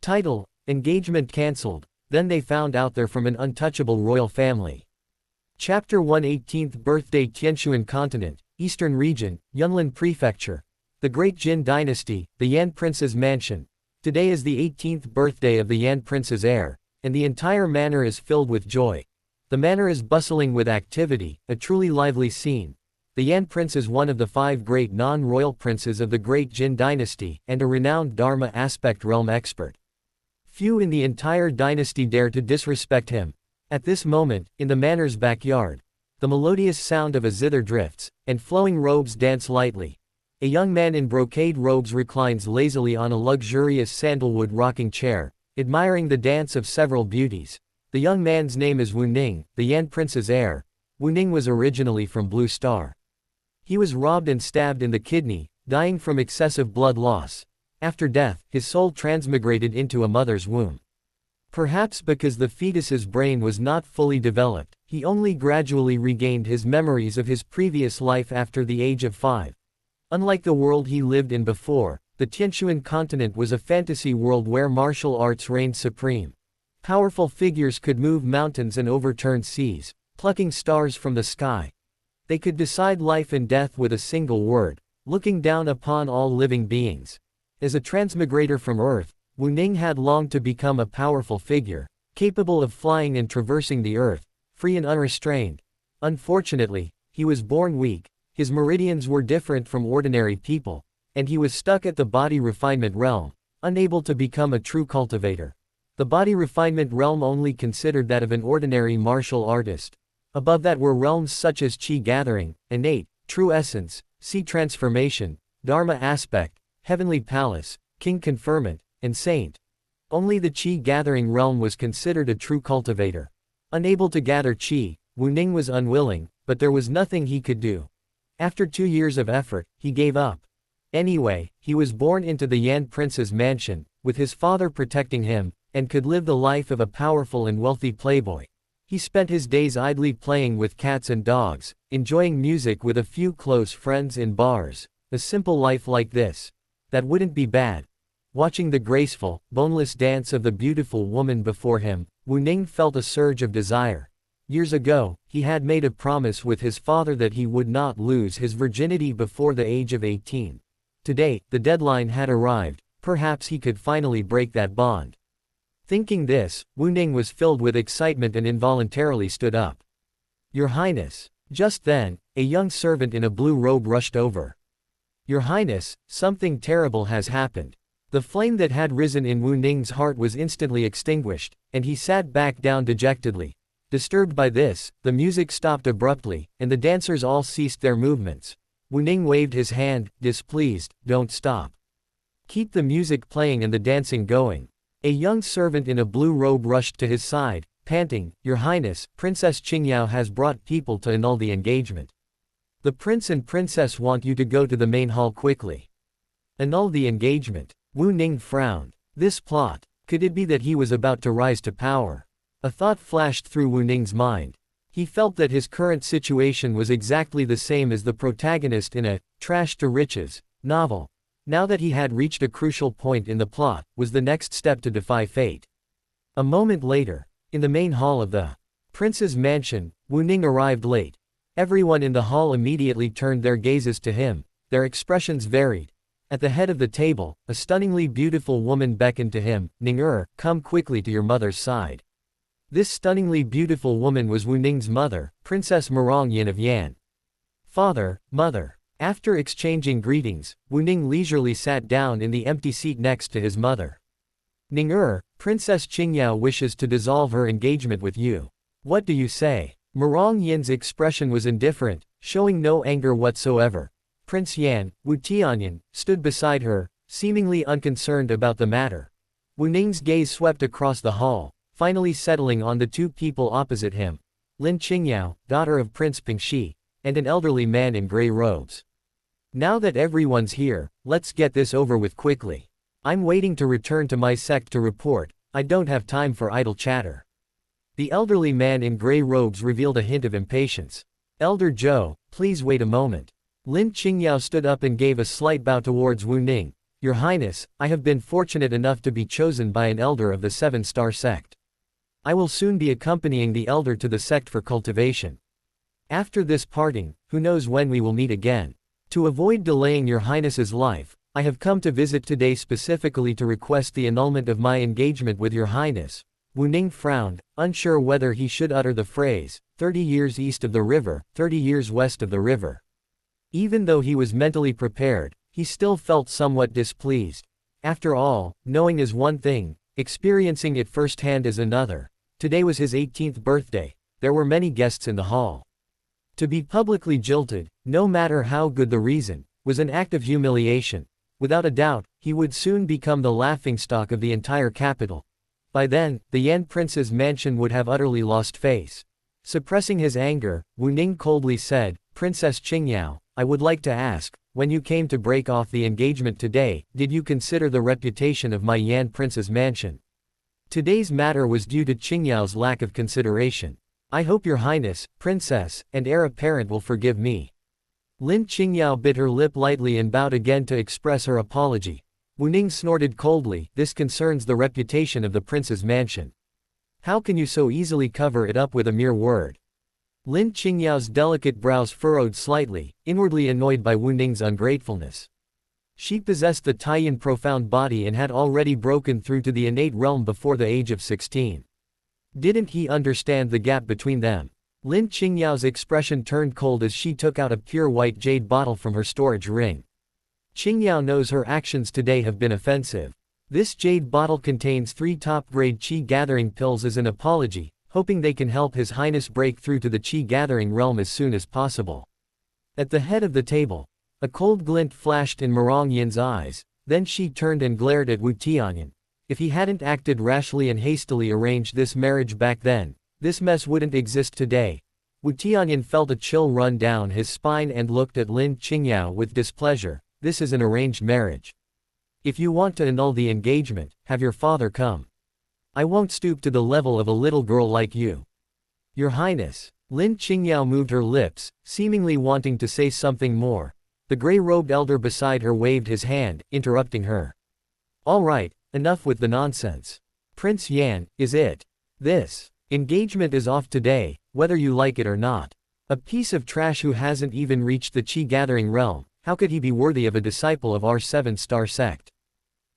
Title: Engagement cancelled, then they found out they're from an untouchable royal family. Chapter 1 18th birthday Tianshuan Continent, Eastern Region, Yunlin Prefecture. The Great Jin Dynasty, the Yan Prince's mansion. Today is the 18th birthday of the Yan Prince's heir, and the entire manor is filled with joy. The manor is bustling with activity, a truly lively scene. The Yan Prince is one of the 5 great non-royal princes of the Great Jin Dynasty, and a renowned Dharma aspect realm expert. Few in the entire dynasty dare to disrespect him. At this moment, in the manor's backyard, the melodious sound of a zither drifts, and flowing robes dance lightly. A young man in brocade robes reclines lazily on a luxurious sandalwood rocking chair, admiring the dance of several beauties. The young man's name is Wu Ning, the Yan Prince's heir. Wu Ning was originally from Blue Star. He was robbed and stabbed in the kidney, dying from excessive blood loss. After death, his soul transmigrated into a mother's womb. Perhaps because the fetus's brain was not fully developed, he only gradually regained his memories of his previous life after the age of 5. Unlike the world he lived in before, the Tianshuan continent was a fantasy world where martial arts reigned supreme. Powerful figures could move mountains and overturn seas, plucking stars from the sky. They could decide life and death with a single word, looking down upon all living beings. As a transmigrator from Earth, Wu Ning had longed to become a powerful figure, capable of flying and traversing the earth, free and unrestrained. Unfortunately, he was born weak. His meridians were different from ordinary people, and he was stuck at the body refinement realm, unable to become a true cultivator. The body refinement realm only considered that of an ordinary martial artist. Above that were realms such as Qi gathering, innate, true essence, sea transformation, Dharma aspect, heavenly palace, king conferment, and saint. Only the Qi gathering realm was considered a true cultivator. Unable to gather Qi, Wu Ning was unwilling, but there was nothing he could do. After 2 years of effort, he gave up. Anyway, he was born into the Yan Prince's mansion, with his father protecting him, and could live the life of a powerful and wealthy playboy. He spent his days idly playing with cats and dogs, enjoying music with a few close friends in bars. A simple life like this. That wouldn't be bad. Watching the graceful, boneless dance of the beautiful woman before him, Wu Ning felt a surge of desire. Years ago, he had made a promise with his father that he would not lose his virginity before the age of 18. Today, the deadline had arrived. Perhaps he could finally break that bond. Thinking this, Wu Ning was filled with excitement and involuntarily stood up. "Your Highness." Just then, a young servant in a blue robe rushed over. "Your Highness, something terrible has happened." The flame that had risen in Wu Ning's heart was instantly extinguished, and he sat back down dejectedly. Disturbed by this, the music stopped abruptly, and the dancers all ceased their movements. Wu Ning waved his hand, displeased. "Don't stop. Keep the music playing and the dancing going." A young servant in a blue robe rushed to his side, panting, "Your Highness, Princess Qingyao has brought people to annul the engagement. The prince and princess want you to go to the main hall quickly." Annul the engagement? Wu Ning frowned. This plot, could it be that he was about to rise to power? A thought flashed through Wu Ning's mind. He felt that his current situation was exactly the same as the protagonist in a "Trash to Riches" novel. Now that he had reached a crucial point in the plot, was the next step to defy fate. A moment later, in the main hall of the prince's mansion, Wu Ning arrived late. Everyone in the hall immediately turned their gazes to him. Their expressions varied. At the head of the table, a stunningly beautiful woman beckoned to him. "Ning, come quickly to your mother's side." This stunningly beautiful woman was Wu Ning's mother, Princess Mirong Yin of Yan. "Father, mother." After exchanging greetings, Wu Ning leisurely sat down in the empty seat next to his mother. "Ning, Princess Qingyao wishes to dissolve her engagement with you. What do you say?" Mirong Yin's expression was indifferent, showing no anger whatsoever. Prince Yan, Wu Tianyan, stood beside her, seemingly unconcerned about the matter. Wu Ning's gaze swept across the hall, finally settling on the 2 people opposite him. Lin Qingyao, daughter of Prince Pingxi, and an elderly man in gray robes. "Now that everyone's here, let's get this over with quickly. I'm waiting to return to my sect to report. I don't have time for idle chatter." The elderly man in gray robes revealed a hint of impatience. "Elder Zhou, please wait a moment." Lin Qingyao stood up and gave a slight bow towards Wu Ning. Your Highness, I have been fortunate enough to be chosen by an elder of the seven-star sect. I will soon be accompanying the elder to the sect for cultivation. After this parting, who knows when we will meet again. To avoid delaying your Highness's life, I have come to visit today specifically to request the annulment of my engagement with your Highness. Wu Ning frowned, unsure whether he should utter the phrase, 30 years east of the river, 30 years west of the river. Even though he was mentally prepared, he still felt somewhat displeased. After all, knowing is one thing, experiencing it firsthand is another. Today was his 18th birthday. There were many guests in the hall. To be publicly jilted, no matter how good the reason, was an act of humiliation. Without a doubt, he would soon become the laughingstock of the entire capital. By then, the Yan prince's mansion would have utterly lost face. Suppressing his anger, Wu Ning coldly said, Princess Qingyao, I would like to ask, when you came to break off the engagement today, did you consider the reputation of my Yan prince's mansion? Today's matter was due to Qingyao's lack of consideration. I hope your Highness, Princess, and heir apparent will forgive me. Lin Qingyao bit her lip lightly and bowed again to express her apology. Wu Ning snorted coldly, this concerns the reputation of the prince's mansion. How can you so easily cover it up with a mere word? Lin Qingyao's delicate brows furrowed slightly, inwardly annoyed by Wu Ning's ungratefulness. She possessed the Taiyan profound body and had already broken through to the innate realm before the age of 16. Didn't he understand the gap between them? Lin Qingyao's expression turned cold as she took out a pure white jade bottle from her storage ring. Qingyao knows her actions today have been offensive. This jade bottle contains 3 top-grade qi gathering pills as an apology, hoping they can help His Highness break through to the qi gathering realm as soon as possible. At the head of the table, a cold glint flashed in Mirong Yin's eyes, then she turned and glared at Wu Tianyan. If he hadn't acted rashly and hastily arranged this marriage back then, this mess wouldn't exist today. Wu Tianyan felt a chill run down his spine and looked at Lin Qingyao with displeasure. This is an arranged marriage. If you want to annul the engagement, have your father come. I won't stoop to the level of a little girl like you. Your Highness. Lin Qingyao moved her lips, seemingly wanting to say something more. The gray-robed elder beside her waved his hand, interrupting her. All right. Enough with the nonsense. Prince Yan, is it? This engagement is off today, whether you like it or not. A piece of trash who hasn't even reached the qi gathering realm, how could he be worthy of a disciple of our seven-star sect?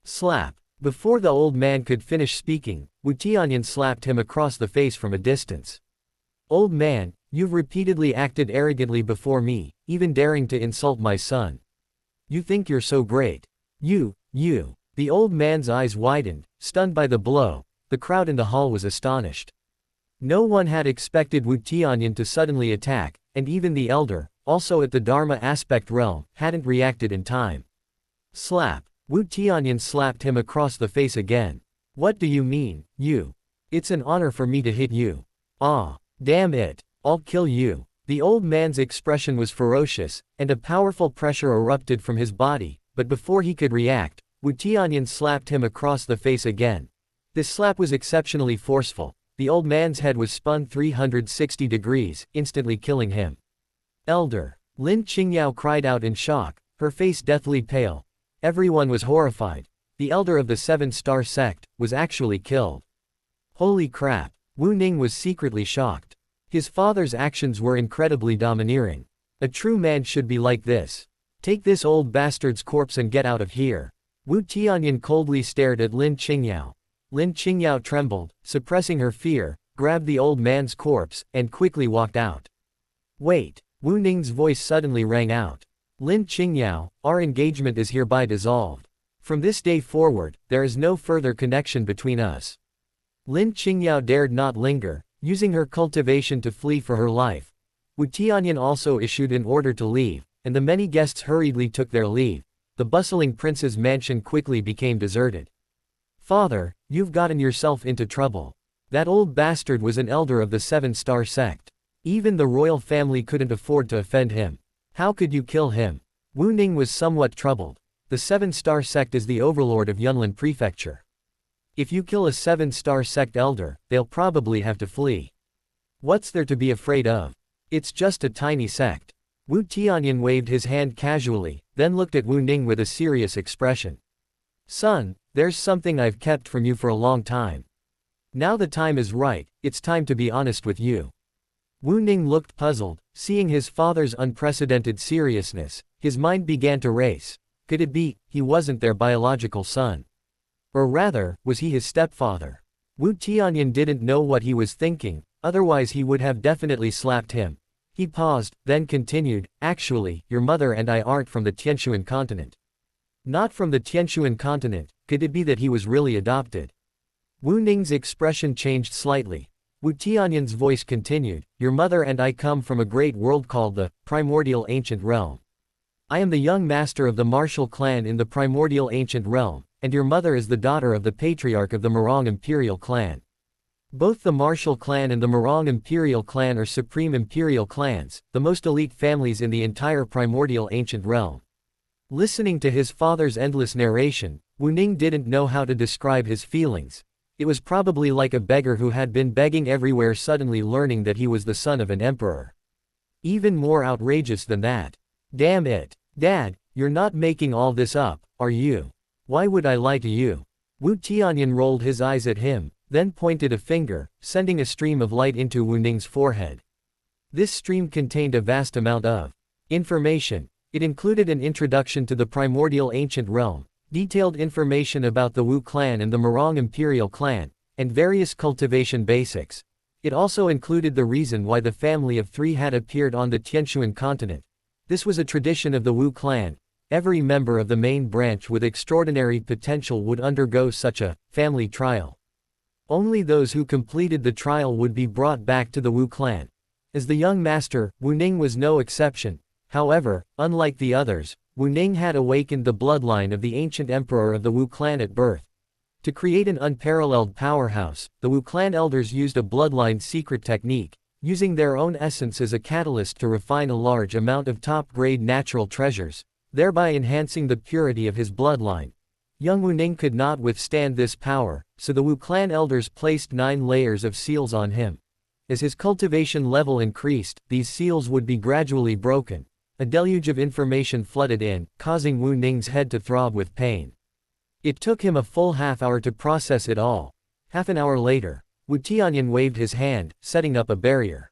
Slap. Before the old man could finish speaking, Wu Tianyan slapped him across the face from a distance. Old man, you've repeatedly acted arrogantly before me, even daring to insult my son. You think you're so great. You. The old man's eyes widened, stunned by the blow. The crowd in the hall was astonished. No one had expected Wu Tianyan to suddenly attack, and even the elder, also at the Dharma aspect realm, hadn't reacted in time. Slap. Wu Tianyan slapped him across the face again. What do you mean, you? It's an honor for me to hit you. Ah, damn it. I'll kill you. The old man's expression was ferocious, and a powerful pressure erupted from his body, but before he could react, Wu Tianyan slapped him across the face again. This slap was exceptionally forceful. The old man's head was spun 360 degrees, instantly killing him. Elder. Lin Qingyao cried out in shock, her face deathly pale. Everyone was horrified. The elder of the seven-star sect was actually killed. Holy crap. Wu Ning was secretly shocked. His father's actions were incredibly domineering. A true man should be like this. Take this old bastard's corpse and get out of here. Wu Tianyan coldly stared at Lin Qingyao. Lin Qingyao trembled, suppressing her fear, grabbed the old man's corpse, and quickly walked out. Wait. Wu Ning's voice suddenly rang out. Lin Qingyao, our engagement is hereby dissolved. From this day forward, there is no further connection between us. Lin Qingyao dared not linger, using her cultivation to flee for her life. Wu Tianyan also issued an order to leave, and the many guests hurriedly took their leave. The bustling prince's mansion quickly became deserted. Father, you've gotten yourself into trouble. That old bastard was an elder of the seven-star sect. Even the royal family couldn't afford to offend him. How could you kill him? Wu Ning was somewhat troubled. The seven-star sect is the overlord of Yunlin Prefecture. If you kill a seven-star sect elder, they'll probably have to flee. What's there to be afraid of? It's just a tiny sect. Wu Tianyan waved his hand casually, then looked at Wu Ning with a serious expression. Son, there's something I've kept from you for a long time. Now the time is right, it's time to be honest with you. Wu Ning looked puzzled, seeing his father's unprecedented seriousness. His mind began to race. Could it be, he wasn't their biological son? Or rather, was he his stepfather? Wu Tianyan didn't know what he was thinking, otherwise he would have definitely slapped him. He paused, then continued, actually, your mother and I aren't from the Tianshuan continent. Not from the Tianshuan continent, could it be that he was really adopted? Wu Ning's expression changed slightly. Wu Tianyan's voice continued, your mother and I come from a great world called the primordial ancient realm. I am the young master of the martial clan in the primordial ancient realm, and your mother is the daughter of the patriarch of the Murong imperial clan. Both the martial clan and the Murong imperial clan are supreme imperial clans, the most elite families in the entire primordial ancient realm. Listening to his father's endless narration, Wu Ning didn't know how to describe his feelings. It was probably like a beggar who had been begging everywhere suddenly learning that he was the son of an emperor. Even more outrageous than that. Damn it. Dad, you're not making all this up, are you? Why would I lie to you? Wu Tianyan rolled his eyes at him, then pointed a finger, sending a stream of light into Wu Ning's forehead. This stream contained a vast amount of information. It included an introduction to the primordial ancient realm, detailed information about the Wu clan and the Murong imperial clan, and various cultivation basics. It also included the reason why the family of three had appeared on the Tianshuan continent. This was a tradition of the Wu clan. Every member of the main branch with extraordinary potential would undergo such a family trial. Only those who completed the trial would be brought back to the Wu clan. As the young master, Wu Ning was no exception. However, unlike the others, Wu Ning had awakened the bloodline of the ancient emperor of the Wu clan at birth. To create an unparalleled powerhouse, the Wu clan elders used a bloodline secret technique, using their own essence as a catalyst to refine a large amount of top-grade natural treasures, thereby enhancing the purity of his bloodline. Young Wu Ning could not withstand this power, so the Wu clan elders placed 9 layers of seals on him. As his cultivation level increased, these seals would be gradually broken. A deluge of information flooded in, causing Wu Ning's head to throb with pain. It took him a full half-hour to process it all. Half an hour later, Wu Tianyan waved his hand, setting up a barrier.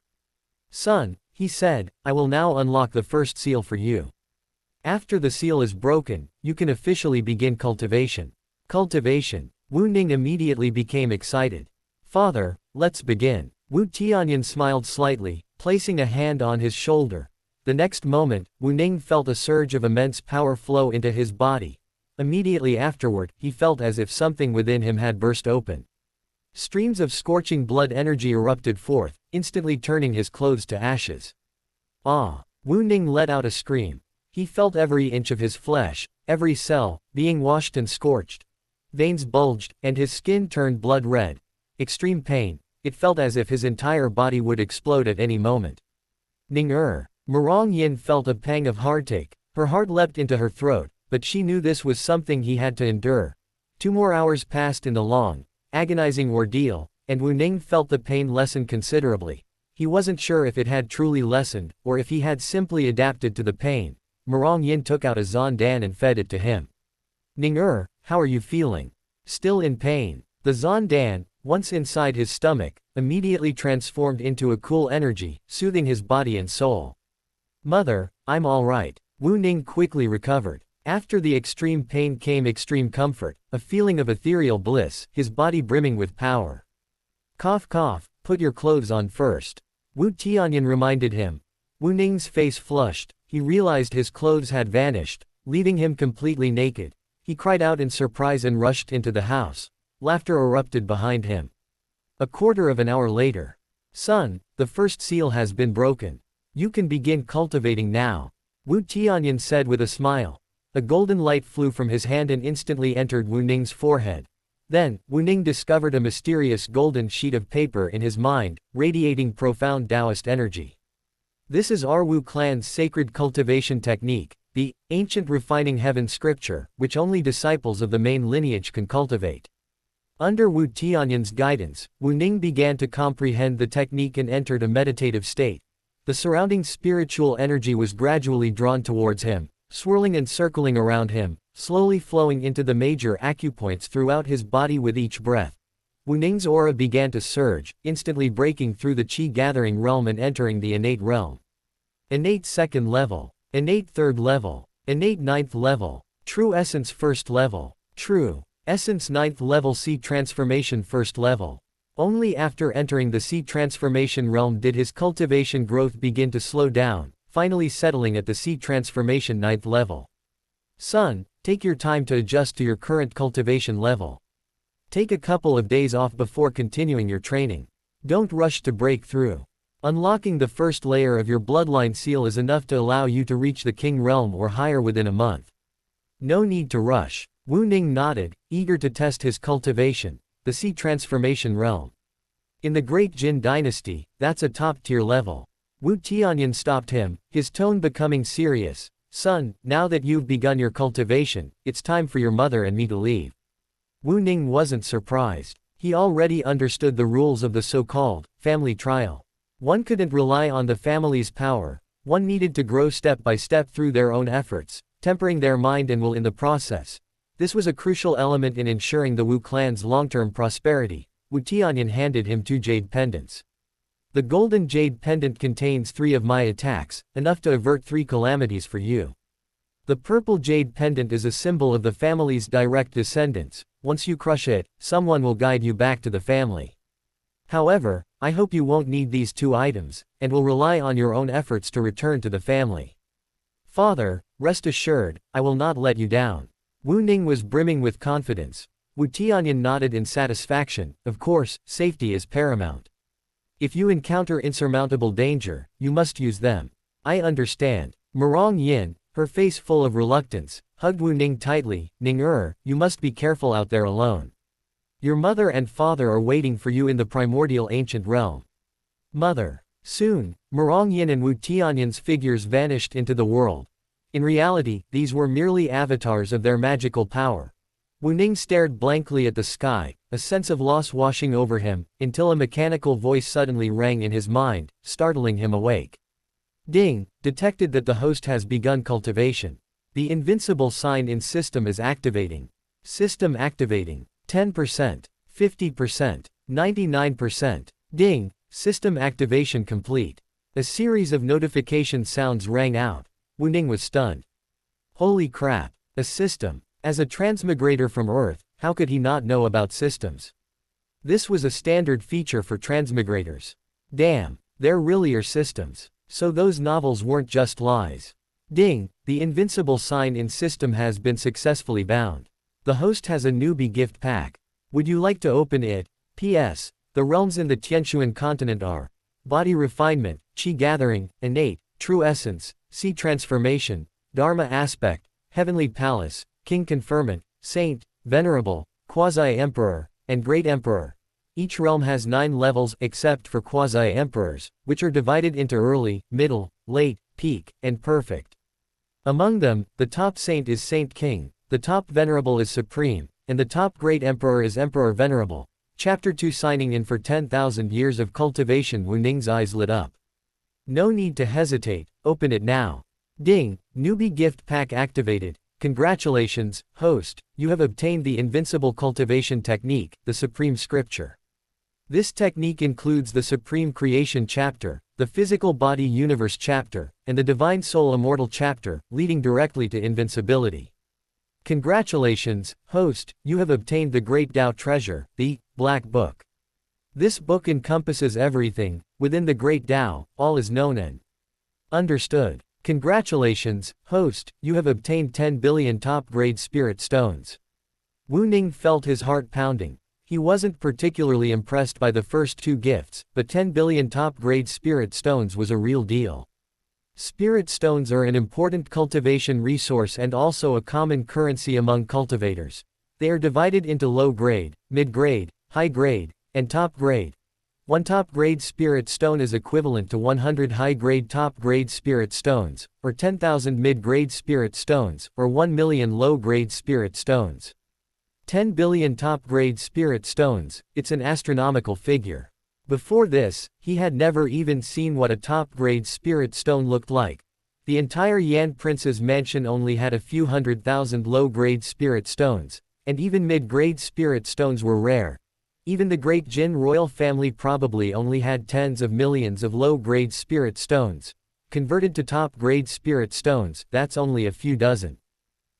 Son, he said, I will now unlock the first seal for you. After the seal is broken, you can officially begin cultivation. Cultivation. Wu Ning immediately became excited. Father, let's begin. Wu Tianyan smiled slightly, placing a hand on his shoulder. The next moment, Wu Ning felt a surge of immense power flow into his body. Immediately afterward, he felt as if something within him had burst open. Streams of scorching blood energy erupted forth, instantly turning his clothes to ashes. Ah! Wu Ning let out a scream. He felt every inch of his flesh, every cell, being washed and scorched. Veins bulged, and his skin turned blood red. Extreme pain. It felt as if his entire body would explode at any moment. Ning-er. Murong Yin felt a pang of heartache. Her heart leapt into her throat, but she knew this was something he had to endure. 2 more hours passed in the long, agonizing ordeal, and Wu Ning felt the pain lessen considerably. He wasn't sure if it had truly lessened, or if he had simply adapted to the pain. Murong Yin took out a Zondan and fed it to him. Ning-er, how are you feeling? Still in pain. The Zondan, once inside his stomach, immediately transformed into a cool energy, soothing his body and soul. Mother, I'm all right. Wu Ning quickly recovered. After the extreme pain came extreme comfort, a feeling of ethereal bliss, his body brimming with power. Cough cough, put your clothes on first. Wu Tianyan reminded him. Wu Ning's face flushed. He realized his clothes had vanished, leaving him completely naked. He cried out in surprise and rushed into the house. Laughter erupted behind him. A quarter of an hour later. Son, the first seal has been broken. You can begin cultivating now. Wu Tianyan said with a smile. A golden light flew from his hand and instantly entered Wu Ning's forehead. Then, Wu Ning discovered a mysterious golden sheet of paper in his mind, radiating profound Taoist energy. This is our Wu clan's sacred cultivation technique, the ancient refining heaven scripture, which only disciples of the main lineage can cultivate. Under Wu Tianyan's guidance, Wu Ning began to comprehend the technique and entered a meditative state. The surrounding spiritual energy was gradually drawn towards him, swirling and circling around him, slowly flowing into the major acupoints throughout his body with each breath. Wu Ning's aura began to surge, instantly breaking through the Qi-gathering realm and entering the innate realm. Innate 2nd level. Innate 3rd level. Innate 9th level. True Essence 1st level. True Essence 9th level. Sea Transformation 1st level. Only after entering the Sea Transformation realm did his cultivation growth begin to slow down, finally settling at the Sea Transformation 9th level. Son, take your time to adjust to your current cultivation level. Take a couple of days off before continuing your training. Don't rush to break through. Unlocking the first layer of your bloodline seal is enough to allow you to reach the King realm or higher within a month. No need to rush. Wu Ning nodded, eager to test his cultivation, the Sea Transformation realm. In the Great Jin dynasty, that's a top-tier level. Wu Tianyan stopped him, his tone becoming serious. Son, now that you've begun your cultivation, it's time for your mother and me to leave. Wu Ning wasn't surprised. He already understood the rules of the so-called family trial. One couldn't rely on the family's power. One needed to grow step by step through their own efforts, tempering their mind and will in the process. This was a crucial element in ensuring the Wu clan's long-term prosperity. Wu Tianyan handed him 2 jade pendants. The golden jade pendant contains 3 of my attacks, enough to avert 3 calamities for you. The purple jade pendant is a symbol of the family's direct descendants. Once you crush it, someone will guide you back to the family. However, I hope you won't need these 2 items, and will rely on your own efforts to return to the family. Father, rest assured, I will not let you down. Wu Ning was brimming with confidence. Wu Tianyan nodded in satisfaction. Of course, safety is paramount. If you encounter insurmountable danger, you must use them. I understand. Murong Yin, her face full of reluctance, hugged Wu Ning tightly. Ning you must be careful out there alone. Your mother and father are waiting for you in the primordial ancient realm. Mother. Soon, Murong Yin and Wu Tianyan's figures vanished into the world. In reality, these were merely avatars of their magical power. Wu Ning stared blankly at the sky, a sense of loss washing over him, until a mechanical voice suddenly rang in his mind, startling him awake. Ding, detected that the host has begun cultivation. The invincible sign in system is activating. System activating. 10%, 50%, 99%. Ding, system activation complete. A series of notification sounds rang out. Wu Ning was stunned. Holy crap, a system. As a transmigrator from Earth, how could he not know about systems? This was a standard feature for transmigrators. Damn, there really are systems. So those novels weren't just lies. Ding, the invincible sign in system has been successfully bound. The host has a newbie gift pack. Would you like to open it? P.S. The realms in the Tianshuan continent are body refinement, Qi gathering, innate, true essence, sea transformation, dharma aspect, heavenly palace, king conferment, saint, venerable, quasi-emperor, and great emperor. Each realm has 9 levels except for quasi-emperors, which are divided into early, middle, late, peak, and perfect. Among them, the top saint is Saint King, the top venerable is supreme, and the top great emperor is Emperor Venerable. Chapter 2 Signing in for 10,000 years of cultivation. Wu Ning's eyes lit up. No need to hesitate, open it now. Ding, newbie gift pack activated. Congratulations, host, you have obtained the invincible cultivation technique, the supreme scripture. This technique includes the supreme creation chapter, the physical body universe chapter, and the divine soul immortal chapter, leading directly to invincibility. Congratulations, host, you have obtained the great Tao treasure, the Black Book. This book encompasses everything. Within the great Tao, all is known and understood. Congratulations, host, you have obtained 10 billion top-grade spirit stones. Wu Ning felt his heart pounding. He wasn't particularly impressed by the first 2 gifts, but 10 billion top-grade spirit stones was a real deal. Spirit stones are an important cultivation resource and also a common currency among cultivators. They are divided into low-grade, mid-grade, high-grade, and top-grade. 1 top-grade spirit stone is equivalent to 100 high-grade top-grade spirit stones, or 10,000 mid-grade spirit stones, or 1 million low-grade spirit stones. 10 billion top-grade spirit stones, it's an astronomical figure. Before this, he had never even seen what a top-grade spirit stone looked like. The entire Yan prince's mansion only had a few 100,000 low-grade spirit stones, and even mid-grade spirit stones were rare. Even the great Jin royal family probably only had tens of millions of low-grade spirit stones. Converted to top-grade spirit stones, that's only a few dozen.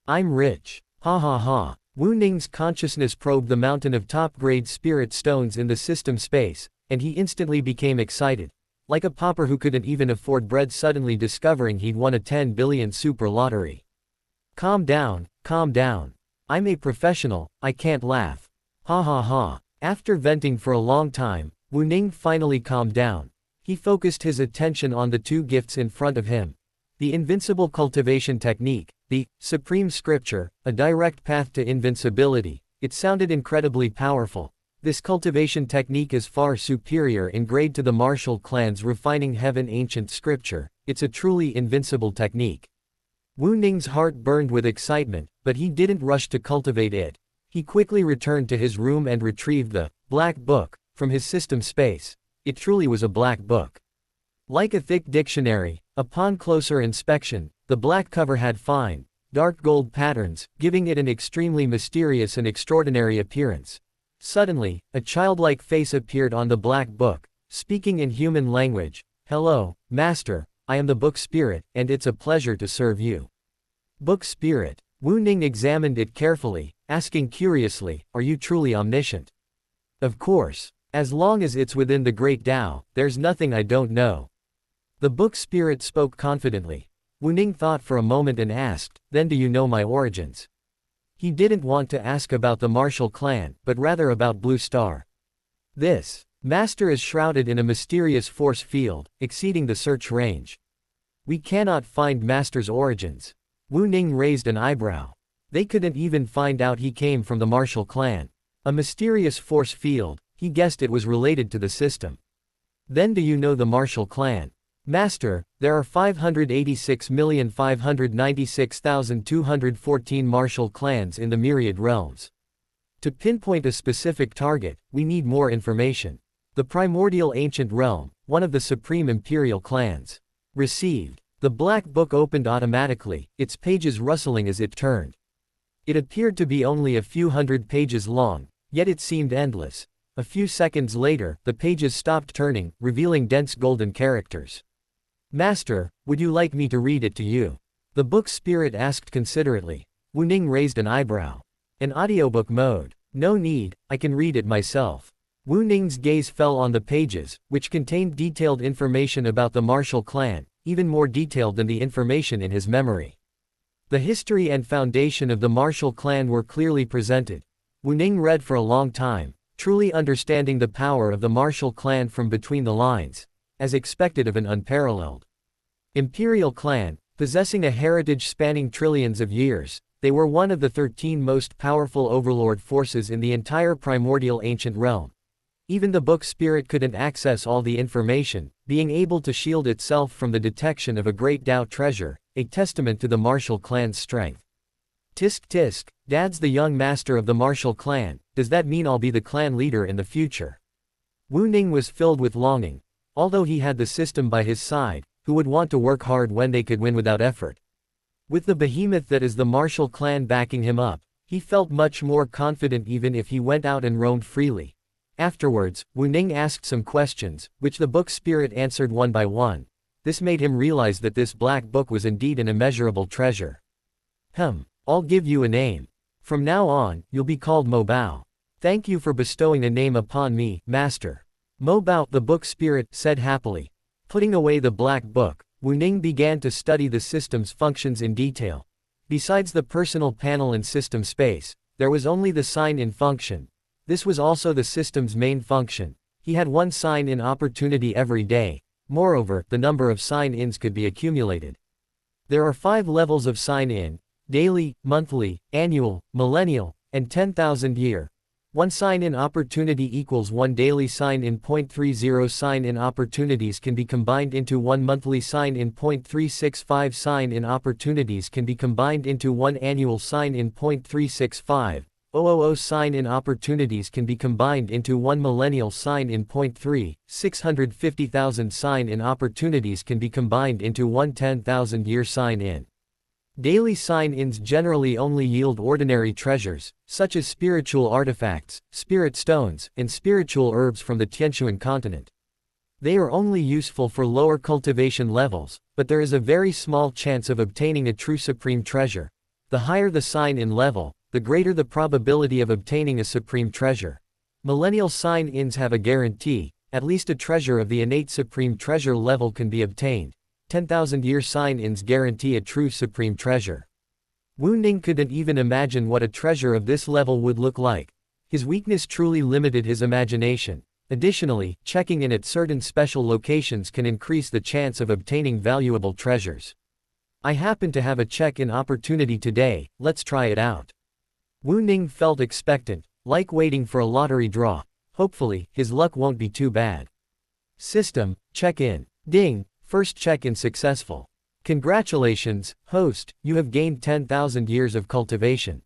I'm rich. Ha ha ha. Wu Ning's consciousness probed the mountain of top-grade spirit stones in the system space, and he instantly became excited. Like a pauper who couldn't even afford bread suddenly discovering he'd won a 10 billion super lottery. Calm down, calm down. I'm a professional, I can't laugh. Ha ha ha. After venting for a long time, Wu Ning finally calmed down. He focused his attention on the two gifts in front of him. The invincible cultivation technique, the supreme scripture, a direct path to invincibility. It sounded incredibly powerful. This cultivation technique is far superior in grade to the martial clan's refining heaven ancient scripture. It's a truly invincible technique. Wu Ning's heart burned with excitement, but he didn't rush to cultivate it. He quickly returned to his room and retrieved the black book from his system space. It truly was a black book. Like a thick dictionary, upon closer inspection, the black cover had fine, dark gold patterns, giving it an extremely mysterious and extraordinary appearance. Suddenly, a childlike face appeared on the black book, speaking in human language. Hello, Master, I am the Book Spirit, and it's a pleasure to serve you. Book Spirit. Wu Ning examined it carefully, asking curiously, are you truly omniscient? Of course. As long as it's within the Great Tao, there's nothing I don't know. The Book Spirit spoke confidently. Wu Ning thought for a moment and asked, then do you know my origins? He didn't want to ask about the martial clan, but rather about Blue Star. This master is shrouded in a mysterious force field, exceeding the search range. We cannot find master's origins. Wu Ning raised an eyebrow. They couldn't even find out he came from the martial clan. A mysterious force field, he guessed it was related to the system. Then do you know the martial clan? Master, there are 586,596,214 martial clans in the myriad realms. To pinpoint a specific target, we need more information. The primordial ancient realm, one of the supreme imperial clans. Received. The black book opened automatically, its pages rustling as it turned. It appeared to be only a few hundred pages long, yet it seemed endless. A few seconds later, the pages stopped turning, revealing dense golden characters. Master, would you like me to read it to you? The Book Spirit asked considerately. Wu Ning raised an eyebrow. In audiobook mode. No need, I can read it myself. Wu Ning's gaze fell on the pages, which contained detailed information about the martial clan, even more detailed than the information in his memory. The history and foundation of the martial clan were clearly presented. Wu Ning read for a long time, truly understanding the power of the martial clan from between the lines, as expected of an unparalleled imperial clan, possessing a heritage spanning trillions of years. They were one of the 13 most powerful overlord forces in the entire primordial ancient realm. Even the Book Spirit couldn't access all the information, being able to shield itself from the detection of a great Tao treasure, a testament to the martial clan's strength. Tisk tisk, Dad's the young master of the martial clan, does that mean I'll be the clan leader in the future? Wu Ning was filled with longing. Although he had the system by his side, who would want to work hard when they could win without effort? With the behemoth that is the martial clan backing him up, he felt much more confident even if he went out and roamed freely. Afterwards, Wu Ning asked some questions, which the Book Spirit answered one by one. This made him realize that this black book was indeed an immeasurable treasure. I'll give you a name. From now on, you'll be called Mo Bao. Thank you for bestowing a name upon me, Master. Mo Bao, the Book Spirit said happily. Putting away the black book, Wu Ning began to study the system's functions in detail. Besides the personal panel and system space, there was only the sign-in function. This was also the system's main function. He had one sign-in opportunity every day. Moreover, the number of sign-ins could be accumulated. There are 5 levels of sign-in: daily, monthly, annual, millennial, and 10,000 year. 1 sign-in opportunity equals 1 daily sign-in. 0.30 sign-in opportunities can be combined into 1 monthly sign-in. 0.365 sign-in opportunities can be combined into 1 annual sign-in. 0.365 000 sign-in opportunities can be combined into 1 millennial sign-in. Point 3, 650,000 sign-in opportunities can be combined into 1 10,000-year sign-in. Daily sign-ins generally only yield ordinary treasures, such as spiritual artifacts, spirit stones, and spiritual herbs from the Tianquan continent. They are only useful for lower cultivation levels, but there is a very small chance of obtaining a true supreme treasure. The higher the sign-in level, the greater the probability of obtaining a supreme treasure. Millennial sign-ins have a guarantee, at least a treasure of the innate supreme treasure level can be obtained. 10,000-year sign-ins guarantee a true supreme treasure. Wu Ning couldn't even imagine what a treasure of this level would look like. His weakness truly limited his imagination. Additionally, checking in at certain special locations can increase the chance of obtaining valuable treasures. I happen to have a check-in opportunity today, let's try it out. Wu Ning felt expectant, like waiting for a lottery draw. Hopefully, his luck won't be too bad. System, check-in. Ding, first check-in successful. Congratulations, host, you have gained 10,000 years of cultivation.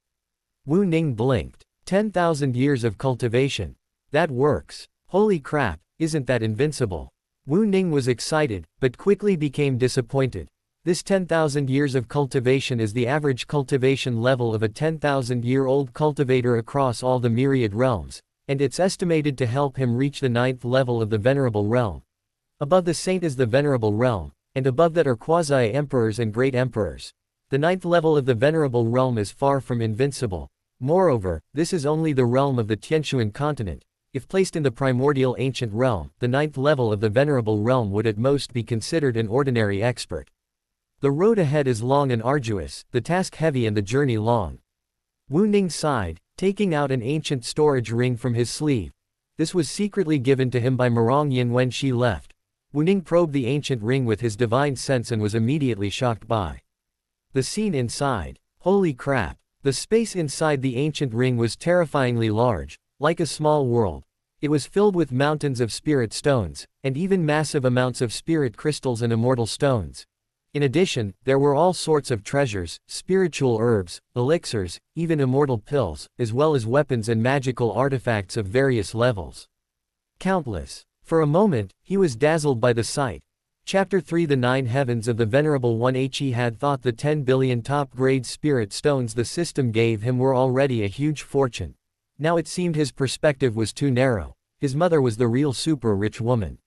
Wu Ning blinked. 10,000 years of cultivation. That works. Holy crap, isn't that invincible? Wu Ning was excited, but quickly became disappointed. This 10,000 years of cultivation is the average cultivation level of a 10,000-year-old cultivator across all the myriad realms, and it's estimated to help him reach the 9th level of the venerable realm. Above the saint is the venerable realm, and above that are quasi-emperors and great emperors. The 9th level of the venerable realm is far from invincible. Moreover, this is only the realm of the Tianquan continent. If placed in the primordial ancient realm, the 9th level of the venerable realm would at most be considered an ordinary expert. The road ahead is long and arduous, the task heavy and the journey long. Wu Ning sighed, taking out an ancient storage ring from his sleeve. This was secretly given to him by Mirong Yin when she left. Wu Ning probed the ancient ring with his divine sense and was immediately shocked by the scene inside. Holy crap! The space inside the ancient ring was terrifyingly large, like a small world. It was filled with mountains of spirit stones, and even massive amounts of spirit crystals and immortal stones. In addition, there were all sorts of treasures, spiritual herbs, elixirs, even immortal pills, as well as weapons and magical artifacts of various levels. Countless. For a moment, he was dazzled by the sight. Chapter 3 The 9 Heavens of the Venerable One. He had thought the 10 billion top-grade spirit stones the system gave him were already a huge fortune. Now it seemed his perspective was too narrow. His mother was the real super-rich woman.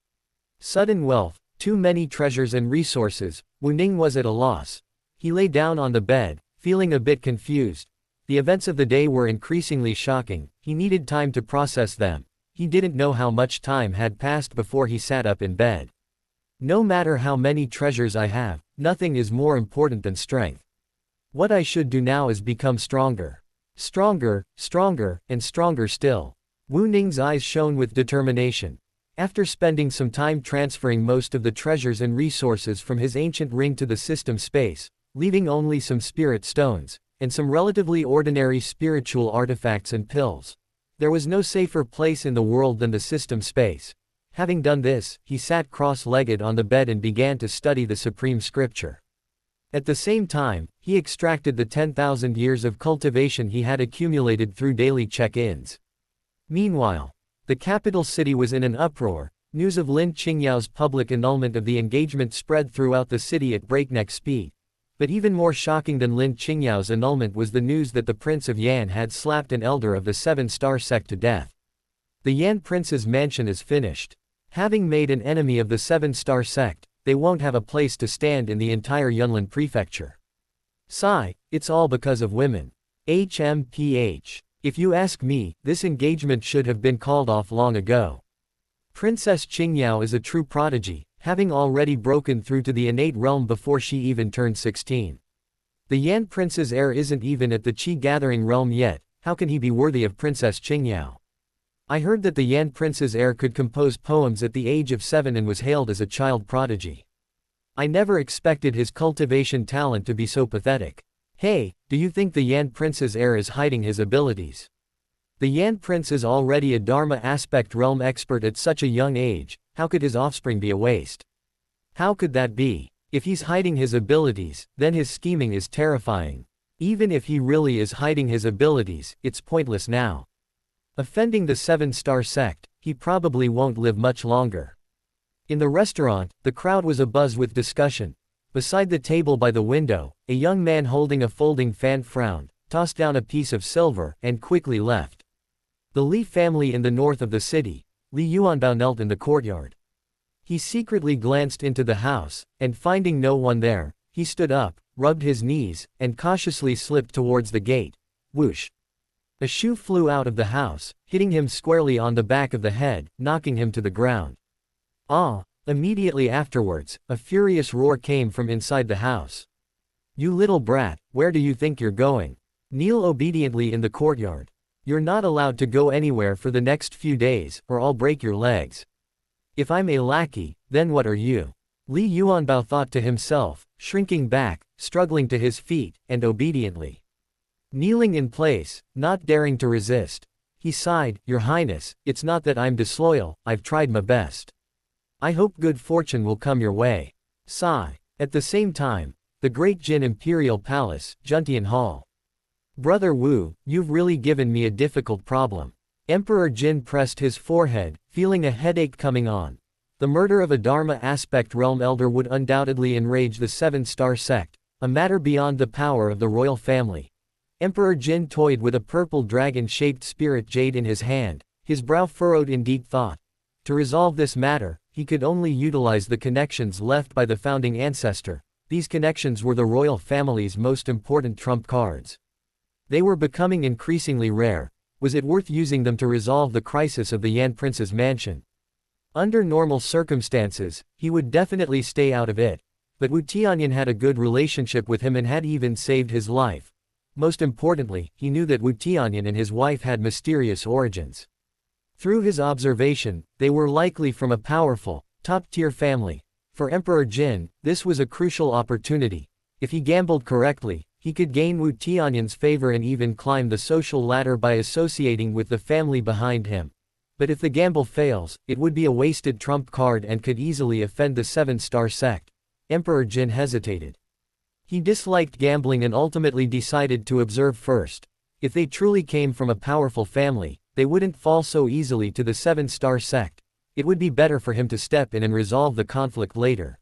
Sudden wealth, too many treasures and resources. Wu Ning was at a loss. He lay down on the bed, feeling a bit confused. The events of the day were increasingly shocking. He needed time to process them. He didn't know how much time had passed before he sat up in bed. No matter how many treasures I have, nothing is more important than strength. What I should do now is become stronger. Stronger, stronger, and stronger still. Wu Ning's eyes shone with determination. After spending some time transferring most of the treasures and resources from his ancient ring to the system space, leaving only some spirit stones, and some relatively ordinary spiritual artifacts and pills, there was no safer place in the world than the system space. Having done this, he sat cross-legged on the bed and began to study the supreme scripture. At the same time, he extracted the 10,000 years of cultivation he had accumulated through daily check-ins. Meanwhile, the capital city was in an uproar. News of Lin Qingyao's public annulment of the engagement spread throughout the city at breakneck speed. But even more shocking than Lin Qingyao's annulment was the news that the Prince of Yan had slapped an elder of the Seven-Star sect to death. The Yan Prince's mansion is finished. Having made an enemy of the Seven-Star sect, they won't have a place to stand in the entire Yunlin prefecture. Sigh, it's all because of women. HMPH. If you ask me, this engagement should have been called off long ago. Princess Qingyao is a true prodigy, having already broken through to the innate realm before she even turned 16. The Yan Prince's heir isn't even at the Qi gathering realm yet. How can he be worthy of Princess Qingyao? I heard that the Yan Prince's heir could compose poems at the age of 7 and was hailed as a child prodigy. I never expected his cultivation talent to be so pathetic. Hey, do you think the Yan Prince's heir is hiding his abilities? The Yan Prince is already a Dharma aspect realm expert at such a young age. How could his offspring be a waste? How could that be? If he's hiding his abilities, then his scheming is terrifying. Even if he really is hiding his abilities, it's pointless now. Offending the 7-star sect, he probably won't live much longer. In the restaurant, the crowd was abuzz with discussion. Beside the table by the window, a young man holding a folding fan frowned, tossed down a piece of silver, and quickly left. The Li family in the north of the city. Li Yuanbao knelt in the courtyard. He secretly glanced into the house, and finding no one there, he stood up, rubbed his knees, and cautiously slipped towards the gate. Whoosh! A shoe flew out of the house, hitting him squarely on the back of the head, knocking him to the ground. Ah! Immediately afterwards, a furious roar came from inside the house. You little brat, where do you think you're going? Kneel obediently in the courtyard. You're not allowed to go anywhere for the next few days, or I'll break your legs. If I'm a lackey, then what are you? Li Yuanbao thought to himself, shrinking back, struggling to his feet, and obediently kneeling in place, not daring to resist. He sighed, Your Highness, it's not that I'm disloyal, I've tried my best. I hope good fortune will come your way. Sigh. At the same time, the Great Jin Imperial Palace, Juntian Hall. Brother Wu, you've really given me a difficult problem. Emperor Jin pressed his forehead, feeling a headache coming on. The murder of a Dharma aspect realm elder would undoubtedly enrage the 7-star sect, a matter beyond the power of the royal family. Emperor Jin toyed with a purple dragon-shaped spirit jade in his hand, his brow furrowed in deep thought. To resolve this matter, he could only utilize the connections left by the founding ancestor. These connections were the royal family's most important trump cards. They were becoming increasingly rare. Was it worth using them to resolve the crisis of the Yan Prince's mansion? Under normal circumstances, he would definitely stay out of it. But Wu Tianyan had a good relationship with him and had even saved his life. Most importantly, he knew that Wu Tianyan and his wife had mysterious origins. Through his observation, they were likely from a powerful, top-tier family. For Emperor Jin, this was a crucial opportunity. If he gambled correctly, he could gain Wu Tianyan's favor and even climb the social ladder by associating with the family behind him. But if the gamble fails, it would be a wasted trump card and could easily offend the 7-star sect. Emperor Jin hesitated. He disliked gambling and ultimately decided to observe first. If they truly came from a powerful family, they wouldn't fall so easily to the 7-star sect. It would be better for him to step in and resolve the conflict later.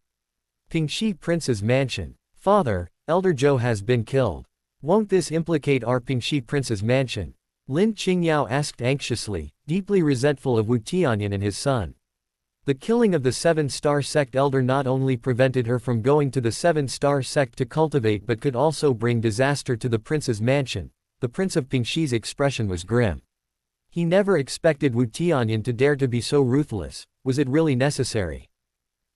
Pingxi Prince's mansion. Father, Elder Zhou has been killed. Won't this implicate our Pingxi Prince's mansion? Lin Qingyao asked anxiously, deeply resentful of Wu Tianyan and his son. The killing of the 7-star sect elder not only prevented her from going to the 7-star sect to cultivate but could also bring disaster to the prince's mansion. The Prince of Pingxi's expression was grim. He never expected Wu Tianyan to dare to be so ruthless. Was it really necessary?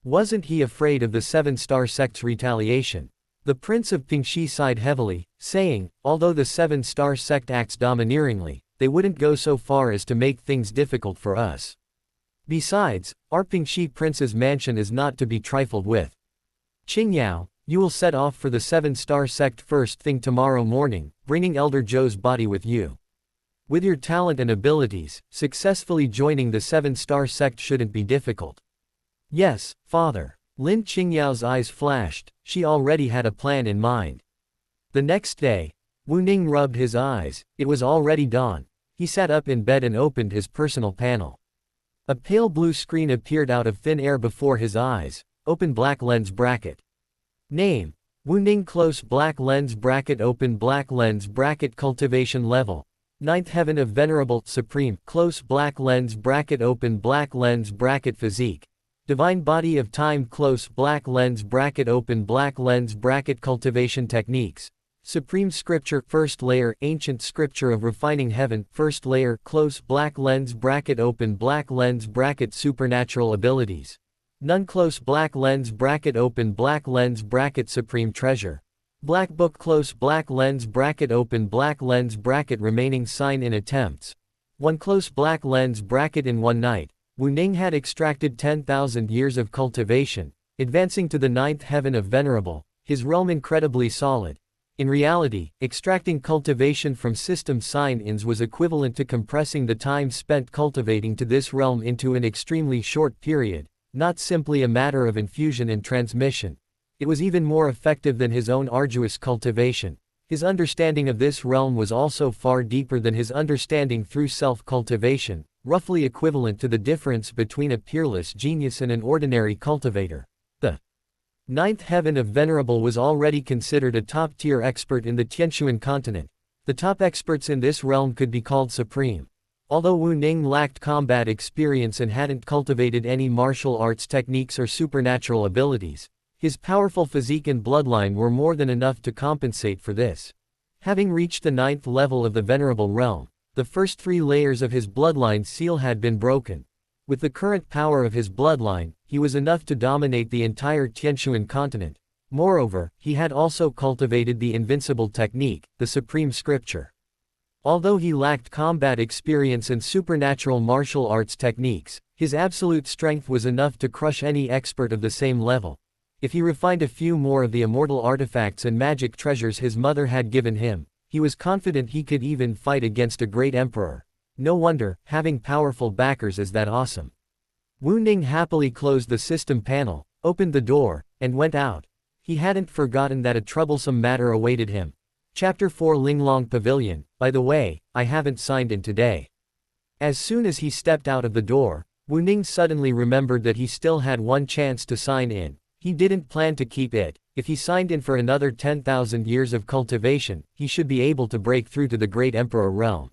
Wasn't he afraid of the 7-star sect's retaliation? The Prince of Pingxi sighed heavily, saying, although the 7-star sect acts domineeringly, they wouldn't go so far as to make things difficult for us. Besides, our Pingxi Prince's mansion is not to be trifled with. Qingyao, you will set off for the 7-star sect first thing tomorrow morning, bringing Elder Zhou's body with you. With your talent and abilities, successfully joining the 7-star sect shouldn't be difficult. Yes, father. Lin Qingyao's eyes flashed. She already had a plan in mind. The next day, Wu Ning rubbed his eyes. It was already dawn. He sat up in bed and opened his personal panel. A pale blue screen appeared out of thin air before his eyes. Open black lens bracket. Name: Wu Ning. Close black lens bracket. Open black lens bracket. Cultivation level: 9th heaven of venerable supreme. Close black lens bracket. Open black lens bracket. Physique: divine body of time. Close black lens bracket. Open black lens bracket. Cultivation techniques: supreme scripture. First layer: ancient scripture of refining heaven. First layer. Close black lens bracket. Open black lens bracket. Supernatural abilities: none. Close black lens bracket. Open black lens bracket. Supreme treasure: black book. Close black lens bracket. Open black lens bracket. Remaining sign in attempts: 1. Close black lens bracket. In one night, Wu Ning had extracted 10,000 years of cultivation, advancing to the 9th heaven of venerable, his realm incredibly solid. In reality, extracting cultivation from system sign-ins was equivalent to compressing the time spent cultivating to this realm into an extremely short period, not simply a matter of infusion and transmission. It was even more effective than his own arduous cultivation. His understanding of this realm was also far deeper than his understanding through self-cultivation, roughly equivalent to the difference between a peerless genius and an ordinary cultivator. The ninth heaven of Venerable was already considered a top-tier expert in the Tianshuan continent. The top experts in this realm could be called supreme. Although Wu Ning lacked combat experience and hadn't cultivated any martial arts techniques or supernatural abilities, his powerful physique and bloodline were more than enough to compensate for this. Having reached the ninth level of the Venerable realm, the first 3 layers of his bloodline seal had been broken. With the current power of his bloodline, he was enough to dominate the entire Tianshuan continent. Moreover, he had also cultivated the invincible technique, the supreme scripture. Although he lacked combat experience and supernatural martial arts techniques, his absolute strength was enough to crush any expert of the same level. If he refined a few more of the immortal artifacts and magic treasures his mother had given him, he was confident he could even fight against a great emperor. No wonder, having powerful backers is that awesome. Wu Ning happily closed the system panel, opened the door, and went out. He hadn't forgotten that a troublesome matter awaited him. Chapter 4 Linglong Pavilion. By the way, I haven't signed in today. As soon as he stepped out of the door, Wu Ning suddenly remembered that he still had one chance to sign in. He didn't plan to keep it. If he signed in for another 10,000 years of cultivation, he should be able to break through to the Great Emperor realm.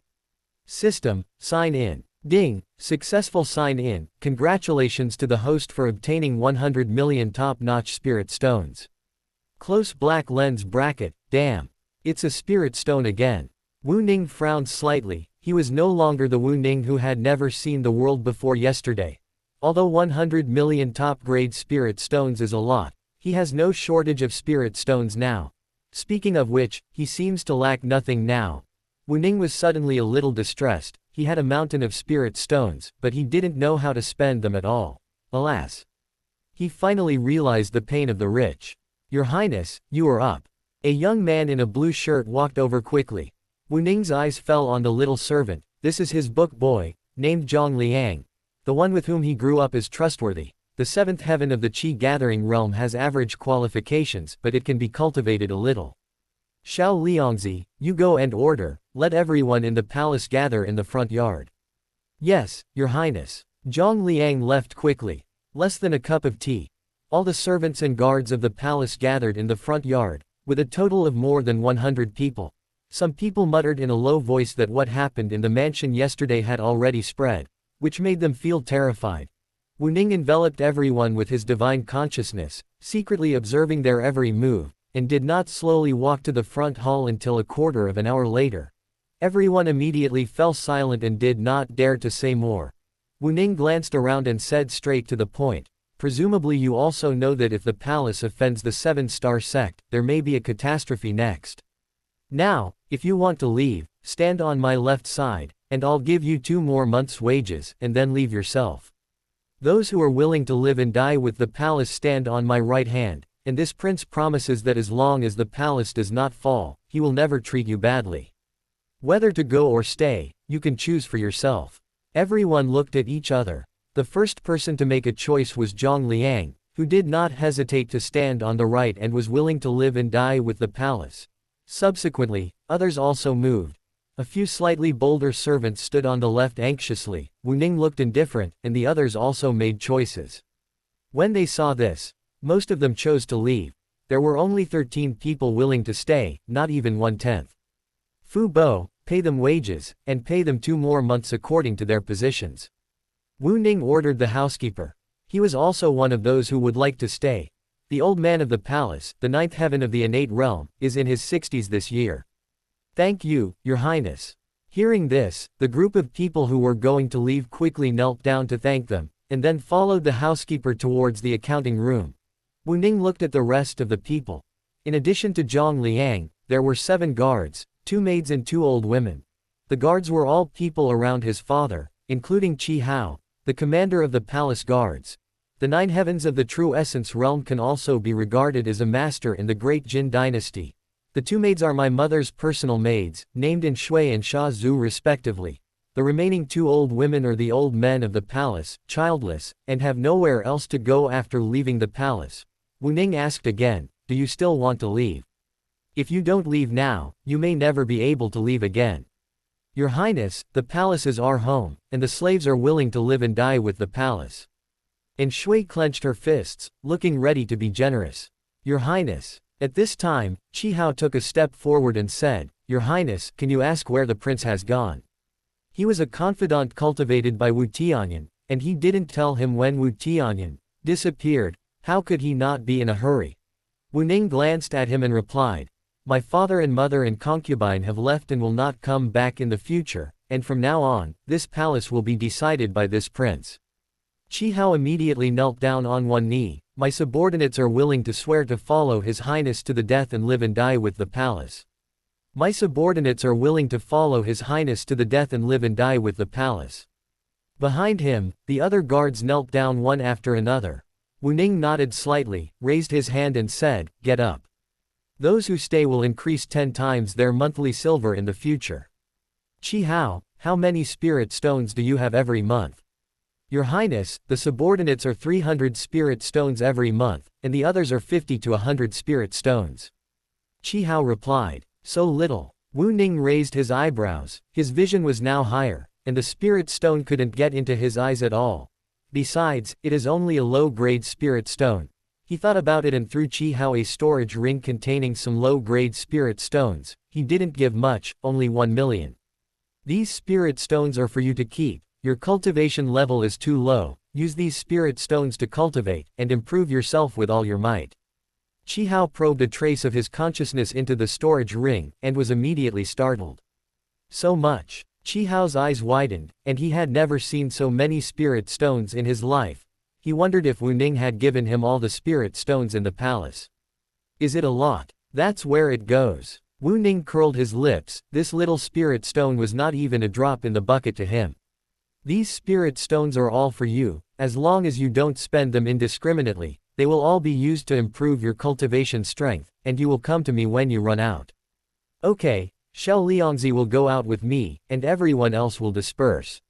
System, sign in. Ding, successful sign in. Congratulations to the host for obtaining 100 million top-notch spirit stones. Close black lens bracket, damn. It's a spirit stone again. Wu Ning frowned slightly. He was no longer the Wu Ning who had never seen the world before yesterday. Although 100 million top-grade spirit stones is a lot, he has no shortage of spirit stones now. Speaking of which, he seems to lack nothing now. Wu Ning was suddenly a little distressed. He had a mountain of spirit stones, but he didn't know how to spend them at all. Alas. He finally realized the pain of the rich. Your Highness, you are up. A young man in a blue shirt walked over quickly. Wu Ning's eyes fell on the little servant. This is his book boy, named Zhang Liang. The one with whom he grew up is trustworthy. The seventh heaven of the Qi gathering realm has average qualifications, but it can be cultivated a little. Xiao Liangzi, you go and order, let everyone in the palace gather in the front yard. Yes, Your Highness. Zhang Liang left quickly. Less than a cup of tea. All the servants and guards of the palace gathered in the front yard, with a total of more than 100 people. Some people muttered in a low voice that what happened in the mansion yesterday had already spread, which made them feel terrified. Wu Ning enveloped everyone with his divine consciousness, secretly observing their every move, and did not slowly walk to the front hall until a quarter of an hour later. Everyone immediately fell silent and did not dare to say more. Wu Ning glanced around and said straight to the point, presumably you also know that if the palace offends the 7-star sect, there may be a catastrophe next. Now, if you want to leave, stand on my left side, and I'll give you 2 more months' wages, and then leave yourself. Those who are willing to live and die with the palace stand on my right hand, and this prince promises that as long as the palace does not fall, he will never treat you badly. Whether to go or stay, you can choose for yourself. Everyone looked at each other. The first person to make a choice was Zhang Liang, who did not hesitate to stand on the right and was willing to live and die with the palace. Subsequently, others also moved. A few slightly bolder servants stood on the left anxiously. Wu Ning looked indifferent, and the others also made choices. When they saw this, most of them chose to leave. There were only 13 people willing to stay, not even 1/10. Fu Bo, pay them wages, and pay them 2 more months according to their positions. Wu Ning ordered the housekeeper. He was also one of those who would like to stay. The old man of the palace, the 9th heaven of the innate realm, is in his 60s this year. Thank you, Your Highness. Hearing this, the group of people who were going to leave quickly knelt down to thank them, and then followed the housekeeper towards the accounting room. Wu Ning looked at the rest of the people. In addition to Zhang Liang, there were 7 guards, 2 maids and 2 old women. The guards were all people around his father, including Qi Hao, the commander of the palace guards. The 9 heavens of the true essence realm can also be regarded as a master in the great Jin dynasty. The 2 maids are my mother's personal maids, named in Shui and Sha Zhu respectively. The remaining 2 old women are the old men of the palace, childless, and have nowhere else to go after leaving the palace. Wu Ning asked again, do you still want to leave? If you don't leave now, you may never be able to leave again. Your Highness, the palace is our home, and the slaves are willing to live and die with the palace. And Shui clenched her fists, looking ready to be generous. Your Highness. At this time, Qi Hao took a step forward and said, Your Highness, can you ask where the prince has gone? He was a confidant cultivated by Wu Tianyan, and he didn't tell him when Wu Tianyan disappeared. How could he not be in a hurry? Wu Ning glanced at him and replied, My father and mother and concubine have left and will not come back in the future, and from now on, this palace will be decided by this prince. Qi Hao immediately knelt down on one knee. My subordinates are willing to swear to follow His Highness to the death and live and die with the palace. My subordinates are willing to follow His Highness to the death and live and die with the palace. Behind him, the other guards knelt down one after another. Wu Ning nodded slightly, raised his hand and said, Get up. Those who stay will increase 10 times their monthly silver in the future. Qi Hao, how many spirit stones do you have every month? Your Highness, the subordinates are 300 spirit stones every month, and the others are 50 to 100 spirit stones. Qi Hao replied, So little. Wu Ning raised his eyebrows. His vision was now higher, and the spirit stone couldn't get into his eyes at all. Besides, it is only a low-grade spirit stone. He thought about it and threw Qi Hao a storage ring containing some low-grade spirit stones. He didn't give much, only 1 million. These spirit stones are for you to keep. Your cultivation level is too low. Use these spirit stones to cultivate, and improve yourself with all your might. Qi Hao probed a trace of his consciousness into the storage ring, and was immediately startled. So much. Qi Hao's eyes widened, and he had never seen so many spirit stones in his life. He wondered if Wu Ning had given him all the spirit stones in the palace. Is it a lot? That's where it goes. Wu Ning curled his lips. This little spirit stone was not even a drop in the bucket to him. These spirit stones are all for you. As long as you don't spend them indiscriminately, they will all be used to improve your cultivation strength, and you will come to me when you run out. Okay, Xiao Liangzi will go out with me, and everyone else will disperse.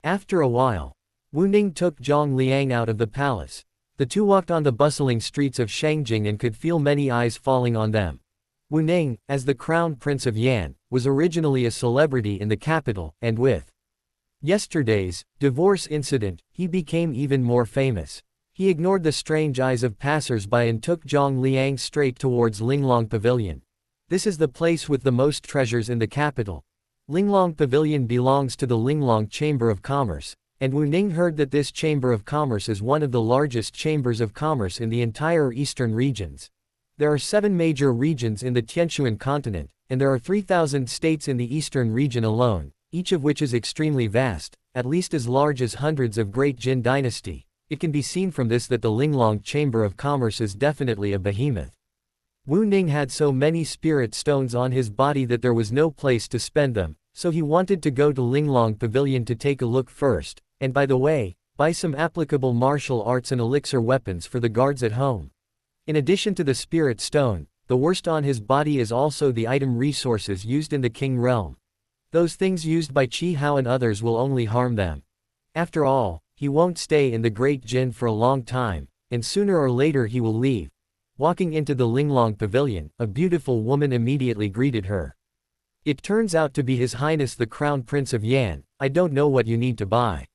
After a while, Wu Ning took Zhang Liang out of the palace. The two walked on the bustling streets of Shangjing and could feel many eyes falling on them. Wu Ning, as the crown prince of Yan, was originally a celebrity in the capital, and with yesterday's divorce incident, he became even more famous. He ignored the strange eyes of passers-by and took Zhang Liang straight towards Linglong Pavilion. This is the place with the most treasures in the capital. Linglong Pavilion belongs to the Linglong Chamber of Commerce, and Wu Ning heard that this Chamber of Commerce is one of the largest chambers of commerce in the entire eastern regions. There are 7 major regions in the Tianshuan continent, and there are 3,000 states in the eastern region alone, each of which is extremely vast, at least as large as hundreds of great Jin dynasty. It can be seen from this that the Linglong Chamber of Commerce is definitely a behemoth. Wu Ning had so many spirit stones on his body that there was no place to spend them, so he wanted to go to Linglong Pavilion to take a look first, and by the way, buy some applicable martial arts and elixir weapons for the guards at home. In addition to the spirit stone, the worst on his body is also the item resources used in the King realm. Those things used by Qi Hao and others will only harm them. After all, he won't stay in the Great Jin for a long time, and sooner or later he will leave. Walking into the Linglong Pavilion, a beautiful woman immediately greeted her. It turns out to be His Highness the Crown Prince of Yan. I don't know what you need to buy.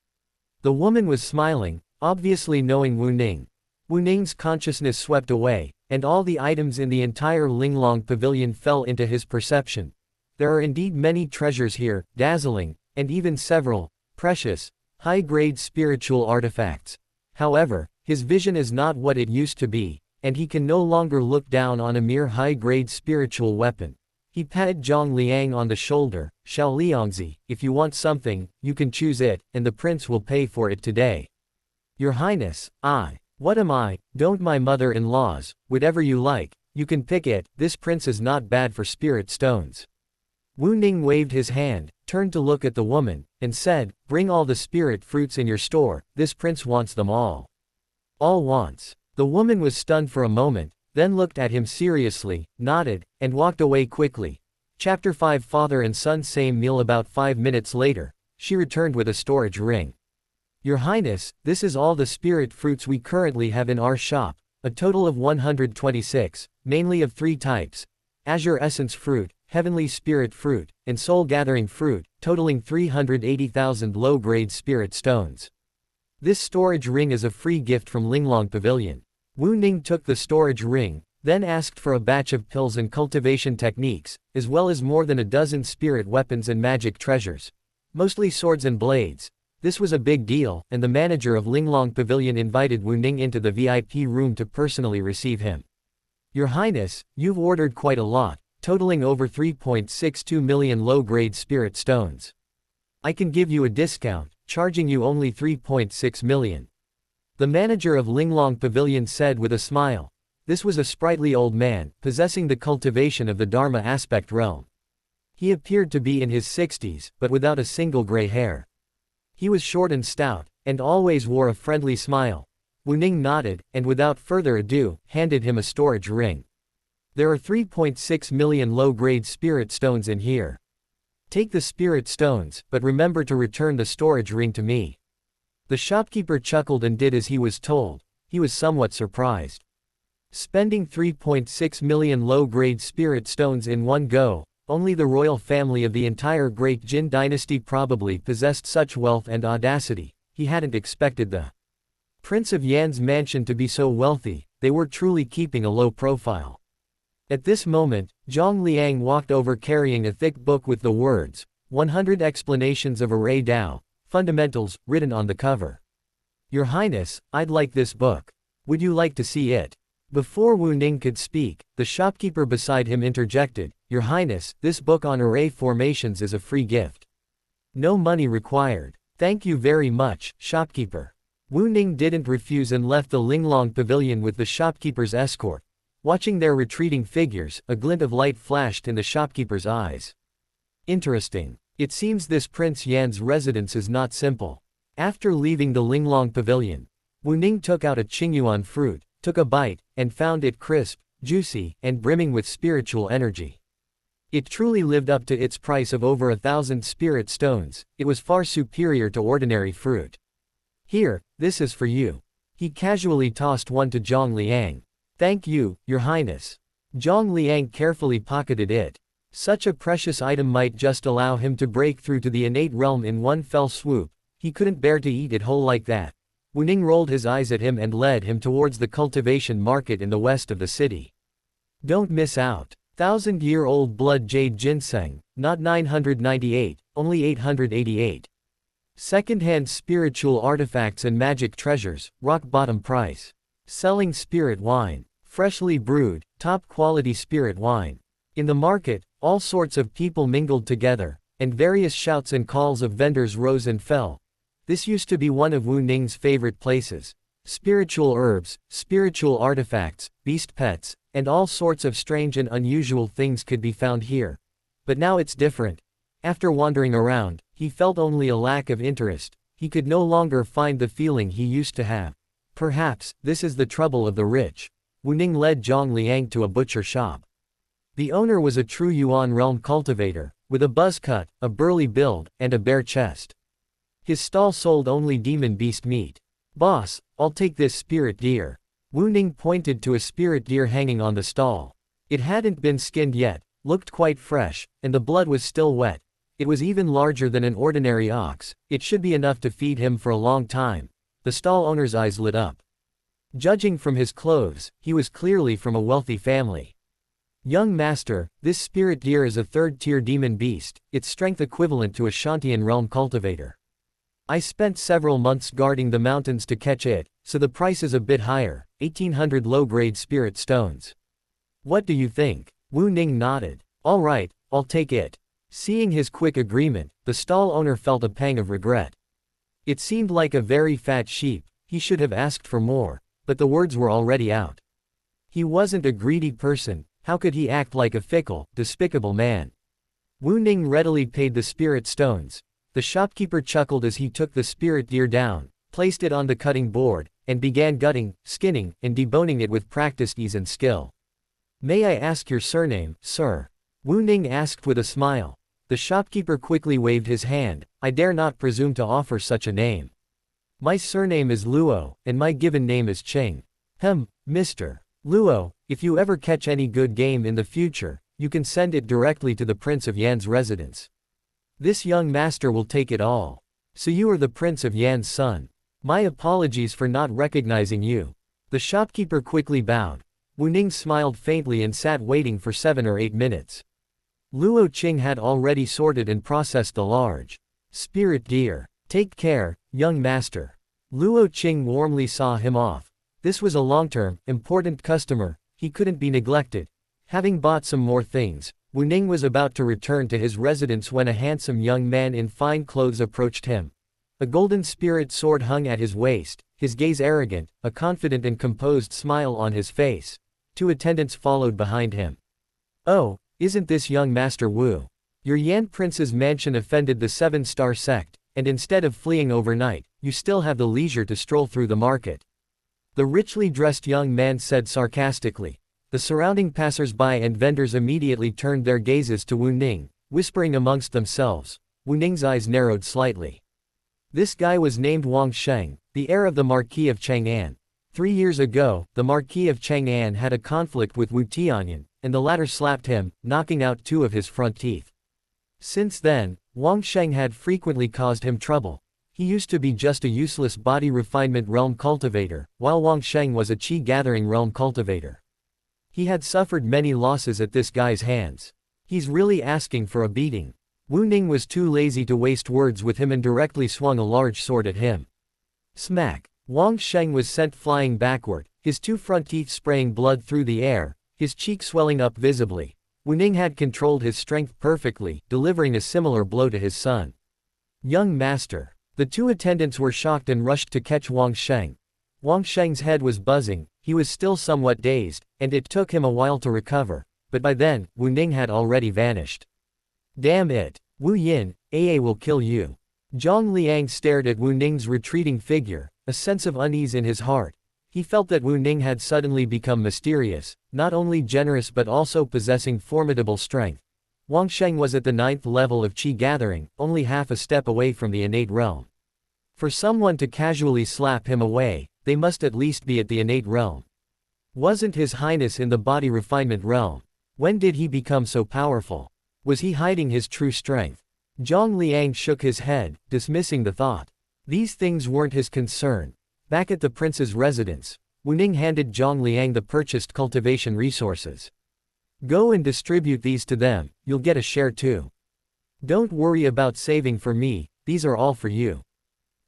The woman was smiling, obviously knowing Wu Ning. Wu Ning's consciousness swept away, and all the items in the entire Linglong Pavilion fell into his perception. There are indeed many treasures here, dazzling, and even several precious, high-grade spiritual artifacts. However, his vision is not what it used to be, and he can no longer look down on a mere high-grade spiritual weapon. He patted Zhang Liang on the shoulder. Xiao Liangzi, if you want something, you can choose it, and the prince will pay for it today. Your Highness, what am I? Don't my mother-in-laws, whatever you like, you can pick it. This prince is not bad for spirit stones. Wu Ning waved his hand, turned to look at the woman, and said, Bring all the spirit fruits in your store, this prince wants them all. All wants. The woman was stunned for a moment, then looked at him seriously, nodded, and walked away quickly. Chapter 5 Father and son same meal. About 5 minutes later, she returned with a storage ring. Your Highness, this is all the spirit fruits we currently have in our shop, a total of 126, mainly of 3 types. azure essence fruit, heavenly spirit fruit, and soul-gathering fruit, totaling 380,000 low-grade spirit stones. This storage ring is a free gift from Linglong Pavilion. Wu Ning took the storage ring, then asked for a batch of pills and cultivation techniques, as well as more than a dozen spirit weapons and magic treasures. Mostly swords and blades. This was a big deal, and the manager of Linglong Pavilion invited Wu Ning into the VIP room to personally receive him. Your Highness, you've ordered quite a lot, totaling over 3.62 million low-grade spirit stones. I can give you a discount, charging you only 3.6 million. The manager of Linglong Pavilion said with a smile. This was a sprightly old man, possessing the cultivation of the Dharma aspect realm. He appeared to be in his 60s, but without a single gray hair. He was short and stout, and always wore a friendly smile. Wu Ning nodded, and without further ado, handed him a storage ring. There are 3.6 million low-grade spirit stones in here. Take the spirit stones, but remember to return the storage ring to me. The shopkeeper chuckled and did as he was told. He was somewhat surprised. Spending 3.6 million low-grade spirit stones in one go, only the royal family of the entire Great Jin dynasty probably possessed such wealth and audacity. He hadn't expected the Prince of Yan's mansion to be so wealthy. They were truly keeping a low profile. At this moment, Zhang Liang walked over carrying a thick book with the words, 100 Explanations of Array Dao, Fundamentals, written on the cover. Your Highness, I'd like this book. Would you like to see it? Before Wu Ning could speak, the shopkeeper beside him interjected, Your Highness, this book on array formations is a free gift. No money required. Thank you very much, shopkeeper. Wu Ning didn't refuse and left the Linglong Pavilion with the shopkeeper's escort. Watching their retreating figures, a glint of light flashed in the shopkeeper's eyes. Interesting. It seems this Prince Yan's residence is not simple. After leaving the Linglong Pavilion, Wu Ning took out a Qingyuan fruit, took a bite, and found it crisp, juicy, and brimming with spiritual energy. It truly lived up to its price of over 1,000 spirit stones. It was far superior to ordinary fruit. Here, this is for you. He casually tossed one to Zhang Liang. Thank you, Your Highness. Zhang Liang carefully pocketed it. Such a precious item might just allow him to break through to the innate realm in one fell swoop. He couldn't bear to eat it whole like that. Wu Ning rolled his eyes at him and led him towards the cultivation market in the west of the city. Don't miss out. 1,000-year-old blood jade ginseng, not 998, only 888. Second-hand spiritual artifacts and magic treasures, rock-bottom price. Selling spirit wine. Freshly brewed, top-quality spirit wine. In the market, all sorts of people mingled together, and various shouts and calls of vendors rose and fell. This used to be one of Wu Ning's favorite places. Spiritual herbs, spiritual artifacts, beast pets, and all sorts of strange and unusual things could be found here. But now it's different. After wandering around, he felt only a lack of interest. He could no longer find the feeling he used to have. Perhaps, this is the trouble of the rich. Wu Ning led Zhang Liang to a butcher shop. The owner was a true Yuan realm cultivator, with a buzz cut, a burly build, and a bare chest. His stall sold only demon beast meat. Boss, I'll take this spirit deer. Wu Ning pointed to a spirit deer hanging on the stall. It hadn't been skinned yet, looked quite fresh, and the blood was still wet. It was even larger than an ordinary ox. It should be enough to feed him for a long time. The stall owner's eyes lit up. Judging from his clothes, he was clearly from a wealthy family. Young master, this spirit deer is a third-tier demon beast, its strength equivalent to a Shantian realm cultivator. I spent several months guarding the mountains to catch it, so the price is a bit higher, 1,800 low-grade spirit stones. What do you think? Wu Ning nodded. All right, I'll take it. Seeing his quick agreement, the stall owner felt a pang of regret. It seemed like a very fat sheep. He should have asked for more, but the words were already out. He wasn't a greedy person. How could he act like a fickle, despicable man? Wu Ning readily paid the spirit stones. The shopkeeper chuckled as he took the spirit deer down, placed it on the cutting board, and began gutting, skinning, and deboning it with practiced ease and skill. May I ask your surname, sir? Wu Ning asked with a smile. The shopkeeper quickly waved his hand. I dare not presume to offer such a name. My surname is Luo, and my given name is Ching. Mr. Luo, if you ever catch any good game in the future, you can send it directly to the Prince of Yan's residence. This young master will take it all. So you are the Prince of Yan's son. My apologies for not recognizing you. The shopkeeper quickly bowed. Wu Ning smiled faintly and sat waiting for 7 or 8 minutes. Luo Qing had already sorted and processed the large spirit deer. Take care, young master. Luo Qing warmly saw him off. This was a long-term, important customer, he couldn't be neglected. Having bought some more things, Wu Ning was about to return to his residence when a handsome young man in fine clothes approached him. A golden spirit sword hung at his waist, his gaze arrogant, a confident and composed smile on his face. 2 attendants followed behind him. Oh, isn't this young Master Wu? Your Yan Prince's mansion offended the 7-star sect, and instead of fleeing overnight, you still have the leisure to stroll through the market. The richly dressed young man said sarcastically. The surrounding passers-by and vendors immediately turned their gazes to Wu Ning, whispering amongst themselves. Wu Ning's eyes narrowed slightly. This guy was named Wang Sheng, the heir of the Marquis of Chang'an. 3 years ago, the Marquis of Chang'an had a conflict with Wu Tianyan, and the latter slapped him, knocking out 2 of his front teeth. Since then, Wang Sheng had frequently caused him trouble. He used to be just a useless body refinement realm cultivator, while Wang Sheng was a qi gathering realm cultivator. He had suffered many losses at this guy's hands. He's really asking for a beating. Wu Ning was too lazy to waste words with him and directly swung a large sword at him. Smack! Wang Sheng was sent flying backward, his 2 front teeth spraying blood through the air, his cheek swelling up visibly. Wu Ning had controlled his strength perfectly, delivering a similar blow to his son. Young master. The 2 attendants were shocked and rushed to catch Wang Sheng. Wang Sheng's head was buzzing, he was still somewhat dazed, and it took him a while to recover, but by then, Wu Ning had already vanished. Damn it! Wu Yin, AA will kill you. Zhang Liang stared at Wu Ning's retreating figure, a sense of unease in his heart. He felt that Wu Ning had suddenly become mysterious, not only generous but also possessing formidable strength. Wang Sheng was at the 9th level of qi gathering, only half a step away from the innate realm. For someone to casually slap him away, they must at least be at the innate realm. Wasn't His Highness in the body refinement realm? When did he become so powerful? Was he hiding his true strength? Zhang Liang shook his head, dismissing the thought. These things weren't his concern. Back at the prince's residence, Wu Ning handed Zhang Liang the purchased cultivation resources. Go and distribute these to them, you'll get a share too. Don't worry about saving for me, these are all for you.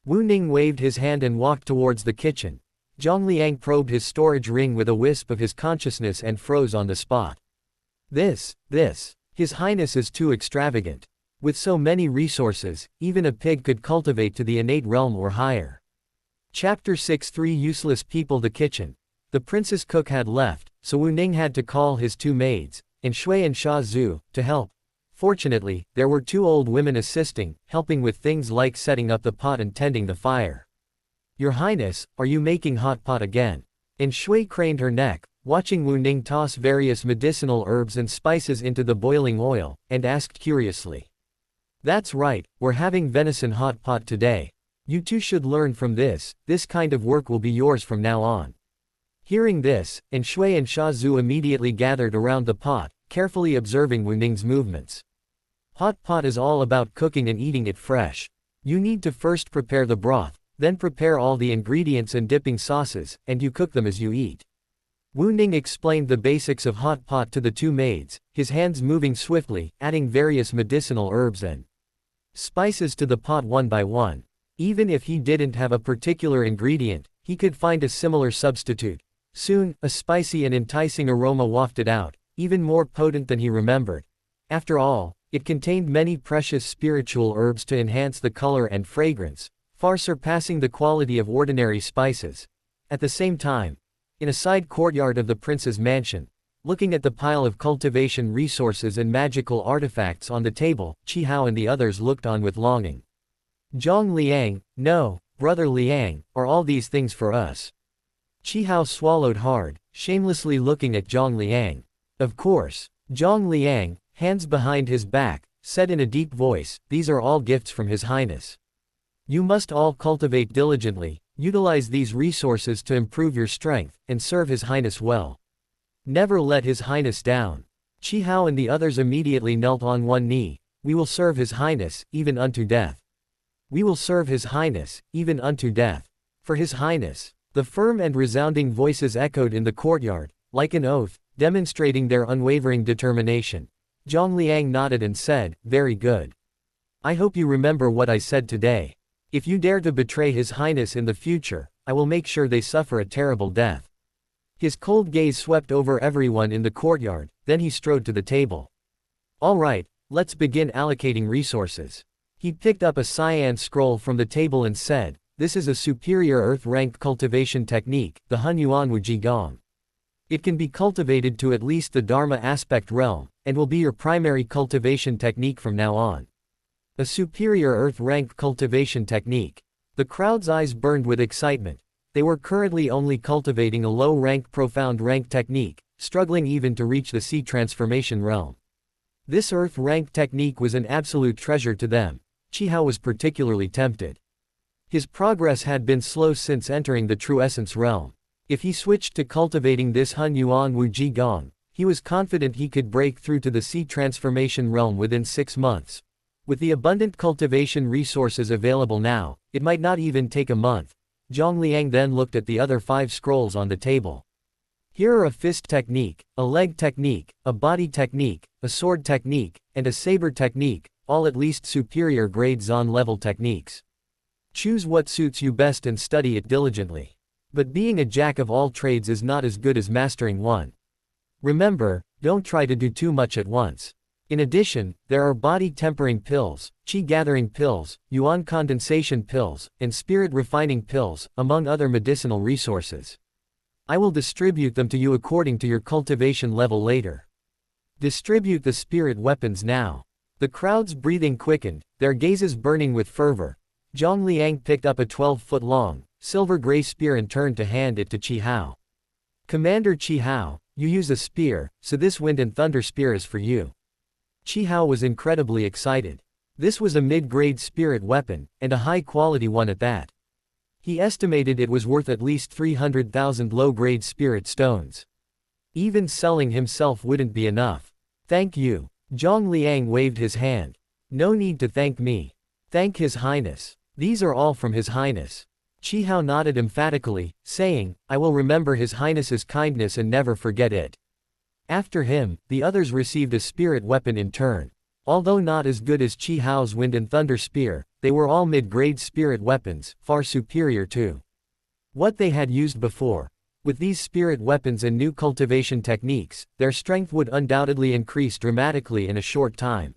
Wu Ning waved his hand and walked towards the kitchen. Zhang Liang probed his storage ring with a wisp of his consciousness and froze on the spot. His Highness is too extravagant. With so many resources, even a pig could cultivate to the innate realm or higher. Chapter 6 3 Useless People. The kitchen. The prince's cook had left, so Wu Ning had to call his 2 maids, and Shui and Sha Zhu, to help. Fortunately, there were 2 old women assisting, helping with things like setting up the pot and tending the fire. Your Highness, are you making hot pot again? And Shui craned her neck, watching Wu Ning toss various medicinal herbs and spices into the boiling oil, and asked curiously. That's right, we're having venison hot pot today. You 2 should learn from this kind of work will be yours from now on. Hearing this, and Shui and Sha Zhu immediately gathered around the pot, carefully observing Wu Ning's movements. Hot pot is all about cooking and eating it fresh. You need to first prepare the broth, then prepare all the ingredients and dipping sauces, and you cook them as you eat. Wu Ning explained the basics of hot pot to the 2 maids, his hands moving swiftly, adding various medicinal herbs and spices to the pot one by one. Even if he didn't have a particular ingredient, he could find a similar substitute. Soon, a spicy and enticing aroma wafted out, even more potent than he remembered. After all, it contained many precious spiritual herbs to enhance the color and fragrance, far surpassing the quality of ordinary spices. At the same time, in a side courtyard of the prince's mansion, looking at the pile of cultivation resources and magical artifacts on the table, Qi Hao and the others looked on with longing. Zhang Liang, no, brother Liang, are all these things for us? Qi Hao swallowed hard, shamelessly looking at Zhang Liang. Of course. Zhang Liang, hands behind his back, said in a deep voice, these are all gifts from His Highness. You must all cultivate diligently, utilize these resources to improve your strength, and serve His Highness well. Never let His Highness down. Qi Hao and the others immediately knelt on one knee. We will serve His Highness, even unto death. We will serve His Highness, even unto death. For His Highness. The firm and resounding voices echoed in the courtyard, like an oath, demonstrating their unwavering determination. Zhang Liang nodded and said, "Very good. I hope you remember what I said today. If you dare to betray His Highness in the future, I will make sure they suffer a terrible death." His cold gaze swept over everyone in the courtyard, then he strode to the table. "All right, let's begin allocating resources." He picked up a cyan scroll from the table and said, "This is a superior earth-ranked cultivation technique, the Hunyuan Wu Jigong. It can be cultivated to at least the Dharma aspect realm, and will be your primary cultivation technique from now on." A superior earth-ranked cultivation technique. The crowd's eyes burned with excitement. They were currently only cultivating a low-rank profound rank technique, struggling even to reach the sea transformation realm. This earth-rank technique was an absolute treasure to them. Qi Hao was particularly tempted. His progress had been slow since entering the true essence realm. If he switched to cultivating this Hunyuan Wu Jigong, he was confident he could break through to the sea transformation realm within 6 months. With the abundant cultivation resources available now, it might not even take a month. Zhang Liang then looked at the other 5 scrolls on the table. Here are a fist technique, a leg technique, a body technique, a sword technique, and a saber technique, all at least superior grade Zon level techniques. Choose what suits you best and study it diligently. But being a jack of all trades is not as good as mastering one. Remember, don't try to do too much at once. In addition, there are body tempering pills, qi gathering pills, yuan condensation pills, and spirit refining pills, among other medicinal resources. I will distribute them to you according to your cultivation level later. Distribute the spirit weapons now. The crowd's breathing quickened, their gazes burning with fervor. Zhang Liang picked up a 12-foot-long, silver-gray spear and turned to hand it to Qi Hao. "Commander Qi Hao, you use a spear, so this wind and thunder spear is for you." Qi Hao was incredibly excited. This was a mid-grade spirit weapon, and a high-quality one at that. He estimated it was worth at least 300,000 low-grade spirit stones. Even selling himself wouldn't be enough. "Thank you." Zhang Liang waved his hand. "No need to thank me. Thank His Highness. These are all from His Highness." Qi Hao nodded emphatically, saying, "I will remember His Highness's kindness and never forget it." After him, the others received a spirit weapon in turn. Although not as good as Qi Hao's wind and thunder spear, they were all mid-grade spirit weapons, far superior to what they had used before. With these spirit weapons and new cultivation techniques, their strength would undoubtedly increase dramatically in a short time.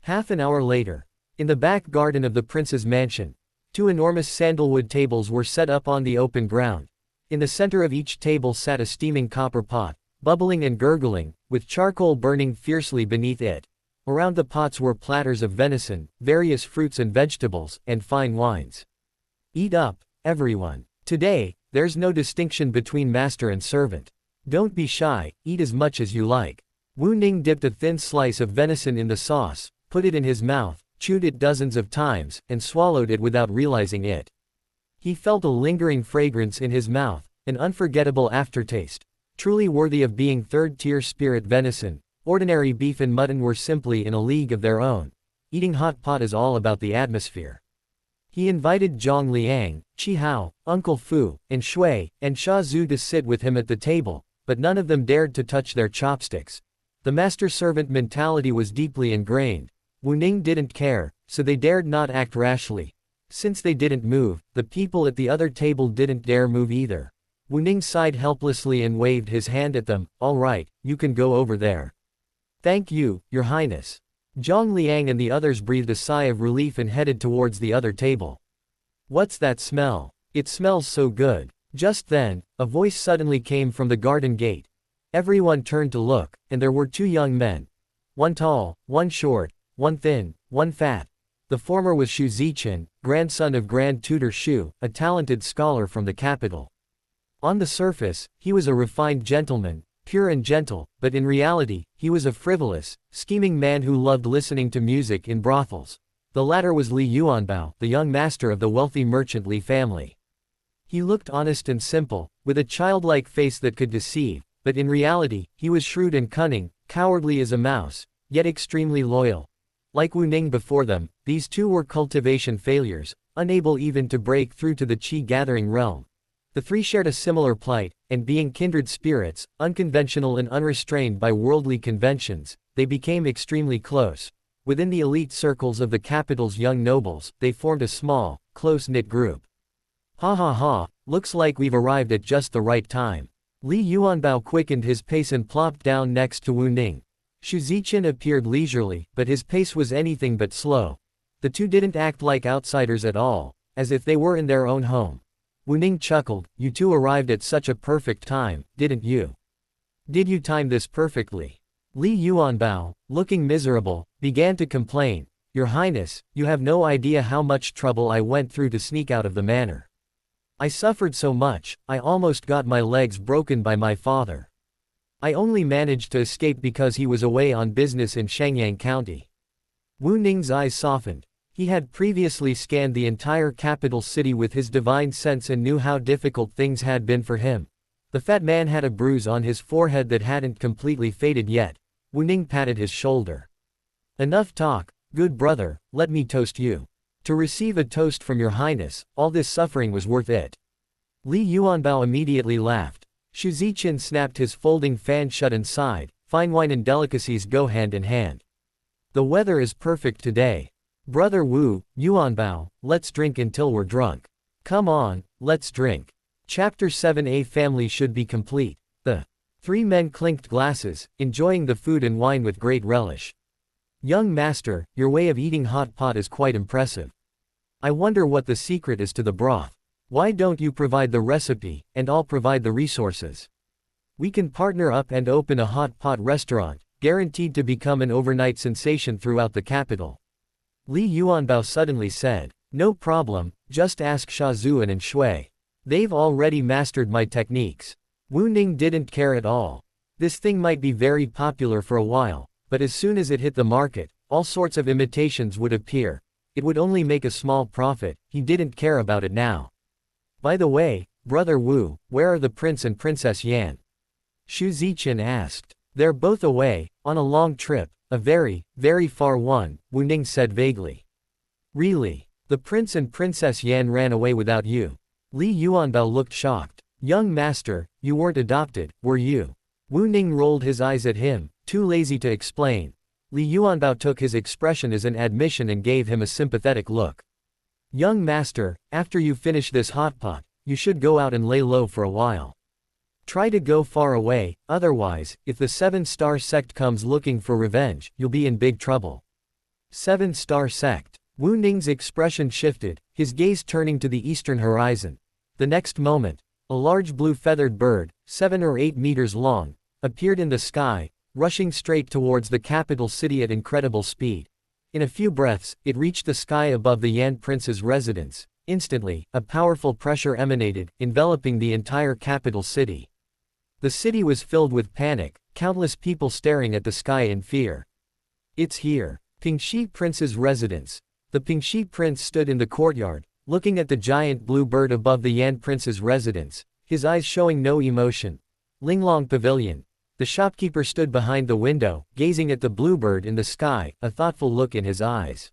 Half an hour later, in the back garden of the prince's mansion, 2 enormous sandalwood tables were set up on the open ground. In the center of each table sat a steaming copper pot, bubbling and gurgling, with charcoal burning fiercely beneath it. Around the pots were platters of venison, various fruits and vegetables, and fine wines. "Eat up, everyone. Today, there's no distinction between master and servant. Don't be shy, eat as much as you like." Wu Ning dipped a thin slice of venison in the sauce, put it in his mouth, chewed it dozens of times, and swallowed it without realizing it. He felt a lingering fragrance in his mouth, an unforgettable aftertaste, truly worthy of being third-tier spirit venison. Ordinary beef and mutton were simply in a league of their own. Eating hot pot is all about the atmosphere. He invited Zhang Liang, Qi Hao, Uncle Fu, and Shui, and Sha Zhu to sit with him at the table, but none of them dared to touch their chopsticks. The master-servant mentality was deeply ingrained. Wu Ning didn't care, so they dared not act rashly. Since they didn't move, the people at the other table didn't dare move either. Wu Ning sighed helplessly and waved his hand at them. "All right, you can go over there." "Thank you, Your Highness." Zhang Liang and the others breathed a sigh of relief and headed towards the other table. "What's that smell? It smells so good." Just then, a voice suddenly came from the garden gate. Everyone turned to look, and there were 2 young men. One tall, one short, one thin, one fat. The former was Xu Zichen, grandson of Grand Tutor Xu, a talented scholar from the capital. On the surface, he was a refined gentleman, pure and gentle, but in reality, he was a frivolous, scheming man who loved listening to music in brothels. The latter was Li Yuanbao, the young master of the wealthy merchant Li family. He looked honest and simple, with a childlike face that could deceive, but in reality, he was shrewd and cunning, cowardly as a mouse, yet extremely loyal. Like Wu Ning before them, these two were cultivation failures, unable even to break through to the Qi gathering realm. The three shared a similar plight, and being kindred spirits, unconventional and unrestrained by worldly conventions, they became extremely close. Within the elite circles of the capital's young nobles, they formed a small, close-knit group. Ha ha ha, looks like we've arrived at just the right time. Li Yuanbao quickened his pace and plopped down next to Wu Ning. Xu Ziqian appeared leisurely, but his pace was anything but slow. The two didn't act like outsiders at all, as if they were in their own home. Wu Ning chuckled, "You two arrived at such a perfect time, didn't you? Did you time this perfectly?" Li Yuanbao, looking miserable, began to complain, "Your Highness, you have no idea how much trouble I went through to sneak out of the manor. I suffered so much, I almost got my legs broken by my father. I only managed to escape because he was away on business in Shangyang County." Wu Ning's eyes softened. He had previously scanned the entire capital city with his divine sense and knew how difficult things had been for him. The fat man had a bruise on his forehead that hadn't completely faded yet. Wu Ning patted his shoulder. "Enough talk, good brother, let me toast you. To receive a toast from your Highness, all this suffering was worth it." Li Yuanbao immediately laughed. Xu Ziqian snapped his folding fan shut and sighed, "Fine wine and delicacies go hand in hand. The weather is perfect today. Brother Wu, Yuanbao, let's drink until we're drunk. Come on, let's drink." Chapter 7. A family should be complete. The three men clinked glasses, enjoying the food and wine with great relish. "Young master, your way of eating hot pot is quite impressive. I wonder what the secret is to the broth. Why don't you provide the recipe, and I'll provide the resources? We can partner up and open a hot pot restaurant, guaranteed to become an overnight sensation throughout the capital." Li Yuanbao suddenly said, "No problem, just ask Sha Zuan and Shui. They've already mastered my techniques." Wu Ning didn't care at all. This thing might be very popular for a while, but as soon as it hit the market, all sorts of imitations would appear. It would only make a small profit, he didn't care about it now. "By the way, Brother Wu, where are the Prince and Princess Yan?" Xu Ziqian asked. "They're both away, on a long trip, a very, very far one," Wu Ning said vaguely. "Really? The Prince and Princess Yan ran away without you?" Li Yuanbao looked shocked. "Young master, you weren't adopted, were you?" Wu Ning rolled his eyes at him, too lazy to explain. Li Yuanbao took his expression as an admission and gave him a sympathetic look. "Young master, after you finish this hot pot, you should go out and lay low for a while. Try to go far away, otherwise, if the Seven-Star Sect comes looking for revenge, you'll be in big trouble." Seven-Star Sect. Wu Ning's expression shifted, his gaze turning to the eastern horizon. The next moment, a large blue feathered bird, 7 or 8 meters long, appeared in the sky, rushing straight towards the capital city at incredible speed. In a few breaths, it reached the sky above the Yan prince's residence. Instantly, a powerful pressure emanated, enveloping the entire capital city. The city was filled with panic, countless people staring at the sky in fear. "It's here." Pingxi Prince's residence. The Pingxi Prince stood in the courtyard, looking at the giant blue bird above the Yan Prince's residence, his eyes showing no emotion. Linglong Pavilion. The shopkeeper stood behind the window, gazing at the bluebird in the sky, a thoughtful look in his eyes.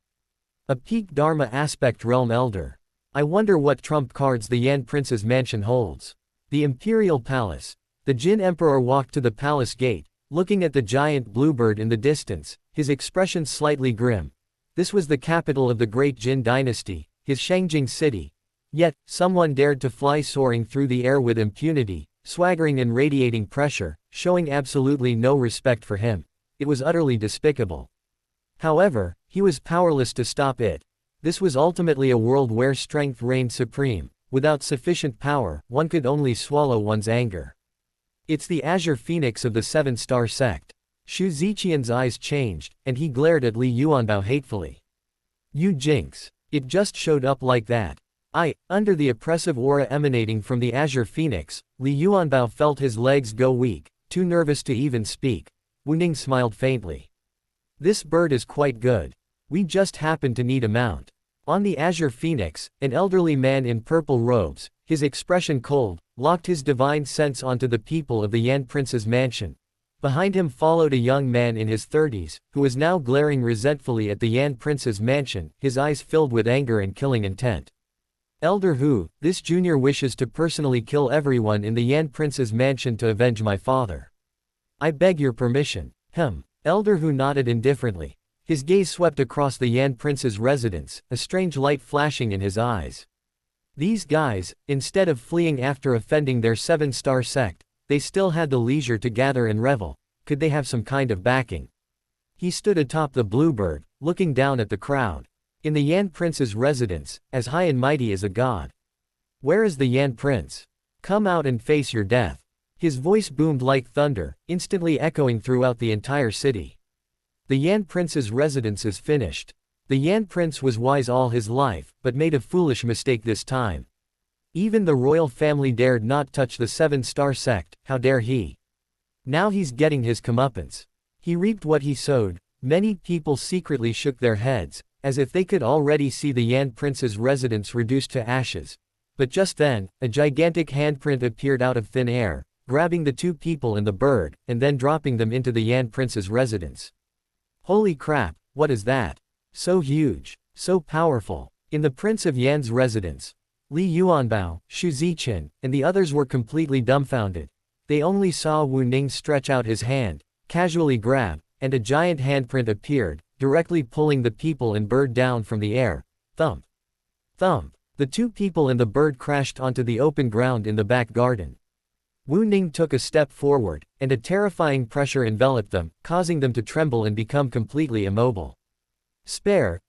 A peak Dharma aspect realm elder. "I wonder what trump cards the Yan Prince's mansion holds." The Imperial Palace. The Jin Emperor walked to the palace gate, looking at the giant bluebird in the distance, his expression slightly grim. This was the capital of the great Jin dynasty, his Shangjing city. Yet, someone dared to fly soaring through the air with impunity, swaggering and radiating pressure, showing absolutely no respect for him. It was utterly despicable. However, he was powerless to stop it. This was ultimately a world where strength reigned supreme. Without sufficient power, one could only swallow one's anger. "It's the Azure Phoenix of the Seven-Star Sect." Xu Ziqian's eyes changed, and he glared at Li Yuanbao hatefully. "You jinx. It just showed up like that." Under the oppressive aura emanating from the Azure Phoenix, Li Yuanbao felt his legs go weak, too nervous to even speak. Wu Ning smiled faintly. "This bird is quite good. We just happen to need a mount." On the Azure Phoenix, an elderly man in purple robes, his expression cold, locked his divine sense onto the people of the Yan Prince's mansion. Behind him followed a young man in his 30s, who was now glaring resentfully at the Yan prince's mansion, his eyes filled with anger and killing intent. Elder Hu, this junior wishes to personally kill everyone in the Yan prince's mansion to avenge my father. I beg your permission. Elder Hu nodded indifferently. His gaze swept across the Yan prince's residence, a strange light flashing in his eyes. These guys, instead of fleeing after offending their 7-star sect, they still had the leisure to gather and revel. Could they have some kind of backing? He stood atop the bluebird, looking down at the crowd. In the Yan prince's residence, as high and mighty as a god. Where is the Yan prince? Come out and face your death. His voice boomed like thunder, instantly echoing throughout the entire city. The Yan prince's residence is finished. The Yan prince was wise all his life, but made a foolish mistake this time. Even the royal family dared not touch the 7-star sect, how dare he? Now he's getting his comeuppance. He reaped what he sowed. Many people secretly shook their heads, as if they could already see the Yan prince's residence reduced to ashes. But just then, a gigantic handprint appeared out of thin air, grabbing the two people and the bird, and then dropping them into the Yan prince's residence. Holy crap, what is that? So huge, so powerful. In the Prince of Yan's residence, Li Yuanbao, Xu Ziqin, and the others were completely dumbfounded. They only saw Wu Ning stretch out his hand, casually grab, and a giant handprint appeared, directly pulling the people and bird down from the air. Thump. Thump. The two people and the bird crashed onto the open ground in the back garden. Wu Ning took a step forward, and a terrifying pressure enveloped them, causing them to tremble and become completely immobile. Spare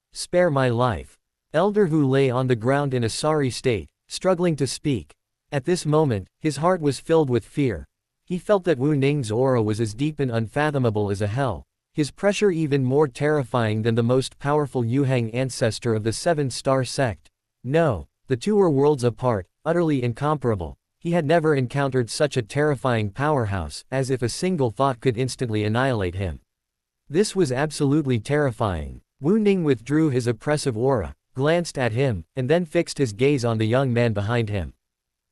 my life. Elder Hu lay on the ground in a sorry state, struggling to speak. At this moment, his heart was filled with fear. He felt that Wu Ning's aura was as deep and unfathomable as a hell, his pressure even more terrifying than the most powerful Yuhang ancestor of the 7-star sect. No, the two were worlds apart, utterly incomparable. He had never encountered such a terrifying powerhouse, as if a single thought could instantly annihilate him. This was absolutely terrifying. Wu Ning withdrew his oppressive aura, glanced at him, and then fixed his gaze on the young man behind him.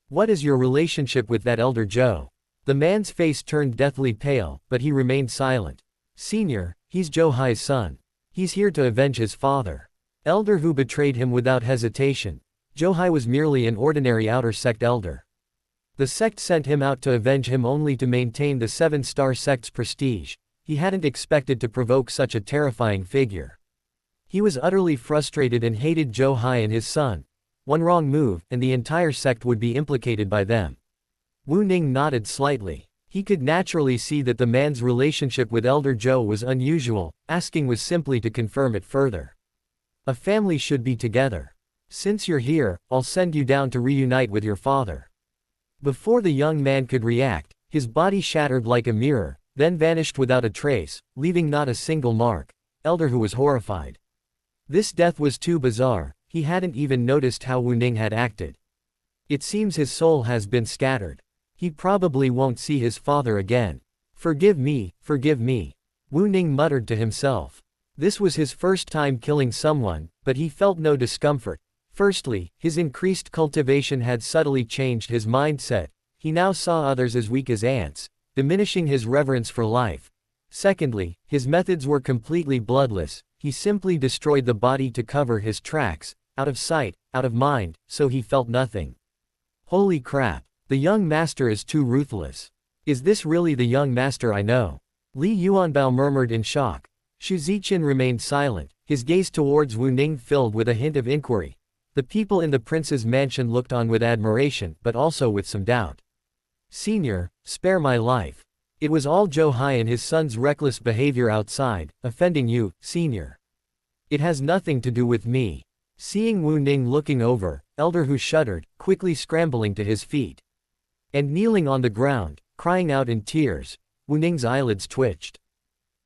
What is your relationship with that elder Zhou? The man's face turned deathly pale, but he remained silent. Senior, he's Zhou Hai's son. He's here to avenge his father. Elder Hu betrayed him without hesitation. Zhou Hai was merely an ordinary outer sect elder. The sect sent him out to avenge him only to maintain the 7-star sect's prestige. He hadn't expected to provoke such a terrifying figure. He was utterly frustrated and hated Zhou Hai and his son. One wrong move, and the entire sect would be implicated by them. Wu Ning nodded slightly. He could naturally see that the man's relationship with Elder Zhou was unusual, asking was simply to confirm it further. A family should be together. Since you're here, I'll send you down to reunite with your father. Before the young man could react, his body shattered like a mirror, then vanished without a trace, leaving not a single mark. Elder Hu was horrified. This death was too bizarre, he hadn't even noticed how Wu Ning had acted. It seems his soul has been scattered. He probably won't see his father again. Forgive me, Wu Ning muttered to himself. This was his first time killing someone, but he felt no discomfort. Firstly, his increased cultivation had subtly changed his mindset. He now saw others as weak as ants, diminishing his reverence for life. Secondly, his methods were completely bloodless. He simply destroyed the body to cover his tracks, out of sight, out of mind, so he felt nothing. Holy crap, the young master is too ruthless. Is this really the young master I know? Li Yuanbao murmured in shock. Xu Ziqin remained silent, his gaze towards Wu Ning filled with a hint of inquiry. The people in the prince's mansion looked on with admiration, but also with some doubt. Senior, spare my life. It was all Zhou Hai and his son's reckless behavior outside, offending you, senior. It has nothing to do with me. Seeing Wu Ning looking over, Elder Hu shuddered, quickly scrambling to his feet. And kneeling on the ground, crying out in tears, Wu Ning's eyelids twitched.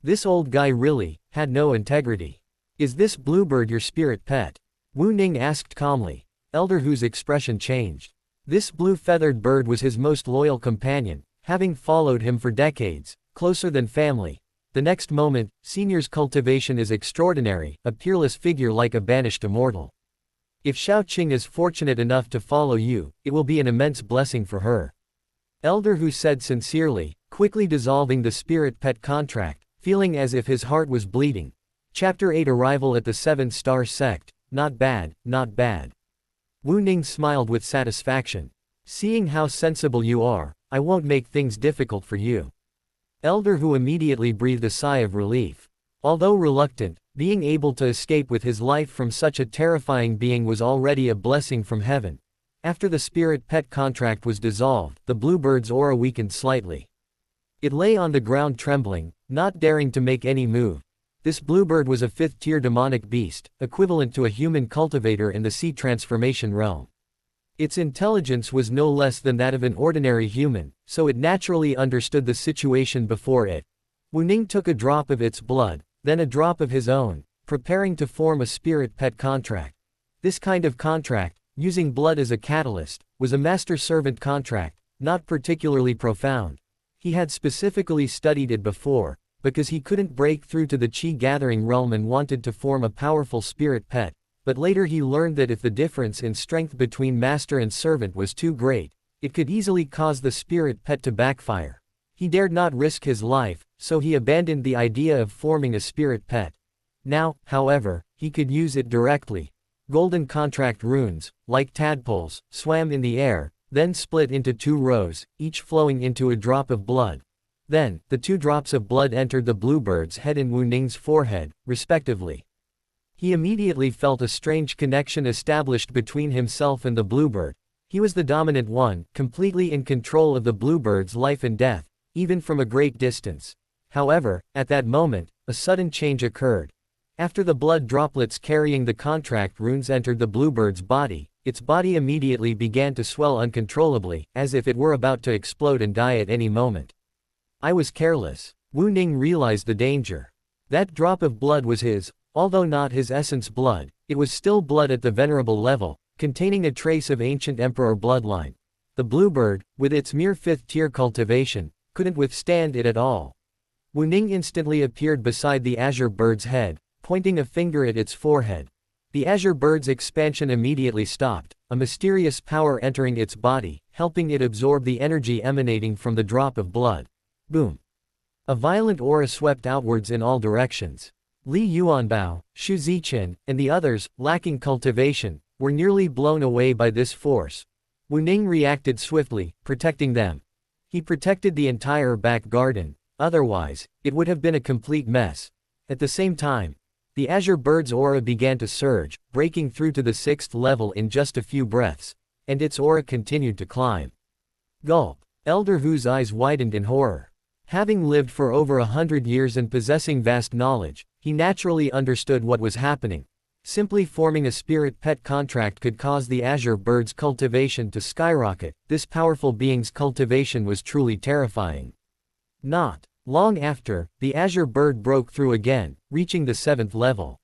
This old guy really had no integrity. Is this bluebird your spirit pet? Wu Ning asked calmly. Elder Hu's expression changed. This blue-feathered bird was his most loyal companion, having followed him for decades, closer than family. The next moment, Senior's cultivation is extraordinary, a peerless figure like a banished immortal. If Xiaoqing is fortunate enough to follow you, it will be an immense blessing for her. Elder Hu said sincerely, quickly quickly dissolving the spirit pet contract, feeling as if his heart was bleeding. Chapter 8 Arrival at the 7-Star Sect. Not bad, not bad. Wu Ning smiled with satisfaction. Seeing how sensible you are, I won't make things difficult for you. Elder Hu immediately breathed a sigh of relief. Although reluctant, being able to escape with his life from such a terrifying being was already a blessing from heaven. After the spirit pet contract was dissolved, the bluebird's aura weakened slightly. It lay on the ground trembling, not daring to make any move. This bluebird was a 5th-tier demonic beast, equivalent to a human cultivator in the sea transformation realm. Its intelligence was no less than that of an ordinary human, so it naturally understood the situation before it. Wu Ning took a drop of its blood, then a drop of his own, preparing to form a spirit pet contract. This kind of contract, using blood as a catalyst, was a master-servant contract, not particularly profound. He had specifically studied it before, because he couldn't break through to the Qi-gathering realm and wanted to form a powerful spirit pet, but later he learned that if the difference in strength between master and servant was too great, it could easily cause the spirit pet to backfire. He dared not risk his life, so he abandoned the idea of forming a spirit pet. Now, however, he could use it directly. Golden contract runes, like tadpoles, swam in the air, then split into 2 rows, each flowing into a drop of blood. Then, the 2 drops of blood entered the bluebird's head and Wu Ning's forehead, respectively. He immediately felt a strange connection established between himself and the bluebird. He was the dominant one, completely in control of the bluebird's life and death, even from a great distance. However, at that moment, a sudden change occurred. After the blood droplets carrying the contract runes entered the bluebird's body, its body immediately began to swell uncontrollably, as if it were about to explode and die at any moment. I was careless. Wu Ning realized the danger. That drop of blood was his, although not his essence blood, it was still blood at the venerable level, containing a trace of ancient emperor bloodline. The bluebird, with its mere 5th-tier cultivation, couldn't withstand it at all. Wu Ning instantly appeared beside the azure bird's head, pointing a finger at its forehead. The azure bird's expansion immediately stopped, a mysterious power entering its body, helping it absorb the energy emanating from the drop of blood. Boom! A violent aura swept outwards in all directions. Li Yuanbao, Xu Ziqin, and the others, lacking cultivation, were nearly blown away by this force. Wu Ning reacted swiftly, protecting them. He protected the entire back garden, otherwise, it would have been a complete mess. At the same time, the azure bird's aura began to surge, breaking through to the 6th level in just a few breaths, and its aura continued to climb. Gulp! Elder Hu's eyes widened in horror. Having lived for over 100 years and possessing vast knowledge, he naturally understood what was happening. Simply forming a spirit pet contract could cause the azure bird's cultivation to skyrocket. This powerful being's cultivation was truly terrifying. Not long after, the azure bird broke through again, reaching the 7th level.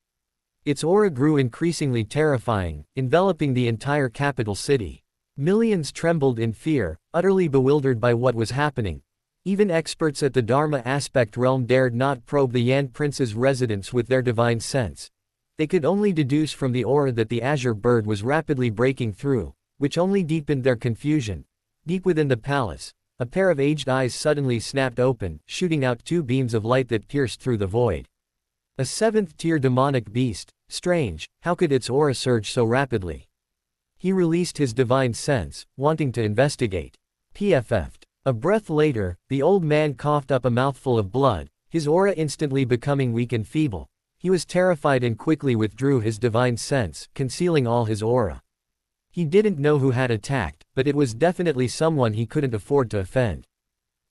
Its aura grew increasingly terrifying, enveloping the entire capital city. Millions trembled in fear, utterly bewildered by what was happening. Even experts at the Dharma aspect realm dared not probe the Yan Prince's residence with their divine sense. They could only deduce from the aura that the azure bird was rapidly breaking through, which only deepened their confusion. Deep within the palace, a pair of aged eyes suddenly snapped open, shooting out 2 beams of light that pierced through the void. A 7th-tier demonic beast, strange, how could its aura surge so rapidly? He released his divine sense, wanting to investigate. PFF'd. A breath later, the old man coughed up a mouthful of blood, his aura instantly becoming weak and feeble. He was terrified and quickly withdrew his divine sense, concealing all his aura. He didn't know who had attacked, but it was definitely someone he couldn't afford to offend.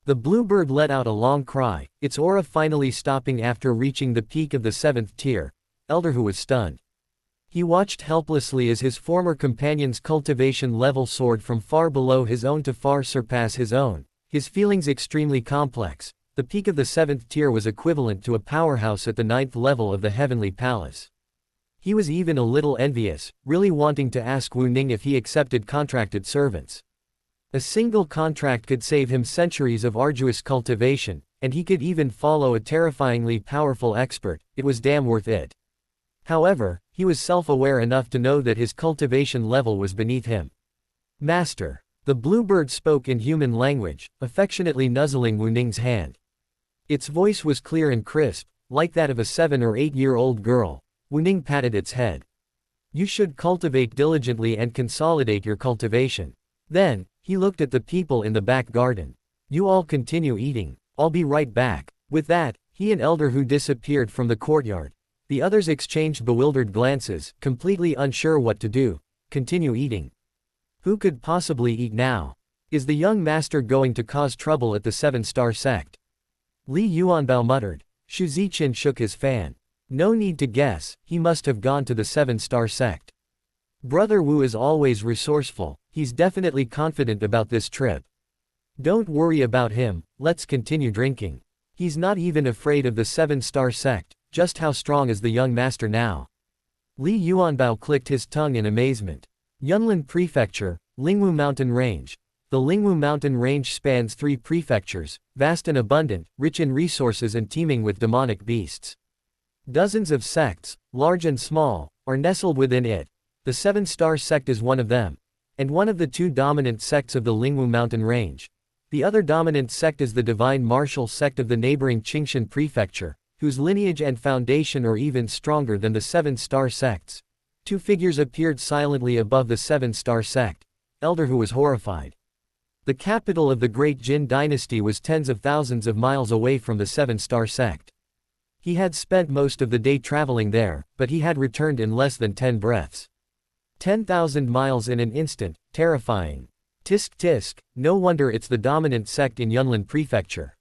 The bluebird let out a long cry, its aura finally stopping after reaching the peak of the 7th tier. Elder Hu was stunned. He watched helplessly as his former companion's cultivation level soared from far below his own to far surpass his own, his feelings extremely complex. The peak of the 7th tier was equivalent to a powerhouse at the 9th level of the Heavenly Palace. He was even a little envious, really wanting to ask Wu Ning if he accepted contracted servants. A single contract could save him centuries of arduous cultivation, and he could even follow a terrifyingly powerful expert. It was damn worth it. However, he was self-aware enough to know that his cultivation level was beneath him. Master. The bluebird spoke in human language, affectionately nuzzling Wu Ning's hand. Its voice was clear and crisp, like that of a 7 or 8-year-old girl. Wu Ning patted its head. You should cultivate diligently and consolidate your cultivation. Then, he looked at the people in the back garden. You all continue eating, I'll be right back. With that, he and Elder Hu disappeared from the courtyard. The others exchanged bewildered glances, completely unsure what to do. Continue eating. Who could possibly eat now? Is the young master going to cause trouble at the 7-star sect? Li Yuanbao muttered. Xu Ziqin shook his fan. No need to guess, he must have gone to the 7-star sect. Brother Wu is always resourceful, he's definitely confident about this trip. Don't worry about him, let's continue drinking. He's not even afraid of the 7-star sect, just how strong is the young master now? Li Yuanbao clicked his tongue in amazement. Yunlin Prefecture, Lingwu Mountain Range. The Lingwu Mountain Range spans 3 prefectures, vast and abundant, rich in resources and teeming with demonic beasts. Dozens of sects, large and small, are nestled within it. The 7-star sect is one of them, and one of the 2 dominant sects of the Lingwu Mountain Range. The other dominant sect is the Divine Martial sect of the neighboring Qingshan Prefecture, whose lineage and foundation are even stronger than the 7-star sects. 2 figures appeared silently above the 7-star sect. Elder Hu was horrified. The capital of the Great Jin dynasty was tens of thousands of miles away from the 7-star sect. He had spent most of the day traveling there, but he had returned in less than 10 breaths. 10,000 miles in an instant, terrifying. Tisk tisk, no wonder it's the dominant sect in Yunlin Prefecture.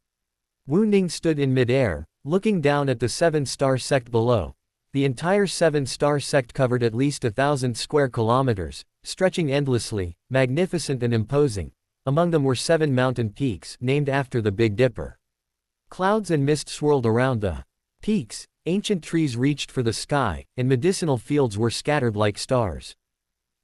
Wu Ning stood in midair, looking down at the 7-star sect below. The entire 7-star sect covered at least 1,000 square kilometers, stretching endlessly, magnificent and imposing. Among them were 7 mountain peaks, named after the Big Dipper. Clouds and mist swirled around the peaks, ancient trees reached for the sky, and medicinal fields were scattered like stars.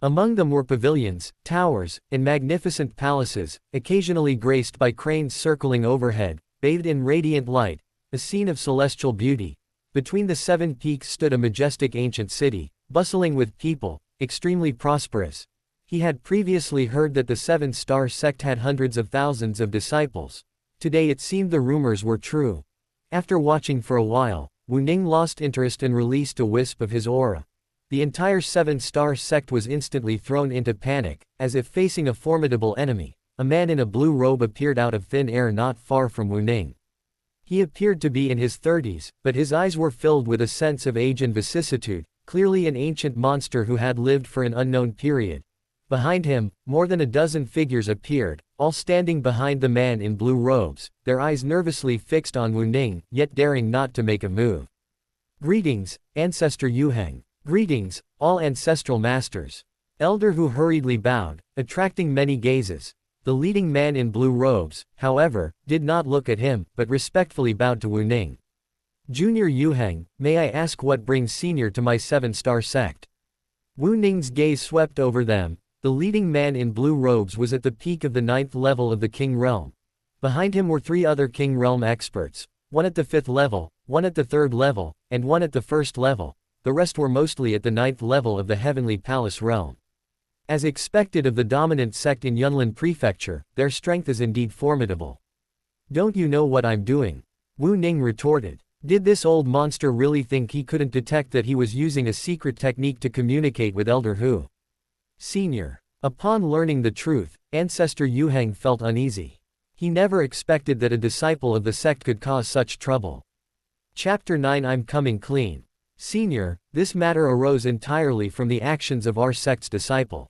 Among them were pavilions, towers, and magnificent palaces, occasionally graced by cranes circling overhead, bathed in radiant light, a scene of celestial beauty. Between the 7 peaks stood a majestic ancient city, bustling with people, extremely prosperous. He had previously heard that the 7-star sect had hundreds of thousands of disciples. Today it seemed the rumors were true. After watching for a while, Wu Ning lost interest and released a wisp of his aura. The entire 7-star sect was instantly thrown into panic, as if facing a formidable enemy. A man in a blue robe appeared out of thin air not far from Wu Ning. He appeared to be in his 30s, but his eyes were filled with a sense of age and vicissitude, clearly an ancient monster who had lived for an unknown period. Behind him, more than a dozen figures appeared, all standing behind the man in blue robes, their eyes nervously fixed on Wu Ning, yet daring not to make a move. Greetings, Ancestor Yuheng. Greetings, all ancestral masters. Elder Hu hurriedly bowed, attracting many gazes. The leading man in blue robes, however, did not look at him, but respectfully bowed to Wu Ning. Junior Yuheng, may I ask what brings Senior to my 7-star sect? Wu Ning's gaze swept over them. The leading man in blue robes was at the peak of the 9th level of the King Realm. Behind him were 3 other King Realm experts, one at the 5th level, one at the 3rd level, and one at the 1st level. The rest were mostly at the 9th level of the Heavenly Palace realm. As expected of the dominant sect in Yunlin Prefecture, their strength is indeed formidable. Don't you know what I'm doing? Wu Ning retorted. Did this old monster really think he couldn't detect that he was using a secret technique to communicate with Elder Hu? Senior. Upon learning the truth, Ancestor Yuheng felt uneasy. He never expected that a disciple of the sect could cause such trouble. Chapter 9 I'm coming clean. Senior, this matter arose entirely from the actions of our sect's disciple.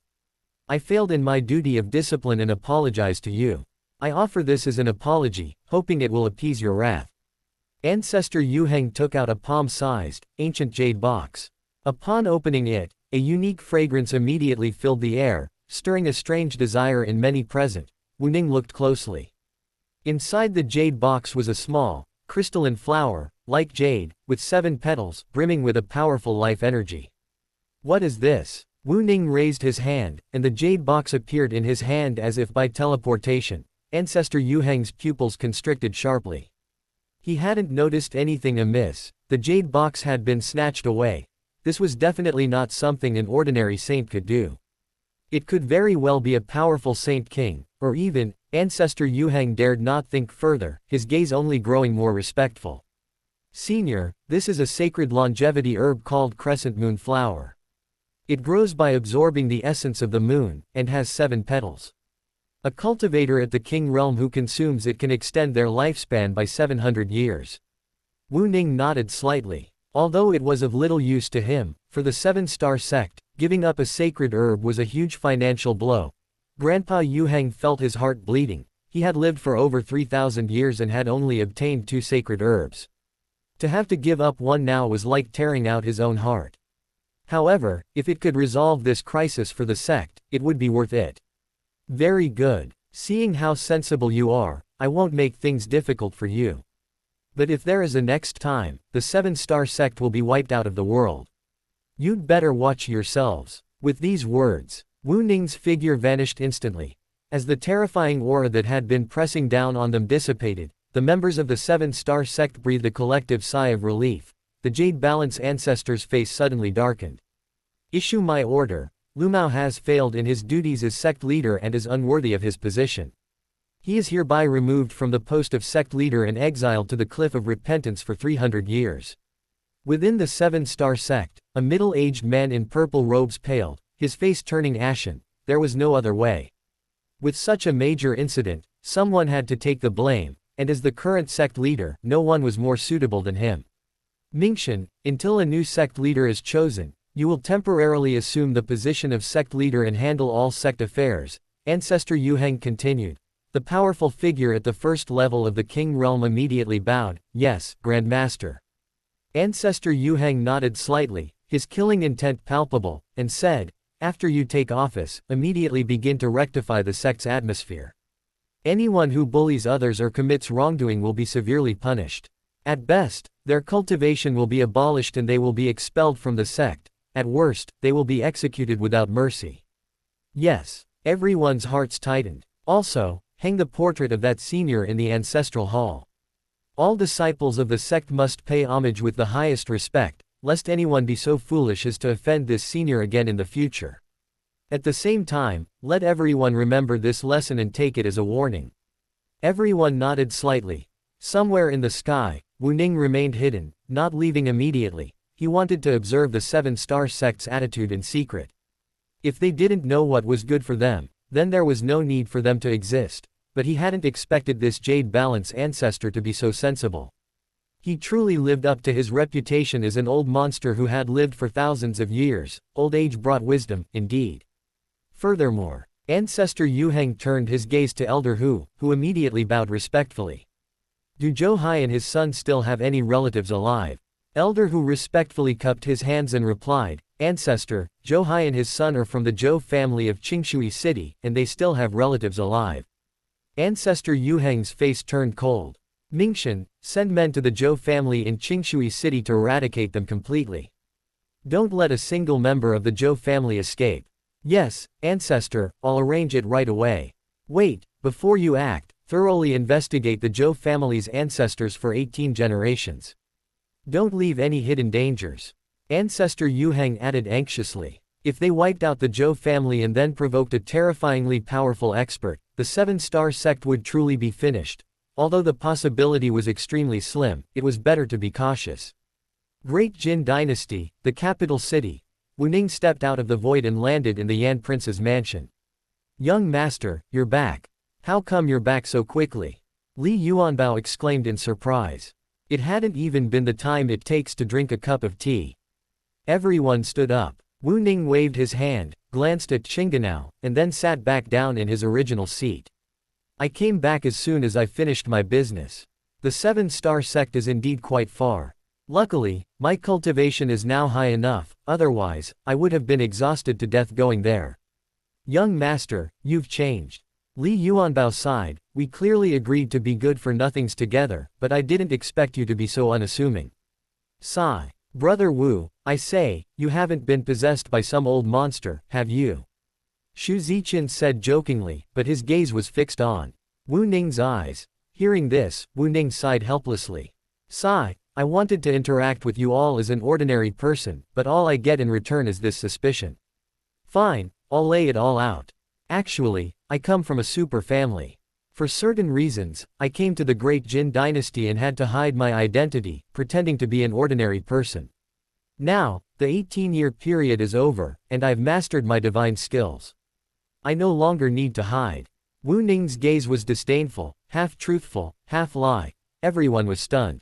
I failed in my duty of discipline and apologize to you. I offer this as an apology, hoping it will appease your wrath. Ancestor Yuheng took out a palm-sized, ancient jade box. Upon opening it, a unique fragrance immediately filled the air, stirring a strange desire in many present. Wu Ning looked closely. Inside the jade box was a small, crystalline flower, like jade, with 7 petals, brimming with a powerful life energy. What is this? Wu Ning raised his hand, and the jade box appeared in his hand as if by teleportation. Ancestor Yuheng's pupils constricted sharply. He hadn't noticed anything amiss. The jade box had been snatched away. This was definitely not something an ordinary saint could do. It could very well be a powerful saint king, or even, Ancestor Yuhang dared not think further, his gaze only growing more respectful. Senior, this is a sacred longevity herb called crescent moon flower. It grows by absorbing the essence of the moon, and has 7 petals. A cultivator at the king realm who consumes it can extend their lifespan by 700 years. Wu Ning nodded slightly. Although it was of little use to him, for the 7-star sect, giving up a sacred herb was a huge financial blow. Grandpa Yuhang felt his heart bleeding. He had lived for over 3,000 years and had only obtained 2 sacred herbs. To have to give up one now was like tearing out his own heart. However, if it could resolve this crisis for the sect, it would be worth it. Very good. Seeing how sensible you are, I won't make things difficult for you. But if there is a next time, the 7-star sect will be wiped out of the world. You'd better watch yourselves. With these words, Wu Ning's figure vanished instantly. As the terrifying aura that had been pressing down on them dissipated, the members of the 7-star sect breathed a collective sigh of relief. The Jade Balance ancestor's face suddenly darkened. Issue my order. Lu Mao has failed in his duties as sect leader and is unworthy of his position. He is hereby removed from the post of sect leader and exiled to the Cliff of Repentance for 300 years. Within the 7-star sect, a middle-aged man in purple robes paled, his face turning ashen. There was no other way. With such a major incident, someone had to take the blame, and as the current sect leader, no one was more suitable than him. Mingxian, until a new sect leader is chosen, you will temporarily assume the position of sect leader and handle all sect affairs, Ancestor Yuhang continued. The powerful figure at the first level of the king realm immediately bowed. Yes, Grand Master. Ancestor Yuhang nodded slightly, his killing intent palpable, and said, after you take office, immediately begin to rectify the sect's atmosphere. Anyone who bullies others or commits wrongdoing will be severely punished. At best, their cultivation will be abolished and they will be expelled from the sect. At worst, they will be executed without mercy. Yes, everyone's hearts tightened. Also, hang the portrait of that senior in the ancestral hall. All disciples of the sect must pay homage with the highest respect, lest anyone be so foolish as to offend this senior again in the future. At the same time, let everyone remember this lesson and take it as a warning. Everyone nodded slightly. Somewhere in the sky, Wu Ning remained hidden, not leaving immediately. He wanted to observe the 7-star sect's attitude in secret. If they didn't know what was good for them, then there was no need for them to exist. But he hadn't expected this Jade Balance ancestor to be so sensible. He truly lived up to his reputation as an old monster who had lived for thousands of years. Old age brought wisdom, indeed. Furthermore, Ancestor Yuhang turned his gaze to Elder Hu, who immediately bowed respectfully. Do Zhou Hai and his son still have any relatives alive? Elder Hu respectfully cupped his hands and replied, Ancestor, Zhou Hai and his son are from the Zhou family of Qingshui City, and they still have relatives alive. Ancestor Yuhang's face turned cold. Mingxian, send men to the Zhou family in Qingshui City to eradicate them completely. Don't let a single member of the Zhou family escape. Yes, Ancestor, I'll arrange it right away. Wait, before you act, thoroughly investigate the Zhou family's ancestors for 18 generations. Don't leave any hidden dangers. Ancestor Yuhang added anxiously. If they wiped out the Zhou family and then provoked a terrifyingly powerful expert, the 7-star sect would truly be finished. Although the possibility was extremely slim, it was better to be cautious. Great Jin Dynasty, the capital city. Wu Ning stepped out of the void and landed in the Yan Prince's mansion. Young master, you're back. How come you're back so quickly? Li Yuanbao exclaimed in surprise. It hadn't even been the time it takes to drink a cup of tea. Everyone stood up. Wu Ning waved his hand, glanced at Qingganao, and then sat back down in his original seat. I came back as soon as I finished my business. The 7-star sect is indeed quite far. Luckily, my cultivation is now high enough, otherwise, I would have been exhausted to death going there. Young master, you've changed. Li Yuanbao sighed. We clearly agreed to be good-for-nothings together, but I didn't expect you to be so unassuming. Sigh. Brother Wu, I say, you haven't been possessed by some old monster, have you? Xu Ziqian said jokingly, but his gaze was fixed on Wu Ning's eyes. Hearing this, Wu Ning sighed helplessly. Sigh, I wanted to interact with you all as an ordinary person, but all I get in return is this suspicion. Fine, I'll lay it all out. Actually, I come from a super family. For certain reasons, I came to the Great Jin dynasty and had to hide my identity, pretending to be an ordinary person. Now, the 18-year period is over, and I've mastered my divine skills. I no longer need to hide. Wu Ning's gaze was disdainful, half truthful, half lie. Everyone was stunned.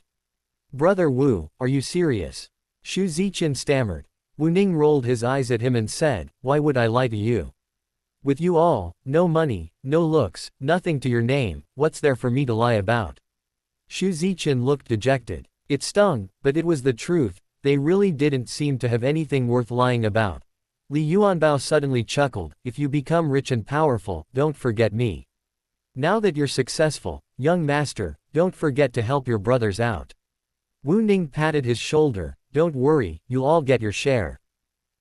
Brother Wu, are you serious? Xu Ziqian stammered. Wu Ning rolled his eyes at him and said, why would I lie to you? With you all, no money, no looks, nothing to your name, what's there for me to lie about? Xu Ziqian looked dejected. It stung, but it was the truth, they really didn't seem to have anything worth lying about. Li Yuanbao suddenly chuckled, if you become rich and powerful, don't forget me. Now that you're successful, young master, don't forget to help your brothers out. Wu Ning patted his shoulder, don't worry, you'll all get your share.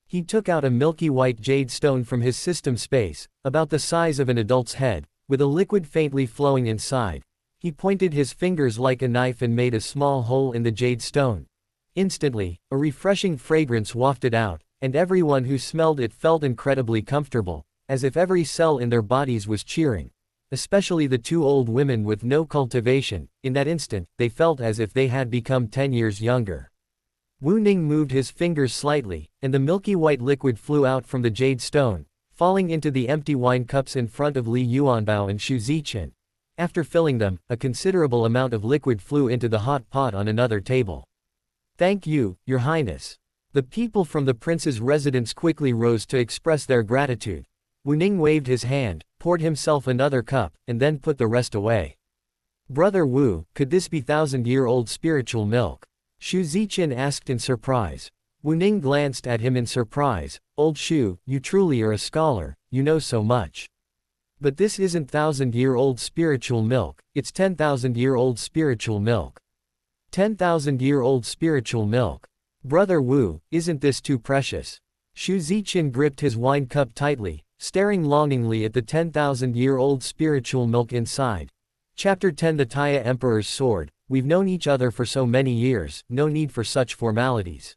He took out a milky white jade stone from his system space, about the size of an adult's head, with a liquid faintly flowing inside. He pointed his fingers like a knife and made a small hole in the jade stone. Instantly, a refreshing fragrance wafted out, and everyone who smelled it felt incredibly comfortable, as if every cell in their bodies was cheering. Especially the two old women with no cultivation, in that instant, they felt as if they had become 10 years younger. Wu Ning moved his fingers slightly, and the milky white liquid flew out from the jade stone, falling into the empty wine cups in front of Li Yuanbao and Xu Ziqian. After filling them, a considerable amount of liquid flew into the hot pot on another table. Thank you, Your Highness. The people from the prince's residence quickly rose to express their gratitude. Wu Ning waved his hand, poured himself another cup, and then put the rest away. Brother Wu, could this be 1,000-year-old spiritual milk? Xu Ziqian asked in surprise. Wu Ning glanced at him in surprise. Old Xu, you truly are a scholar, you know so much. But this isn't 1,000-year-old spiritual milk, it's 10,000-year-old spiritual milk. 10,000-year-old spiritual milk. Brother Wu, isn't this too precious? Xu Ziqian gripped his wine cup tightly, staring longingly at the 10,000-year-old spiritual milk inside. Chapter 10 The Taya Emperor's Sword. We've known each other for so many years, no need for such formalities.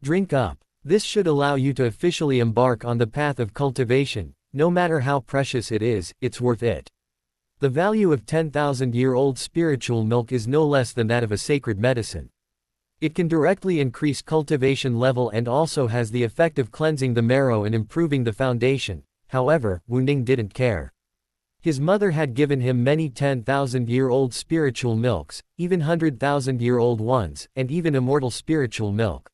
Drink up. This should allow you to officially embark on the path of cultivation. No matter how precious it is, it's worth it. The value of 10,000-year-old spiritual milk is no less than that of a sacred medicine. It can directly increase cultivation level and also has the effect of cleansing the marrow and improving the foundation. However, Wu Ning didn't care. His mother had given him many 10,000-year-old spiritual milks, even 100,000-year-old ones, and even immortal spiritual milk.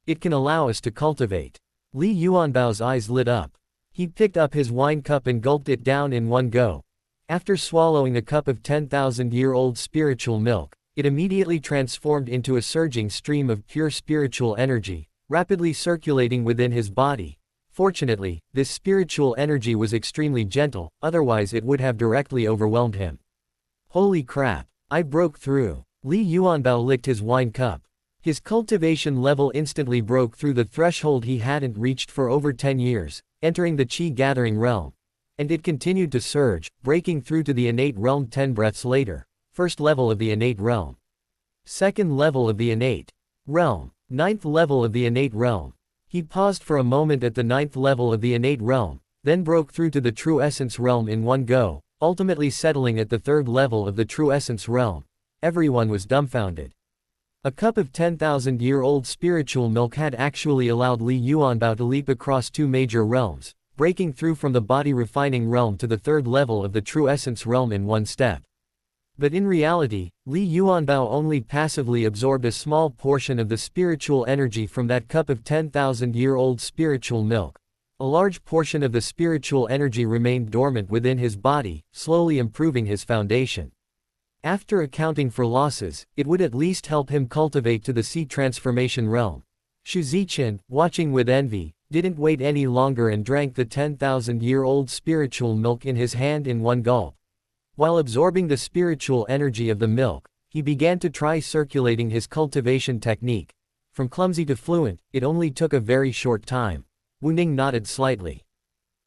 It can allow us to cultivate. Li Yuanbao's eyes lit up. He picked up his wine cup and gulped it down in one go. After swallowing a cup of 10,000-year-old spiritual milk, it immediately transformed into a surging stream of pure spiritual energy, rapidly circulating within his body. Fortunately, this spiritual energy was extremely gentle, otherwise it would have directly overwhelmed him. Holy crap! I broke through. Li Yuanbao licked his wine cup. His cultivation level instantly broke through the threshold he hadn't reached for over 10 years, entering the Qi gathering realm. And it continued to surge, breaking through to the innate realm 10 breaths later. First level of the innate realm. Second level of the innate realm. Ninth level of the innate realm. He paused for a moment at the 9th level of the innate realm, then broke through to the true essence realm in one go, ultimately settling at the 3rd level of the true essence realm. Everyone was dumbfounded. A cup of 10,000-year-old spiritual milk had actually allowed Li Yuanbao to leap across 2 major realms, breaking through from the body refining realm to the 3rd level of the true essence realm in one step. But in reality, Li Yuanbao only passively absorbed a small portion of the spiritual energy from that cup of 10,000-year-old spiritual milk. A large portion of the spiritual energy remained dormant within his body, slowly improving his foundation. After accounting for losses, it would at least help him cultivate to the seed transformation realm. Xu Ziqian, watching with envy, didn't wait any longer and drank the 10,000-year-old spiritual milk in his hand in one gulp. While absorbing the spiritual energy of the milk, he began to try circulating his cultivation technique. From clumsy to fluent, it only took a very short time. Wu Ning nodded slightly.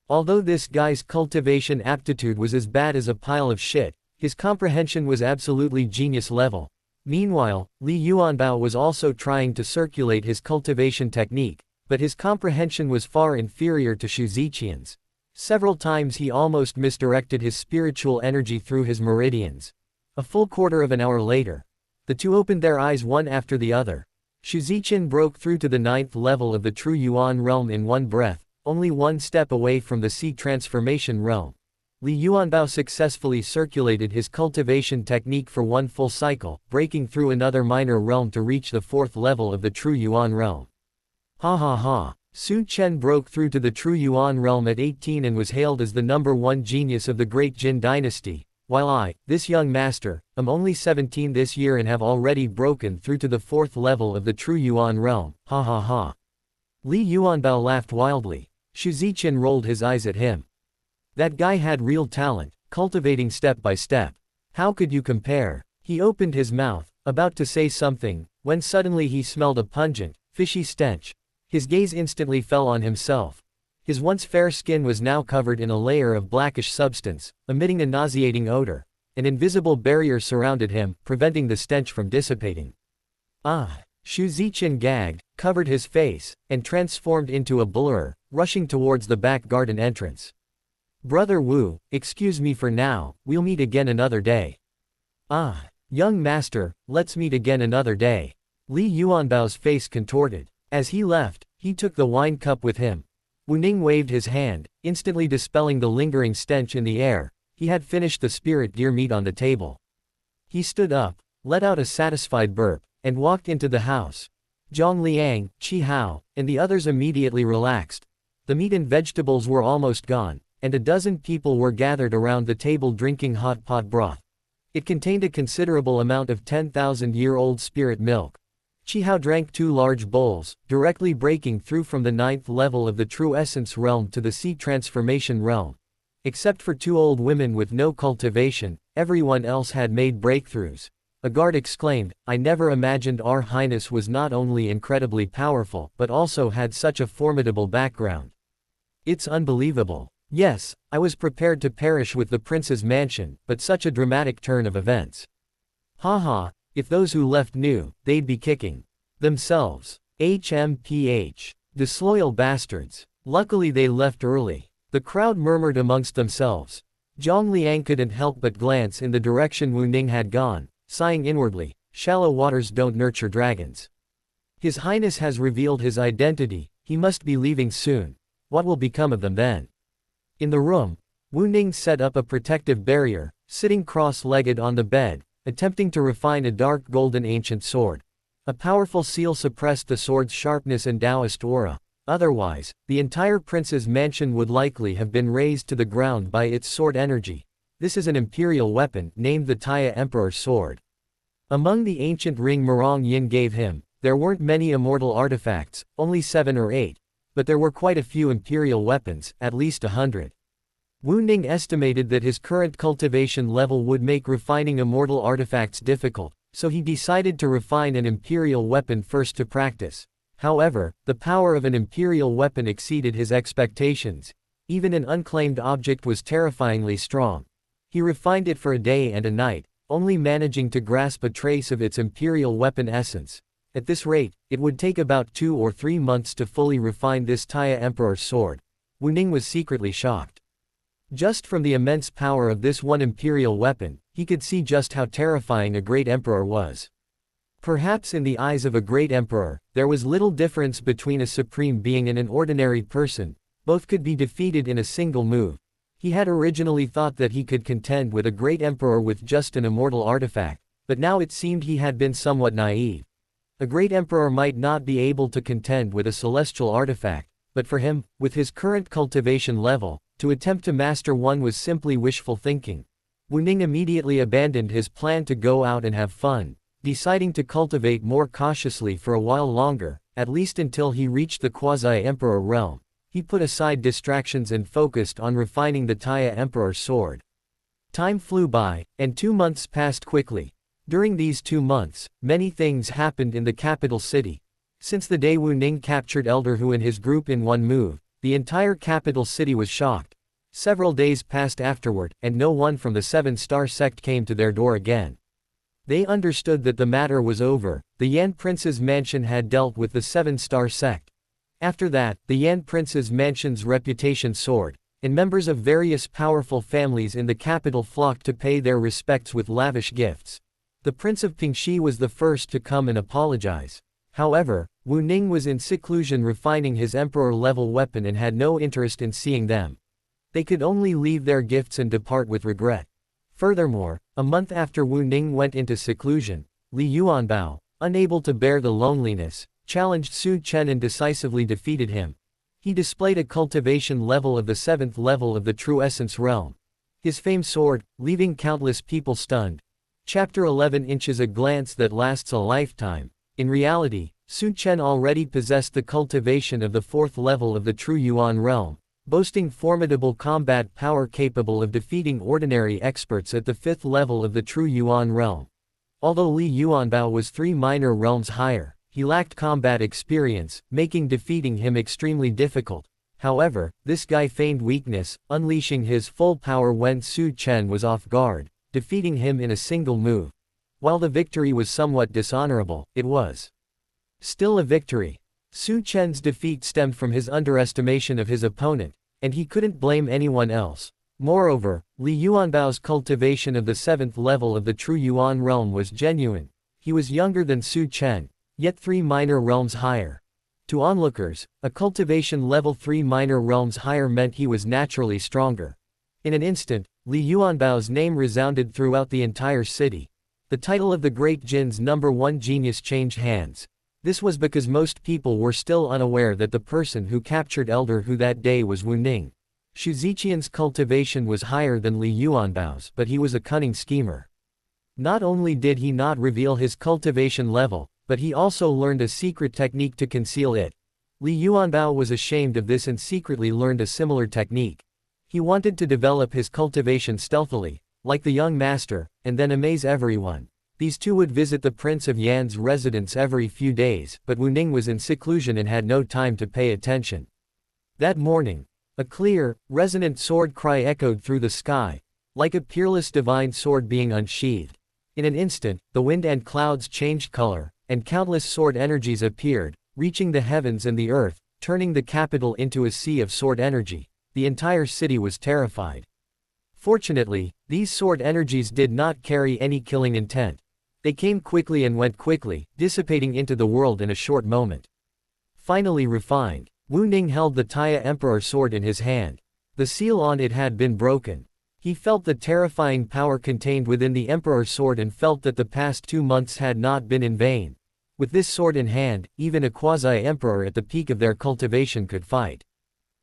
Although this guy's cultivation aptitude was as bad as a pile of shit, his comprehension was absolutely genius level. Meanwhile, Li Yuanbao was also trying to circulate his cultivation technique, but his comprehension was far inferior to Xu Ziqian's. Several times he almost misdirected his spiritual energy through his meridians. A full quarter of an hour later, the two opened their eyes one after the other. Xu Ziqian broke through to the 9th level of the true Yuan realm in one breath, only one step away from the Sea Transformation realm. Li Yuanbao successfully circulated his cultivation technique for one full cycle, breaking through another minor realm to reach the 4th level of the true Yuan realm. Ha ha ha. Su Chen broke through to the true Yuan realm at 18 and was hailed as the #1 genius of the great Jin dynasty, while I, this young master, am only 17 this year and have already broken through to the 4th level of the true Yuan realm. Ha ha ha. Li Yuanbao laughed wildly. Xu Ziqian rolled his eyes at him. That guy had real talent, cultivating step by step. How could you compare? He opened his mouth, about to say something, when suddenly he smelled a pungent, fishy stench. His gaze instantly fell on himself. His once fair skin was now covered in a layer of blackish substance, emitting a nauseating odor. An invisible barrier surrounded him, preventing the stench from dissipating. Ah! Xu Ziqian gagged, covered his face, and transformed into a blur, rushing towards the back garden entrance. Brother Wu, excuse me for now, we'll meet again another day. Ah! Young master, let's meet again another day. Li Yuanbao's face contorted. As he left, he took the wine cup with him. Wu Ning waved his hand, instantly dispelling the lingering stench in the air. He had finished the spirit deer meat on the table. He stood up, let out a satisfied burp, and walked into the house. Zhang Liang, Qi Hao, and the others immediately relaxed. The meat and vegetables were almost gone, and a dozen people were gathered around the table drinking hot pot broth. It contained a considerable amount of 10,000-year-old spirit milk. Qi Hao drank 2 large bowls, directly breaking through from the 9th level of the true essence realm to the Sea Transformation realm. Except for 2 old women with no cultivation, everyone else had made breakthroughs. A guard exclaimed, I never imagined Our Highness was not only incredibly powerful but also had such a formidable background. It's unbelievable. Yes, I was prepared to perish with the prince's mansion, but such a dramatic turn of events. Haha. If those who left knew, they'd be kicking themselves. HMPH. Disloyal bastards. Luckily they left early. The crowd murmured amongst themselves. Zhang Liang couldn't help but glance in the direction Wu Ning had gone, sighing inwardly, shallow waters don't nurture dragons. His Highness has revealed his identity, he must be leaving soon. What will become of them then? In the room, Wu Ning set up a protective barrier, sitting cross-legged on the bed, attempting to refine a dark golden ancient sword. A powerful seal suppressed the sword's sharpness and Taoist aura. Otherwise, the entire prince's mansion would likely have been razed to the ground by its sword energy. This is an imperial weapon, named the Taya Emperor's Sword. Among the ancient ring Murong Yin gave him, there weren't many immortal artifacts, only 7 or 8. But there were quite a few imperial weapons, at least 100. Wu Ning estimated that his current cultivation level would make refining immortal artifacts difficult, so he decided to refine an imperial weapon first to practice. However, the power of an imperial weapon exceeded his expectations. Even an unclaimed object was terrifyingly strong. He refined it for a day and a night, only managing to grasp a trace of its imperial weapon essence. At this rate, it would take about 2 or 3 months to fully refine this Taya Emperor's sword. Wu Ning was secretly shocked. Just from the immense power of this one imperial weapon, he could see just how terrifying a great emperor was. Perhaps in the eyes of a great emperor, there was little difference between a supreme being and an ordinary person. Both could be defeated in a single move. He had originally thought that he could contend with a great emperor with just an immortal artifact, but now it seemed he had been somewhat naive. A great emperor might not be able to contend with a celestial artifact, but for him, with his current cultivation level, to attempt to master one was simply wishful thinking. Wu Ning immediately abandoned his plan to go out and have fun, deciding to cultivate more cautiously for a while longer, at least until he reached the quasi-emperor realm. He put aside distractions and focused on refining the Taya Emperor's sword. Time flew by, and 2 months passed quickly. During these 2 months, many things happened in the capital city. Since the day Wu Ning captured Elder Hu and his group in one move, the entire capital city was shocked. Several days passed afterward, and no one from the 7-star sect came to their door again. They understood that the matter was over. The Yan Prince's mansion had dealt with the 7-star sect. After that, the Yan prince's mansion's reputation soared, and members of various powerful families in the capital flocked to pay their respects with lavish gifts. The Prince of Pingxi was the first to come and apologize. However, Wu Ning was in seclusion refining his emperor-level weapon and had no interest in seeing them. They could only leave their gifts and depart with regret. Furthermore, a month after Wu Ning went into seclusion, Li Yuanbao, unable to bear the loneliness, challenged Su Chen and decisively defeated him. He displayed a cultivation level of the 7th level of the True Essence realm. His fame soared, leaving countless people stunned. Chapter 11 inches a glance that lasts a lifetime. In reality, Su Chen already possessed the cultivation of the 4th level of the True Yuan realm, boasting formidable combat power capable of defeating ordinary experts at the 5th level of the True Yuan realm. Although Li Yuanbao was 3 minor realms higher, he lacked combat experience, making defeating him extremely difficult. However, this guy feigned weakness, unleashing his full power when Su Chen was off guard, defeating him in a single move. While the victory was somewhat dishonorable, it was still a victory. Su Chen's defeat stemmed from his underestimation of his opponent, and he couldn't blame anyone else. Moreover, Li Yuanbao's cultivation of the 7th level of the True Yuan realm was genuine. He was younger than Su Chen, yet 3 minor realms higher. To onlookers, a cultivation level 3 minor realms higher meant he was naturally stronger. In an instant, Li Yuanbao's name resounded throughout the entire city. The title of the Great Jin's #1 genius changed hands. This was because most people were still unaware that the person who captured Elder Hu that day was Wu Ning. Xu Ziqian's cultivation was higher than Li Yuanbao's, but he was a cunning schemer. Not only did he not reveal his cultivation level, but he also learned a secret technique to conceal it. Li Yuanbao was ashamed of this and secretly learned a similar technique. He wanted to develop his cultivation stealthily, like the young master, and then amaze everyone. These two would visit the Prince of Yan's residence every few days, but Wu Ning was in seclusion and had no time to pay attention. That morning, a clear, resonant sword cry echoed through the sky, like a peerless divine sword being unsheathed. In an instant, the wind and clouds changed color, and countless sword energies appeared, reaching the heavens and the earth, turning the capital into a sea of sword energy. The entire city was terrified. Fortunately, these sword energies did not carry any killing intent. They came quickly and went quickly, dissipating into the world in a short moment. Finally refined, Wu Ning held the Taya Emperor sword in his hand. The seal on it had been broken. He felt the terrifying power contained within the Emperor's sword and felt that the past 2 months had not been in vain. With this sword in hand, even a quasi-emperor at the peak of their cultivation could fight.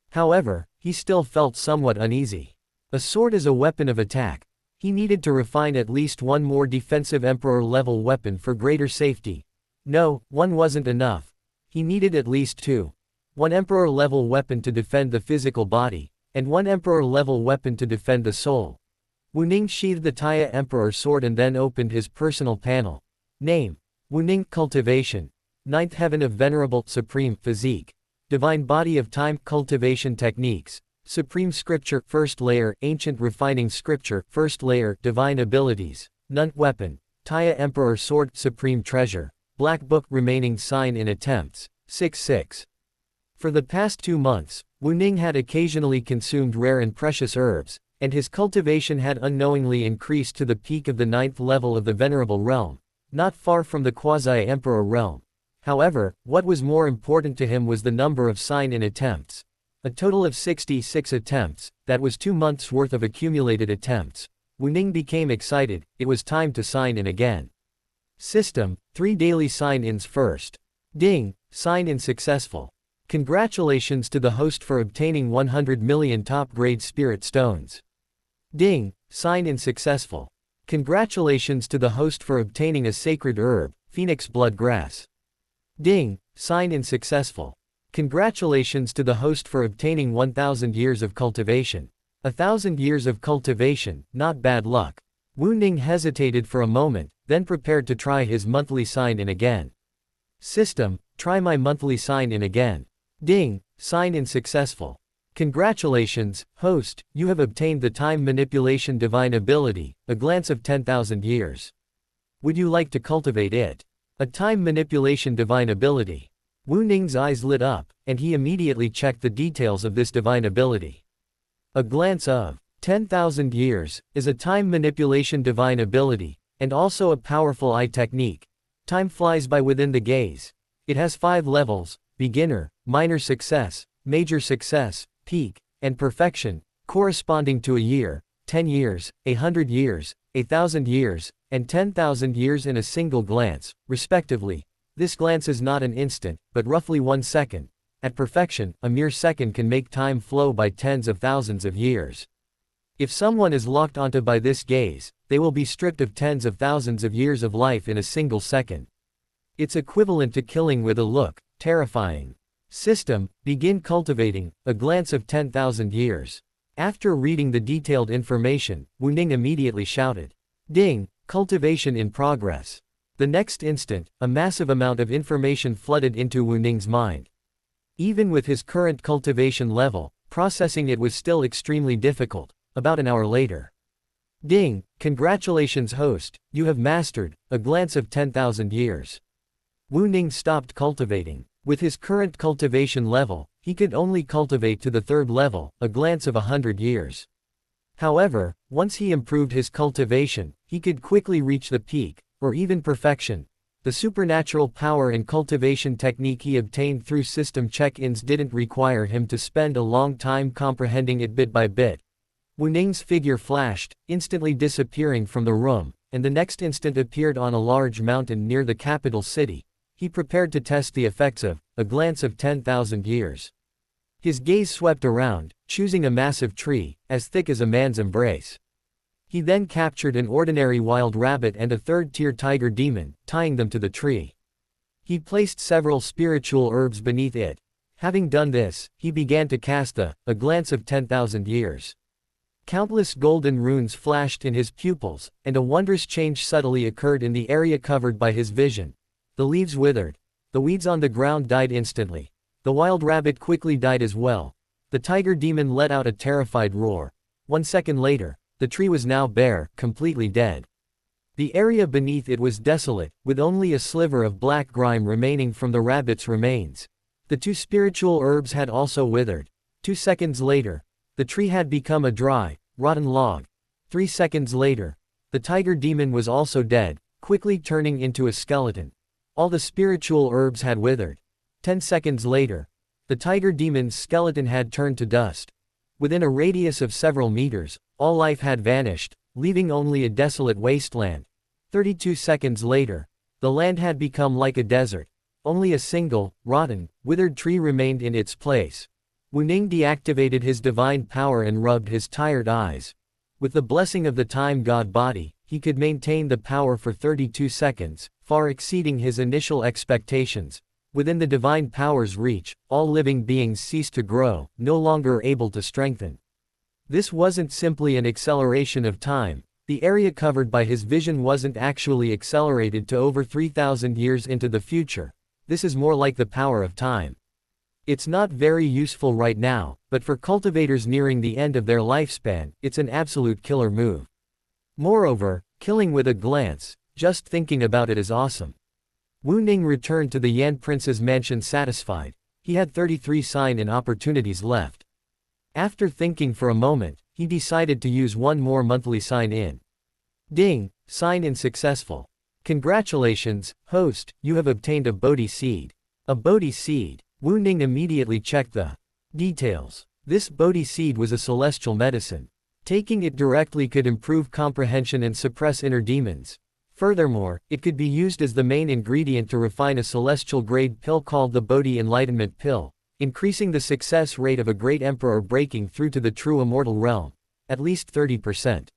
However, he still felt somewhat uneasy. A sword is a weapon of attack. He needed to refine at least one more defensive emperor-level weapon for greater safety. No, one wasn't enough. He needed at least 2. One emperor-level weapon to defend the physical body, and one emperor-level weapon to defend the soul. Wu Ning sheathed the Taya Emperor sword and then opened his personal panel. Name: Wu Ning. Cultivation: 9th Heaven of Venerable Supreme Physique. Divine Body of Time. Cultivation Techniques: Supreme Scripture, 1st layer, Ancient Refining Scripture, 1st layer, Divine Abilities, None. Weapon: Taya Emperor Sword, Supreme Treasure, Black Book. Remaining sign in attempts, 6-6. For the past 2 months, Wu Ning had occasionally consumed rare and precious herbs, and his cultivation had unknowingly increased to the peak of the 9th level of the Venerable Realm, not far from the Quasi-Emperor Realm. However, what was more important to him was the number of sign-in attempts. A total of 66 attempts, that was 2 months' worth of accumulated attempts. Wu Ning became excited, it was time to sign in again. System: 3 daily sign-ins first. Ding, sign-in successful. Congratulations to the host for obtaining 100 million top-grade spirit stones. Ding, sign-in successful. Congratulations to the host for obtaining a sacred herb, Phoenix Blood Grass. Ding, sign-in successful. Congratulations to the host for obtaining 1,000 years of cultivation. 1,000 years of cultivation, not bad luck. Wu Ning hesitated for a moment, then prepared to try his monthly sign-in again. System: try my monthly sign-in again. Ding, sign-in successful. Congratulations, host, you have obtained the Time Manipulation Divine Ability, a glance of 10,000 years. Would you like to cultivate it? A Time Manipulation Divine Ability. Wu Ning's eyes lit up, and he immediately checked the details of this divine ability. A glance of 10,000 years is a time manipulation divine ability, and also a powerful eye technique. Time flies by within the gaze. It has 5 levels: beginner, minor success, major success, peak, and perfection, corresponding to a year, 10 years, 100 years, 1,000 years, and 10,000 years in a single glance, respectively. This glance is not an instant, but roughly 1 second. At perfection, a mere second can make time flow by tens of thousands of years. If someone is locked onto by this gaze, they will be stripped of tens of thousands of years of life in a single second. It's equivalent to killing with a look, terrifying. System, begin cultivating, a glance of 10,000 years. After reading the detailed information, Wu Ning immediately shouted, "Ding, cultivation in progress." The next instant, a massive amount of information flooded into Wu Ning's mind. Even with his current cultivation level, processing it was still extremely difficult. About an hour later. "Ding, congratulations host, you have mastered, a glance of 10,000 years." Wu Ning stopped cultivating. With his current cultivation level, he could only cultivate to the 3rd level, a glance of 100 years. However, once he improved his cultivation, he could quickly reach the peak, or even perfection. The supernatural power and cultivation technique he obtained through system check-ins didn't require him to spend a long time comprehending it bit by bit. Wu Ning's figure flashed, instantly disappearing from the room, and the next instant appeared on a large mountain near the capital city. He prepared to test the effects of a glance of 10,000 years. His gaze swept around, choosing a massive tree, as thick as a man's embrace. He then captured an ordinary wild rabbit and a 3rd-tier tiger demon, tying them to the tree. He placed several spiritual herbs beneath it. Having done this, he began to cast a glance of 10,000 years. Countless golden runes flashed in his pupils, and a wondrous change subtly occurred in the area covered by his vision. The leaves withered. The weeds on the ground died instantly. The wild rabbit quickly died as well. The tiger demon let out a terrified roar. 1 second later, the tree was now bare, completely dead. The area beneath it was desolate, with only a sliver of black grime remaining from the rabbit's remains. The 2 spiritual herbs had also withered. 2 seconds later, the tree had become a dry, rotten log. 3 seconds later, the tiger demon was also dead, quickly turning into a skeleton. All the spiritual herbs had withered. 10 seconds later, the tiger demon's skeleton had turned to dust. Within a radius of several meters, all life had vanished, leaving only a desolate wasteland. 32 seconds later, the land had become like a desert. Only a single, rotten, withered tree remained in its place. Wu Ning deactivated his divine power and rubbed his tired eyes. With the blessing of the time god body, he could maintain the power for 32 seconds, far exceeding his initial expectations. Within the divine power's reach, all living beings ceased to grow, no longer able to strengthen. This wasn't simply an acceleration of time. The area covered by his vision wasn't actually accelerated to over 3,000 years into the future. This is more like the power of time. It's not very useful right now, but for cultivators nearing the end of their lifespan, it's an absolute killer move. Moreover, killing with a glance, just thinking about it is awesome. Wu Ning returned to the Yan Prince's mansion satisfied. He had 33 sign-in opportunities left. After thinking for a moment, he decided to use one more monthly sign-in. Ding, sign-in successful. Congratulations, host, you have obtained a Bodhi seed. A Bodhi seed. Wu Ning immediately checked the details. This Bodhi seed was a celestial medicine. Taking it directly could improve comprehension and suppress inner demons. Furthermore, it could be used as the main ingredient to refine a celestial-grade pill called the Bodhi Enlightenment Pill, increasing the success rate of a great emperor breaking through to the true immortal realm. At least 30%.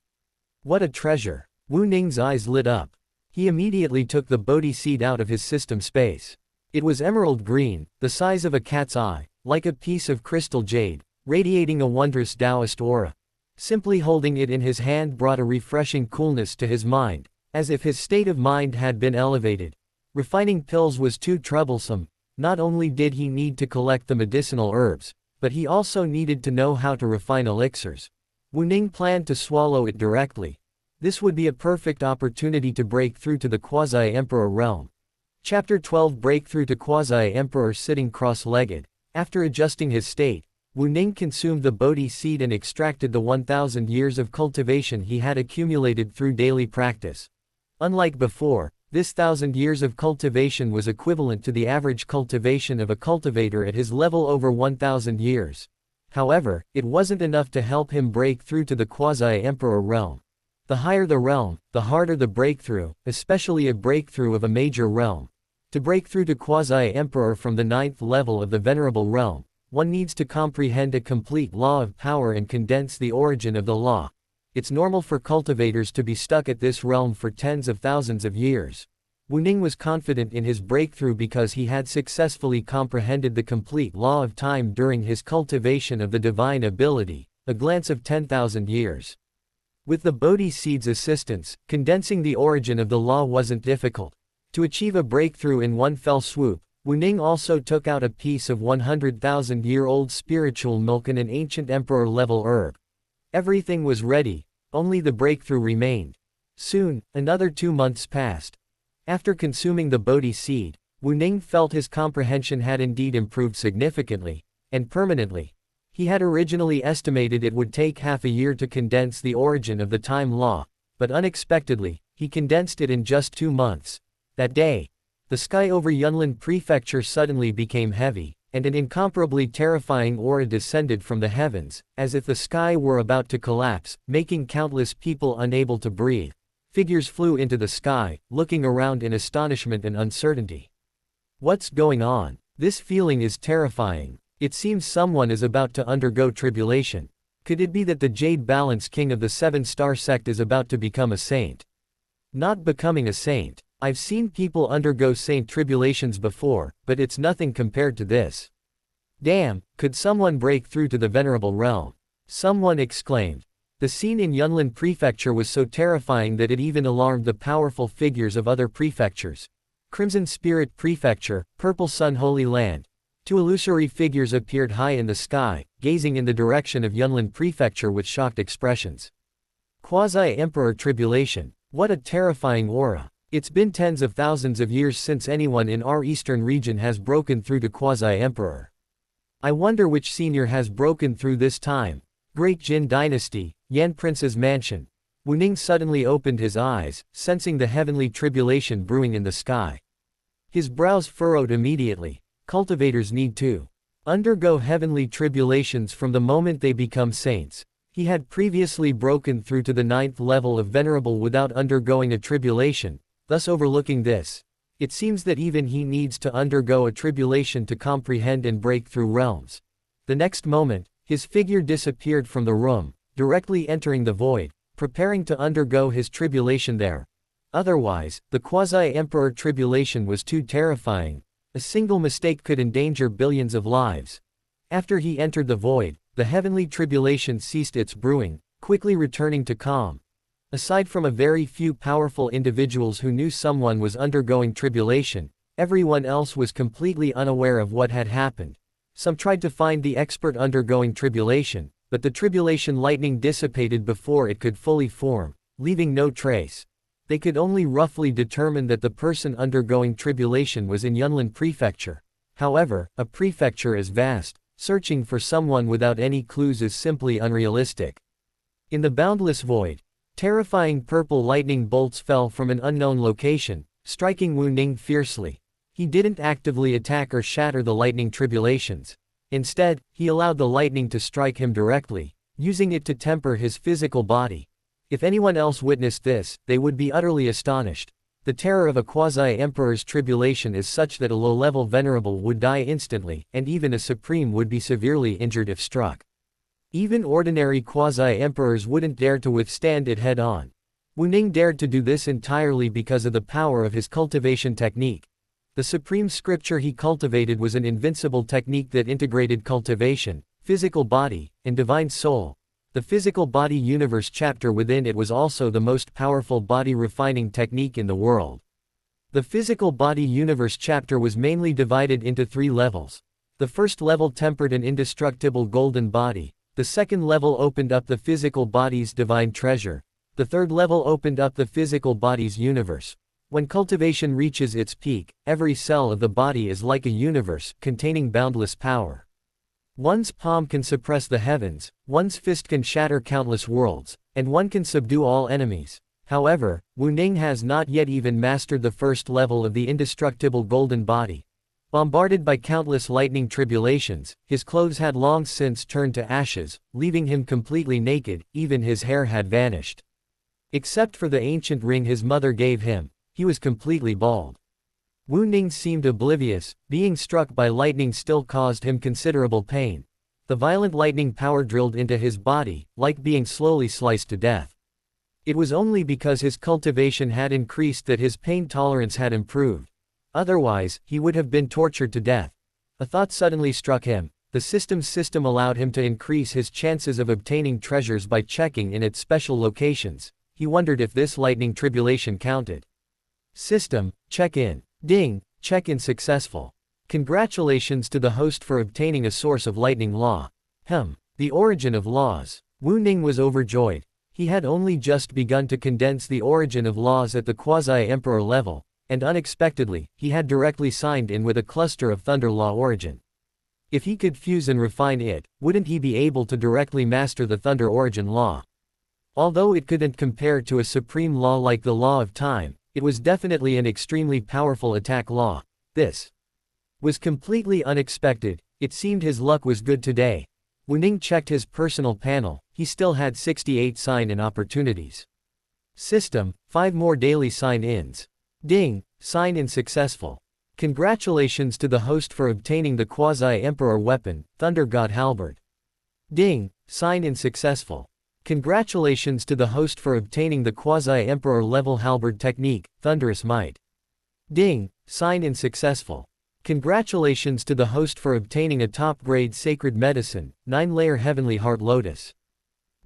What a treasure! Wu Ning's eyes lit up. He immediately took the Bodhi seed out of his system space. It was emerald green, the size of a cat's eye, like a piece of crystal jade, radiating a wondrous Taoist aura. Simply holding it in his hand brought a refreshing coolness to his mind, as if his state of mind had been elevated. Refining pills was too troublesome. Not only did he need to collect the medicinal herbs, but he also needed to know how to refine elixirs. Wu Ning planned to swallow it directly. This would be a perfect opportunity to break through to the quasi-emperor realm. Chapter 12 Breakthrough to Quasi-Emperor Sitting cross-legged. After adjusting his state, Wu Ning consumed the Bodhi seed and extracted the 1,000 years of cultivation he had accumulated through daily practice. Unlike before, this 1,000 years of cultivation was equivalent to the average cultivation of a cultivator at his level over 1,000 years. However, it wasn't enough to help him break through to the quasi-emperor realm. The higher the realm, the harder the breakthrough, especially a breakthrough of a major realm. To break through to quasi-emperor from the 9th level of the venerable realm, one needs to comprehend a complete law of power and condense the origin of the law. It's normal for cultivators to be stuck at this realm for tens of thousands of years. Wu Ning was confident in his breakthrough because he had successfully comprehended the complete law of time during his cultivation of the divine ability, a glance of 10,000 years. With the Bodhi seed's assistance, condensing the origin of the law wasn't difficult. To achieve a breakthrough in one fell swoop, Wu Ning also took out a piece of 100,000-year-old spiritual milk and an ancient emperor-level herb. Everything was ready, only the breakthrough remained. Soon, another 2 months passed. After consuming the Bodhi seed, Wu Ning felt his comprehension had indeed improved significantly, and permanently. He had originally estimated it would take half a year to condense the origin of the time law, but unexpectedly, he condensed it in just 2 months. That day, the sky over Yunlin Prefecture suddenly became heavy, and an incomparably terrifying aura descended from the heavens, as if the sky were about to collapse, making countless people unable to breathe. Figures flew into the sky, looking around in astonishment and uncertainty. What's going on? This feeling is terrifying. It seems someone is about to undergo tribulation. Could it be that the Jade Balance King of the 7-star sect is about to become a saint? Not becoming a saint. I've seen people undergo saint tribulations before, but it's nothing compared to this. Damn, could someone break through to the venerable realm? Someone exclaimed. The scene in Yunlin Prefecture was so terrifying that it even alarmed the powerful figures of other prefectures. Crimson Spirit Prefecture, Purple Sun Holy Land. 2 illusory figures appeared high in the sky, gazing in the direction of Yunlin Prefecture with shocked expressions. Quasi-Emperor Tribulation. What a terrifying aura. It's been tens of thousands of years since anyone in our eastern region has broken through to Quasi-Emperor. I wonder which senior has broken through this time. Great Jin Dynasty, Yan Prince's mansion. Wu Ning suddenly opened his eyes, sensing the heavenly tribulation brewing in the sky. His brows furrowed immediately. Cultivators need to undergo heavenly tribulations from the moment they become saints. He had previously broken through to the 9th level of venerable without undergoing a tribulation, thus overlooking this. It seems that even he needs to undergo a tribulation to comprehend and break through realms. The next moment, his figure disappeared from the room, directly entering the void, preparing to undergo his tribulation there. Otherwise, the quasi-emperor tribulation was too terrifying. A single mistake could endanger billions of lives. After he entered the void, the heavenly tribulation ceased its brewing, quickly returning to calm. Aside from a very few powerful individuals who knew someone was undergoing tribulation, everyone else was completely unaware of what had happened. Some tried to find the expert undergoing tribulation, but the tribulation lightning dissipated before it could fully form, leaving no trace. They could only roughly determine that the person undergoing tribulation was in Yunlin Prefecture. However, a prefecture is vast. Searching for someone without any clues is simply unrealistic. In the boundless void, terrifying purple lightning bolts fell from an unknown location, striking Wu Ning fiercely. He didn't actively attack or shatter the lightning tribulations. Instead, he allowed the lightning to strike him directly, using it to temper his physical body. If anyone else witnessed this, they would be utterly astonished. The terror of a quasi-emperor's tribulation is such that a low-level venerable would die instantly, and even a supreme would be severely injured if struck. Even ordinary quasi-emperors wouldn't dare to withstand it head-on. Wu Ning dared to do this entirely because of the power of his cultivation technique. The supreme scripture he cultivated was an invincible technique that integrated cultivation, physical body, and divine soul. The physical body universe chapter within it was also the most powerful body refining technique in the world. The physical body universe chapter was mainly divided into 3 levels. The first level tempered an indestructible golden body. The second level opened up the physical body's divine treasure. The third level opened up the physical body's universe. When cultivation reaches its peak, every cell of the body is like a universe, containing boundless power. One's palm can suppress the heavens, one's fist can shatter countless worlds, and one can subdue all enemies. However, Wu Ning has not yet even mastered the first level of the indestructible golden body. Bombarded by countless lightning tribulations, his clothes had long since turned to ashes, leaving him completely naked, even his hair had vanished. Except for the ancient ring his mother gave him, he was completely bald. Wu Ning seemed oblivious, being struck by lightning still caused him considerable pain. The violent lightning power drilled into his body, like being slowly sliced to death. It was only because his cultivation had increased that his pain tolerance had improved. Otherwise, he would have been tortured to death. A thought suddenly struck him. The system allowed him to increase his chances of obtaining treasures by checking in its special locations. He wondered if this lightning tribulation counted. System, check in. Ding, check in successful. Congratulations to the host for obtaining a source of lightning law. The origin of laws. Wu Ning was overjoyed. He had only just begun to condense the origin of laws at the quasi-emperor level, and unexpectedly, he had directly signed in with a cluster of thunder law origin. If he could fuse and refine it, wouldn't he be able to directly master the thunder origin law? Although it couldn't compare to a supreme law like the law of time, it was definitely an extremely powerful attack law. This was completely unexpected. It seemed his luck was good today. Wu Ning checked his personal panel. He still had 68 sign-in opportunities. System, 5 more daily sign-ins. Ding, sign-in successful. Congratulations to the host for obtaining the quasi-emperor weapon, Thunder God Halberd. Ding, sign-in successful. Congratulations to the host for obtaining the quasi-emperor level halberd technique, Thunderous Might. Ding, sign-in successful. Congratulations to the host for obtaining a top-grade sacred medicine, 9-layer heavenly heart lotus.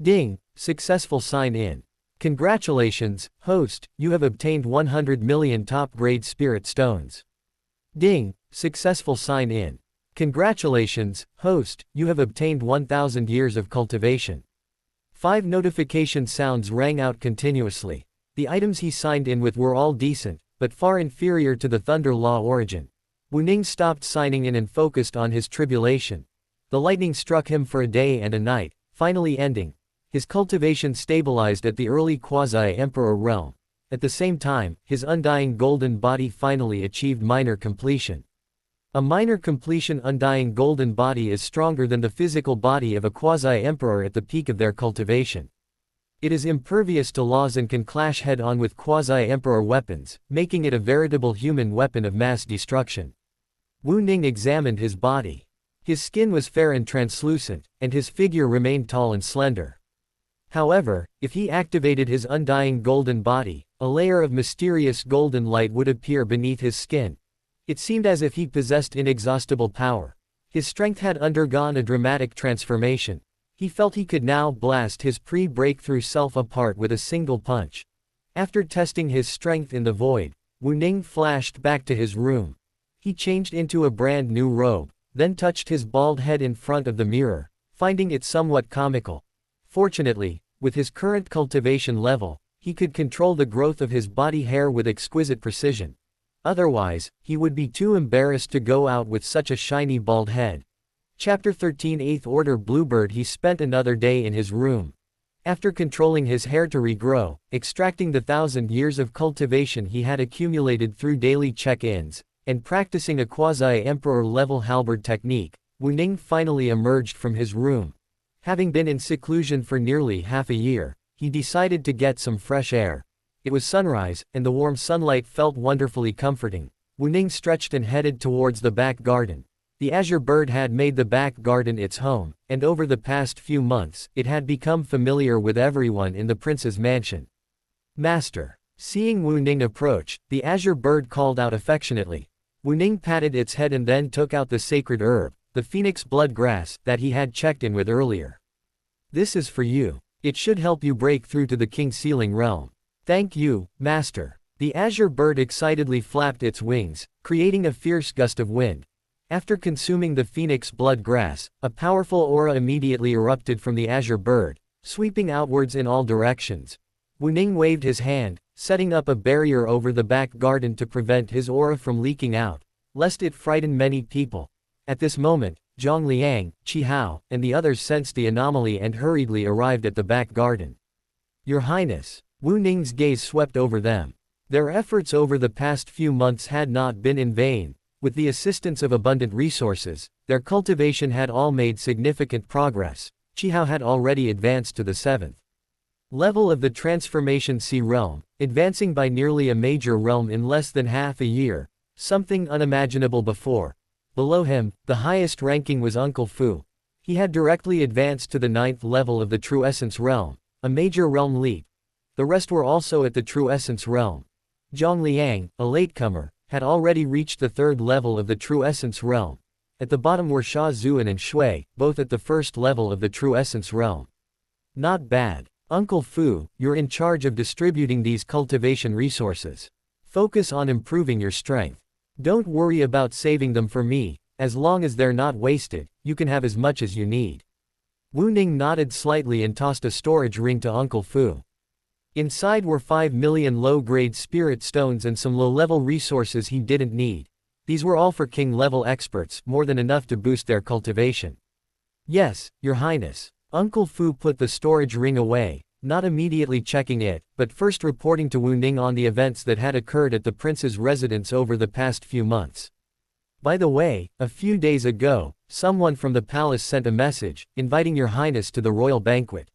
Ding, successful sign-in. Congratulations, host, you have obtained 100 million top-grade spirit stones. Ding, successful sign-in. Congratulations, host, you have obtained 1,000 years of cultivation. 5 notification sounds rang out continuously. The items he signed in with were all decent, but far inferior to the Thunder Law origin. Wu Ning stopped signing in and focused on his tribulation. The lightning struck him for a day and a night, finally ending. His cultivation stabilized at the early quasi-emperor realm. At the same time, his undying golden body finally achieved minor completion. A minor completion undying golden body is stronger than the physical body of a quasi-emperor at the peak of their cultivation. It is impervious to laws and can clash head-on with quasi-emperor weapons, making it a veritable human weapon of mass destruction. Wu Ning examined his body. His skin was fair and translucent, and his figure remained tall and slender. However, if he activated his undying golden body, a layer of mysterious golden light would appear beneath his skin. It seemed as if he possessed inexhaustible power. His strength had undergone a dramatic transformation. He felt he could now blast his pre-breakthrough self apart with a single punch. After testing his strength in the void, Wu Ning flashed back to his room. He changed into a brand new robe, then touched his bald head in front of the mirror, finding it somewhat comical. Fortunately, with his current cultivation level, he could control the growth of his body hair with exquisite precision. Otherwise, he would be too embarrassed to go out with such a shiny bald head. Chapter 13 8th Order Bluebird. He spent another day in his room. After controlling his hair to regrow, extracting the 1,000 years of cultivation he had accumulated through daily check-ins, and practicing a quasi-emperor level halberd technique, Wu Ning finally emerged from his room. Having been in seclusion for nearly half a year, he decided to get some fresh air. It was sunrise, and the warm sunlight felt wonderfully comforting. Wu Ning stretched and headed towards the back garden. The azure bird had made the back garden its home, and over the past few months, it had become familiar with everyone in the prince's mansion. Master. Seeing Wu Ning approach, the azure bird called out affectionately. Wu Ning patted its head and then took out the sacred herb, the phoenix blood grass, that he had checked in with earlier. This is for you. It should help you break through to the king's ceiling realm. Thank you, Master. The azure bird excitedly flapped its wings, creating a fierce gust of wind. After consuming the phoenix blood grass, a powerful aura immediately erupted from the azure bird, sweeping outwards in all directions. Wu Ning waved his hand, setting up a barrier over the back garden to prevent his aura from leaking out, lest it frighten many people. At this moment, Zhang Liang, Qi Hao, and the others sensed the anomaly and hurriedly arrived at the back garden. Your Highness. Wu Ning's gaze swept over them. Their efforts over the past few months had not been in vain. With the assistance of abundant resources, their cultivation had all made significant progress. Qi Hao had already advanced to the 7th level of the Transformation Sea realm, advancing by nearly a major realm in less than half a year, something unimaginable before. Below him, the highest ranking was Uncle Fu. He had directly advanced to the 9th level of the True Essence realm, a major realm leap. The rest were also at the True Essence realm. Zhang Liang, a latecomer, had already reached the 3rd level of the True Essence realm. At the bottom were Sha Zuan and Shui, both at the 1st level of the True Essence realm. Not bad. Uncle Fu, you're in charge of distributing these cultivation resources. Focus on improving your strength. Don't worry about saving them for me, as long as they're not wasted, you can have as much as you need. Wu Ning nodded slightly and tossed a storage ring to Uncle Fu. Inside were 5 million low-grade spirit stones and some low-level resources he didn't need. These were all for king-level experts, more than enough to boost their cultivation. Yes, Your Highness. Uncle Fu put the storage ring away, not immediately checking it, but first reporting to Wu Ning on the events that had occurred at the prince's residence over the past few months. By the way, a few days ago, someone from the palace sent a message, inviting Your Highness to the royal banquet.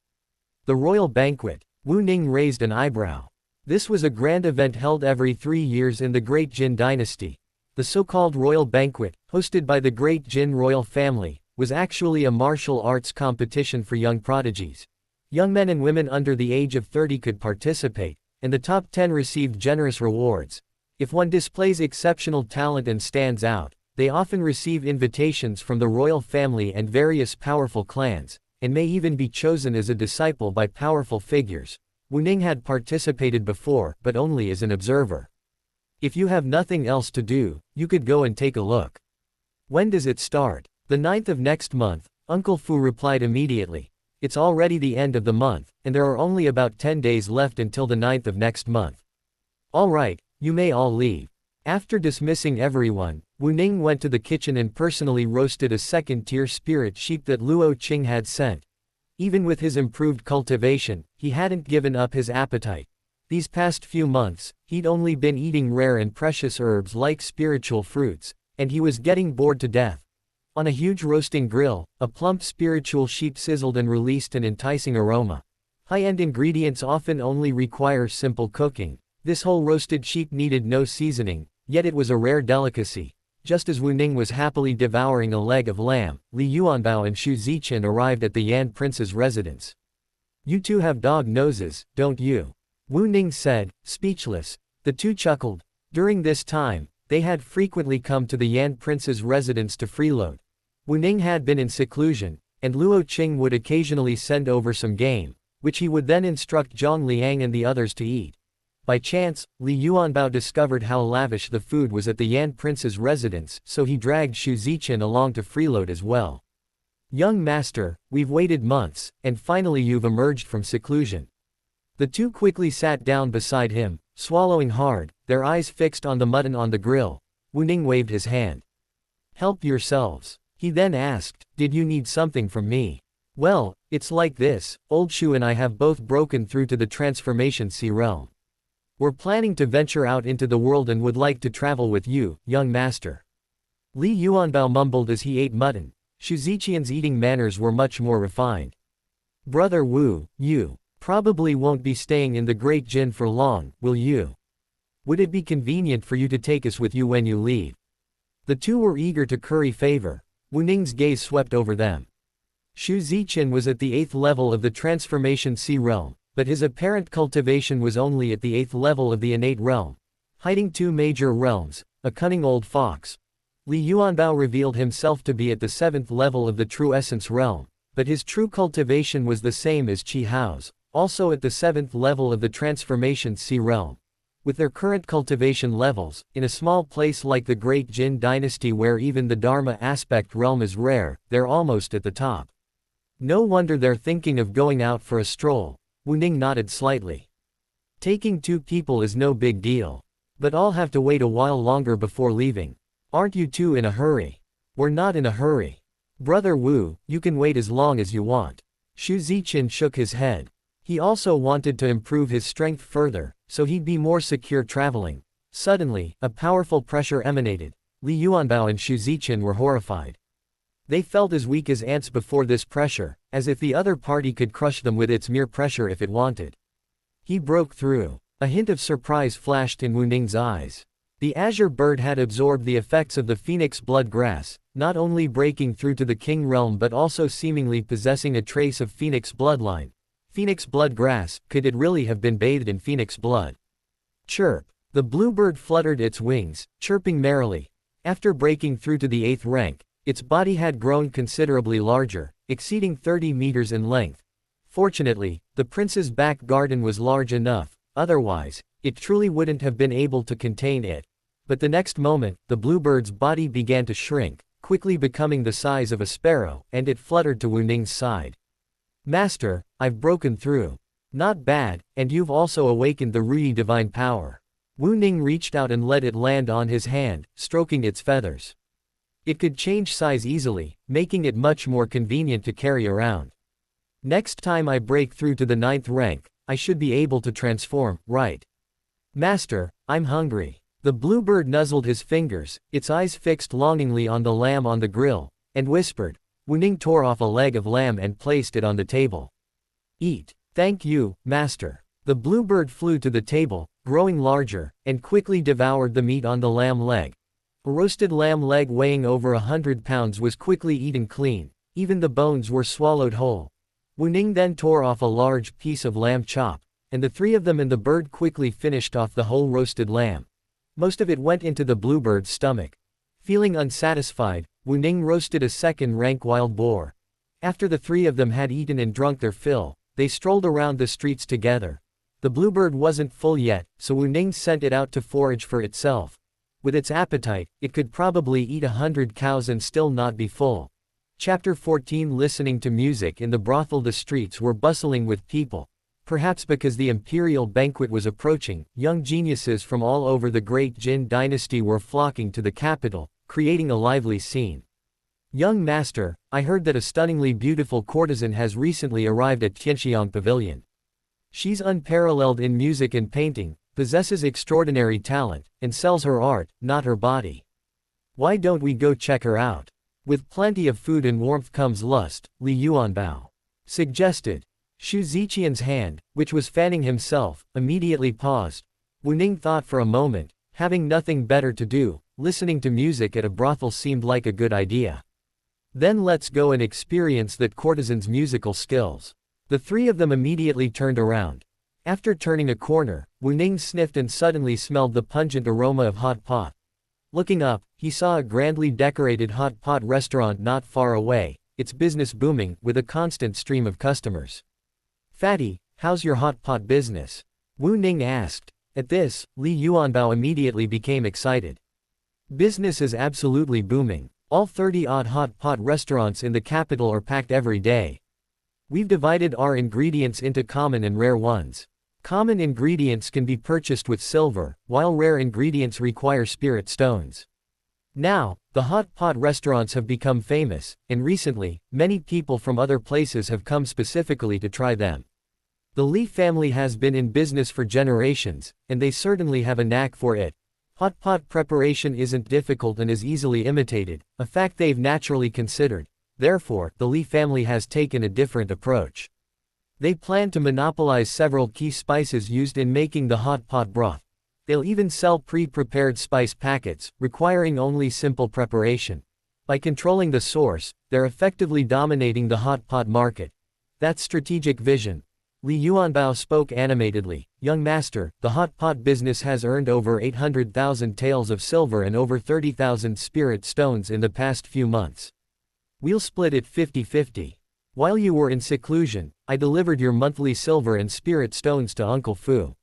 The royal banquet. Wu Ning raised an eyebrow. This was a grand event held every 3 years in the Great Jin dynasty. The so-called royal banquet, hosted by the Great Jin royal family, was actually a martial arts competition for young prodigies. Young men and women under the age of 30 could participate, and the top 10 received generous rewards. If one displays exceptional talent and stands out, they often receive invitations from the royal family and various powerful clans, and may even be chosen as a disciple by powerful figures. Wu Ning had participated before, but only as an observer. If you have nothing else to do, you could go and take a look. When does it start? The 9th of next month, Uncle Fu replied immediately. It's already the end of the month, and there are only about 10 days left until the 9th of next month. All right, you may all leave. After dismissing everyone, Wu Ning went to the kitchen and personally roasted a second-tier spirit sheep that Luo Qing had sent. Even with his improved cultivation, he hadn't given up his appetite. These past few months, he'd only been eating rare and precious herbs like spiritual fruits, and he was getting bored to death. On a huge roasting grill, a plump spiritual sheep sizzled and released an enticing aroma. High-end ingredients often only require simple cooking. This whole roasted sheep needed no seasoning, yet it was a rare delicacy. Just as Wu Ning was happily devouring a leg of lamb, Li Yuanbao and Xu Ziqian arrived at the Yan prince's residence. You two have dog noses, don't you? Wu Ning said, speechless. The two chuckled. During this time, they had frequently come to the Yan prince's residence to freeload. Wu Ning had been in seclusion, and Luo Qing would occasionally send over some game, which he would then instruct Zhang Liang and the others to eat. By chance, Li Yuanbao discovered how lavish the food was at the Yan prince's residence, so he dragged Xu Ziqian along to freeload as well. Young master, we've waited months, and finally you've emerged from seclusion. The two quickly sat down beside him, swallowing hard, their eyes fixed on the mutton on the grill. Wu Ning waved his hand. Help yourselves. He then asked, did you need something from me? Well, it's like this, old Shu and I have both broken through to the Transformation Sea realm. We're planning to venture out into the world and would like to travel with you, young master. Li Yuanbao mumbled as he ate mutton. Xu Ziqian's eating manners were much more refined. Brother Wu, you probably won't be staying in the Great Jin for long, will you? Would it be convenient for you to take us with you when you leave? The two were eager to curry favor. Wu Ning's gaze swept over them. Xu Ziqian was at the 8th level of the Transformation Sea realm, but his apparent cultivation was only at the 8th level of the innate realm. Hiding 2 major realms, a cunning old fox. Li Yuanbao revealed himself to be at the 7th level of the True Essence realm, but his true cultivation was the same as Qi Hao's, also at the 7th level of the Transformation Sea realm. With their current cultivation levels, in a small place like the Great Jin dynasty where even the Dharma aspect realm is rare, they're almost at the top. No wonder they're thinking of going out for a stroll. Wu Ning nodded slightly. Taking 2 people is no big deal. But I'll have to wait a while longer before leaving. Aren't you two in a hurry? We're not in a hurry. Brother Wu, you can wait as long as you want. Xu Ziqian shook his head. He also wanted to improve his strength further, so he'd be more secure traveling. Suddenly, a powerful pressure emanated. Li Yuanbao and Xu Ziqian were horrified. They felt as weak as ants before this pressure, as if the other party could crush them with its mere pressure if it wanted. He broke through. A hint of surprise flashed in Wu Ning's eyes. The azure bird had absorbed the effects of the phoenix blood grass, not only breaking through to the king realm but also seemingly possessing a trace of phoenix bloodline. Phoenix blood grass, could it really have been bathed in phoenix blood? Chirp. The bluebird fluttered its wings, chirping merrily. After breaking through to the 8th rank, its body had grown considerably larger, exceeding 30 meters in length. Fortunately, the prince's back garden was large enough, otherwise, it truly wouldn't have been able to contain it. But the next moment, the bluebird's body began to shrink, quickly becoming the size of a sparrow, and it fluttered to Wu Ning's side. Master, I've broken through. Not bad, and you've also awakened the Ruyi divine power. Wu Ning reached out and let it land on his hand, stroking its feathers. It could change size easily, making it much more convenient to carry around. Next time I break through to the 9th rank, I should be able to transform, right? Master, I'm hungry. The bluebird nuzzled his fingers, its eyes fixed longingly on the lamb on the grill, and whispered. Wu Ning tore off a leg of lamb and placed it on the table. Eat. Thank you, master. The bluebird flew to the table, growing larger, and quickly devoured the meat on the lamb leg. A roasted lamb leg weighing over 100 pounds was quickly eaten clean, even the bones were swallowed whole. Wu Ning then tore off a large piece of lamb chop, and the 3 of them and the bird quickly finished off the whole roasted lamb. Most of it went into the bluebird's stomach. Feeling unsatisfied, Wu Ning roasted a 2nd-rank wild boar. After the 3 of them had eaten and drunk their fill, they strolled around the streets together. The bluebird wasn't full yet, so Wu Ning sent it out to forage for itself. With its appetite, it could probably eat 100 cows and still not be full. Chapter 14. Listening to music in the brothel. The streets were bustling with people. Perhaps because the imperial banquet was approaching, young geniuses from all over the great Jin dynasty were flocking to the capital, creating a lively scene. Young master, I heard that a stunningly beautiful courtesan has recently arrived at Tianxiang Pavilion. She's unparalleled in music and painting, possesses extraordinary talent, and sells her art, not her body. Why don't we go check her out? With plenty of food and warmth comes lust, Li Yuanbao suggested. Xu Ziqian's hand, which was fanning himself, immediately paused. Wu Ning thought for a moment. Having nothing better to do, listening to music at a brothel seemed like a good idea. Then let's go and experience that courtesan's musical skills. The 3 of them immediately turned around. After turning a corner, Wu Ning sniffed and suddenly smelled the pungent aroma of hot pot. Looking up, he saw a grandly decorated hot pot restaurant not far away, its business booming, with a constant stream of customers. Fatty, how's your hot pot business? Wu Ning asked. At this, Li Yuanbao immediately became excited. Business is absolutely booming. All 30-odd hot pot restaurants in the capital are packed every day. We've divided our ingredients into common and rare ones. Common ingredients can be purchased with silver, while rare ingredients require spirit stones. Now, the hot pot restaurants have become famous, and recently, many people from other places have come specifically to try them. The Li family has been in business for generations, and they certainly have a knack for it. Hot pot preparation isn't difficult and is easily imitated, a fact they've naturally considered. Therefore, the Li family has taken a different approach. They plan to monopolize several key spices used in making the hot pot broth. They'll even sell pre-prepared spice packets, requiring only simple preparation. By controlling the source, they're effectively dominating the hot pot market. That's strategic vision. Li Yuanbao spoke animatedly. Young master, the hot pot business has earned over 800,000 taels of silver and over 30,000 spirit stones in the past few months. We'll split it 50-50. While you were in seclusion, I delivered your monthly silver and spirit stones to Uncle Fu.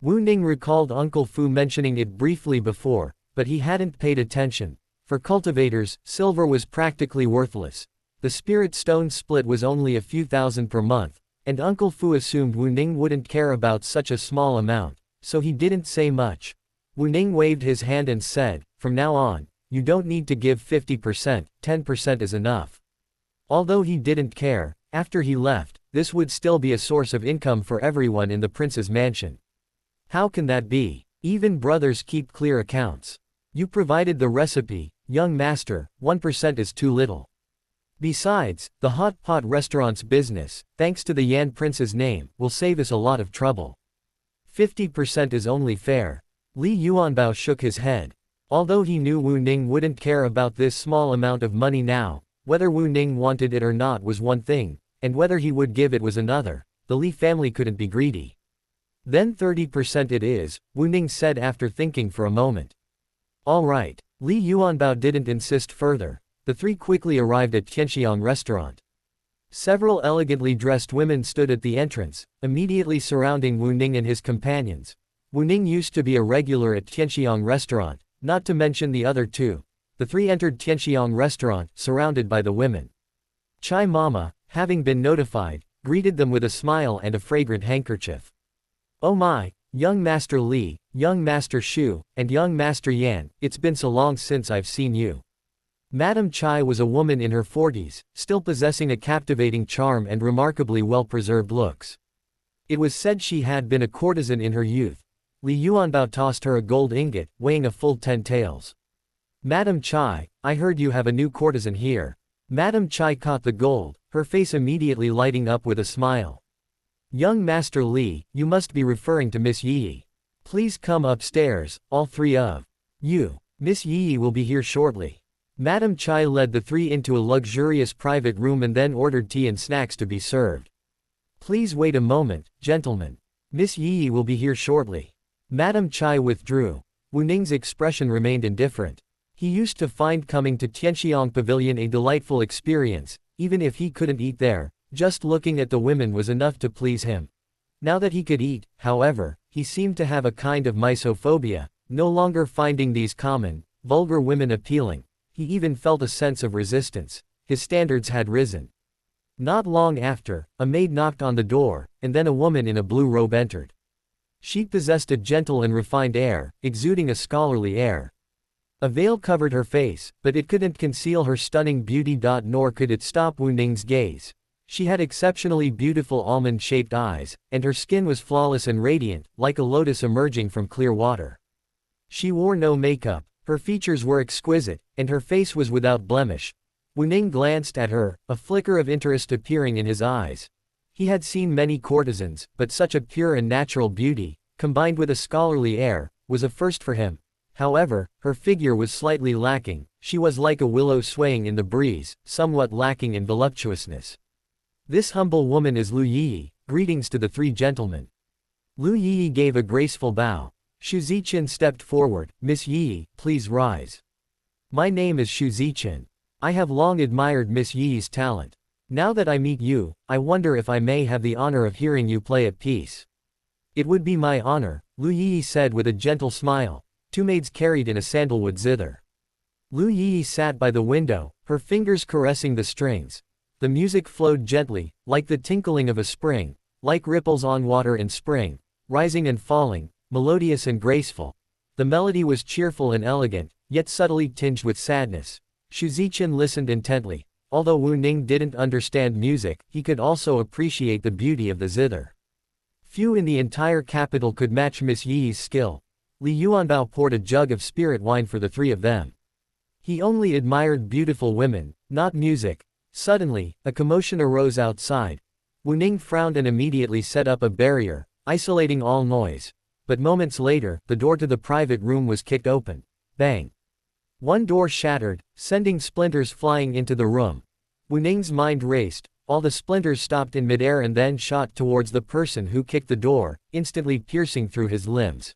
Wu Ning recalled Uncle Fu mentioning it briefly before, but he hadn't paid attention. For cultivators, silver was practically worthless. The spirit stone split was only a few thousand per month, And Uncle Fu assumed Wu Ning wouldn't care about such a small amount, so he didn't say much. Wu Ning waved his hand and said, "From now on, you don't need to give 50%, 10% is enough." Although he didn't care, after he left, this would still be a source of income for everyone in the prince's mansion. How can that be? Even brothers keep clear accounts. You provided the recipe, young master, 1% is too little. Besides, the hot pot restaurant's business, thanks to the Yan prince's name, will save us a lot of trouble. 50% is only fair. Li Yuanbao shook his head. Although he knew Wu Ning wouldn't care about this small amount of money now, whether Wu Ning wanted it or not was one thing, and whether he would give it was another. The Li family couldn't be greedy. Then 30% it is, Wu Ning said after thinking for a moment. All right. Li Yuanbao didn't insist further. The three quickly arrived at Tianxiang restaurant. Several elegantly dressed women stood at the entrance, immediately surrounding Wu Ning and his companions. Wu Ning used to be a regular at Tianxiang restaurant, not to mention the other two. The three entered Tianxiang restaurant, surrounded by the women. Chai Mama, having been notified, greeted them with a smile and a fragrant handkerchief. "Oh my, young Master Li, young Master Shu, and young Master Yan, it's been so long since I've seen you." Madame Chai was a woman in her 40s, still possessing a captivating charm and remarkably well-preserved looks. It was said she had been a courtesan in her youth. Li Yuanbao tossed her a gold ingot, weighing a full 10 taels. "Madame Chai, I heard you have a new courtesan here." Madame Chai caught the gold, her face immediately lighting up with a smile. "Young Master Li, you must be referring to Miss Yi. Please come upstairs, all three of you. Miss Yi will be here shortly." Madame Chai led the three into a luxurious private room and then ordered tea and snacks to be served. "Please wait a moment, gentlemen. Miss Yi will be here shortly." Madame Chai withdrew. Wu Ning's expression remained indifferent. He used to find coming to Tianxiang Pavilion a delightful experience, even if he couldn't eat there. Just looking at the women was enough to please him. Now that he could eat, however, he seemed to have a kind of misophobia, no longer finding these common, vulgar women appealing. He even felt a sense of resistance. His standards had risen. Not long after, a maid knocked on the door, and then a woman in a blue robe entered. She possessed a gentle and refined air, exuding a scholarly air. A veil covered her face, but it couldn't conceal her stunning beauty. Nor could it stop Wu Ning's gaze. She had exceptionally beautiful almond-shaped eyes, and her skin was flawless and radiant, like a lotus emerging from clear water. She wore no makeup. Her features were exquisite, and her face was without blemish. Wu Ning glanced at her, a flicker of interest appearing in his eyes. He had seen many courtesans, but such a pure and natural beauty, combined with a scholarly air, was a first for him. However, her figure was slightly lacking. She was like a willow swaying in the breeze, somewhat lacking in voluptuousness. "This humble woman is Lu Yi. Greetings to the three gentlemen." Lu Yi gave a graceful bow. Xu Ziqian stepped forward. "Miss Yi, please rise." "My name is Xu Ziqian. I have long admired Miss Yi's talent. Now that I meet you, I wonder if I may have the honor of hearing you play a piece." "It would be my honor," Lu Yi said with a gentle smile. Two maids carried in a sandalwood zither. Lu Yi sat by the window, her fingers caressing the strings. The music flowed gently, like the tinkling of a spring, like ripples on water in spring, rising and falling, melodious and graceful. The melody was cheerful and elegant, yet subtly tinged with sadness. Xu Ziqian listened intently. Although Wu Ning didn't understand music, he could also appreciate the beauty of the zither. Few in the entire capital could match Miss Yi's skill. Li Yuanbao poured a jug of spirit wine for the three of them. He only admired beautiful women, not music. Suddenly, a commotion arose outside. Wu Ning frowned and immediately set up a barrier, isolating all noise. But moments later, the door to the private room was kicked open. Bang! One door shattered, sending splinters flying into the room. Wu Ning's mind raced. All the splinters stopped in midair and then shot towards the person who kicked the door, instantly piercing through his limbs.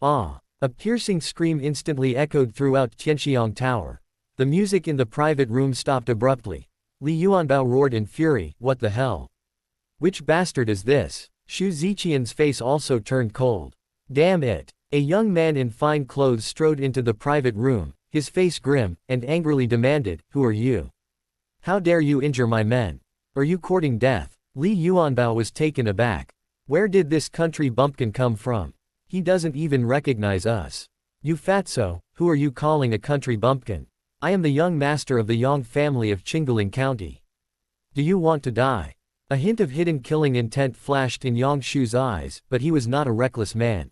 Ah! A piercing scream instantly echoed throughout Tianxiang Tower. The music in the private room stopped abruptly. Li Yuanbao roared in fury, "What the hell? Which bastard is this?" Xu Ziqian's face also turned cold. "Damn it!" A young man in fine clothes strode into the private room, his face grim, and angrily demanded, "Who are you? How dare you injure my men? Are you courting death?" Li Yuanbao was taken aback. Where did this country bumpkin come from? He doesn't even recognize us. You fatso, who are you calling a country bumpkin? I am the young master of the Yang family of Qingling County. Do you want to die? A hint of hidden killing intent flashed in Yang Shu's eyes, but he was not a reckless man.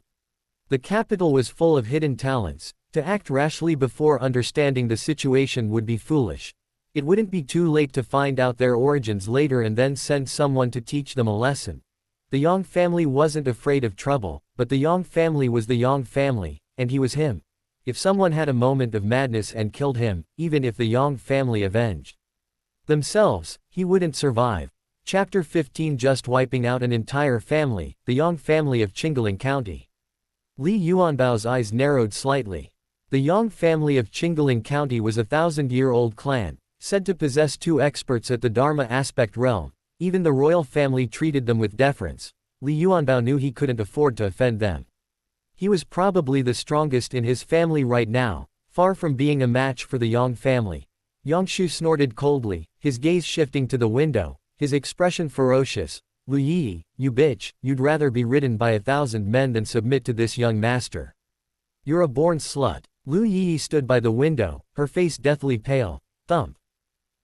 The capital was full of hidden talents. To act rashly before understanding the situation would be foolish. It wouldn't be too late to find out their origins later and then send someone to teach them a lesson. The Yang family wasn't afraid of trouble, but the Yang family was the Yang family, and he was him. If someone had a moment of madness and killed him, even if the Yang family avenged themselves, he wouldn't survive. Chapter 15. Just wiping out an entire family, the Yang family of Qingling County. Li Yuanbao's eyes narrowed slightly. The Yang family of Qingling County was a 1,000-year-old clan, said to possess 2 experts at the Dharma aspect realm. Even the royal family treated them with deference. Li Yuanbao knew he couldn't afford to offend them. He was probably the strongest in his family right now, far from being a match for the Yang family. Yang Shu snorted coldly, his gaze shifting to the window, his expression ferocious. Lu Yi, you bitch, you'd rather be ridden by 1,000 men than submit to this young master. You're a born slut. Lu Yi stood by the window, her face deathly pale. Thump.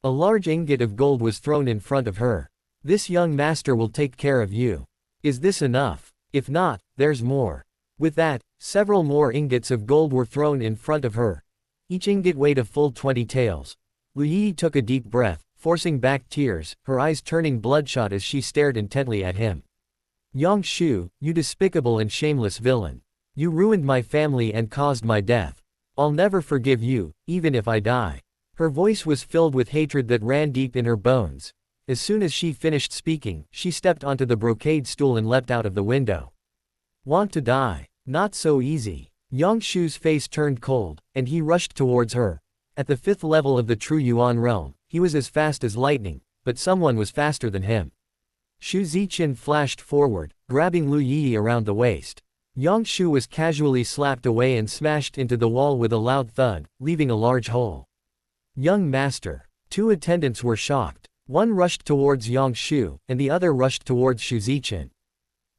A large ingot of gold was thrown in front of her. This young master will take care of you. Is this enough? If not, there's more. With that, several more ingots of gold were thrown in front of her. Each ingot weighed a full 20 taels. Lu Yi took a deep breath, forcing back tears, her eyes turning bloodshot as she stared intently at him. Yang Shu, you despicable and shameless villain. You ruined my family and caused my death. I'll never forgive you, even if I die. Her voice was filled with hatred that ran deep in her bones. As soon as she finished speaking, she stepped onto the brocade stool and leapt out of the window. Want to die? Not so easy. Yang Shu's face turned cold, and he rushed towards her. At the 5th level of the True Yuan realm, he was as fast as lightning, but someone was faster than him. Shu Ziqian flashed forward, grabbing Lu Yi around the waist. Yang Shu was casually slapped away and smashed into the wall with a loud thud, leaving a large hole. Young master. 2 attendants were shocked. One rushed towards Yang Shu, and the other rushed towards Shu Ziqian.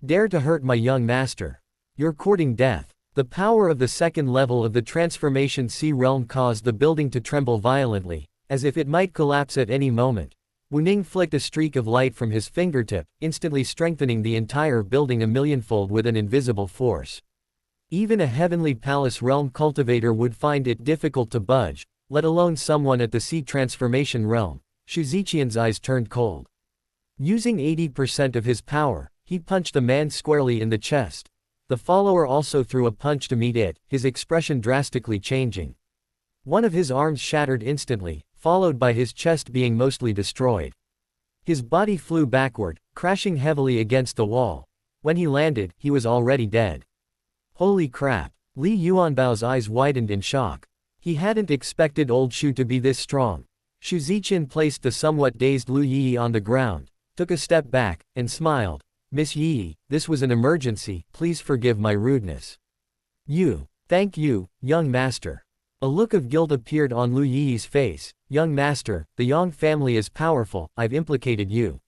Dare to hurt my young master. You're courting death. The power of the 2nd level of the Transformation Sea realm caused the building to tremble violently, as if it might collapse at any moment. Wu Ning flicked a streak of light from his fingertip, instantly strengthening the entire building a millionfold with an invisible force. Even a heavenly palace realm cultivator would find it difficult to budge, let alone someone at the sea transformation realm. Shu Ziqian's eyes turned cold. Using 80% of his power, he punched the man squarely in the chest. The follower also threw a punch to meet it, his expression drastically changing. One of his arms shattered instantly, followed by his chest being mostly destroyed. His body flew backward, crashing heavily against the wall. When he landed, he was already dead. Holy crap! Li Yuanbao's eyes widened in shock. He hadn't expected old Shu to be this strong. Shu Ziqian placed the somewhat dazed Lu Yi on the ground, took a step back, and smiled. Miss Yi, this was an emergency, please forgive my rudeness. Thank you, young master. A look of guilt appeared on Lu Yi's face. Young master, the Yang family is powerful, I've implicated you.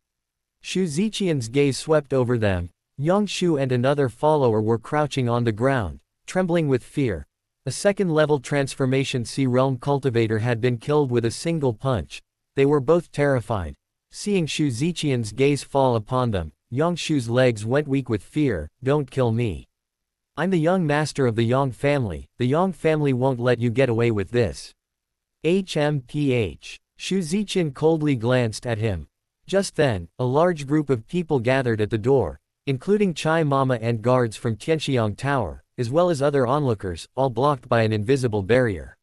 Shu Ziqian's gaze swept over them. Yang Shu and another follower were crouching on the ground, trembling with fear. A 2nd-level Transformation Sea realm cultivator had been killed with a single punch. They were both terrified. Seeing Shu Ziqian's gaze fall upon them, Yang Shu's legs went weak with fear. Don't kill me. I'm the young master of the Yang family. The Yang family won't let you get away with this. HMPH. Shu Ziqian coldly glanced at him. Just then, a large group of people gathered at the door, including Chai Mama and guards from Tianxiang Tower, as well as other onlookers, all blocked by an invisible barrier.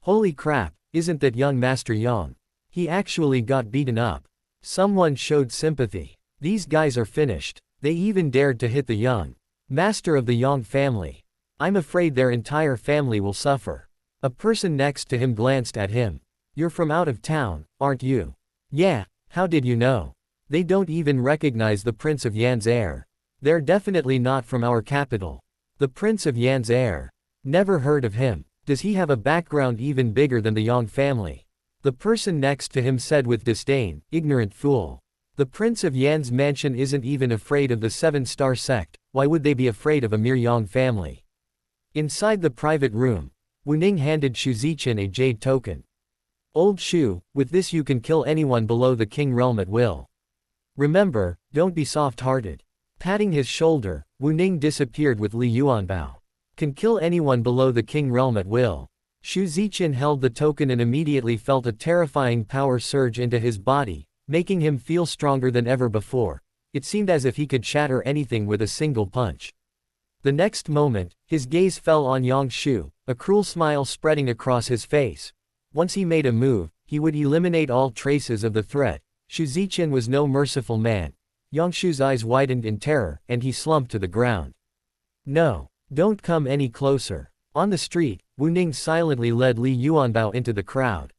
Holy crap, isn't that young Master Yang? He actually got beaten up. Someone showed sympathy. These guys are finished. They even dared to hit the young master of the Yang family. I'm afraid their entire family will suffer. A person next to him glanced at him. You're from out of town, aren't you? Yeah, how did you know? They don't even recognize the Prince of Yan's heir. They're definitely not from our capital. The Prince of Yan's heir. Never heard of him. Does he have a background even bigger than the Yang family? The person next to him said with disdain, ignorant fool. The prince of Yan's mansion isn't even afraid of the seven-star sect, why would they be afraid of a mere Yang family? Inside the private room, Wu Ning handed Xu Ziqian a jade token. Old Xu, with this you can kill anyone below the king realm at will. Remember, don't be soft-hearted. Patting his shoulder, Wu Ning disappeared with Li Yuanbao. Can kill anyone below the king realm at will. Xu Ziqian held the token and immediately felt a terrifying power surge into his body, making him feel stronger than ever before. It seemed as if he could shatter anything with a single punch. The next moment, his gaze fell on Yang Shu, a cruel smile spreading across his face. Once he made a move, he would eliminate all traces of the threat. Xu Ziqian was no merciful man. Yang Shu's eyes widened in terror, and he slumped to the ground. No, don't come any closer. On the street, Wu Ning silently led Li Yuanbao into the crowd.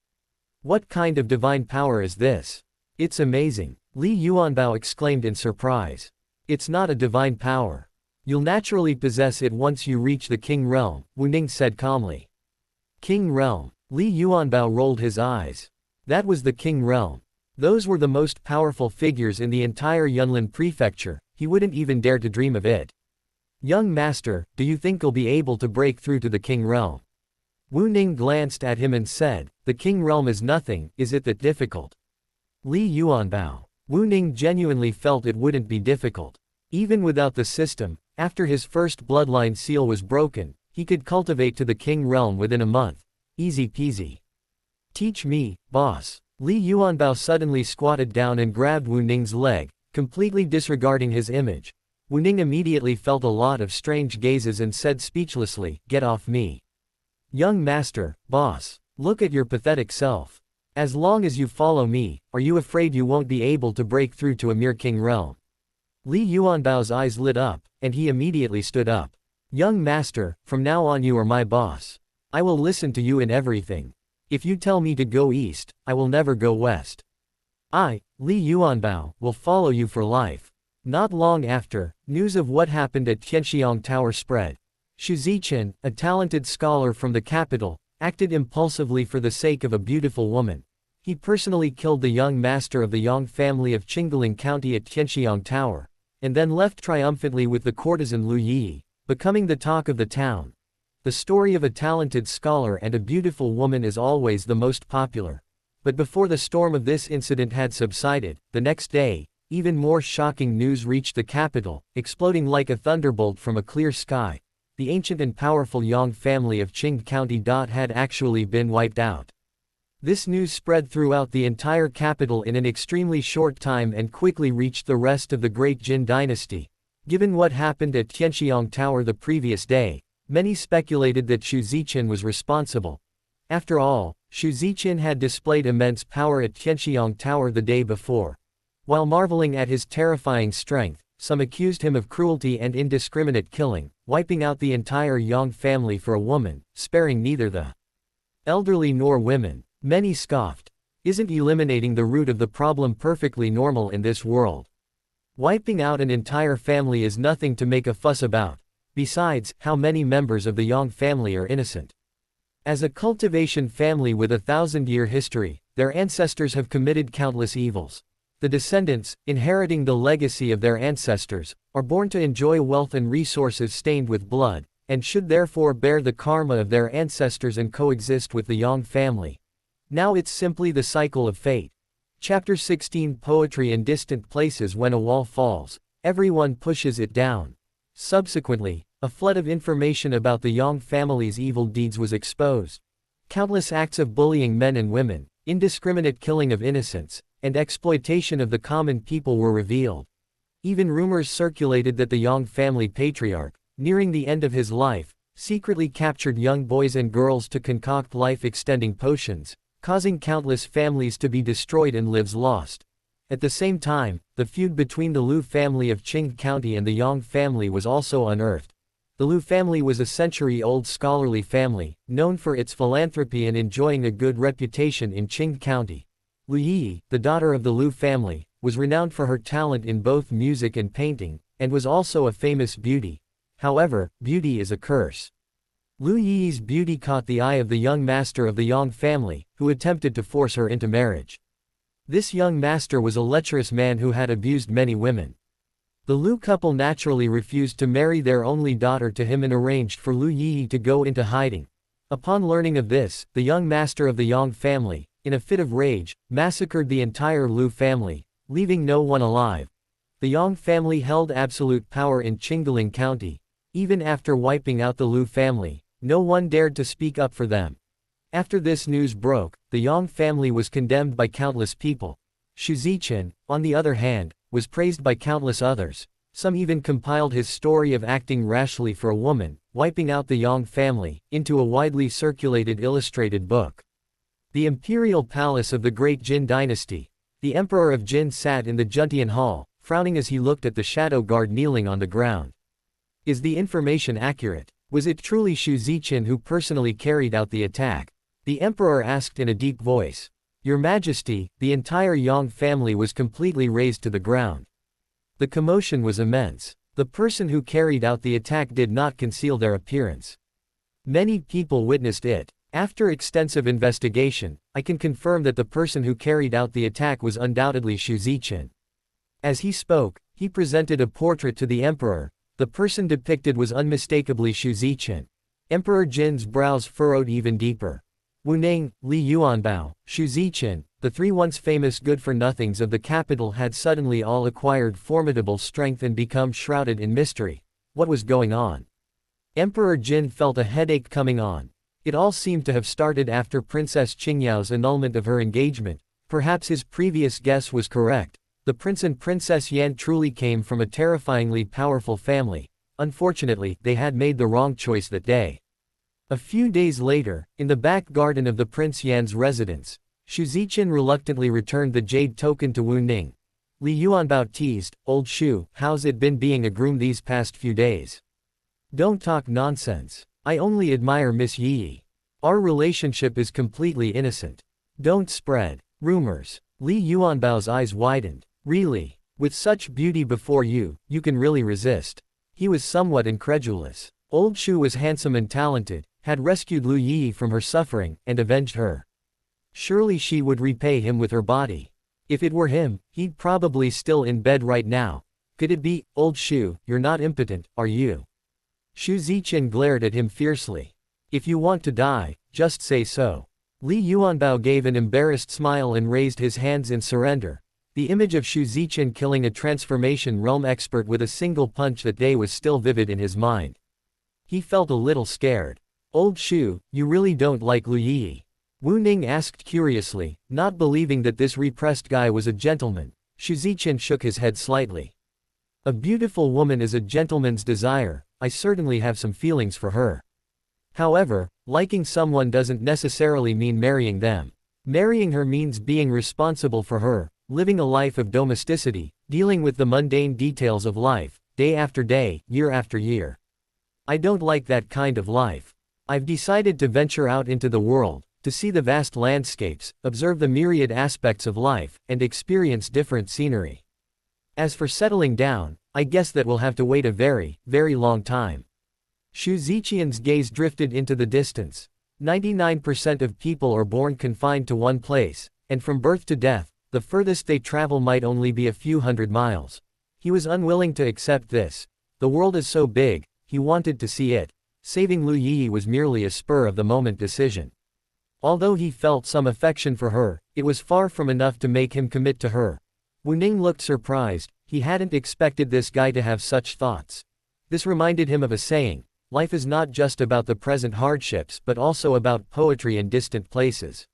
What kind of divine power is this? It's amazing, Li Yuanbao exclaimed in surprise. It's not a divine power. You'll naturally possess it once you reach the king realm, Wu Ning said calmly. King realm. Li Yuanbao rolled his eyes. That was the king realm. Those were the most powerful figures in the entire Yunlin prefecture, he wouldn't even dare to dream of it. Young master, do you think you'll be able to break through to the king realm? Wu Ning glanced at him and said, the king realm is nothing, is it that difficult? Li Yuanbao. Wu Ning genuinely felt it wouldn't be difficult. Even without the system, after his first bloodline seal was broken, he could cultivate to the king realm within a month. Easy peasy. Teach me, boss. Li Yuanbao suddenly squatted down and grabbed Wu Ning's leg, completely disregarding his image. Wu Ning immediately felt a lot of strange gazes and said speechlessly, get off me. Young master, boss, look at your pathetic self. As long as you follow me, are you afraid you won't be able to break through to a mere king realm? Li Yuanbao's eyes lit up, and he immediately stood up. Young master, from now on you are my boss. I will listen to you in everything. If you tell me to go east, I will never go west. I, Li Yuanbao, will follow you for life. Not long after, news of what happened at Tianxiang Tower spread. Xu Ziqian, a talented scholar from the capital, acted impulsively for the sake of a beautiful woman. He personally killed the young master of the Yang family of Qinggaling County at Tianxiang Tower, and then left triumphantly with the courtesan Lu Yi, becoming the talk of the town. The story of a talented scholar and a beautiful woman is always the most popular. But before the storm of this incident had subsided, the next day, even more shocking news reached the capital, exploding like a thunderbolt from a clear sky. The ancient and powerful Yang family of Qing County had actually been wiped out. This news spread throughout the entire capital in an extremely short time and quickly reached the rest of the great Jin dynasty. Given what happened at Tianxiang Tower the previous day, many speculated that Xu Ziqian was responsible. After all, Xu Ziqian had displayed immense power at Tianxiang Tower the day before. While marveling at his terrifying strength, some accused him of cruelty and indiscriminate killing, wiping out the entire Yang family for a woman, sparing neither the elderly nor women. Many scoffed. Isn't eliminating the root of the problem perfectly normal in this world? Wiping out an entire family is nothing to make a fuss about. Besides, how many members of the Yang family are innocent? As a cultivation family with a 1,000-year history, their ancestors have committed countless evils. The descendants, inheriting the legacy of their ancestors, are born to enjoy wealth and resources stained with blood, and should therefore bear the karma of their ancestors and coexist with the Yang family. Now it's simply the cycle of fate. Chapter 16 Poetry in distant places. When a wall falls, everyone pushes it down. Subsequently, a flood of information about the Yang family's evil deeds was exposed. Countless acts of bullying men and women, indiscriminate killing of innocents, and exploitation of the common people were revealed. Even rumors circulated that the Yang family patriarch, nearing the end of his life, secretly captured young boys and girls to concoct life-extending potions, causing countless families to be destroyed and lives lost. At the same time, the feud between the Lu family of Qing County and the Yang family was also unearthed. The Lu family was a century-old scholarly family, known for its philanthropy and enjoying a good reputation in Qing County. Lu Yi, the daughter of the Lu family, was renowned for her talent in both music and painting, and was also a famous beauty. However, beauty is a curse. Lu Yi's beauty caught the eye of the young master of the Yang family, who attempted to force her into marriage. This young master was a lecherous man who had abused many women. The Lu couple naturally refused to marry their only daughter to him and arranged for Lu Yi to go into hiding. Upon learning of this, the young master of the Yang family, in a fit of rage, massacred the entire Lu family, leaving no one alive. The Yang family held absolute power in Qinggaling County. Even after wiping out the Lu family, no one dared to speak up for them. After this news broke, the Yang family was condemned by countless people. Xu Ziqian, on the other hand, was praised by countless others. Some even compiled his story of acting rashly for a woman, wiping out the Yang family, into a widely circulated illustrated book. The imperial palace of the great Jin dynasty. The emperor of Jin sat in the Juntian hall, frowning as he looked at the shadow guard kneeling on the ground. Is the information accurate? Was it truly Xu Ziqian who personally carried out the attack? The emperor asked in a deep voice. Your Majesty, the entire Yang family was completely razed to the ground. The commotion was immense. The person who carried out the attack did not conceal their appearance. Many people witnessed it. After extensive investigation, I can confirm that the person who carried out the attack was undoubtedly Xu Ziqian. As he spoke, he presented a portrait to the emperor. The person depicted was unmistakably Xu Ziqian. Emperor Jin's brows furrowed even deeper. Wu Ning, Li Yuanbao, Xu Ziqian, the three once famous good-for-nothings of the capital had suddenly all acquired formidable strength and become shrouded in mystery. What was going on? Emperor Jin felt a headache coming on. It all seemed to have started after Princess Qingyao's annulment of her engagement. Perhaps his previous guess was correct. The Prince and Princess Yan truly came from a terrifyingly powerful family. Unfortunately, they had made the wrong choice that day. A few days later, in the back garden of the Prince Yan's residence, Xu Ziqian reluctantly returned the jade token to Wu Ning. Li Yuanbao teased, "Old Xu, how's it been being a groom these past few days?" "Don't talk nonsense. I only admire Miss Yi. Our relationship is completely innocent. Don't spread rumors." Li Yuanbao's eyes widened. "Really? With such beauty before you, you can really resist?" He was somewhat incredulous. Old Xu was handsome and talented, had rescued Lu Yi from her suffering, and avenged her. Surely she would repay him with her body. If it were him, he'd probably still in bed right now. Could it be? "Old Xu, you're not impotent, are you?" Xu Ziqian glared at him fiercely. "If you want to die, just say so." Li Yuanbao gave an embarrassed smile and raised his hands in surrender. The image of Xu Ziqian killing a transformation realm expert with a single punch that day was still vivid in his mind. He felt a little scared. "Old Xu, you really don't like Lu Yi?" Wu Ning asked curiously, not believing that this repressed guy was a gentleman. Xu Ziqian shook his head slightly. "A beautiful woman is a gentleman's desire. I certainly have some feelings for her. However, liking someone doesn't necessarily mean marrying them. Marrying her means being responsible for her, living a life of domesticity, dealing with the mundane details of life, day after day, year after year. I don't like that kind of life. I've decided to venture out into the world, to see the vast landscapes, observe the myriad aspects of life, and experience different scenery. As for settling down, I guess that will have to wait a very, very long time." Xu Ziqian's gaze drifted into the distance. 99% of people are born confined to one place, and from birth to death, the furthest they travel might only be a few hundred miles. He was unwilling to accept this. The world is so big, he wanted to see it. Saving Lu Yi was merely a spur-of-the-moment decision. Although he felt some affection for her, it was far from enough to make him commit to her. Wu Ning looked surprised. He hadn't expected this guy to have such thoughts. This reminded him of a saying: life is not just about the present hardships but also about poetry in distant places.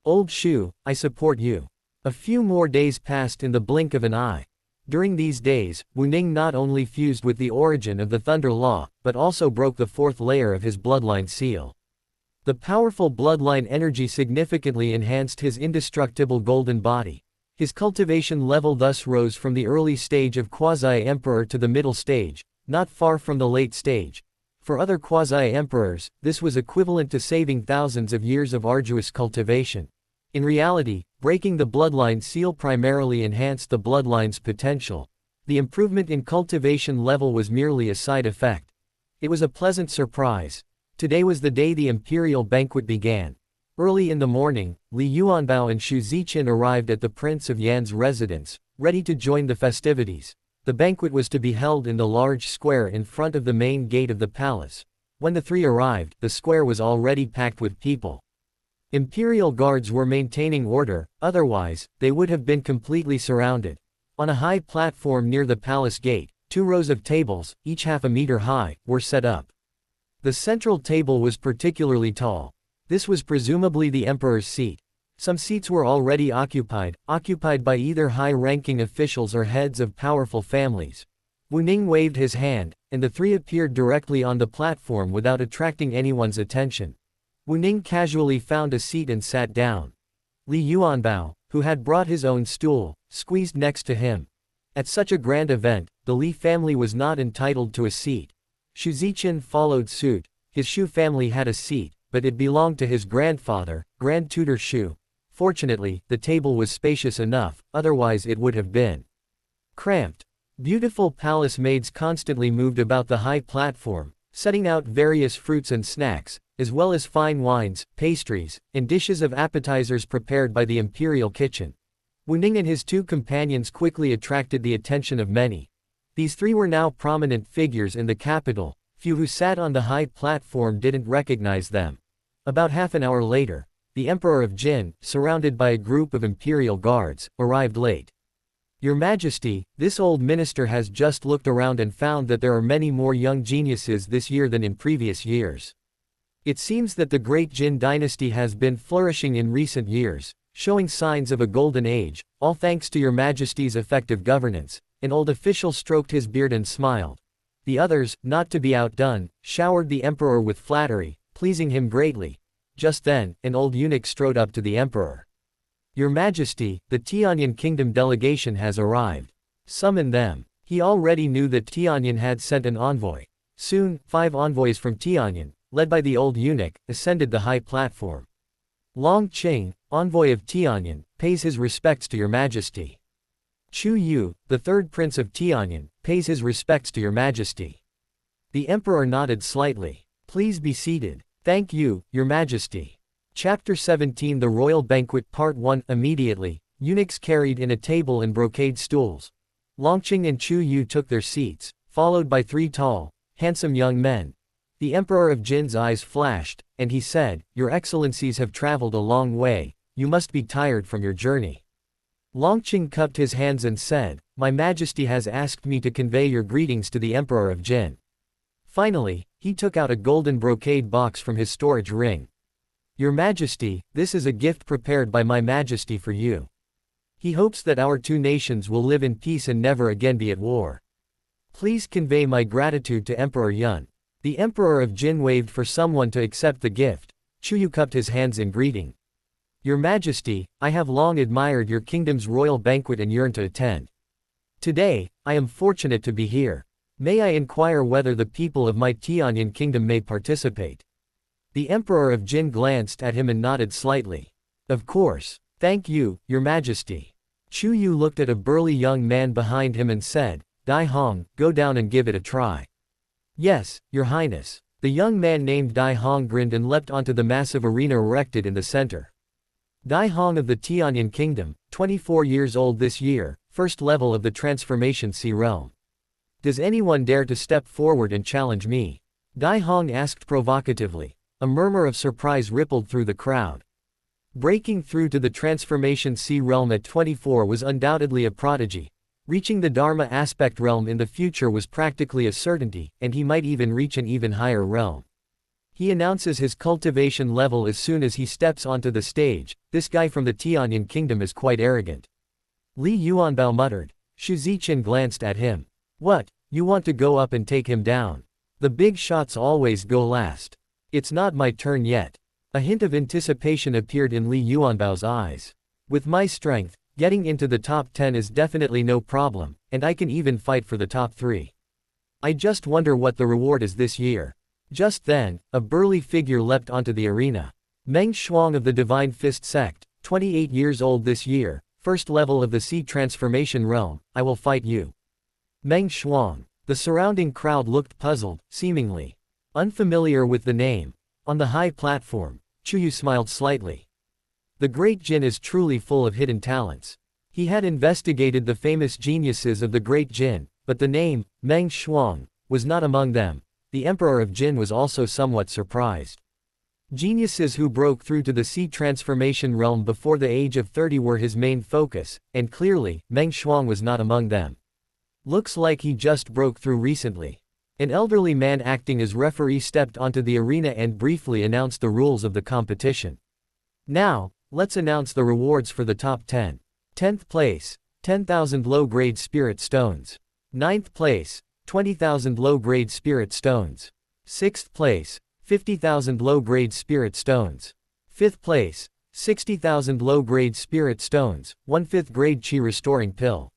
"Old Xu, I support you." A few more days passed in the blink of an eye. During these days, Wu Ning not only fused with the origin of the Thunder Law, but also broke the fourth layer of his bloodline seal. The powerful bloodline energy significantly enhanced his indestructible golden body. His cultivation level thus rose from the early stage of quasi-emperor to the middle stage, not far from the late stage. For other quasi-emperors, this was equivalent to saving thousands of years of arduous cultivation. In reality, breaking the bloodline seal primarily enhanced the bloodline's potential. The improvement in cultivation level was merely a side effect. It was a pleasant surprise. Today was the day the imperial banquet began. Early in the morning, Li Yuanbao and Xu Ziqin arrived at the Prince of Yan's residence, ready to join the festivities. The banquet was to be held in the large square in front of the main gate of the palace. When the three arrived, the square was already packed with people. Imperial guards were maintaining order, otherwise, they would have been completely surrounded. On a high platform near the palace gate, 2 rows of tables, each half a meter high, were set up. The central table was particularly tall. This was presumably the emperor's seat. Some seats were already occupied by either high-ranking officials or heads of powerful families. Wu Ning waved his hand, and the three appeared directly on the platform without attracting anyone's attention. Wu Ning casually found a seat and sat down. Li Yuanbao, who had brought his own stool, squeezed next to him. At such a grand event, the Li family was not entitled to a seat. Xu Ziqin followed suit. His Xu family had a seat, but it belonged to his grandfather, Grand Tutor Xu. Fortunately, the table was spacious enough, otherwise it would have been cramped. Beautiful palace maids constantly moved about the high platform, setting out various fruits and snacks, as well as fine wines, pastries, and dishes of appetizers prepared by the imperial kitchen. Wu Ning and his 2 companions quickly attracted the attention of many. These 3 were now prominent figures in the capital. Few who sat on the high platform didn't recognize them. About half an hour later, the Emperor of Jin, surrounded by a group of imperial guards, arrived late. Your Majesty, this old minister has just looked around and found that there are many more young geniuses this year than in previous years. It seems that the great Jin dynasty has been flourishing in recent years, showing signs of a golden age, all thanks to your Majesty's effective governance. An old official stroked his beard and smiled. The others, not to be outdone, showered the emperor with flattery, pleasing him greatly. Just then, an old eunuch strode up to the emperor. Your Majesty, the Tianyan kingdom delegation has arrived. Summon them. He already knew that Tianyan had sent an envoy. Soon, 5 envoys from Tianyan, led by the old eunuch, ascended the high platform. Long Qing, envoy of Tianyan, pays his respects to your Majesty. Chu Yu, the 3rd prince of Tianyan, pays his respects to your Majesty. The emperor nodded slightly. Please be seated. Thank you, your Majesty. Chapter 17 The Royal Banquet Part 1 Immediately, eunuchs carried in a table and brocade stools. Longqing and Chu Yu took their seats, followed by 3 tall, handsome young men. The Emperor of Jin's eyes flashed, and he said, Your Excellencies have traveled a long way, you must be tired from your journey. Longqing cupped his hands and said, My Majesty has asked me to convey your greetings to the Emperor of Jin. Finally, he took out a golden brocade box from his storage ring. Your Majesty, this is a gift prepared by my Majesty for you. He hopes that our 2 nations will live in peace and never again be at war. Please convey my gratitude to Emperor Yun. The Emperor of Jin waved for someone to accept the gift. Chu Yu cupped his hands in greeting. Your Majesty, I have long admired your kingdom's royal banquet and yearn to attend. Today, I am fortunate to be here. May I inquire whether the people of my Tianyan kingdom may participate? The Emperor of Jin glanced at him and nodded slightly. Of course. Thank you, your Majesty. Chu Yu looked at a burly young man behind him and said, Dai Hong, go down and give it a try. Yes, your Highness. The young man named Dai Hong grinned and leapt onto the massive arena erected in the center. Dai Hong of the Tianyan kingdom, 24 years old this year, 1st level of the transformation sea realm. Does anyone dare to step forward and challenge me? Dai Hong asked provocatively. A murmur of surprise rippled through the crowd. Breaking through to the transformation sea realm at 24 was undoubtedly a prodigy. Reaching the Dharma aspect realm in the future was practically a certainty, and he might even reach an even higher realm. He announces his cultivation level as soon as he steps onto the stage. This guy from the Tianyan kingdom is quite arrogant. Li Yuanbao muttered. Xu Ziqin glanced at him. What, you want to go up and take him down? The big shots always go last. It's not my turn yet. A hint of anticipation appeared in Li Yuanbao's eyes. With my strength, getting into the top 10 is definitely no problem, and I can even fight for the top 3. I just wonder what the reward is this year. Just then, a burly figure leapt onto the arena. Meng Shuang of the Divine Fist sect, 28 years old this year, 1st level of the Sea Transformation Realm, I will fight you. Meng Shuang. The surrounding crowd looked puzzled, seemingly unfamiliar with the name. On the high platform, Chuyu smiled slightly. The great Jin is truly full of hidden talents. He had investigated the famous geniuses of the great Jin, but the name, Meng Shuang, was not among them. The Emperor of Jin was also somewhat surprised. Geniuses who broke through to the sea transformation realm before the age of 30 were his main focus, and clearly, Meng Shuang was not among them. Looks like he just broke through recently. An elderly man acting as referee stepped onto the arena and briefly announced the rules of the competition. Now, let's announce the rewards for the top 10. 10th place, 10,000 low-grade spirit stones. 9th place, 20,000 low-grade spirit stones. 6th place, 50,000 low-grade spirit stones. 5th place, 60,000 low-grade spirit stones, 1/5 grade chi restoring pill.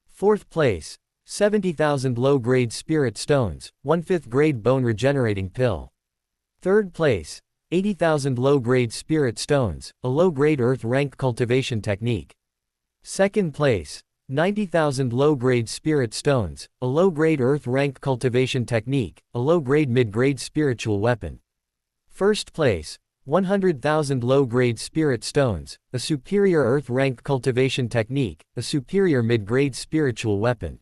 4th place, 70,000 low-grade spirit stones, 1/5 grade bone regenerating pill. 3rd place, 80,000 low-grade spirit stones, a low-grade earth rank cultivation technique. 2nd place, 90,000 low-grade spirit stones, a low-grade earth rank cultivation technique, a low-grade mid-grade spiritual weapon. 1st place, 100,000 low-grade spirit stones, a superior earth rank cultivation technique, a superior mid-grade spiritual weapon.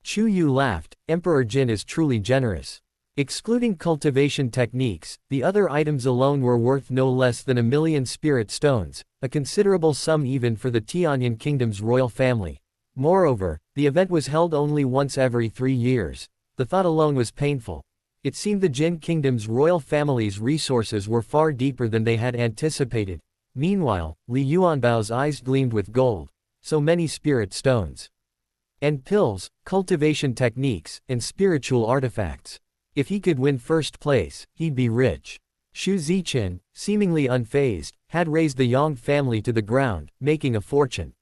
Chuyu laughed. Emperor Jin is truly generous. Excluding cultivation techniques, the other items alone were worth no less than 1,000,000 spirit stones, a considerable sum even for the Tianyan Kingdom's royal family. Moreover, the event was held only once every 3 years. The thought alone was painful. It seemed the Jin Kingdom's royal family's resources were far deeper than they had anticipated. Meanwhile, Li Yuanbao's eyes gleamed with gold. So many spirit stones. And pills, cultivation techniques, and spiritual artifacts. If he could win first place, he'd be rich. Xu Ziqin, seemingly unfazed, had raised the Yang family to the ground, making a fortune.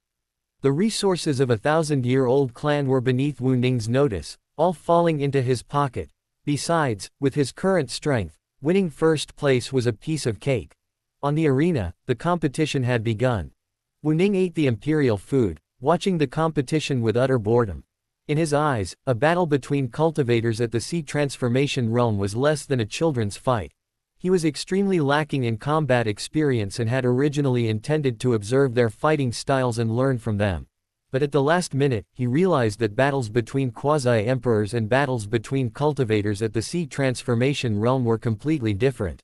The resources of a 1,000-year-old clan were beneath Wu Ning's notice, all falling into his pocket. Besides, with his current strength, winning first place was a piece of cake. On the arena, the competition had begun. Wu Ning ate the imperial food, watching the competition with utter boredom. In his eyes, a battle between cultivators at the sea transformation realm was less than a children's fight. He was extremely lacking in combat experience and had originally intended to observe their fighting styles and learn from them. But at the last minute, he realized that battles between quasi-emperors and battles between cultivators at the sea transformation realm were completely different.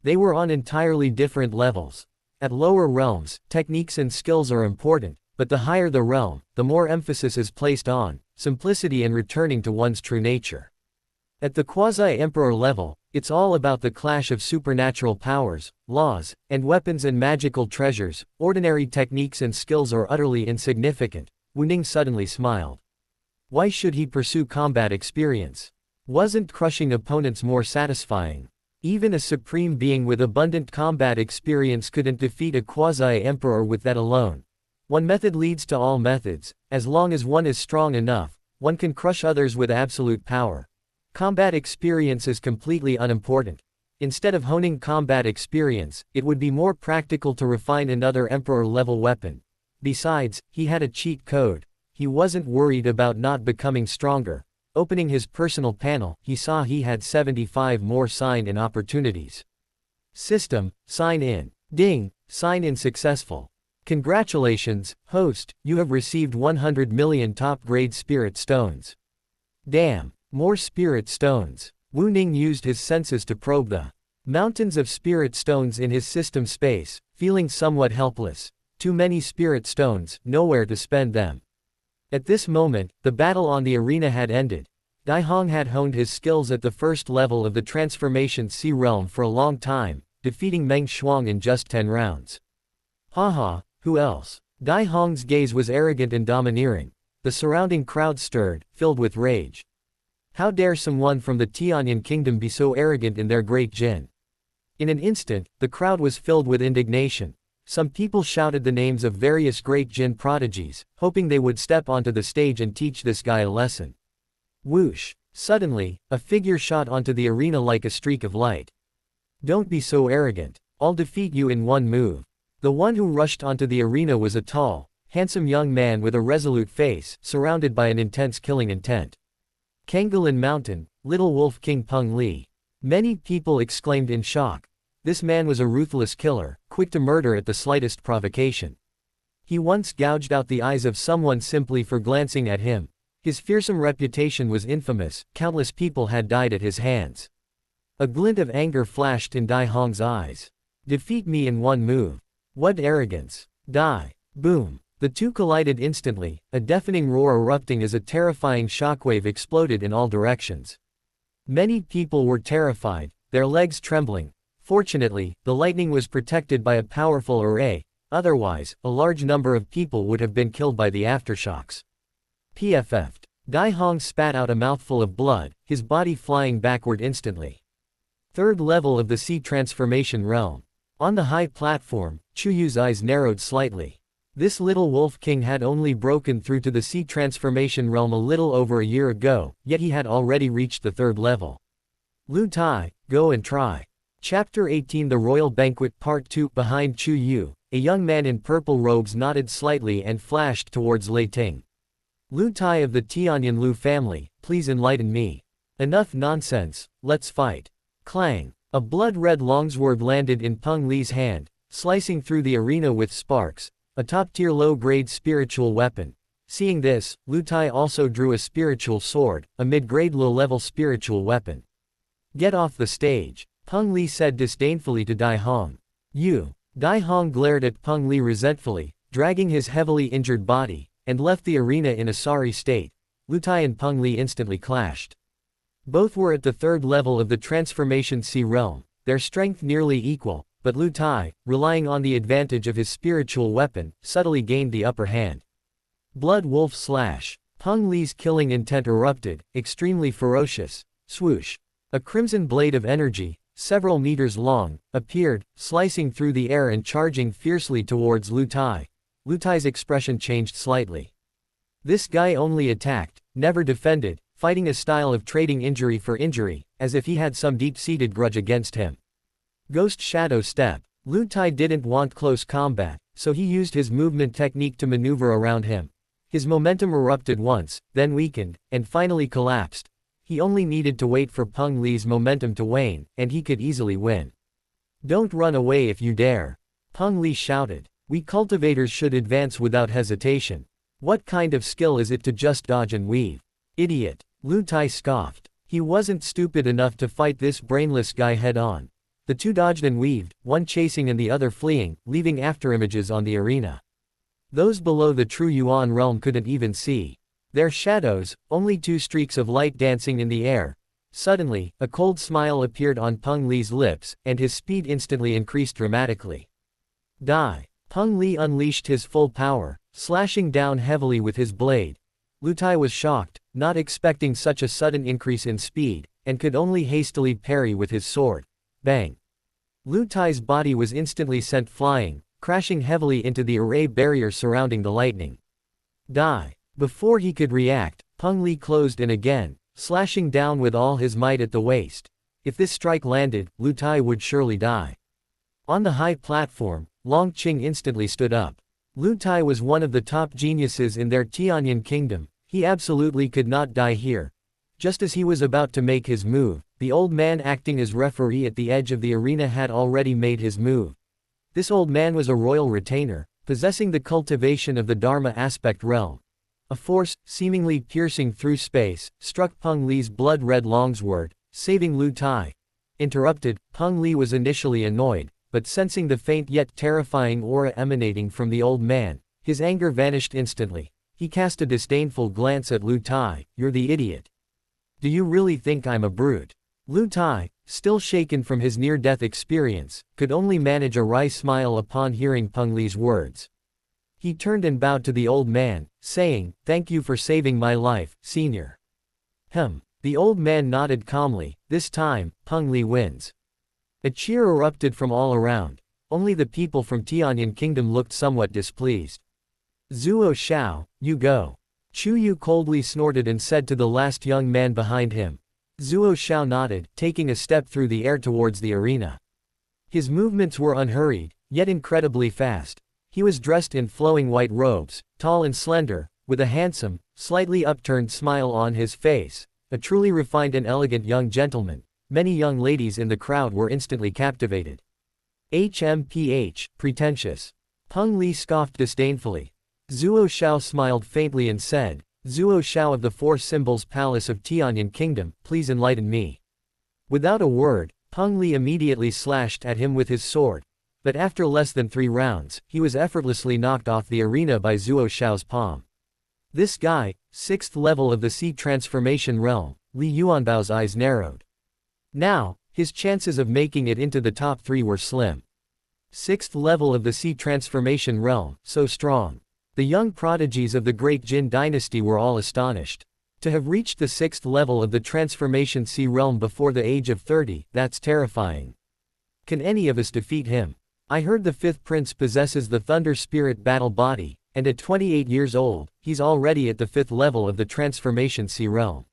They were on entirely different levels. At lower realms, techniques and skills are important, but the higher the realm, the more emphasis is placed on simplicity and returning to one's true nature. At the quasi-emperor level, it's all about the clash of supernatural powers, laws, and weapons and magical treasures. Ordinary techniques and skills are utterly insignificant. Wu Ning suddenly smiled. Why should he pursue combat experience? Wasn't crushing opponents more satisfying? Even a supreme being with abundant combat experience couldn't defeat a quasi-emperor with that alone. One method leads to all methods. As long as one is strong enough, one can crush others with absolute power. Combat experience is completely unimportant. Instead of honing combat experience, it would be more practical to refine another emperor-level weapon. Besides, he had a cheat code. He wasn't worried about not becoming stronger. Opening his personal panel, he saw he had 75 more sign-in opportunities. System, sign in. Ding, sign in successful. Congratulations, host, you have received 100 million top-grade spirit stones. Damn, more spirit stones. Wu Ning used his senses to probe the mountains of spirit stones in his system space, feeling somewhat helpless. Too many spirit stones, nowhere to spend them. At this moment, the battle on the arena had ended. Dai Hong had honed his skills at the first level of the transformation sea realm for a long time, defeating Meng Shuang in just 10 rounds. Haha, who else? Dai Hong's gaze was arrogant and domineering. The surrounding crowd stirred, filled with rage. How dare someone from the Tianyan Kingdom be so arrogant in their great Jin? In an instant, the crowd was filled with indignation. Some people shouted the names of various great Jin prodigies, hoping they would step onto the stage and teach this guy a lesson. Whoosh! Suddenly, a figure shot onto the arena like a streak of light. Don't be so arrogant. I'll defeat you in one move. The one who rushed onto the arena was a tall, handsome young man with a resolute face, surrounded by an intense killing intent. Kangalin Mountain, Little Wolf King Peng Li. Many people exclaimed in shock. This man was a ruthless killer, quick to murder at the slightest provocation. He once gouged out the eyes of someone simply for glancing at him. His fearsome reputation was infamous, countless people had died at his hands. A glint of anger flashed in Dai Hong's eyes. Defeat me in one move. What arrogance. Die. Boom. The two collided instantly, a deafening roar erupting as a terrifying shockwave exploded in all directions. Many people were terrified, their legs trembling. Fortunately, the lightning was protected by a powerful array, otherwise, a large number of people would have been killed by the aftershocks. PFF'd. Dai Hong spat out a mouthful of blood, his body flying backward instantly. Third level of the sea transformation realm. On the high platform, Chu Yu's eyes narrowed slightly. This little wolf king had only broken through to the sea transformation realm a little over a year ago, yet he had already reached the third level. Lu Tai, go and try. Chapter 18 The Royal Banquet Part 2 Behind Chu Yu, a young man in purple robes nodded slightly and flashed towards Lei Ting. Lu Tai of the Tianyan Lu family, please enlighten me. Enough nonsense, let's fight. Clang. A blood-red longsword landed in Peng Li's hand, slicing through the arena with sparks, a top-tier low-grade spiritual weapon. Seeing this, Lu Tai also drew a spiritual sword, a mid-grade low-level spiritual weapon. Get off the stage, Peng Li said disdainfully to Dai Hong. You. Dai Hong glared at Peng Li resentfully, dragging his heavily injured body, and left the arena in a sorry state. Lu Tai and Peng Li instantly clashed. Both were at the third level of the transformation sea realm, their strength nearly equal, but Lu Tai, relying on the advantage of his spiritual weapon, subtly gained the upper hand. Blood wolf slash. Peng Li's killing intent erupted, extremely ferocious. Swoosh. A crimson blade of energy, several meters long, appeared, slicing through the air and charging fiercely towards Lu Tai. Lu Tai's expression changed slightly. This guy only attacked, never defended, fighting a style of trading injury for injury, as if he had some deep-seated grudge against him. Ghost Shadow Step. Lu Tai didn't want close combat, so he used his movement technique to maneuver around him. His momentum erupted once, then weakened, and finally collapsed. He only needed to wait for Peng Li's momentum to wane, and he could easily win. Don't run away if you dare. Peng Li shouted. We cultivators should advance without hesitation. What kind of skill is it to just dodge and weave? Idiot. Lu Tai scoffed. He wasn't stupid enough to fight this brainless guy head-on. The two dodged and weaved, one chasing and the other fleeing, leaving afterimages on the arena. Those below the true Yuan realm couldn't even see their shadows, only two streaks of light dancing in the air. Suddenly, a cold smile appeared on Peng Li's lips, and his speed instantly increased dramatically. Die. Peng Li unleashed his full power, slashing down heavily with his blade. Lu Tai was shocked, not expecting such a sudden increase in speed, and could only hastily parry with his sword. Bang. Lu Tai's body was instantly sent flying, crashing heavily into the array barrier surrounding the lightning. Die. Before he could react, Peng Li closed in again, slashing down with all his might at the waist. If this strike landed, Lu Tai would surely die. On the high platform, Long Qing instantly stood up. Lu Tai was one of the top geniuses in their Tianyan kingdom, he absolutely could not die here. Just as he was about to make his move, the old man acting as referee at the edge of the arena had already made his move. This old man was a royal retainer, possessing the cultivation of the Dharma aspect realm. A force, seemingly piercing through space, struck Peng Li's blood-red longsword, saving Lu Tai. Interrupted, Peng Li was initially annoyed, but sensing the faint yet terrifying aura emanating from the old man, his anger vanished instantly. He cast a disdainful glance at Lu Tai. You're the idiot. Do you really think I'm a brute? Lu Tai, still shaken from his near-death experience, could only manage a wry smile upon hearing Peng Li's words. He turned and bowed to the old man, saying, "Thank you for saving my life, senior." The old man nodded calmly. This time, Peng Li wins. A cheer erupted from all around. Only the people from Tianyan Kingdom looked somewhat displeased. Zuo Shao, you go. Chu Yu coldly snorted and said to the last young man behind him. Zuo Shao nodded, taking a step through the air towards the arena. His movements were unhurried, yet incredibly fast. He was dressed in flowing white robes, tall and slender, with a handsome, slightly upturned smile on his face, a truly refined and elegant young gentleman. Many young ladies in the crowd were instantly captivated. HMPH, pretentious. Peng Li scoffed disdainfully. Zuo Shao smiled faintly and said, Zuo Shao of the Four Symbols Palace of Tianyan Kingdom, please enlighten me. Without a word, Peng Li immediately slashed at him with his sword, but after less than 3 rounds, he was effortlessly knocked off the arena by Zuo Shao's palm. This guy, 6th level of the Sea Transformation Realm. Li Yuanbao's eyes narrowed. Now, his chances of making it into the top 3 were slim. 6th level of the Sea Transformation Realm, so strong. The young prodigies of the Great Jin Dynasty were all astonished. To have reached the 6th level of the Transformation Sea Realm before the age of 30, that's terrifying. Can any of us defeat him? I heard the 5th prince possesses the Thunder Spirit Battle Body, and at 28 years old, he's already at the 5th level of the Transformation Sea Realm.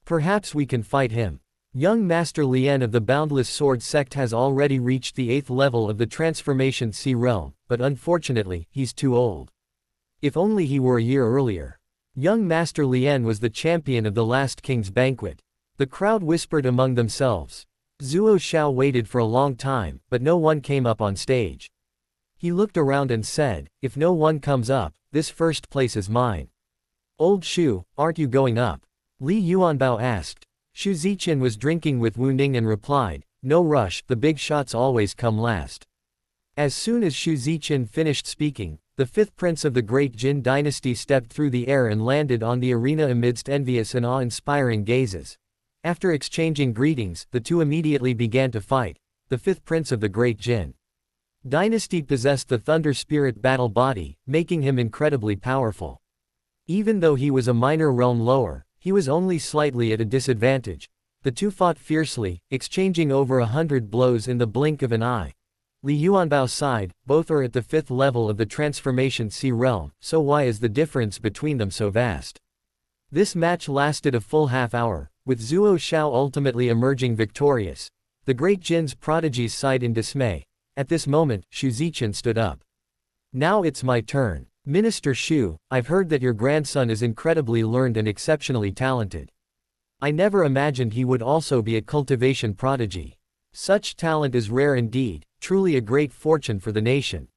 Perhaps we can fight him. Young Master Lian of the Boundless Sword Sect has already reached the 8th level of the Transformation Sea Realm, but unfortunately, he's too old. If only he were a year earlier. Young Master Lian was the champion of the last King's Banquet. The crowd whispered among themselves. Zuo Shao waited for a long time, but no one came up on stage. He looked around and said, if no one comes up, this first place is mine. Old Shu, aren't you going up? Li Yuanbao asked. Shu Ziqian was drinking with Wu Ning and replied, no rush, the big shots always come last. As soon as Shu Ziqian finished speaking, the 5th prince of the Great Jin Dynasty stepped through the air and landed on the arena amidst envious and awe-inspiring gazes. After exchanging greetings, the two immediately began to fight. The 5th prince of the Great Jin Dynasty possessed the Thunder Spirit Battle Body, making him incredibly powerful. Even though he was a minor realm lower, he was only slightly at a disadvantage. The two fought fiercely, exchanging over 100 blows in the blink of an eye. Li Yuanbao sighed, both are at the 5th level of the Transformation Sea Realm, so why is the difference between them so vast? This match lasted a full half-hour, with Zuo Shao ultimately emerging victorious. The Great Jin's prodigies sighed in dismay. At this moment, Shu Ziqian stood up. Now it's my turn. Minister Shu, I've heard that your grandson is incredibly learned and exceptionally talented. I never imagined he would also be a cultivation prodigy. Such talent is rare indeed, truly a great fortune for the nation.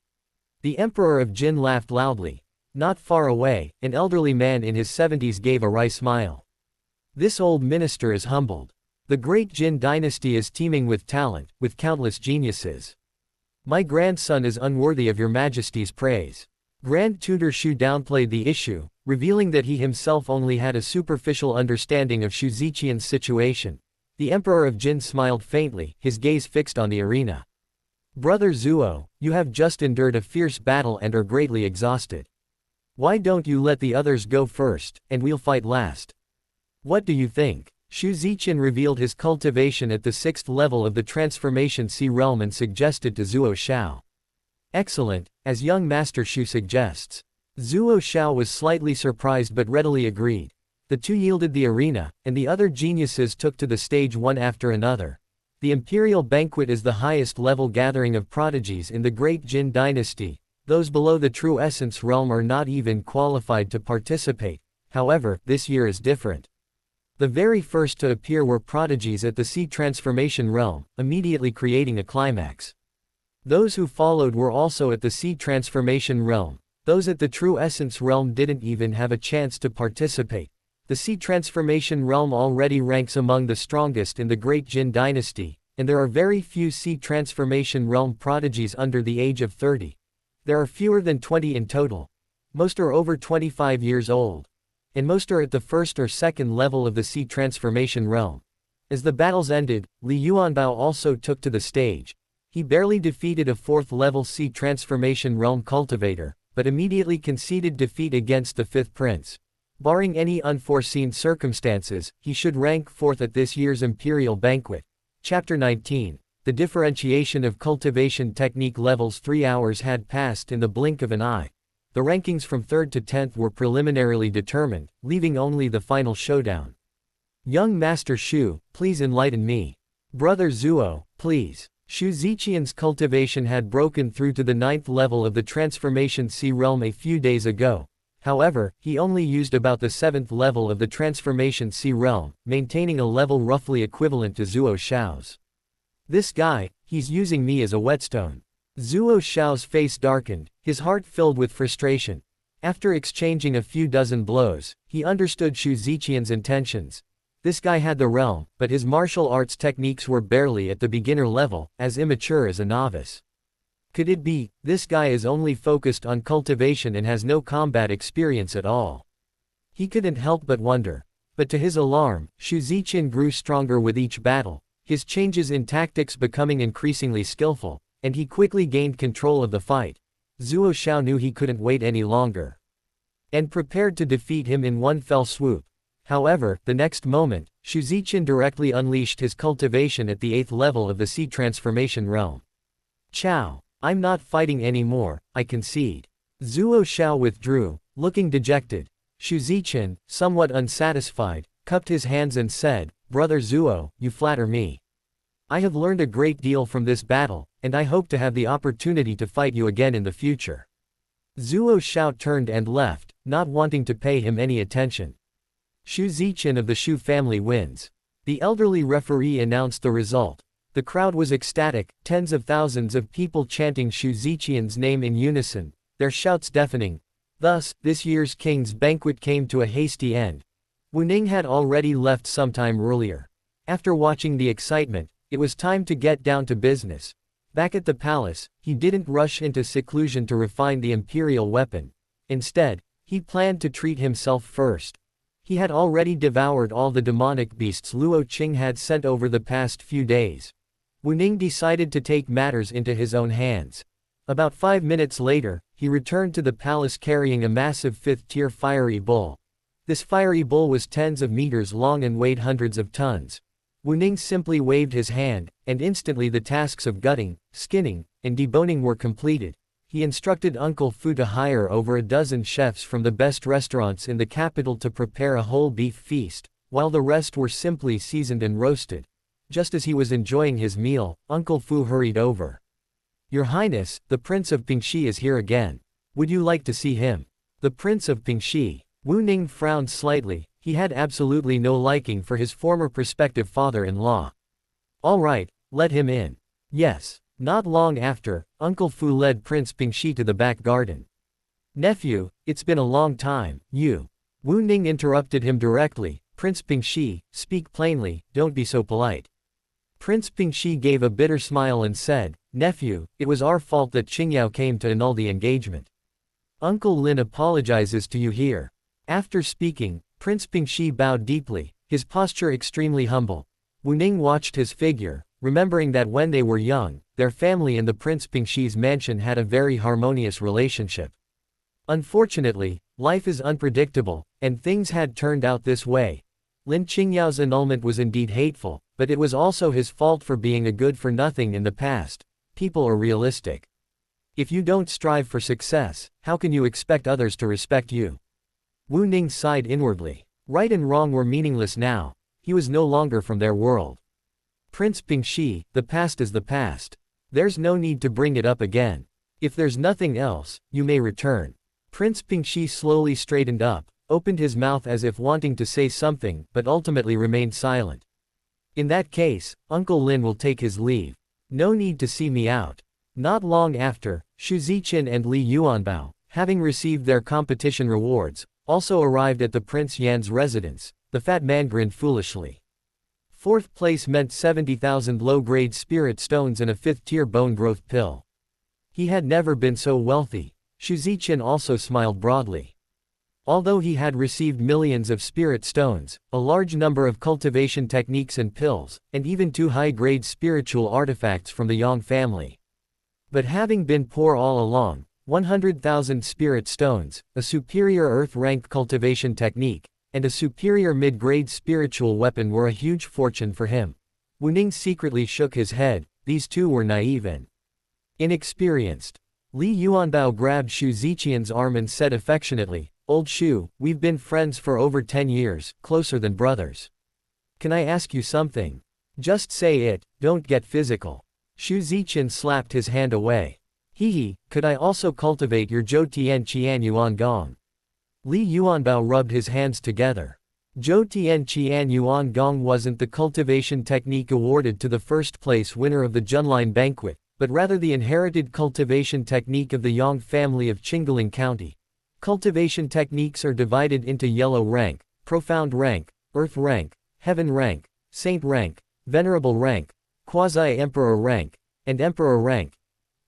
The Emperor of Jin laughed loudly. Not far away, an elderly man in his 70s gave a wry smile. This old minister is humbled. The Great Jin Dynasty is teeming with talent, with countless geniuses. My grandson is unworthy of your majesty's praise. Grand Tutor Shu downplayed the issue, revealing that he himself only had a superficial understanding of Shu Ziqian's situation. The Emperor of Jin smiled faintly, his gaze fixed on the arena. Brother Zuo, you have just endured a fierce battle and are greatly exhausted. Why don't you let the others go first, and we'll fight last? What do you think? Shu Ziqian revealed his cultivation at the 6th level of the Transformation Sea Realm and suggested to Zuo Shao. Excellent, as young Master Shu suggests. Zuo Shao was slightly surprised but readily agreed. The two yielded the arena, and the other geniuses took to the stage one after another. The Imperial Banquet is the highest level gathering of prodigies in the Great Jin Dynasty. Those below the True Essence realm are not even qualified to participate. However, this year is different. The very first to appear were prodigies at the Sea Transformation Realm, immediately creating a climax. Those who followed were also at the Sea Transformation Realm. Those at the True Essence Realm didn't even have a chance to participate. The Sea Transformation Realm already ranks among the strongest in the Great Jin Dynasty, and there are very few Sea Transformation Realm prodigies under the age of 30. There are fewer than 20 in total. Most are over 25 years old. And most are at the 1st or 2nd level of the Sea Transformation Realm. As the battles ended, Li Yuanbao also took to the stage. He barely defeated a 4th level Sea Transformation Realm cultivator, but immediately conceded defeat against the 5th prince. Barring any unforeseen circumstances, he should rank 4th at this year's Imperial Banquet. Chapter 19. The differentiation of cultivation technique levels. 3 hours had passed in the blink of an eye. The rankings from 3rd to 10th were preliminarily determined, leaving only the final showdown. Young Master Shu, please enlighten me. Brother Zuo, please. Shu Ziqian's cultivation had broken through to the 9th level of the Transformation Sea Realm a few days ago. However, he only used about the 7th level of the Transformation Sea Realm, maintaining a level roughly equivalent to Zuo Shao's. This guy, he's using me as a whetstone. Zuo Xiao's face darkened, his heart filled with frustration. After exchanging a few dozen blows, he understood Xu Ziqian's intentions. This guy had the realm, but his martial arts techniques were barely at the beginner level, as immature as a novice. Could it be, this guy is only focused on cultivation and has no combat experience at all? He couldn't help but wonder. But to his alarm, Xu Ziqian grew stronger with each battle, his changes in tactics becoming increasingly skillful, and he quickly gained control of the fight. Zuo Xiao knew he couldn't wait any longer, and prepared to defeat him in one fell swoop. However, the next moment, Xu Ziqian directly unleashed his cultivation at the 8th level of the Sea Transformation realm. Chow, I'm not fighting anymore, I concede. Zuo Xiao withdrew, looking dejected. Xu Ziqian, somewhat unsatisfied, cupped his hands and said, Brother Zuo, you flatter me. I have learned a great deal from this battle, and I hope to have the opportunity to fight you again in the future. Zuo Xiao turned and left, not wanting to pay him any attention. Xu Ziqian of the Xu family wins. The elderly referee announced the result. The crowd was ecstatic, tens of thousands of people chanting Xu Ziqian's name in unison, their shouts deafening. Thus, this year's King's Banquet came to a hasty end. Wu Ning had already left some time earlier. After watching the excitement, it was time to get down to business. Back at the palace, he didn't rush into seclusion to refine the imperial weapon. Instead, he planned to treat himself first. He had already devoured all the demonic beasts Luo Qing had sent over the past few days. Wu Ning decided to take matters into his own hands. About 5 minutes later, he returned to the palace carrying a massive 5th-tier fiery bull. This fiery bull was tens of meters long and weighed hundreds of tons. Wu Ning simply waved his hand, and instantly the tasks of gutting, skinning, and deboning were completed. He instructed Uncle Fu to hire over a dozen chefs from the best restaurants in the capital to prepare a whole beef feast, while the rest were simply seasoned and roasted. Just as he was enjoying his meal, Uncle Fu hurried over. Your Highness, the Prince of Pingxi is here again. Would you like to see him? The Prince of Pingxi. Wu Ning frowned slightly, he had absolutely no liking for his former prospective father-in-law. All right, let him in. Yes. Not long after, Uncle Fu led Prince Pingxi to the back garden. Nephew, it's been a long time, you. Wu Ning interrupted him directly. Prince Pingxi, speak plainly, don't be so polite. Prince Pingxi gave a bitter smile and said, Nephew, it was our fault that Qingyao came to annul the engagement. Uncle Lin apologizes to you here. After speaking, Prince Pingxi bowed deeply, his posture extremely humble. Wu Ning watched his figure, remembering that when they were young, their family and the Prince Pingxi's mansion had a very harmonious relationship. Unfortunately, life is unpredictable, and things had turned out this way. Lin Qingyao's annulment was indeed hateful, but it was also his fault for being a good-for-nothing in the past. People are realistic. If you don't strive for success, how can you expect others to respect you? Wu Ning sighed inwardly. Right and wrong were meaningless now. He was no longer from their world. Prince Pingxi, the past is the past. There's no need to bring it up again. If there's nothing else, you may return. Prince Pingxi slowly straightened up, opened his mouth as if wanting to say something, but ultimately remained silent. In that case, Uncle Lin will take his leave. No need to see me out. Not long after, Xu Ziqian and Li Yuanbao, having received their competition rewards, also arrived at the Prince Yan's residence. The fat man grinned foolishly. 4th place meant 70,000 low-grade spirit stones and a 5th-tier bone growth pill. He had never been so wealthy. Xu Ziqian also smiled broadly. Although he had received millions of spirit stones, a large number of cultivation techniques and pills, and even 2 high-grade spiritual artifacts from the Yang family. But having been poor all along, 100,000 spirit stones, a superior earth-ranked cultivation technique, and a superior mid-grade spiritual weapon were a huge fortune for him. Wu Ning secretly shook his head. These two were naive and inexperienced. Li Yuanbao grabbed Xu Ziqian's arm and said affectionately, Old Xu, we've been friends for over 10 years, closer than brothers. Can I ask you something? Just say it, don't get physical. Xu Ziqian slapped his hand away. Hee, could I also cultivate your Zhou Tian Qian Yuan Gong? Li Yuanbao rubbed his hands together. Zhou Tian Qian Yuan Gong wasn't the cultivation technique awarded to the first place winner of the Junline banquet, but rather the inherited cultivation technique of the Yang family of Qingaling County. Cultivation techniques are divided into yellow rank, profound rank, earth rank, heaven rank, saint rank, venerable rank, quasi-emperor rank, and emperor rank.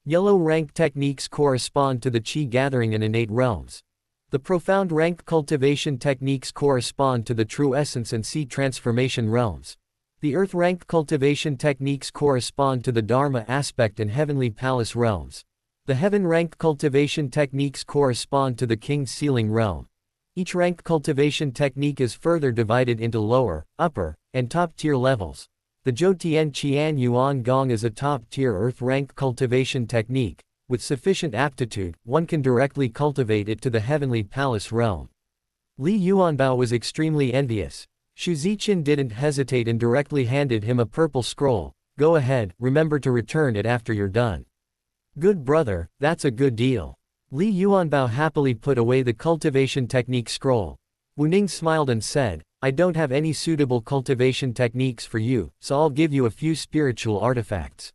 Yellow rank techniques correspond to the qi gathering and innate realms. The profound rank cultivation techniques correspond to the true essence and seed transformation realms. The earth rank cultivation techniques correspond to the dharma aspect and heavenly palace realms. The heaven rank cultivation techniques correspond to the king's ceiling realm. Each rank cultivation technique is further divided into lower, upper, and top tier levels. The Zhou Tian Qian Yuan Gong is a top tier earth rank cultivation technique. With sufficient aptitude, one can directly cultivate it to the heavenly palace realm. Li Yuanbao was extremely envious. Xu Ziqian didn't hesitate and directly handed him a purple scroll. Go ahead, remember to return it after you're done. Good brother, that's a good deal. Li Yuanbao happily put away the cultivation technique scroll. Wu Ning smiled and said, I don't have any suitable cultivation techniques for you, so I'll give you a few spiritual artifacts.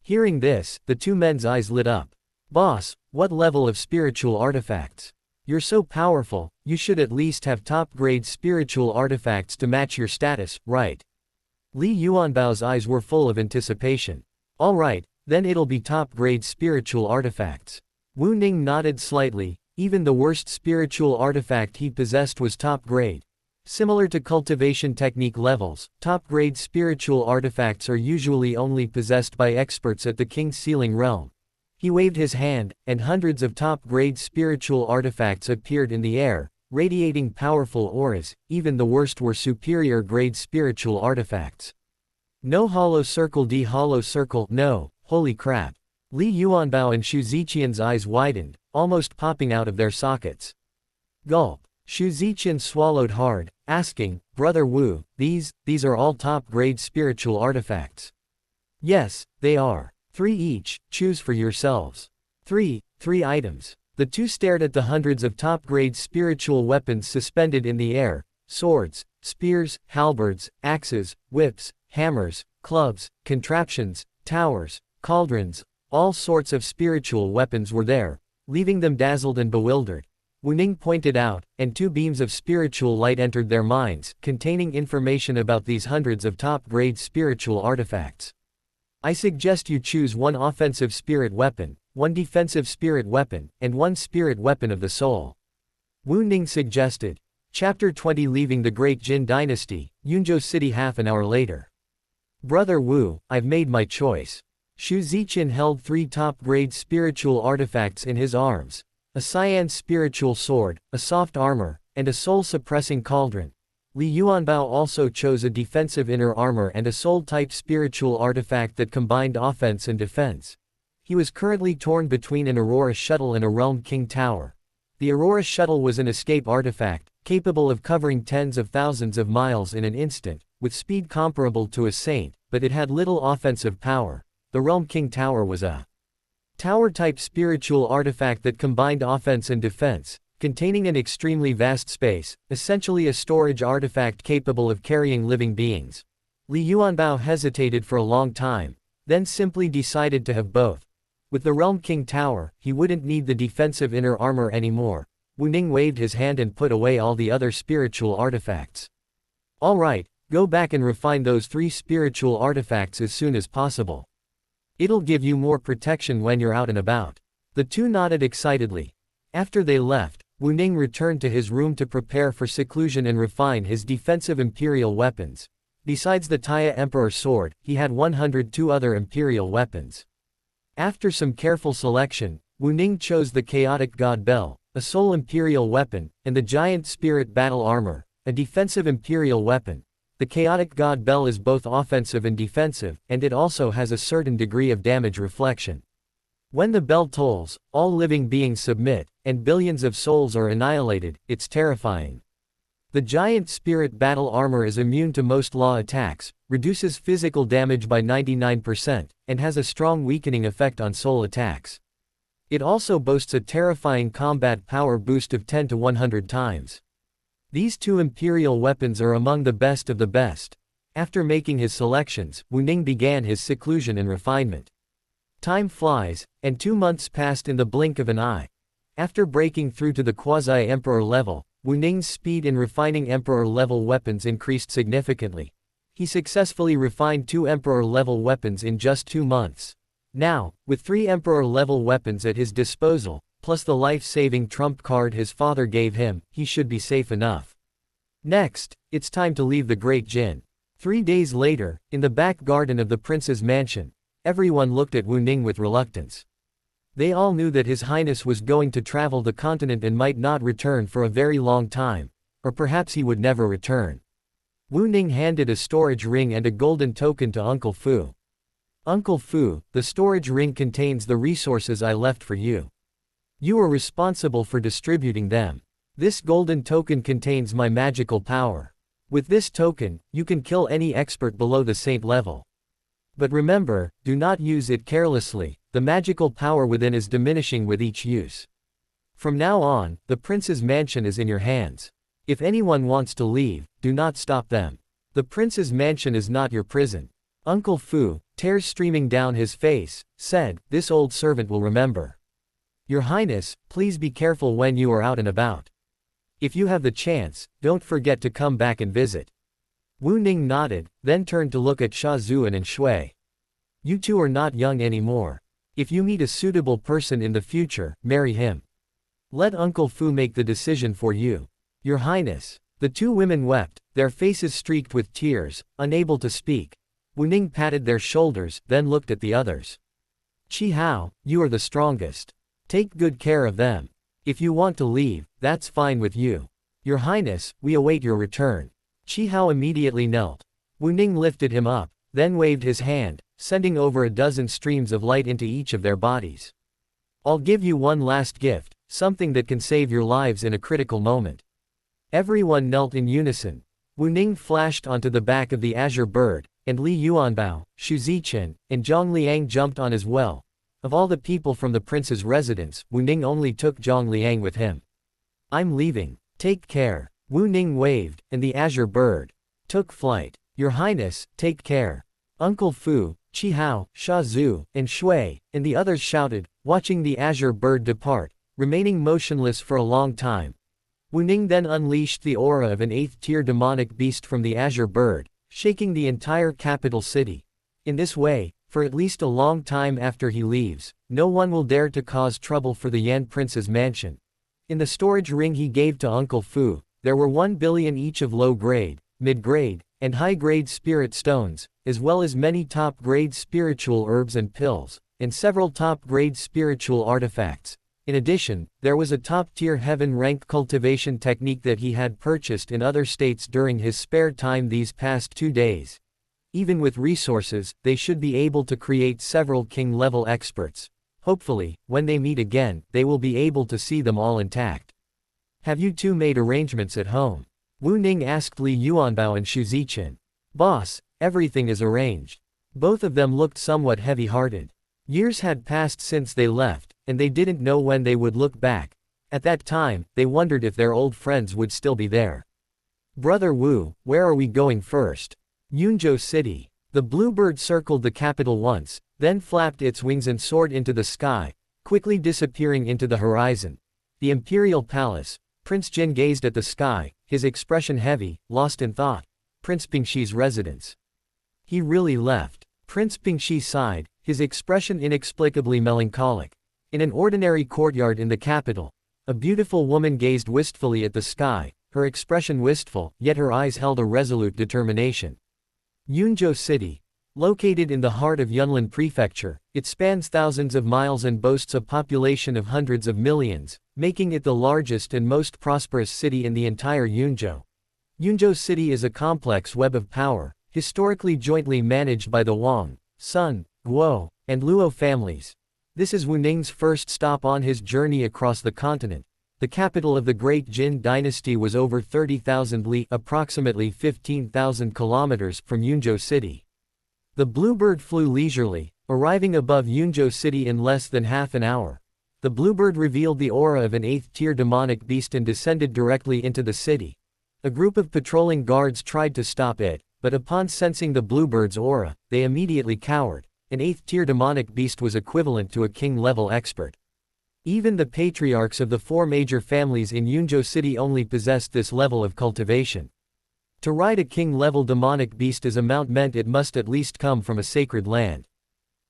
Hearing this, the two men's eyes lit up. Boss, what level of spiritual artifacts? You're so powerful, you should at least have top-grade spiritual artifacts to match your status, right? Li Yuanbao's eyes were full of anticipation. All right, then it'll be top-grade spiritual artifacts. Wu Ning nodded slightly. Even the worst spiritual artifact he possessed was top-grade. Similar to cultivation technique levels, top-grade spiritual artifacts are usually only possessed by experts at the king's ceiling realm. He waved his hand, and hundreds of top-grade spiritual artifacts appeared in the air, radiating powerful auras. Even the worst were superior-grade spiritual artifacts. No hollow circle, D hollow circle, no, holy crap. Li Yuanbao and Xu Ziqian's eyes widened, almost popping out of their sockets. Gulp. Xu Ziqian swallowed hard, asking, Brother Wu, these are all top-grade spiritual artifacts. Yes, they are. 3 each, choose for yourselves. 3 items. The two stared at the hundreds of top-grade spiritual weapons suspended in the air: swords, spears, halberds, axes, whips, hammers, clubs, contraptions, towers, cauldrons. All sorts of spiritual weapons were there, leaving them dazzled and bewildered. Wu Ning pointed out, and 2 beams of spiritual light entered their minds, containing information about these hundreds of top-grade spiritual artifacts. I suggest you choose 1 offensive spirit weapon, 1 defensive spirit weapon, and 1 spirit weapon of the soul. Wu Ning suggested. Chapter 20. Leaving the Great Jin Dynasty, Yunzhou City. Half an hour later. Brother Wu, I've made my choice. Xu Ziqian held 3 top-grade spiritual artifacts in his arms. A cyan spiritual sword, a soft armor, and a soul-suppressing cauldron. Li Yuanbao also chose a defensive inner armor and a soul-type spiritual artifact that combined offense and defense. He was currently torn between an Aurora shuttle and a Realm King Tower. The Aurora shuttle was an escape artifact, capable of covering tens of thousands of miles in an instant, with speed comparable to a saint, but it had little offensive power. The Realm King Tower was a tower-type spiritual artifact that combined offense and defense, containing an extremely vast space, essentially a storage artifact capable of carrying living beings. Li Yuanbao hesitated for a long time, then simply decided to have both. With the Realm King Tower, he wouldn't need the defensive inner armor anymore. Wu Ning waved his hand and put away all the other spiritual artifacts. All right, go back and refine those 3 spiritual artifacts as soon as possible. It'll give you more protection when you're out and about. The two nodded excitedly. After they left, Wu Ning returned to his room to prepare for seclusion and refine his defensive imperial weapons. Besides the Taya Emperor sword, he had 102 other imperial weapons. After some careful selection, Wu Ning chose the Chaotic God Bell, a soul imperial weapon, and the Giant Spirit Battle Armor, a defensive imperial weapon. The Chaotic God Bell is both offensive and defensive, and it also has a certain degree of damage reflection. When the bell tolls, all living beings submit, and billions of souls are annihilated. It's terrifying. The Giant Spirit Battle Armor is immune to most law attacks, reduces physical damage by 99%, and has a strong weakening effect on soul attacks. It also boasts a terrifying combat power boost of 10 to 100 times. These two imperial weapons are among the best of the best. After making his selections, Wu Ning began his seclusion and refinement. Time flies, and 2 months passed in the blink of an eye. After breaking through to the quasi-emperor level, Wu Ning's speed in refining emperor-level weapons increased significantly. He successfully refined 2 emperor-level weapons in just 2 months. Now, with 3 emperor-level weapons at his disposal, plus the life-saving trump card his father gave him, he should be safe enough. Next, it's time to leave the Great Jin. 3 days later, in the back garden of the prince's mansion, everyone looked at Wu Ning with reluctance. They all knew that His Highness was going to travel the continent and might not return for a very long time, or perhaps he would never return. Wu Ning handed a storage ring and a golden token to Uncle Fu. Uncle Fu, the storage ring contains the resources I left for you. You are responsible for distributing them. This golden token contains my magical power. With this token, you can kill any expert below the saint level. But remember, do not use it carelessly, the magical power within is diminishing with each use. From now on, the prince's mansion is in your hands. If anyone wants to leave, do not stop them. The prince's mansion is not your prison. Uncle Fu, tears streaming down his face, said, "This old servant will remember. Your Highness, please be careful when you are out and about. If you have the chance, don't forget to come back and visit." Wu Ning nodded, then turned to look at Sha Zuan and Shui. You two are not young anymore. If you meet a suitable person in the future, marry him. Let Uncle Fu make the decision for you. Your Highness. The 2 women wept, their faces streaked with tears, unable to speak. Wu Ning patted their shoulders, then looked at the others. Qi Hao, you are the strongest. Take good care of them. If you want to leave, that's fine with you. Your Highness, we await your return. Qi Hao immediately knelt. Wu Ning lifted him up, then waved his hand, sending over a dozen streams of light into each of their bodies. I'll give you one last gift, something that can save your lives in a critical moment. Everyone knelt in unison. Wu Ning flashed onto the back of the azure bird, and Li Yuanbao, Xu Zichen, and Zhang Liang jumped on as well. Of all the people from the prince's residence, Wu Ning only took Zhang Liang with him. I'm leaving. Take care. Wu Ning waved, and the azure bird took flight. Your Highness, take care. Uncle Fu, Qi Hao, Sha Zu, and Shui, and the others shouted, watching the azure bird depart, remaining motionless for a long time. Wu Ning then unleashed the aura of an 8th-tier demonic beast from the azure bird, shaking the entire capital city. In this way, for at least a long time after he leaves, no one will dare to cause trouble for the Yan Prince's mansion. In the storage ring he gave to Uncle Fu, there were 1 billion each of low-grade, mid-grade, and high-grade spirit stones, as well as many top-grade spiritual herbs and pills, and several top-grade spiritual artifacts. In addition, there was a top-tier heaven-rank cultivation technique that he had purchased in other states during his spare time these past 2 days. Even with resources, they should be able to create several king-level experts. Hopefully, when they meet again, they will be able to see them all intact. Have you two made arrangements at home? Wu Ning asked Li Yuanbao and Xu Zichen. Boss, everything is arranged. Both of them looked somewhat heavy-hearted. Years had passed since they left, and they didn't know when they would look back. At that time, they wondered if their old friends would still be there. Brother Wu, where are we going first? Yunzhou City. The bluebird circled the capital once, then flapped its wings and soared into the sky, quickly disappearing into the horizon. The imperial palace. Prince Jin gazed at the sky, his expression heavy, lost in thought. Prince Pingxi's residence. He really left. Prince Pingxi sighed, his expression inexplicably melancholic. In an ordinary courtyard in the capital, a beautiful woman gazed wistfully at the sky, her expression wistful, yet her eyes held a resolute determination. Yunzhou City. Located in the heart of Yunlin Prefecture, it spans thousands of miles and boasts a population of hundreds of millions, making it the largest and most prosperous city in the entire Yunzhou. Yunzhou City is a complex web of power, historically jointly managed by the Wang, Sun, Guo, and Luo families. This is Wu Ning's first stop on his journey across the continent. The capital of the Great Jin dynasty was over 30,000 li, approximately 15,000 kilometers, from Yunzhou City. The bluebird flew leisurely, arriving above Yunzhou City in less than half an hour. The bluebird revealed the aura of an 8th-tier demonic beast and descended directly into the city. A group of patrolling guards tried to stop it, but upon sensing the bluebird's aura, they immediately cowered. An 8th-tier demonic beast was equivalent to a king-level expert. Even the patriarchs of the 4 major families in Yunzhou City only possessed this level of cultivation. To ride a king-level demonic beast as a mount meant it must at least come from a sacred land.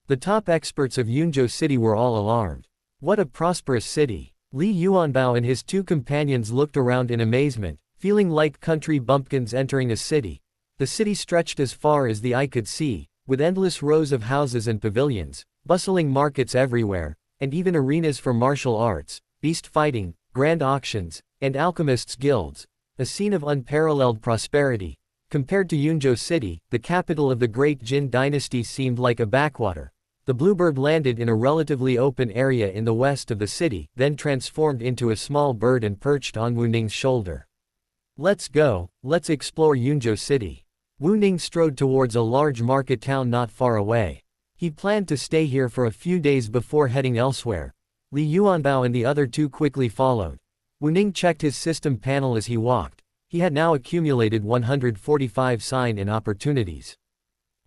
The top experts of Yunzhou City were all alarmed. What a prosperous city! Li Yuanbao and his 2 companions looked around in amazement, feeling like country bumpkins entering a city. The city stretched as far as the eye could see, with endless rows of houses and pavilions, bustling markets everywhere, and even arenas for martial arts, beast fighting, grand auctions, and alchemists' guilds. A scene of unparalleled prosperity. Compared to Yunzhou City, the capital of the Great Jin Dynasty seemed like a backwater. The bluebird landed in a relatively open area in the west of the city, then transformed into a small bird and perched on Wu Ning's shoulder. Let's go, let's explore Yunzhou City. Wu Ning strode towards a large market town not far away. He planned to stay here for a few days before heading elsewhere. Li Yuanbao and the other 2 quickly followed. Wu Ning checked his system panel as he walked. He had now accumulated 145 sign-in opportunities.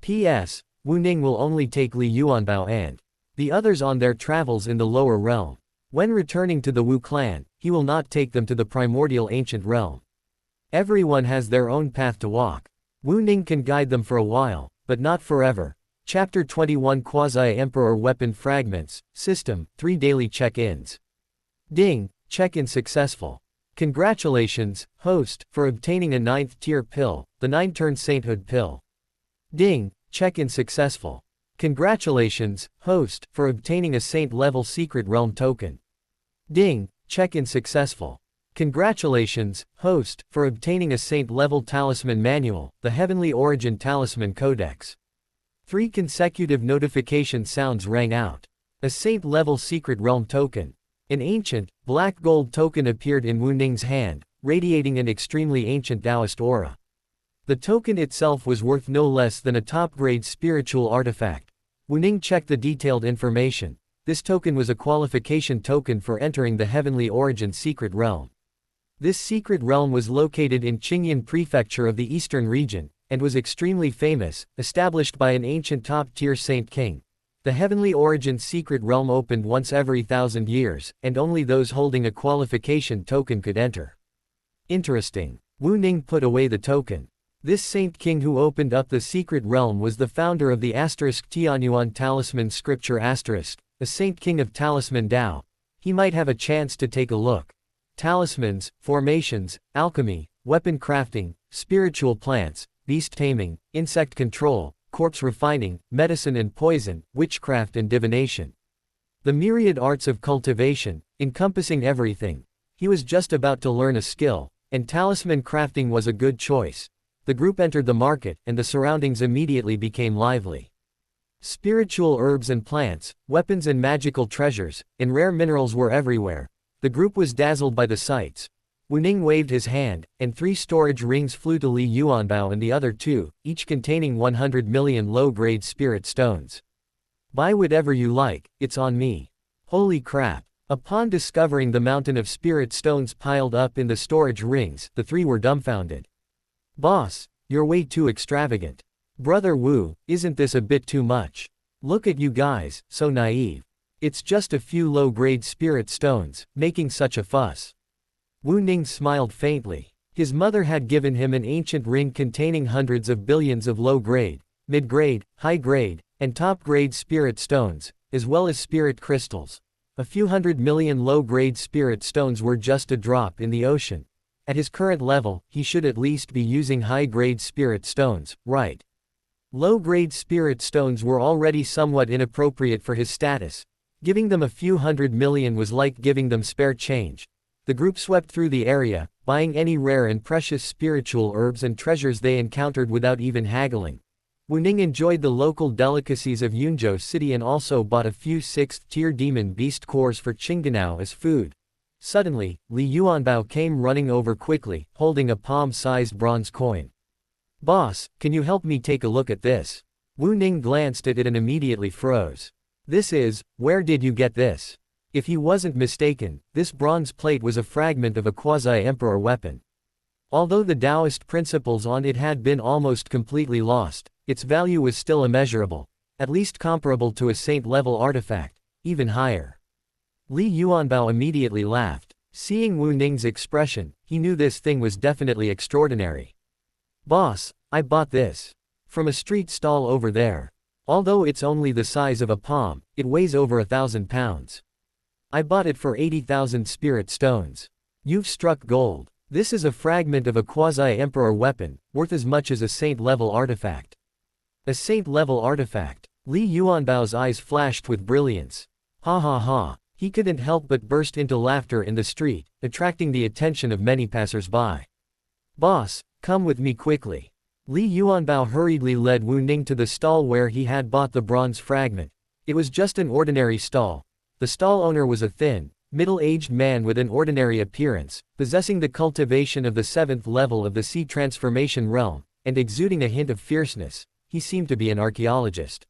P.S. Wu Ning will only take Li Yuanbao and the others on their travels in the lower realm. When returning to the Wu clan, he will not take them to the primordial ancient realm. Everyone has their own path to walk. Wu Ning can guide them for a while, but not forever. Chapter 21 Quasi-Emperor Weapon Fragments, System, 3 Daily Check-ins. Ding, check-in successful. Congratulations, host, for obtaining a 9th-tier pill, the 9-turn sainthood pill. Ding, check-in successful. Congratulations, host, for obtaining a saint-level secret realm token. Ding, check-in successful. Congratulations, host, for obtaining a saint-level talisman manual, the Heavenly Origin Talisman Codex. 3 consecutive notification sounds rang out. A saint-level secret realm token. An ancient, black gold token appeared in Wu Ning's hand, radiating an extremely ancient Taoist aura. The token itself was worth no less than a top-grade spiritual artifact. Wu Ning checked the detailed information. This token was a qualification token for entering the Heavenly Origin secret realm. This secret realm was located in Qingyan Prefecture of the Eastern region, and was extremely famous, established by an ancient top-tier saint king. The Heavenly Origin secret realm opened once every 1,000 years, and only those holding a qualification token could enter. Interesting. Wu Ning put away the token. This saint king who opened up the secret realm was the founder of the Tianyuan Talisman Scripture a saint king of Talisman Dao. He might have a chance to take a look. Talismans, formations, alchemy, weapon crafting, spiritual plants, beast taming, insect control, corpse refining, medicine and poison, witchcraft and divination. The myriad arts of cultivation, encompassing everything. He was just about to learn a skill, and talisman crafting was a good choice. The group entered the market, and the surroundings immediately became lively. Spiritual herbs and plants, weapons and magical treasures, and rare minerals were everywhere. The group was dazzled by the sights. Wu Ning waved his hand, and 3 storage rings flew to Li Yuanbao and the other 2, each containing 100 million low-grade spirit stones. Buy whatever you like, it's on me. Holy crap. Upon discovering the mountain of spirit stones piled up in the storage rings, the 3 were dumbfounded. Boss, you're way too extravagant. Brother Wu, isn't this a bit too much? Look at you guys, so naive. It's just a few low-grade spirit stones, making such a fuss. Wu Ning smiled faintly. His mother had given him an ancient ring containing hundreds of billions of low-grade, mid-grade, high-grade, and top-grade spirit stones, as well as spirit crystals. A few 100 million low-grade spirit stones were just a drop in the ocean. At his current level, he should at least be using high-grade spirit stones, right? Low-grade spirit stones were already somewhat inappropriate for his status. Giving them a few 100 million was like giving them spare change. The group swept through the area, buying any rare and precious spiritual herbs and treasures they encountered without even haggling. Wu Ning enjoyed the local delicacies of Yunzhou City and also bought a few 6th-tier demon beast cores for Qingdanao as food. Suddenly, Li Yuanbao came running over quickly, holding a palm-sized bronze coin. Boss, can you help me take a look at this? Wu Ning glanced at it and immediately froze. Where did you get this? If he wasn't mistaken, this bronze plate was a fragment of a quasi-emperor weapon. Although the Taoist principles on it had been almost completely lost, its value was still immeasurable, at least comparable to a saint-level artifact, even higher. Li Yuanbao immediately laughed. Seeing Wu Ning's expression, he knew this thing was definitely extraordinary. "Boss, I bought this from a street stall over there. Although it's only the size of a palm, it weighs over 1,000 pounds. I bought it for 80,000 spirit stones. You've struck gold. This is a fragment of a quasi-emperor weapon, worth as much as a saint-level artifact." A saint-level artifact. Li Yuanbao's eyes flashed with brilliance. Ha ha ha. He couldn't help but burst into laughter in the street, attracting the attention of many passers-by. "Boss, come with me quickly." Li Yuanbao hurriedly led Wu Ning to the stall where he had bought the bronze fragment. It was just an ordinary stall. The stall owner was a thin, middle-aged man with an ordinary appearance, possessing the cultivation of the 7th level of the sea transformation realm, and exuding a hint of fierceness. He seemed to be an archaeologist.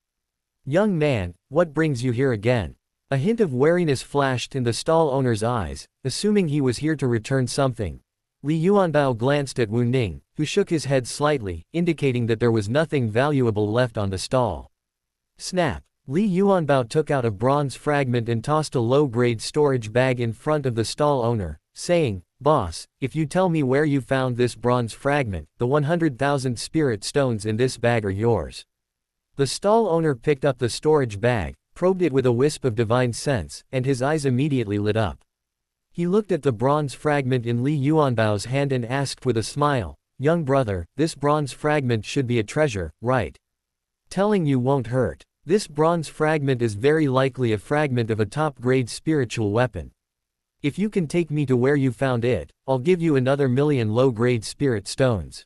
"Young man, what brings you here again?" A hint of wariness flashed in the stall owner's eyes, assuming he was here to return something. Li Yuanbao glanced at Wu Ning, who shook his head slightly, indicating that there was nothing valuable left on the stall. Snap! Li Yuanbao took out a bronze fragment and tossed a low-grade storage bag in front of the stall owner, saying, "Boss, if you tell me where you found this bronze fragment, the 100,000 spirit stones in this bag are yours." The stall owner picked up the storage bag, probed it with a wisp of divine sense, and his eyes immediately lit up. He looked at the bronze fragment in Li Yuanbao's hand and asked with a smile, "Young brother, this bronze fragment should be a treasure, right? Telling you won't hurt. This bronze fragment is very likely a fragment of a top-grade spiritual weapon. If you can take me to where you found it, I'll give you another 1,000,000 low-grade spirit stones."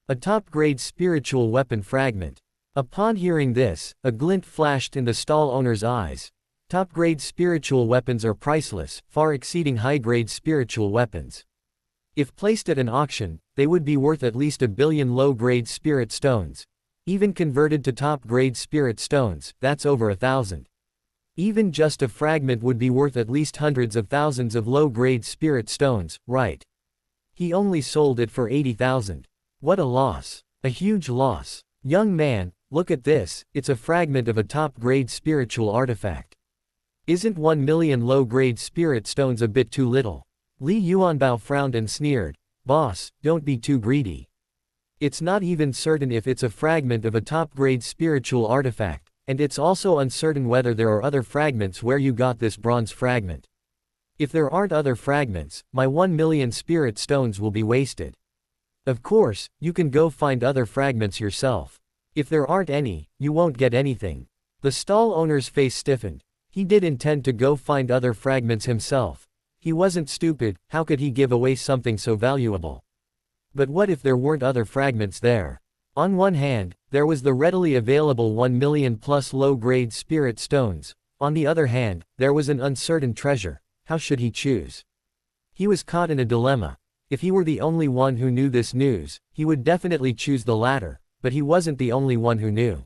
A top-grade spiritual weapon fragment. Upon hearing this, a glint flashed in the stall owner's eyes. Top-grade spiritual weapons are priceless, far exceeding high-grade spiritual weapons. If placed at an auction, they would be worth at least 1,000,000,000 low-grade spirit stones. Even converted to top-grade spirit stones, that's over 1,000. Even just a fragment would be worth at least hundreds of thousands of low-grade spirit stones, right? He only sold it for 80,000. What a loss. A huge loss. "Young man, look at this, it's a fragment of a top-grade spiritual artifact. Isn't 1,000,000 low-grade spirit stones a bit too little?" Li Yuanbao frowned and sneered. "Boss, don't be too greedy. It's not even certain if it's a fragment of a top-grade spiritual artifact, and it's also uncertain whether there are other fragments where you got this bronze fragment. If there aren't other fragments, my 1,000,000 spirit stones will be wasted. Of course, you can go find other fragments yourself. If there aren't any, you won't get anything." The stall owner's face stiffened. He did intend to go find other fragments himself. He wasn't stupid, how could he give away something so valuable? But what if there weren't other fragments there? On one hand, there was the readily available 1,000,000 plus low-grade spirit stones. On the other hand, there was an uncertain treasure. How should he choose? He was caught in a dilemma. If he were the only one who knew this news, he would definitely choose the latter, but he wasn't the only one who knew.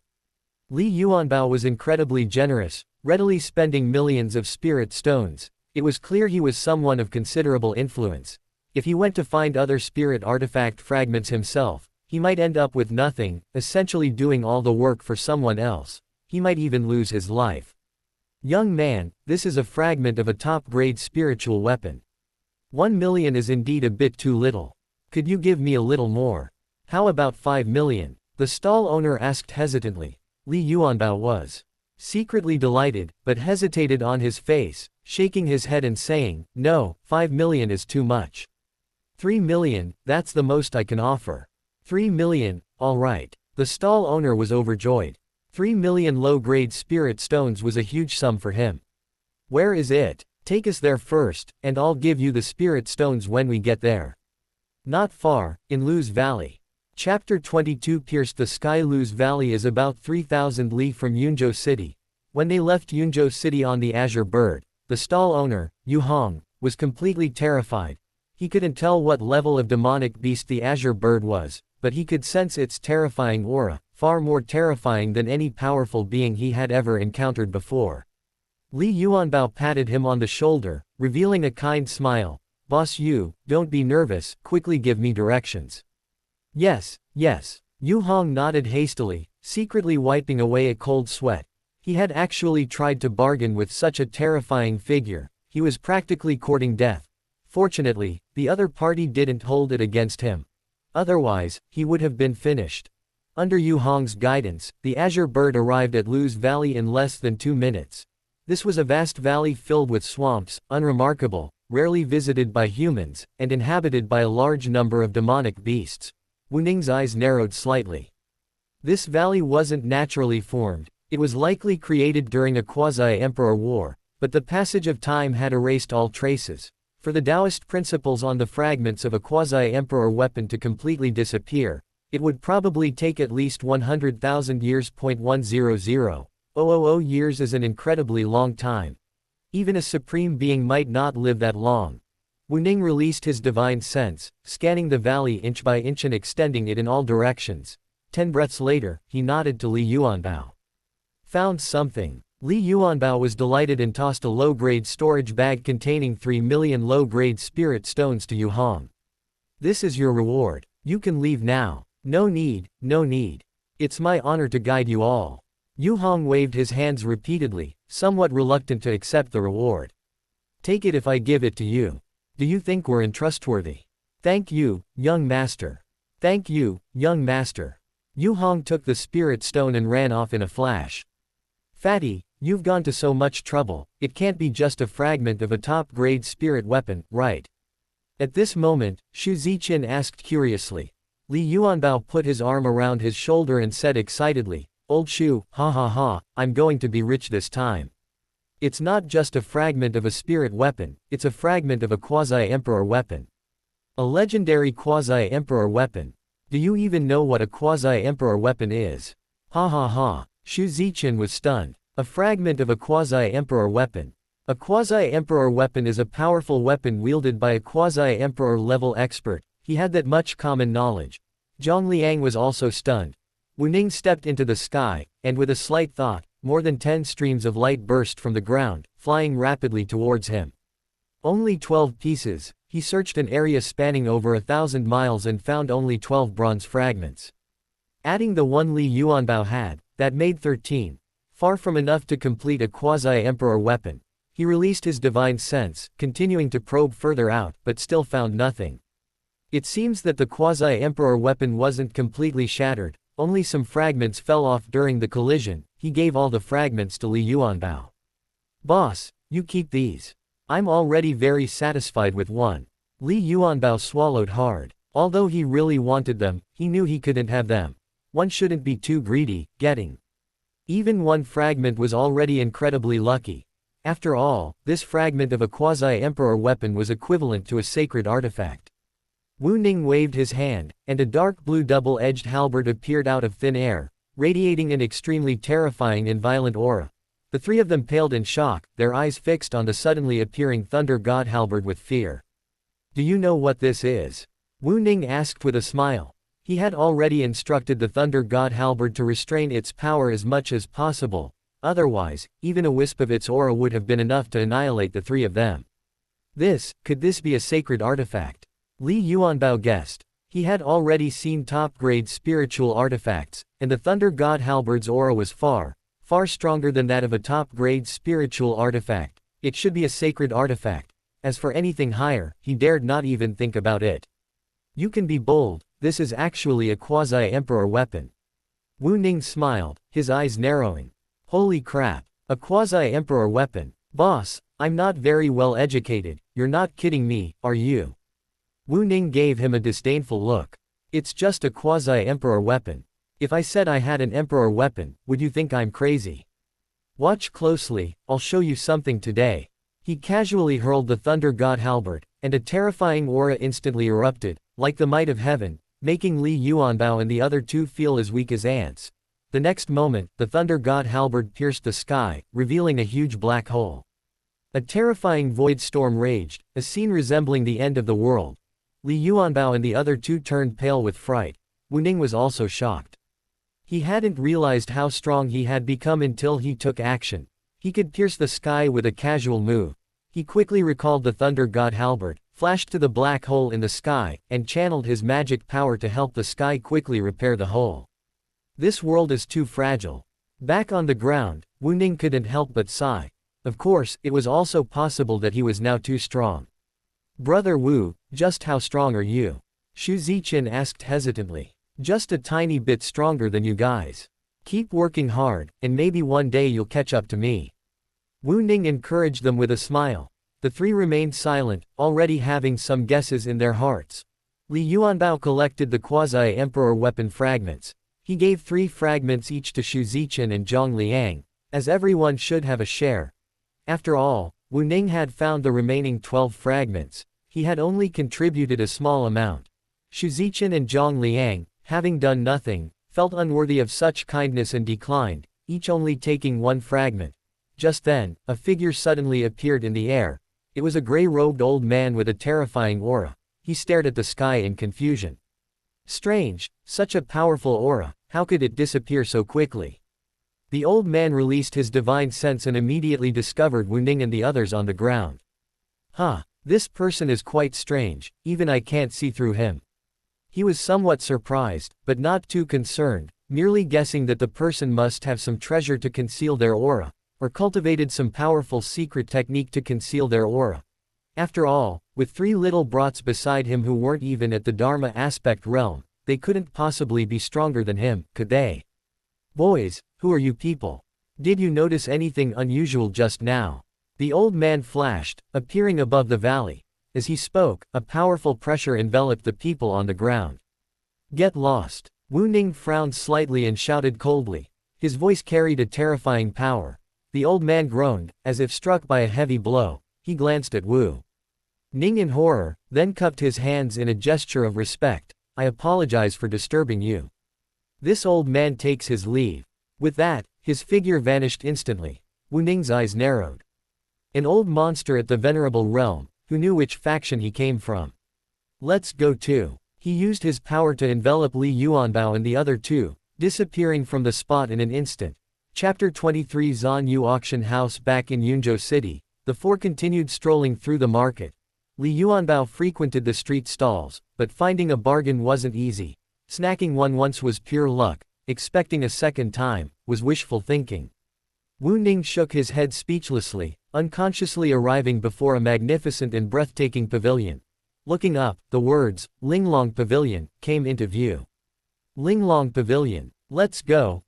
Li Yuanbao was incredibly generous, readily spending millions of spirit stones. It was clear he was someone of considerable influence. If he went to find other spirit artifact fragments himself, he might end up with nothing, essentially doing all the work for someone else. He might even lose his life. "Young man, this is a fragment of a top-grade spiritual weapon. 1,000,000 is indeed a bit too little. Could you give me a little more? How about 5,000,000? The stall owner asked hesitantly. Li Yuanbao was secretly delighted, but hesitated on his face, shaking his head and saying, "No, 5,000,000 is too much. 3,000,000, that's the most I can offer." 3,000,000, all right. The stall owner was overjoyed. 3,000,000 low-grade spirit stones was a huge sum for him. "Where is it? Take us there first, and I'll give you the spirit stones when we get there." "Not far, in Lu's Valley." Chapter 22 pierced the sky. Lu's Valley is about 3,000 li from Yunzhou City. When they left Yunzhou City on the Azure Bird, the stall owner, Yu Hong, was completely terrified. He couldn't tell what level of demonic beast the Azure Bird was, but he could sense its terrifying aura, far more terrifying than any powerful being he had ever encountered before. Li Yuanbao patted him on the shoulder, revealing a kind smile. Boss Yu, don't be nervous, quickly give me directions. Yes, yes. Yu Hong nodded hastily, secretly wiping away a cold sweat. He had actually tried to bargain with such a terrifying figure. He was practically courting death. Fortunately, the other party didn't hold it against him. Otherwise, he would have been finished. Under Yu Hong's guidance, the Azure Bird arrived at Lu's Valley in less than 2 minutes. This was a vast valley filled with swamps, unremarkable, rarely visited by humans, and inhabited by a large number of demonic beasts. Wu Ning's eyes narrowed slightly. This valley wasn't naturally formed. It was likely created during a quasi-emperor war, but the passage of time had erased all traces. For the Taoist principles on the fragments of a quasi-emperor weapon to completely disappear, it would probably take at least 100,000 years. 100,000 years is an incredibly long time. Even a supreme being might not live that long. Wu Ning released his divine sense, scanning the valley inch by inch and extending it in all directions. 10 breaths later, he nodded to Li Yuanbao. Found something. Li Yuanbao was delighted and tossed a low-grade storage bag containing 3 million low-grade spirit stones to Yu Hong. This is your reward. You can leave now. No need, no need. It's my honor to guide you all. Yu Hong waved his hands repeatedly, somewhat reluctant to accept the reward. Take it if I give it to you. Do you think we're untrustworthy? Thank you, young master. Thank you, young master. Yu Hong took the spirit stone and ran off in a flash. Fatty, you've gone to so much trouble, it can't be just a fragment of a top-grade spirit weapon, right? At this moment, Xu Ziqin asked curiously. Li Yuanbao put his arm around his shoulder and said excitedly, Old Xu, ha ha ha, I'm going to be rich this time. It's not just a fragment of a spirit weapon, it's a fragment of a quasi-emperor weapon. A legendary quasi-emperor weapon. Do you even know what a quasi-emperor weapon is? Ha ha ha. Xu Ziqin was stunned. A fragment of a quasi-emperor weapon. A quasi-emperor weapon is a powerful weapon wielded by a quasi-emperor level expert. He had that much common knowledge. Zhang Liang was also stunned. Wu Ning stepped into the sky, and with a slight thought, more than 10 streams of light burst from the ground, flying rapidly towards him. Only 12 pieces. He searched an area spanning over 1,000 miles and found only 12 bronze fragments. Adding the one Li Yuanbao had, that made 13. Far from enough to complete a quasi-emperor weapon. He released his divine sense, continuing to probe further out, but still found nothing. It seems that the quasi-emperor weapon wasn't completely shattered, only some fragments fell off during the collision. He gave all the fragments to Li Yuanbao. Boss, you keep these. I'm already very satisfied with one. Li Yuanbao swallowed hard. Although he really wanted them, he knew he couldn't have them. One shouldn't be too greedy. Getting even one fragment was already incredibly lucky. After all, this fragment of a quasi-emperor weapon was equivalent to a sacred artifact. Wu Ning waved his hand, and a dark blue double-edged halberd appeared out of thin air, radiating an extremely terrifying and violent aura. The three of them paled in shock, their eyes fixed on the suddenly appearing thunder god halberd with fear. Do you know what this is? Wu Ning asked with a smile. He had already instructed the thunder god halberd to restrain its power as much as possible, otherwise, even a wisp of its aura would have been enough to annihilate the three of them. Could this be a sacred artifact? Li Yuanbao guessed. He had already seen top-grade spiritual artifacts, and the thunder god halberd's aura was far stronger than that of a top-grade spiritual artifact. It should be a sacred artifact. As for anything higher, he dared not even think about it. You can be bold, this is actually a quasi-emperor weapon. Wu Ning smiled, his eyes narrowing. Holy crap, a quasi-emperor weapon. Boss, I'm not very well educated, you're not kidding me, are you? Wu Ning gave him a disdainful look. It's just a quasi-emperor weapon. If I said I had an emperor weapon, would you think I'm crazy? Watch closely, I'll show you something today. He casually hurled the thunder god halberd, and a terrifying aura instantly erupted, like the might of heaven, making Li Yuanbao and the other two feel as weak as ants. The next moment, the thunder god halberd pierced the sky, revealing a huge black hole. A terrifying void storm raged, a scene resembling the end of the world. Li Yuanbao and the other two turned pale with fright. Wu Ning was also shocked. He hadn't realized how strong he had become until he took action. He could pierce the sky with a casual move. He quickly recalled the thunder god halberd, flashed to the black hole in the sky, and channeled his magic power to help the sky quickly repair the hole. This world is too fragile. Back on the ground, Wu Ning couldn't help but sigh. Of course, it was also possible that he was now too strong. Brother Wu, just how strong are you? Xu Ziqian asked hesitantly. Just a tiny bit stronger than you guys. Keep working hard, and maybe one day you'll catch up to me. Wu Ning encouraged them with a smile. The three remained silent, already having some guesses in their hearts. Li Yuanbao collected the quasi-emperor weapon fragments. He gave 3 fragments each to Xu Ziqian and Zhang Liang, as everyone should have a share. After all, Wu Ning had found the remaining 12 fragments. He had only contributed a small amount. Xu Ziqian and Zhang Liang, having done nothing, felt unworthy of such kindness and declined, each only taking 1 fragment. Just then, a figure suddenly appeared in the air. It was a gray-robed old man with a terrifying aura. He stared at the sky in confusion. Strange, such a powerful aura, how could it disappear so quickly? The old man released his divine sense and immediately discovered Wu Ning and the others on the ground. Huh, this person is quite strange, even I can't see through him. He was somewhat surprised, but not too concerned, merely guessing that the person must have some treasure to conceal their aura, or cultivated some powerful secret technique to conceal their aura. After all, with 3 little brats beside him who weren't even at the Dharma aspect realm, they couldn't possibly be stronger than him, could they? Boys, who are you people? Did you notice anything unusual just now? The old man flashed, appearing above the valley. As he spoke, a powerful pressure enveloped the people on the ground. Get lost. Wu Ning frowned slightly and shouted coldly. His voice carried a terrifying power. The old man groaned, as if struck by a heavy blow. He glanced at Wu Ning in horror, then cupped his hands in a gesture of respect. I apologize for disturbing you. This old man takes his leave. With that, his figure vanished instantly. Wu Ning's eyes narrowed. An old monster at the venerable realm, who knew which faction he came from. Let's go too. He used his power to envelop Li Yuanbao and the other 2, disappearing from the spot in an instant. Chapter 23 Zhan Yu Auction House. Back in Yunzhou City, the 4 continued strolling through the market. Li Yuanbao frequented the street stalls, but finding a bargain wasn't easy. Snacking one once was pure luck, expecting a second time was wishful thinking. Wu Ning shook his head speechlessly, unconsciously arriving before a magnificent and breathtaking pavilion. Looking up, the words, Linglong Pavilion, came into view. Linglong Pavilion. Let's go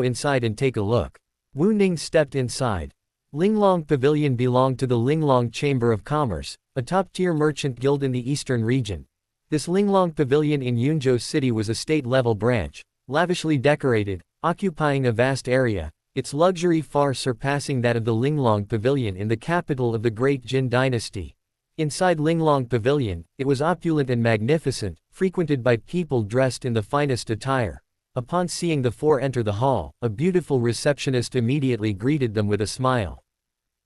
inside and take a look. Wu Ning stepped inside. Linglong Pavilion belonged to the Linglong Chamber of Commerce, a top-tier merchant guild in the eastern region. This Linglong Pavilion in Yunzhou City was a state-level branch, lavishly decorated, occupying a vast area, its luxury far surpassing that of the Linglong Pavilion in the capital of the Great Jin Dynasty. Inside Linglong Pavilion, it was opulent and magnificent, frequented by people dressed in the finest attire. Upon seeing the 4 enter the hall, a beautiful receptionist immediately greeted them with a smile.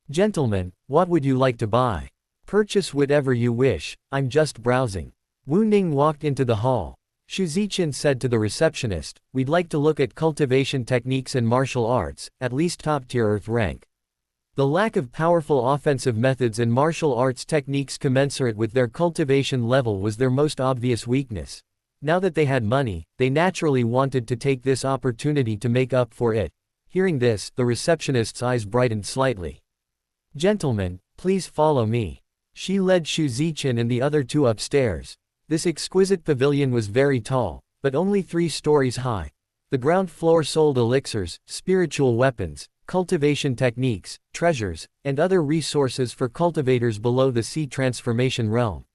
Gentlemen, what would you like to buy? Purchase whatever you wish, I'm just browsing. Wu Ning walked into the hall. Xu Ziqian said to the receptionist, we'd like to look at cultivation techniques and martial arts, at least top-tier earth rank. The lack of powerful offensive methods and martial arts techniques commensurate with their cultivation level was their most obvious weakness. Now that they had money, they naturally wanted to take this opportunity to make up for it. Hearing this, the receptionist's eyes brightened slightly. Gentlemen, please follow me. She led Xu Ziqian and the other 2 upstairs. This exquisite pavilion was very tall, but only 3 stories high. The ground floor sold elixirs, spiritual weapons, cultivation techniques, treasures, and other resources for cultivators below the sea transformation realm.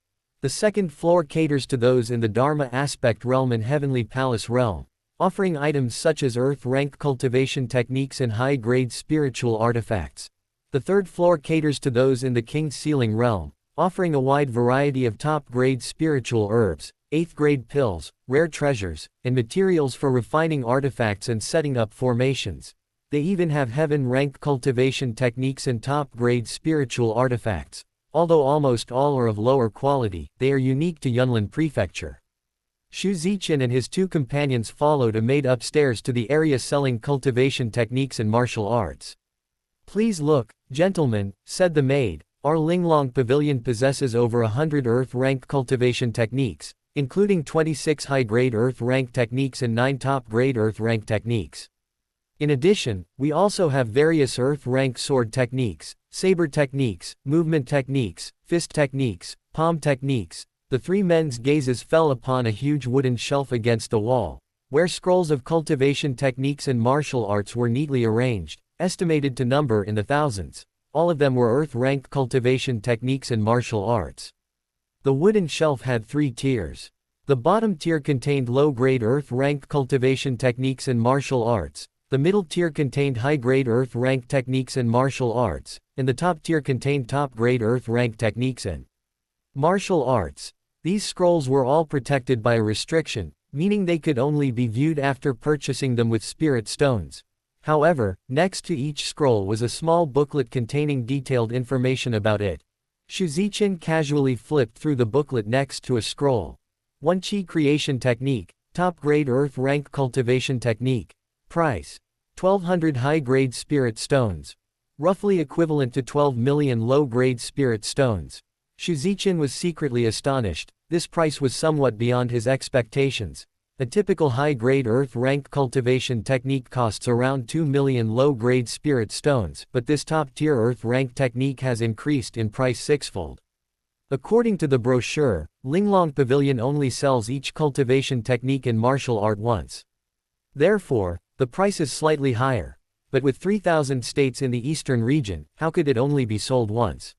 The second floor caters to those in the Dharma aspect realm and heavenly palace realm, offering items such as earth-rank cultivation techniques and high-grade spiritual artifacts. The third floor caters to those in the king's ceiling realm, offering a wide variety of top-grade spiritual herbs, 8th-grade pills, rare treasures, and materials for refining artifacts and setting up formations. They even have heaven-rank cultivation techniques and top-grade spiritual artifacts. Although almost all are of lower quality, they are unique to Yunlin Prefecture. Xu Ziqian and his 2 companions followed a maid upstairs to the area selling cultivation techniques and martial arts. Please look, gentlemen, said the maid, Our Linglong Pavilion possesses over 100 Earth rank cultivation techniques, including 26 high-grade Earth rank techniques and 9 top-grade Earth rank techniques. In addition, we also have various Earth rank sword techniques, saber techniques, movement techniques, fist techniques, palm techniques. The three men's gazes fell upon a huge wooden shelf against the wall, where scrolls of cultivation techniques and martial arts were neatly arranged, estimated to number in the thousands. All of them were Earth rank cultivation techniques and martial arts. The wooden shelf had 3 tiers. The bottom tier contained low-grade Earth rank cultivation techniques and martial arts. The middle tier contained high-grade Earth rank techniques and martial arts, and the top tier contained top-grade Earth rank techniques and martial arts. These scrolls were all protected by a restriction, meaning they could only be viewed after purchasing them with spirit stones. However, next to each scroll was a small booklet containing detailed information about it. Xu Ziqian casually flipped through the booklet next to a scroll. 1 Qi Creation Technique, Top-Grade Earth Rank Cultivation Technique. Price: 1,200 high-grade spirit stones. Roughly equivalent to 12 million low-grade spirit stones. Xu Ziqian was secretly astonished. This price was somewhat beyond his expectations. A typical high-grade Earth rank cultivation technique costs around 2 million low-grade spirit stones, but this top-tier Earth rank technique has increased in price 6-fold. According to the brochure, Linglong Pavilion only sells each cultivation technique and martial art once. Therefore, the price is slightly higher. But with 3,000 states in the eastern region, how could it only be sold once?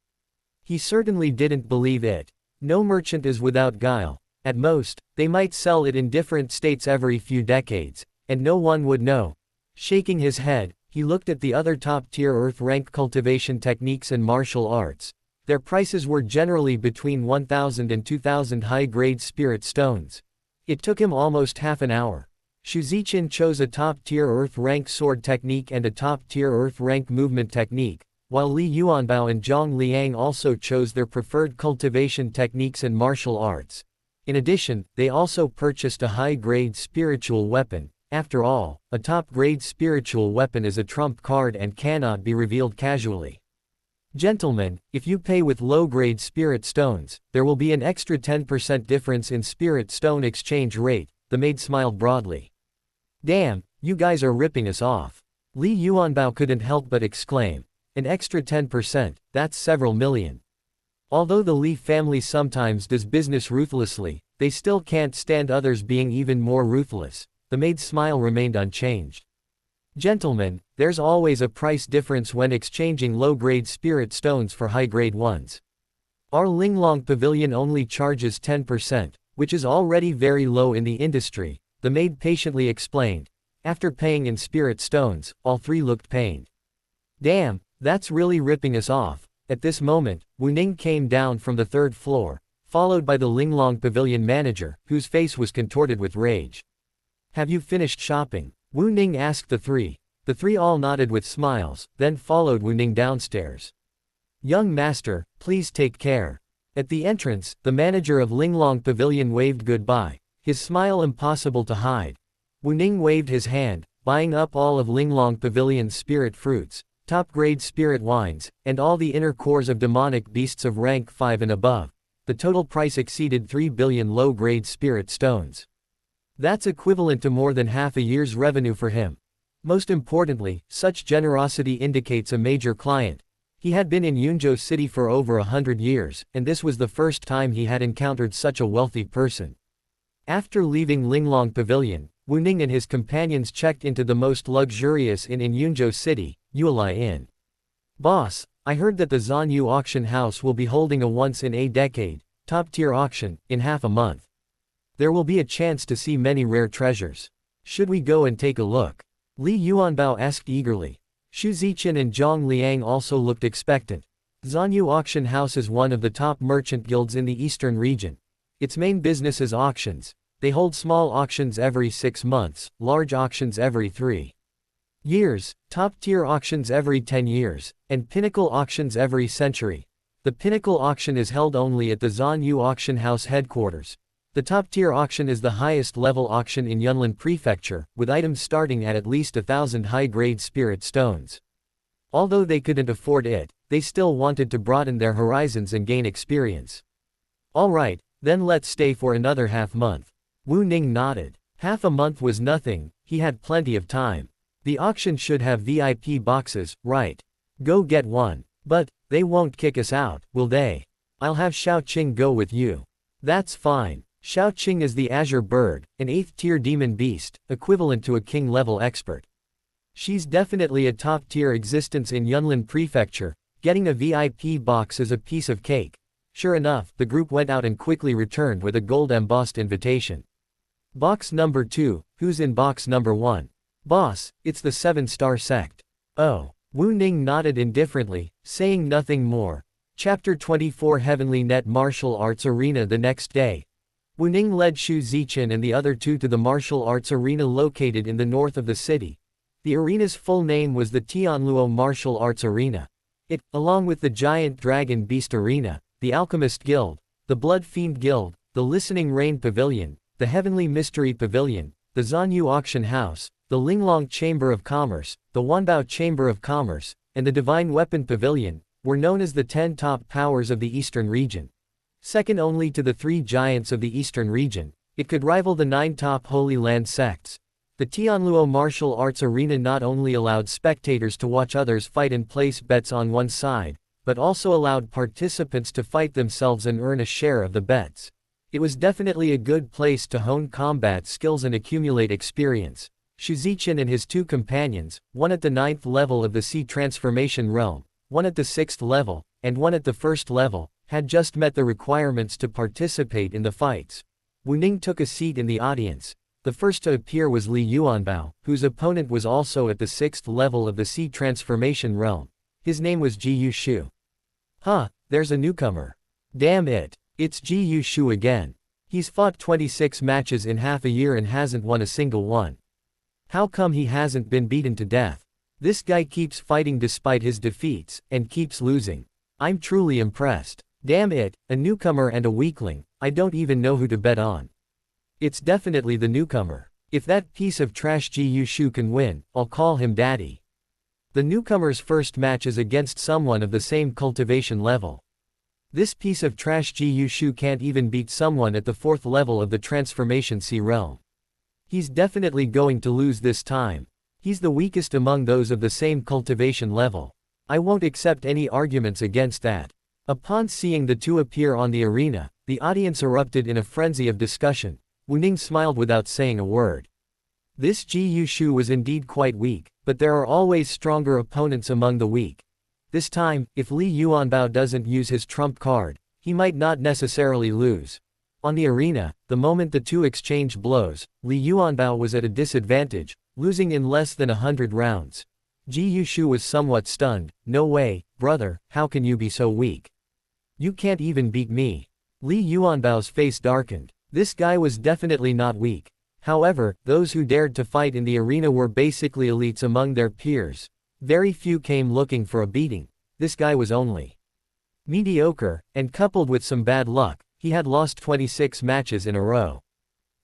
He certainly didn't believe it. No merchant is without guile. At most, they might sell it in different states every few decades, and no one would know. Shaking his head, he looked at the other top-tier Earth rank cultivation techniques and martial arts. Their prices were generally between 1,000 and 2,000 high-grade spirit stones. It took him almost half an hour. Xu Ziqian chose a top-tier Earth rank sword technique and a top-tier Earth rank movement technique, while Li Yuanbao and Zhang Liang also chose their preferred cultivation techniques and martial arts. In addition, they also purchased a high-grade spiritual weapon. After all, a top-grade spiritual weapon is a trump card and cannot be revealed casually. Gentlemen, if you pay with low-grade spirit stones, there will be an extra 10% difference in spirit stone exchange rate. The maid smiled broadly. Damn, you guys are ripping us off. Li Yuanbao couldn't help but exclaim. An extra 10%, that's several million. Although the Li family sometimes does business ruthlessly, they still can't stand others being even more ruthless. The maid's smile remained unchanged. Gentlemen, there's always a price difference when exchanging low-grade spirit stones for high-grade ones. Our Linglong Pavilion only charges 10%, which is already very low in the industry, the maid patiently explained. After paying in spirit stones, all three looked pained. Damn, that's really ripping us off. At this moment, Wu Ning came down from the 3rd floor, followed by the Linglong Pavilion manager, whose face was contorted with rage. Have you finished shopping? Wu Ning asked the three. The three all nodded with smiles, then followed Wu Ning downstairs. Young master, please take care. At the entrance, the manager of Linglong Pavilion waved goodbye, his smile impossible to hide. Wu Ning waved his hand, buying up all of Linglong Pavilion's spirit fruits, top-grade spirit wines, and all the inner cores of demonic beasts of rank 5 and above. The total price exceeded 3 billion low-grade spirit stones. That's equivalent to more than half a year's revenue for him. Most importantly, such generosity indicates a major client. He had been in Yunzhou City for over 100 years, and this was the first time he had encountered such a wealthy person. After leaving Linglong Pavilion, Wu Ning and his companions checked into the most luxurious inn in Yunzhou City, Yuelai Inn. Boss, I heard that the Zanyu auction house will be holding a once-in-a-decade, top-tier auction, in half a month. There will be a chance to see many rare treasures. Should we go and take a look? Li Yuanbao asked eagerly. Xu Ziqian and Zhang Liang also looked expectant. Zanyu Auction House is one of the top merchant guilds in the eastern region. Its main business is auctions. They hold small auctions every 6 months, large auctions every 3 years, top-tier auctions every 10 years, and pinnacle auctions every century. The pinnacle auction is held only at the Zanyu Auction House headquarters. The top-tier auction is the highest-level auction in Yunlin Prefecture, with items starting at least 1,000 high-grade spirit stones. Although they couldn't afford it, they still wanted to broaden their horizons and gain experience. Alright, then let's stay for another half-month. Wu Ning nodded. Half a month was nothing, he had plenty of time. The auction should have VIP boxes, right? Go get one. But, they won't kick us out, will they? I'll have Xiaoqing go with you. That's fine. Xiaoqing is the Azure Bird, an 8th-tier demon beast, equivalent to a king-level expert. She's definitely a top-tier existence in Yunlin Prefecture. Getting a VIP box is a piece of cake. Sure enough, the group went out and quickly returned with a gold-embossed invitation. Box number 2, who's in box number 1? Boss, it's the 7-star sect. Oh. Wu Ning nodded indifferently, saying nothing more. Chapter 24 Heavenly Net Martial Arts Arena. The next day, Wu Ning led Xu Ziqian and the other two to the martial arts arena located in the north of the city. The arena's full name was the Tianluo Martial Arts Arena. It, along with the Giant Dragon Beast Arena, the Alchemist Guild, the Blood Fiend Guild, the Listening Rain Pavilion, the Heavenly Mystery Pavilion, the Zanyu Auction House, the Linglong Chamber of Commerce, the Wanbao Chamber of Commerce, and the Divine Weapon Pavilion, were known as the 10 top powers of the Eastern region. Second only to the 3 giants of the Eastern region, it could rival the 9 top Holy Land sects. The Tianluo Martial Arts Arena not only allowed spectators to watch others fight and place bets on one side, but also allowed participants to fight themselves and earn a share of the bets. It was definitely a good place to hone combat skills and accumulate experience. Xu Ziqian and his 2 companions, one at the 9th level of the Sea Transformation Realm, one at the 6th level, and one at the 1st level, had just met the requirements to participate in the fights. Wu Ning took a seat in the audience. The first to appear was Li Yuanbao, whose opponent was also at the 6th level of the Sea Transformation Realm. His name was Ji Yushu. Huh, there's a newcomer. Damn it, it's Ji Yushu again. He's fought 26 matches in half a year and hasn't won a single one. How come he hasn't been beaten to death? This guy keeps fighting despite his defeats, and keeps losing. I'm truly impressed. Damn it, a newcomer and a weakling, I don't even know who to bet on. It's definitely the newcomer. If that piece of trash Ji Yushu can win, I'll call him daddy. The newcomer's first match is against someone of the same cultivation level. This piece of trash Ji Yushu can't even beat someone at the 4th level of the Transformation Sea realm. He's definitely going to lose this time. He's the weakest among those of the same cultivation level. I won't accept any arguments against that. Upon seeing the two appear on the arena, the audience erupted in a frenzy of discussion. Wu Ning smiled without saying a word. This Ji Yushu was indeed quite weak, but there are always stronger opponents among the weak. This time, if Li Yuanbao doesn't use his trump card, he might not necessarily lose. On the arena, the moment the two exchanged blows, Li Yuanbao was at a disadvantage, losing in less than 100 rounds. Ji Yushu was somewhat stunned. No way, brother, how can you be so weak? You can't even beat me. Li Yuanbao's face darkened. This guy was definitely not weak. However, those who dared to fight in the arena were basically elites among their peers. Very few came looking for a beating. This guy was only mediocre, and coupled with some bad luck, he had lost 26 matches in a row.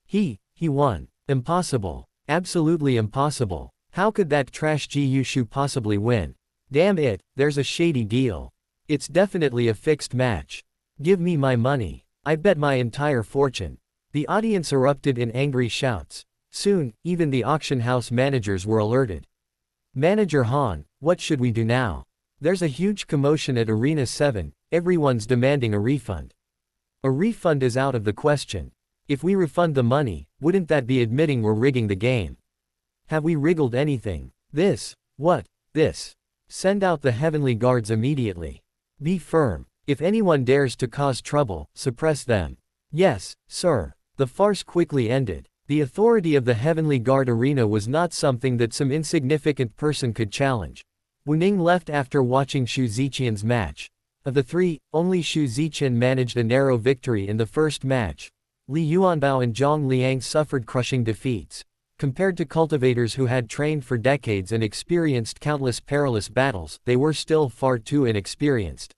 He won. Impossible. Absolutely impossible. How could that trash Ji Yushu possibly win? Damn it, there's a shady deal. It's definitely a fixed match. Give me my money. I bet my entire fortune. The audience erupted in angry shouts. Soon, even the auction house managers were alerted. Manager Han, what should we do now? There's a huge commotion at Arena 7, everyone's demanding a refund. A refund is out of the question. If we refund the money, wouldn't that be admitting we're rigging the game? Have we wriggled anything? This. What? This. Send out the heavenly guards immediately. Be firm. If anyone dares to cause trouble, suppress them. Yes, sir. The farce quickly ended. The authority of the Heavenly Guard arena was not something that some insignificant person could challenge. Wu Ning left after watching Xu Ziqian's match. Of the three, only Xu Ziqian managed a narrow victory in the first match. Li Yuanbao and Zhang Liang suffered crushing defeats. Compared to cultivators who had trained for decades and experienced countless perilous battles, they were still far too inexperienced.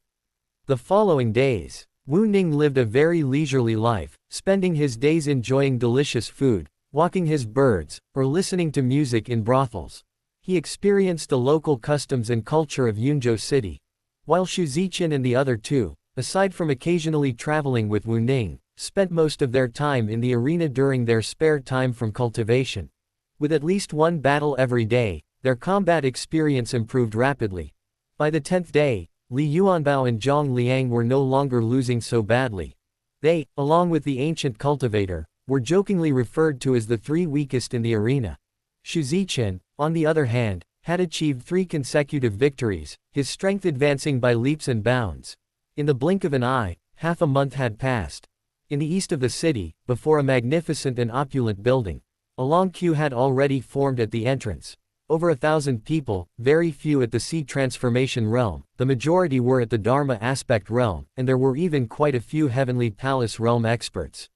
The following days, Wu Ning lived a very leisurely life, spending his days enjoying delicious food, walking his birds, or listening to music in brothels. He experienced the local customs and culture of Yunzhou City. While Xu Ziqian and the other two, aside from occasionally traveling with Wu Ning, spent most of their time in the arena during their spare time from cultivation. With at least one battle every day, their combat experience improved rapidly. By the 10th day, Li Yuanbao and Zhang Liang were no longer losing so badly. They, along with the ancient cultivator, were jokingly referred to as the three weakest in the arena. Xu Ziqian, on the other hand, had achieved 3 consecutive victories, his strength advancing by leaps and bounds. In the blink of an eye, half a month had passed. In the east of the city, before a magnificent and opulent building, a long queue had already formed at the entrance. Over 1,000 people, very few at the seed transformation realm, the majority were at the Dharma aspect realm, and there were even quite a few heavenly palace realm experts.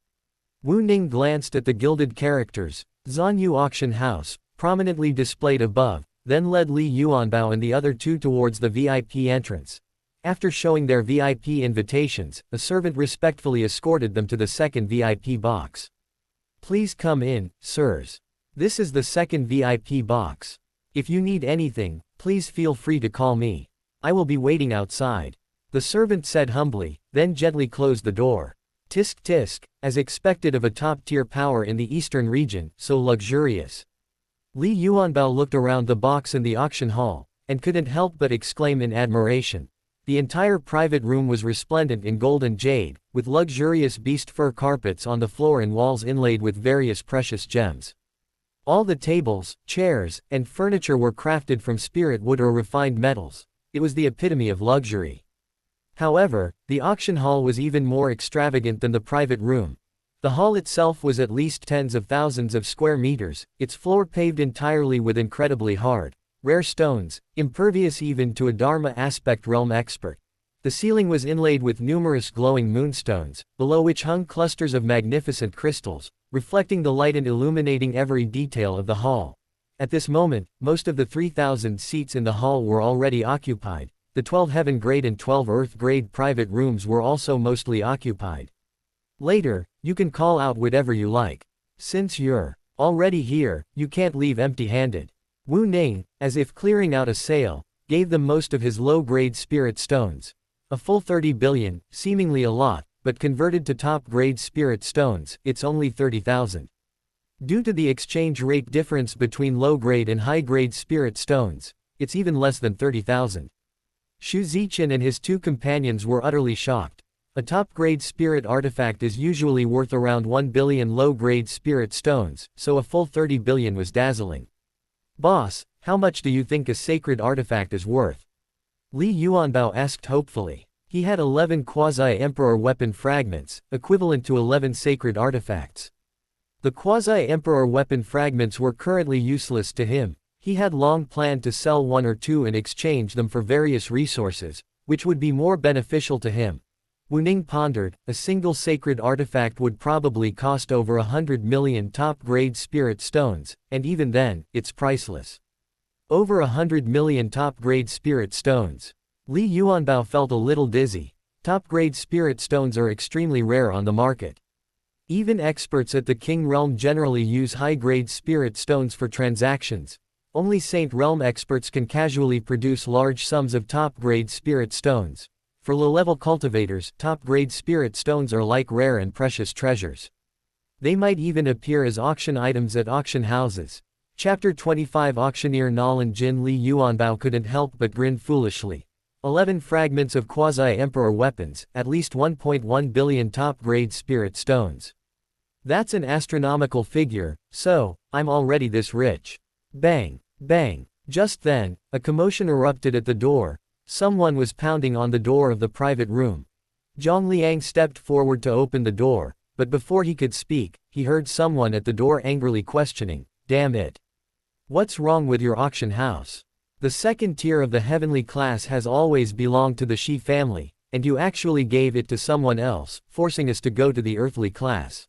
Wu Ning glanced at the gilded characters, Zanyu auction house, prominently displayed above, then led Li Yuanbao and the other two towards the VIP entrance. After showing their VIP invitations, a servant respectfully escorted them to the second VIP box. Please come in, sirs. This is the second VIP box. If you need anything, please feel free to call me. I will be waiting outside. The servant said humbly, then gently closed the door. Tisk tisk, as expected of a top-tier power in the eastern region, so luxurious. Li Yuanbao looked around the box in the auction hall, and couldn't help but exclaim in admiration. The entire private room was resplendent in gold and jade, with luxurious beast fur carpets on the floor and walls inlaid with various precious gems. All the tables, chairs, and furniture were crafted from spirit wood or refined metals. It was the epitome of luxury. However, the auction hall was even more extravagant than the private room. The hall itself was at least tens of thousands of square meters, its floor paved entirely with incredibly hard, rare stones, impervious even to a Dharma aspect realm expert. The ceiling was inlaid with numerous glowing moonstones, below which hung clusters of magnificent crystals, reflecting the light and illuminating every detail of the hall. At this moment, most of the 3,000 seats in the hall were already occupied. The 12 heaven grade and 12 earth grade private rooms were also mostly occupied. Later, you can call out whatever you like. Since you're already here, you can't leave empty-handed. Wu Ning, as if clearing out a sale, gave them most of his low-grade spirit stones. A full 30 billion, seemingly a lot, but converted to top-grade spirit stones, it's only 30,000. Due to the exchange rate difference between low-grade and high-grade spirit stones, it's even less than 30,000. Xu Ziqian and his two companions were utterly shocked. A top-grade spirit artifact is usually worth around 1 billion low-grade spirit stones, so a full 30 billion was dazzling. Boss, how much do you think a sacred artifact is worth? Li Yuanbao asked hopefully. He had 11 quasi-emperor weapon fragments, equivalent to 11 sacred artifacts. The quasi-emperor weapon fragments were currently useless to him. He had long planned to sell 1 or 2 and exchange them for various resources, which would be more beneficial to him. Wu Ning pondered, a single sacred artifact would probably cost over 100 million top-grade spirit stones, and even then, it's priceless. Over 100 million top-grade spirit stones. Li Yuanbao felt a little dizzy. Top-grade spirit stones are extremely rare on the market. Even experts at the King Realm generally use high-grade spirit stones for transactions. Only Saint Realm experts can casually produce large sums of top-grade spirit stones. For low-level cultivators, top-grade spirit stones are like rare and precious treasures. They might even appear as auction items at auction houses. Chapter 25 Auctioneer Nolan Jin Li Yuanbao couldn't help but grin foolishly. 11 fragments of quasi-emperor weapons, at least 1.1 billion top-grade spirit stones. That's an astronomical figure, so, I'm already this rich. Bang, bang. Just then, a commotion erupted at the door. Someone was pounding on the door of the private room. Zhang Liang stepped forward to open the door, but before he could speak, he heard someone at the door angrily questioning, "Damn it. What's wrong with your auction house? The second tier of the heavenly class has always belonged to the Shi family, and you actually gave it to someone else, forcing us to go to the earthly class.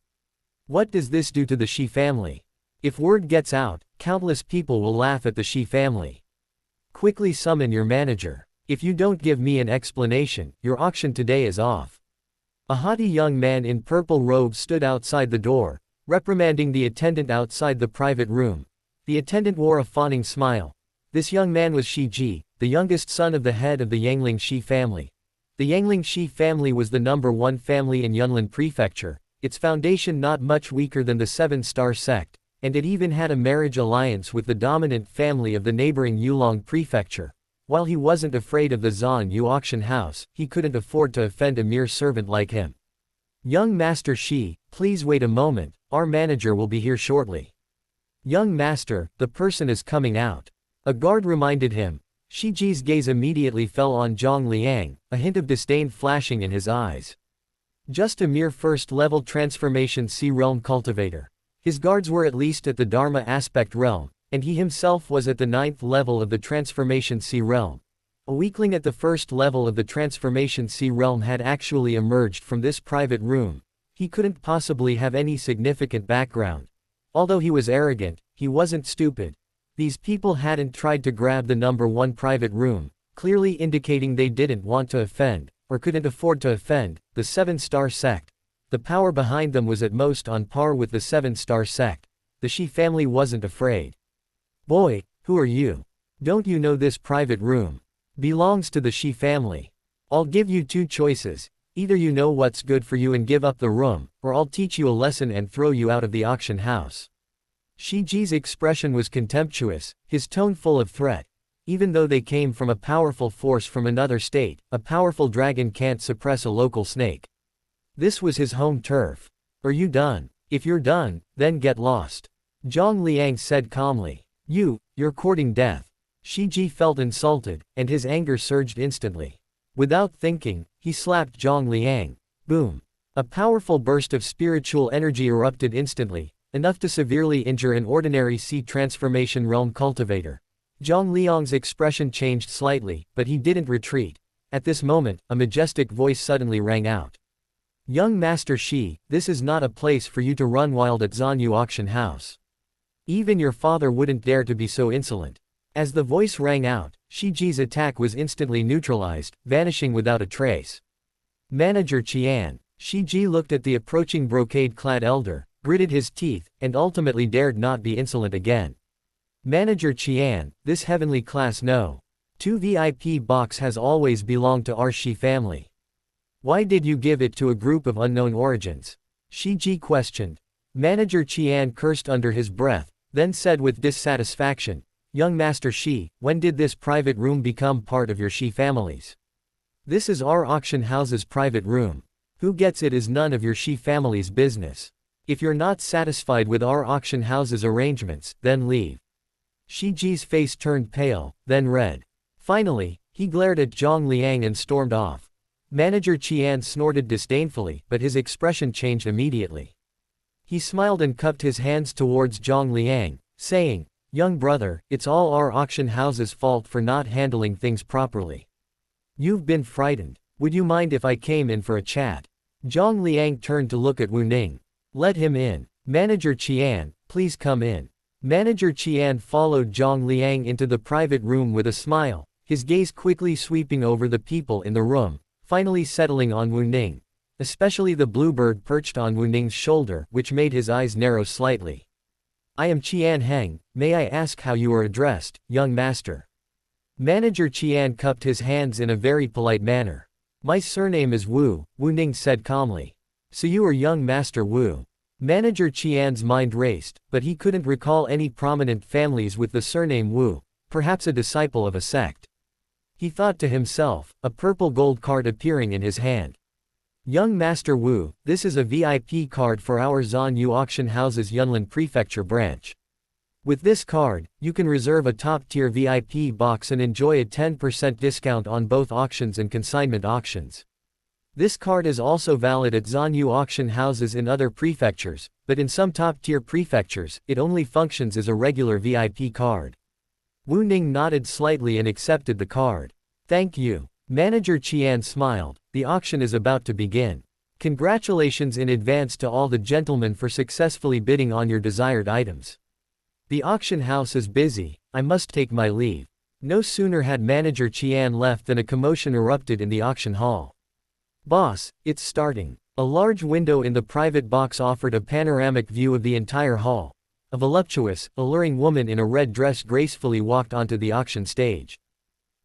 What does this do to the Shi family? If word gets out, countless people will laugh at the Shi family. Quickly summon your manager. If you don't give me an explanation, your auction today is off." A haughty young man in purple robes stood outside the door, reprimanding the attendant outside the private room. The attendant wore a fawning smile. This young man was Shi Ji, the youngest son of the head of the Yangling Shi family. The Yangling Shi family was the #1 family in Yunlin Prefecture, its foundation not much weaker than the Seven-Star sect, and it even had a marriage alliance with the dominant family of the neighboring Yulong Prefecture. While he wasn't afraid of the Zan Yu auction house, he couldn't afford to offend a mere servant like him. "Young Master Shi, please wait a moment, our manager will be here shortly." "Young Master, the person is coming out," a guard reminded him. Shi Ji's gaze immediately fell on Zhang Liang, a hint of disdain flashing in his eyes. Just a mere first-level transformation C realm cultivator. His guards were at least at the Dharma aspect realm, and he himself was at the 9th level of the transformation C realm. A weakling at the first level of the transformation C realm had actually emerged from this private room. He couldn't possibly have any significant background. Although he was arrogant, he wasn't stupid. These people hadn't tried to grab the #1 private room, clearly indicating they didn't want to offend, or couldn't afford to offend, the Seven-Star sect. The power behind them was at most on par with the Seven-Star sect. The Shi family wasn't afraid. "Boy, who are you? Don't you know this private room belongs to the Shi family? I'll give you two choices. Either you know what's good for you and give up the room, or I'll teach you a lesson and throw you out of the auction house." Shi Ji's expression was contemptuous, his tone full of threat. Even though they came from a powerful force from another state, a powerful dragon can't suppress a local snake. This was his home turf. "Are you done? If you're done, then get lost," Zhang Liang said calmly. You're courting death." Shi Ji felt insulted, and his anger surged instantly. Without thinking, he slapped Zhang Liang. Boom! A powerful burst of spiritual energy erupted instantly, enough to severely injure an ordinary C transformation realm cultivator. Zhang Liang's expression changed slightly, but he didn't retreat. At this moment, a majestic voice suddenly rang out. "Young Master Shi, this is not a place for you to run wild at Zanyu auction house. Even your father wouldn't dare to be so insolent." As the voice rang out, Shi Ji's attack was instantly neutralized, vanishing without a trace. "Manager Qian." Shi Ji looked at the approaching brocade-clad elder, gritted his teeth, and ultimately dared not be insolent again. "Manager Qian, this heavenly class No. 2 VIP box has always belonged to our Shi family. Why did you give it to a group of unknown origins?" Shi Ji questioned. Manager Qian cursed under his breath, then said with dissatisfaction, "Young Master Shi, when did this private room become part of your Shi families? This is our auction house's private room. Who gets it is none of your Shi family's business. If you're not satisfied with our auction house's arrangements, then leave." Shi Ji's face turned pale, then red. Finally, he glared at Zhang Liang and stormed off. Manager Qian snorted disdainfully, but his expression changed immediately. He smiled and cupped his hands towards Zhang Liang, saying, "Young brother, it's all our auction house's fault for not handling things properly. You've been frightened. Would you mind if I came in for a chat?" Zhang Liang turned to look at Wu Ning. "Let him in. Manager Qian, please come in." Manager Qian followed Zhang Liang into the private room with a smile, his gaze quickly sweeping over the people in the room, finally settling on Wu Ning. Especially the bluebird perched on Wu Ning's shoulder, which made his eyes narrow slightly. "I am Qian Heng, may I ask how you are addressed, young master?" Manager Qian cupped his hands in a very polite manner. "My surname is Wu," Wu Ning said calmly. "So you are young Master Wu." Manager Qian's mind raced, but he couldn't recall any prominent families with the surname Wu, perhaps a disciple of a sect. He thought to himself, a purple gold card appearing in his hand. "Young Master Wu, this is a VIP card for our Zan Yu auction house's Yunlin Prefecture branch. With this card, you can reserve a top-tier VIP box and enjoy a 10% discount on both auctions and consignment auctions. This card is also valid at Zan Yu auction houses in other prefectures, but in some top-tier prefectures, it only functions as a regular VIP card." Wu Ning nodded slightly and accepted the card. "Thank you." Manager Qian smiled. "The auction is about to begin. Congratulations in advance to all the gentlemen for successfully bidding on your desired items. The auction house is busy, I must take my leave." No sooner had Manager Qian left than a commotion erupted in the auction hall. "Boss, it's starting." A large window in the private box offered a panoramic view of the entire hall. A voluptuous, alluring woman in a red dress gracefully walked onto the auction stage.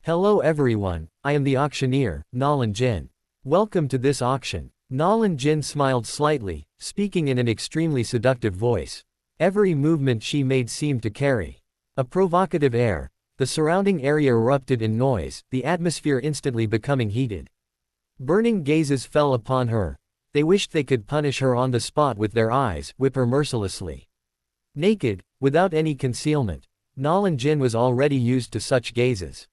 Hello everyone, I am the auctioneer, Nolan Jin. Welcome to this auction. Nolan Jin smiled slightly, speaking in an extremely seductive voice. Every movement she made seemed to carry a provocative air. The surrounding area erupted in noise, the atmosphere instantly becoming heated. Burning gazes fell upon her. They wished they could punish her on the spot with their eyes, whip her mercilessly. Naked, without any concealment, Nolan Jin was already used to such gazes.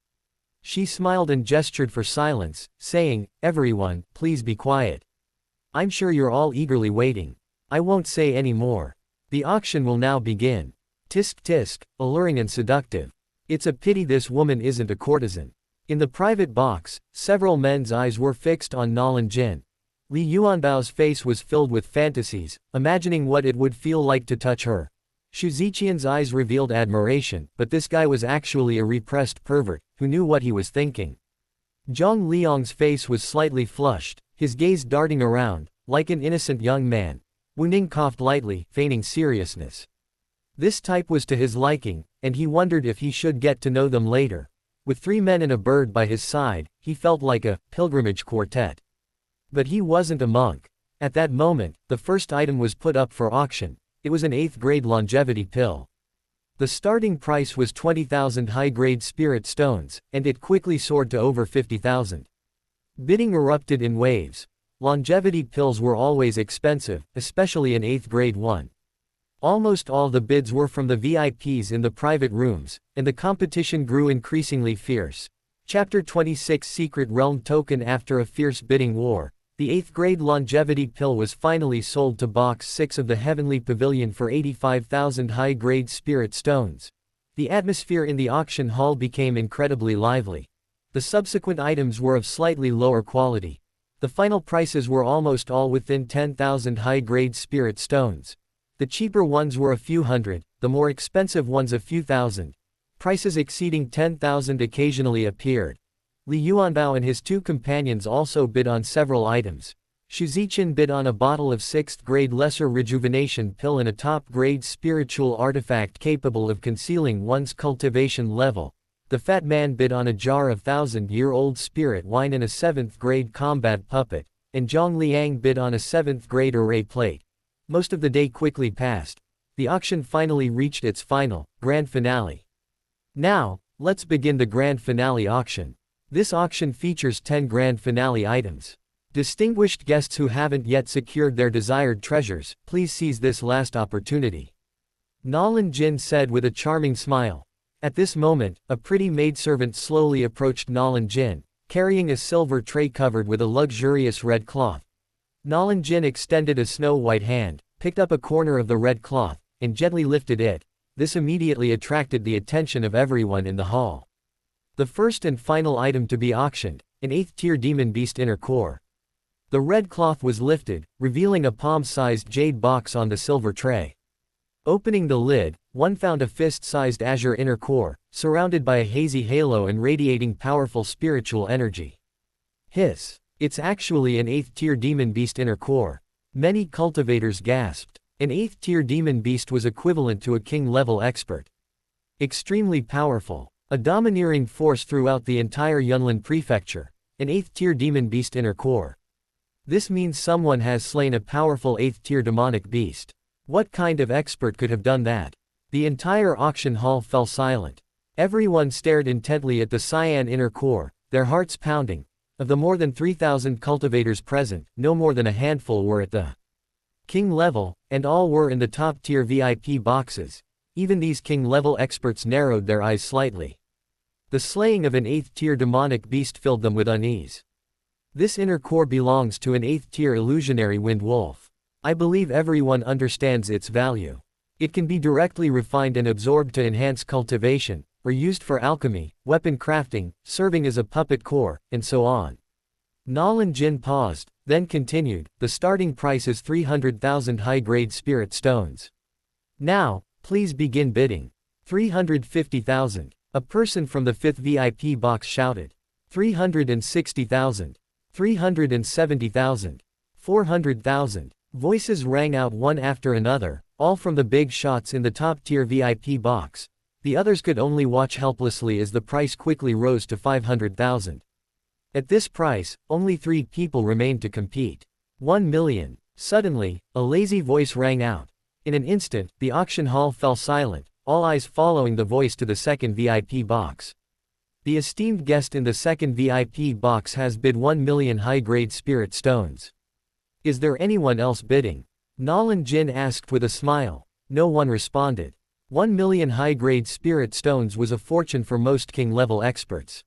She smiled and gestured for silence, saying, "Everyone, please be quiet. I'm sure you're all eagerly waiting. I won't say any more. The auction will now begin." Tisk tisk, alluring and seductive. It's a pity this woman isn't a courtesan. In the private box, several men's eyes were fixed on Nolan Jin. Li Yuanbao's face was filled with fantasies, imagining what it would feel like to touch her. Xu Ziqian's eyes revealed admiration, but this guy was actually a repressed pervert, who knew what he was thinking. Zhang Liang's face was slightly flushed, his gaze darting around, like an innocent young man. Wu Ning coughed lightly, feigning seriousness. This type was to his liking, and he wondered if he should get to know them later. With 3 men and a bird by his side, he felt like a pilgrimage quartet. But he wasn't a monk. At that moment, the first item was put up for auction. It was an 8th grade longevity pill. The starting price was 20,000 high-grade spirit stones, and it quickly soared to over 50,000. Bidding erupted in waves. Longevity pills were always expensive, especially an 8th grade one. Almost all the bids were from the VIPs in the private rooms, and the competition grew increasingly fierce. Chapter 26 Secret Realm Token. After a fierce bidding war, the 8th grade longevity pill was finally sold to Box 6 of the Heavenly Pavilion for 85,000 high-grade spirit stones. The atmosphere in the auction hall became incredibly lively. The subsequent items were of slightly lower quality. The final prices were almost all within 10,000 high-grade spirit stones. The cheaper ones were a few hundred, the more expensive ones a few thousand. Prices exceeding 10,000 occasionally appeared. Li Yuanbao and his 2 companions also bid on several items. Xu Ziqian bid on a bottle of 6th grade lesser rejuvenation pill and a top-grade spiritual artifact capable of concealing one's cultivation level. The fat man bid on a jar of 1,000-year-old spirit wine and a 7th grade combat puppet, and Zhang Liang bid on a 7th grade array plate. Most of the day quickly passed. The auction finally reached its grand finale. Now, let's begin the grand finale auction. This auction features 10 grand finale items. Distinguished guests who haven't yet secured their desired treasures, please seize this last opportunity. Nolan Jin said with a charming smile. At this moment, a pretty maidservant slowly approached Nolan Jin, carrying a silver tray covered with a luxurious red cloth. Nolan Jin extended a snow-white hand, picked up a corner of the red cloth, and gently lifted it. This immediately attracted the attention of everyone in the hall. The first and final item to be auctioned, an 8th tier demon beast inner core. The red cloth was lifted, revealing a palm-sized jade box on the silver tray. Opening the lid, one found a fist-sized azure inner core, surrounded by a hazy halo and radiating powerful spiritual energy. Hiss! It's actually an 8th tier demon beast inner core. Many cultivators gasped. An 8th tier demon beast was equivalent to a king-level expert. Extremely powerful. A domineering force throughout the entire Yunlin prefecture. An 8th tier demon beast inner core. This means someone has slain a powerful 8th tier demonic beast. What kind of expert could have done that? The entire auction hall fell silent. Everyone stared intently at the cyan inner core, their hearts pounding. Of the more than 3,000 cultivators present, no more than a handful were at the king level, and all were in the top tier VIP boxes. Even these king level experts narrowed their eyes slightly. The slaying of an 8th tier demonic beast filled them with unease. This inner core belongs to an 8th tier illusionary wind wolf. I believe everyone understands its value. It can be directly refined and absorbed to enhance cultivation, or used for alchemy, weapon crafting, serving as a puppet core, and so on. Nolan Jin paused, then continued. The starting price is 300,000 high-grade spirit stones. Now, please begin bidding. 350,000. A person from the 5th VIP box shouted. 360,000. 370,000. 400,000. Voices rang out one after another, all from the big shots in the top-tier VIP box. The others could only watch helplessly as the price quickly rose to 500,000. At this price, only 3 people remained to compete. 1 million. Suddenly, a lazy voice rang out. In an instant, the auction hall fell silent, all eyes following the voice to the second VIP box. The esteemed guest in the second VIP box has bid 1 million high-grade spirit stones. Is there anyone else bidding? Nolan Jin asked with a smile. No one responded. 1 million high-grade spirit stones was a fortune for most king-level experts.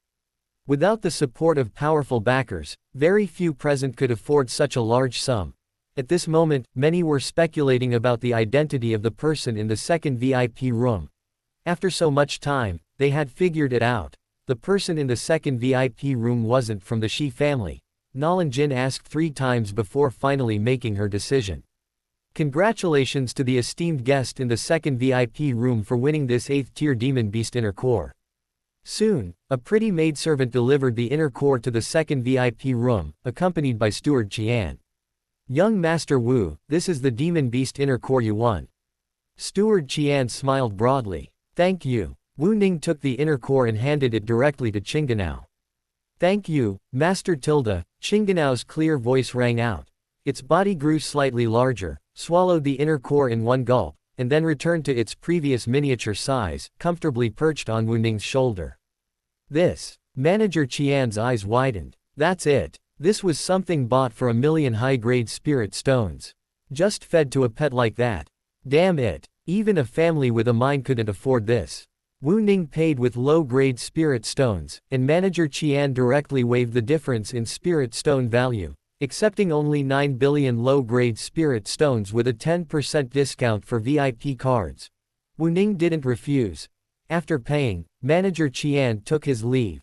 Without the support of powerful backers, very few present could afford such a large sum. At this moment, many were speculating about the identity of the person in the second VIP room. After so much time, they had figured it out. The person in the second VIP room wasn't from the Shi family. Nolan Jin asked 3 times before finally making her decision. Congratulations to the esteemed guest in the second VIP room for winning this 8th tier demon beast inner core. Soon, a pretty maidservant delivered the inner core to the second VIP room, accompanied by Steward Qian. Young Master Wu, this is the demon beast inner core you won. Steward Qian smiled broadly. Thank you. Wu Ning took the inner core and handed it directly to Qingdanao. Thank you, Master Tilda. Qingdanao's clear voice rang out. Its body grew slightly larger, swallowed the inner core in one gulp, and then returned to its previous miniature size, comfortably perched on Wu Ning's shoulder. This. Manager Qian's eyes widened. That's it. This was something bought for 1 million high-grade spirit stones. Just fed to a pet like that. Damn it. Even a family with a mind couldn't afford this. Wu Ning paid with low-grade spirit stones, and Manager Qian directly waived the difference in spirit stone value, accepting only 9 billion low-grade spirit stones with a 10% discount for VIP cards. Wu Ning didn't refuse. After paying, Manager Qian took his leave.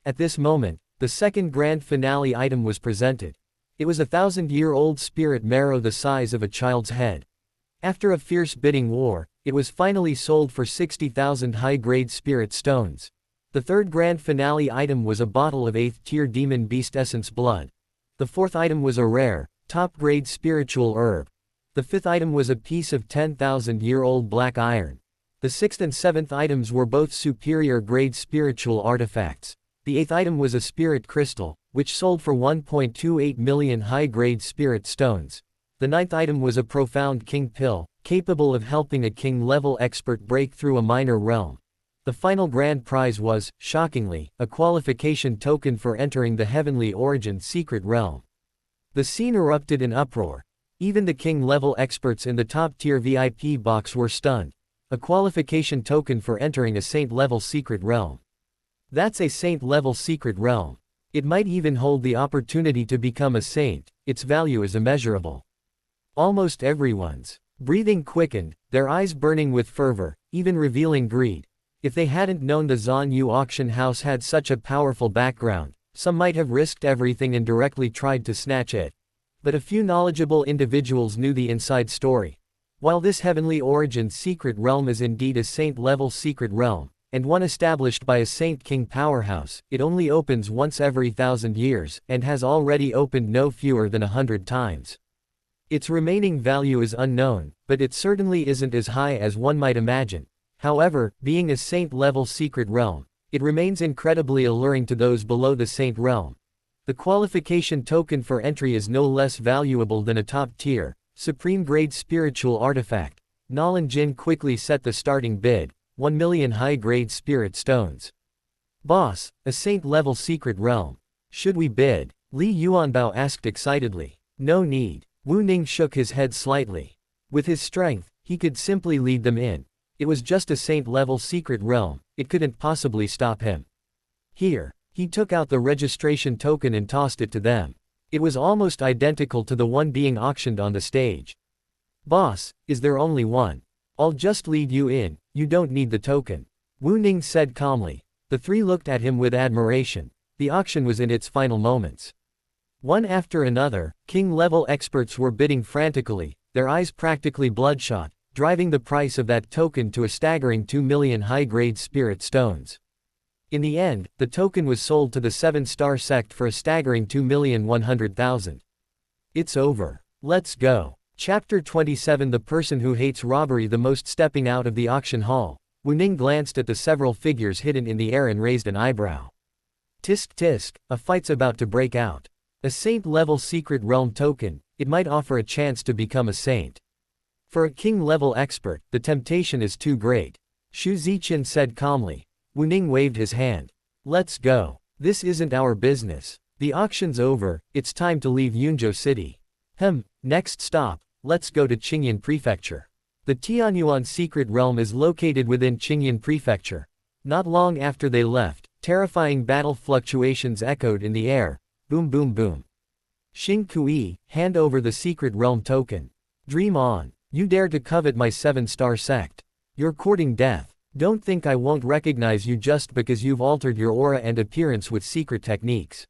At this moment, the second grand finale item was presented. It was a 1,000-year-old spirit marrow the size of a child's head. After a fierce bidding war, it was finally sold for 60,000 high-grade spirit stones. The third grand finale item was a bottle of 8th tier demon beast essence blood. The fourth item was a rare, top-grade spiritual herb. The fifth item was a piece of 10,000-year-old black iron. The sixth and seventh items were both superior-grade spiritual artifacts. The eighth item was a spirit crystal, which sold for 1.28 million high-grade spirit stones. The ninth item was a profound king pill, capable of helping a king-level expert break through a minor realm. The final grand prize was, shockingly, a qualification token for entering the Heavenly Origin secret realm. The scene erupted in uproar. Even the king-level experts in the top-tier VIP box were stunned. A qualification token for entering a saint-level secret realm. That's a saint-level secret realm. It might even hold the opportunity to become a saint. Its value is immeasurable. Almost everyone's breathing quickened, their eyes burning with fervor, even revealing greed. If they hadn't known the Zanyu auction house had such a powerful background, some might have risked everything and directly tried to snatch it. But a few knowledgeable individuals knew the inside story. While this Heavenly Origin secret realm is indeed a saint-level secret realm, and one established by a Saint King powerhouse, it only opens once every 1,000 years, and has already opened no fewer than 100 times. Its remaining value is unknown, but it certainly isn't as high as one might imagine. However, being a saint-level secret realm, it remains incredibly alluring to those below the saint realm. The qualification token for entry is no less valuable than a top-tier, supreme-grade spiritual artifact. Nolan Jin quickly set the starting bid, 1 million high-grade spirit stones. Boss, a saint-level secret realm. Should we bid? Li Yuanbao asked excitedly. No need. Wu Ning shook his head slightly. With his strength, he could simply lead them in. It was just a saint-level secret realm, it couldn't possibly stop him. Here, he took out the registration token and tossed it to them. It was almost identical to the one being auctioned on the stage. Boss, is there only one? I'll just lead you in, you don't need the token. Wu Ning said calmly. The three looked at him with admiration. The auction was in its final moments. One after another, king-level experts were bidding frantically, their eyes practically bloodshot, driving the price of that token to a staggering 2 million high-grade spirit stones. In the end, the token was sold to the 7-star sect for a staggering 2,100,000. It's over. Let's go. Chapter 27 The person who hates robbery the most stepping out of the auction hall. Wu Ning glanced at the several figures hidden in the air and raised an eyebrow. Tisk tisk, a fight's about to break out. A saint-level secret realm token, it might offer a chance to become a saint. For a king-level expert, the temptation is too great. Xu Ziqian said calmly. Wu Ning waved his hand. Let's go. This isn't our business. The auction's over, it's time to leave Yunzhou City. Next stop, let's go to Qingyan Prefecture. The Tianyuan secret realm is located within Qingyan Prefecture. Not long after they left, terrifying battle fluctuations echoed in the air. Boom boom boom. Xing Kui, hand over the secret realm token. Dream on. You dare to covet my 7-star sect. You're courting death. Don't think I won't recognize you just because you've altered your aura and appearance with secret techniques.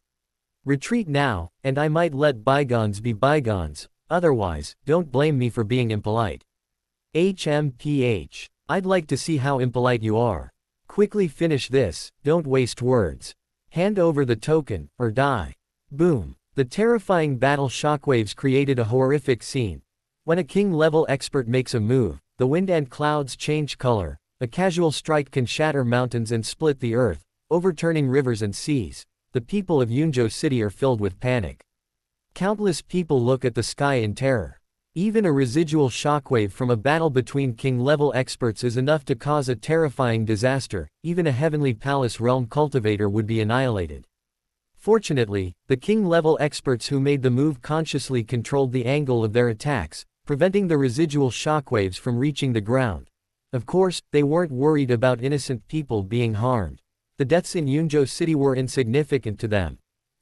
Retreat now, and I might let bygones be bygones, otherwise, don't blame me for being impolite. HMPH. I'd like to see how impolite you are. Quickly finish this, don't waste words. Hand over the token, or die. Boom. The terrifying battle shockwaves created a horrific scene. When a king-level expert makes a move, the wind and clouds change color. A casual strike can shatter mountains and split the earth, overturning rivers and seas. The people of Yunzhou City are filled with panic. Countless people look at the sky in terror. Even a residual shockwave from a battle between king-level experts is enough to cause a terrifying disaster. Even a heavenly palace realm cultivator would be annihilated. Fortunately, the king-level experts who made the move consciously controlled the angle of their attacks, preventing the residual shockwaves from reaching the ground. Of course, they weren't worried about innocent people being harmed. The deaths in Yunzhou City were insignificant to them.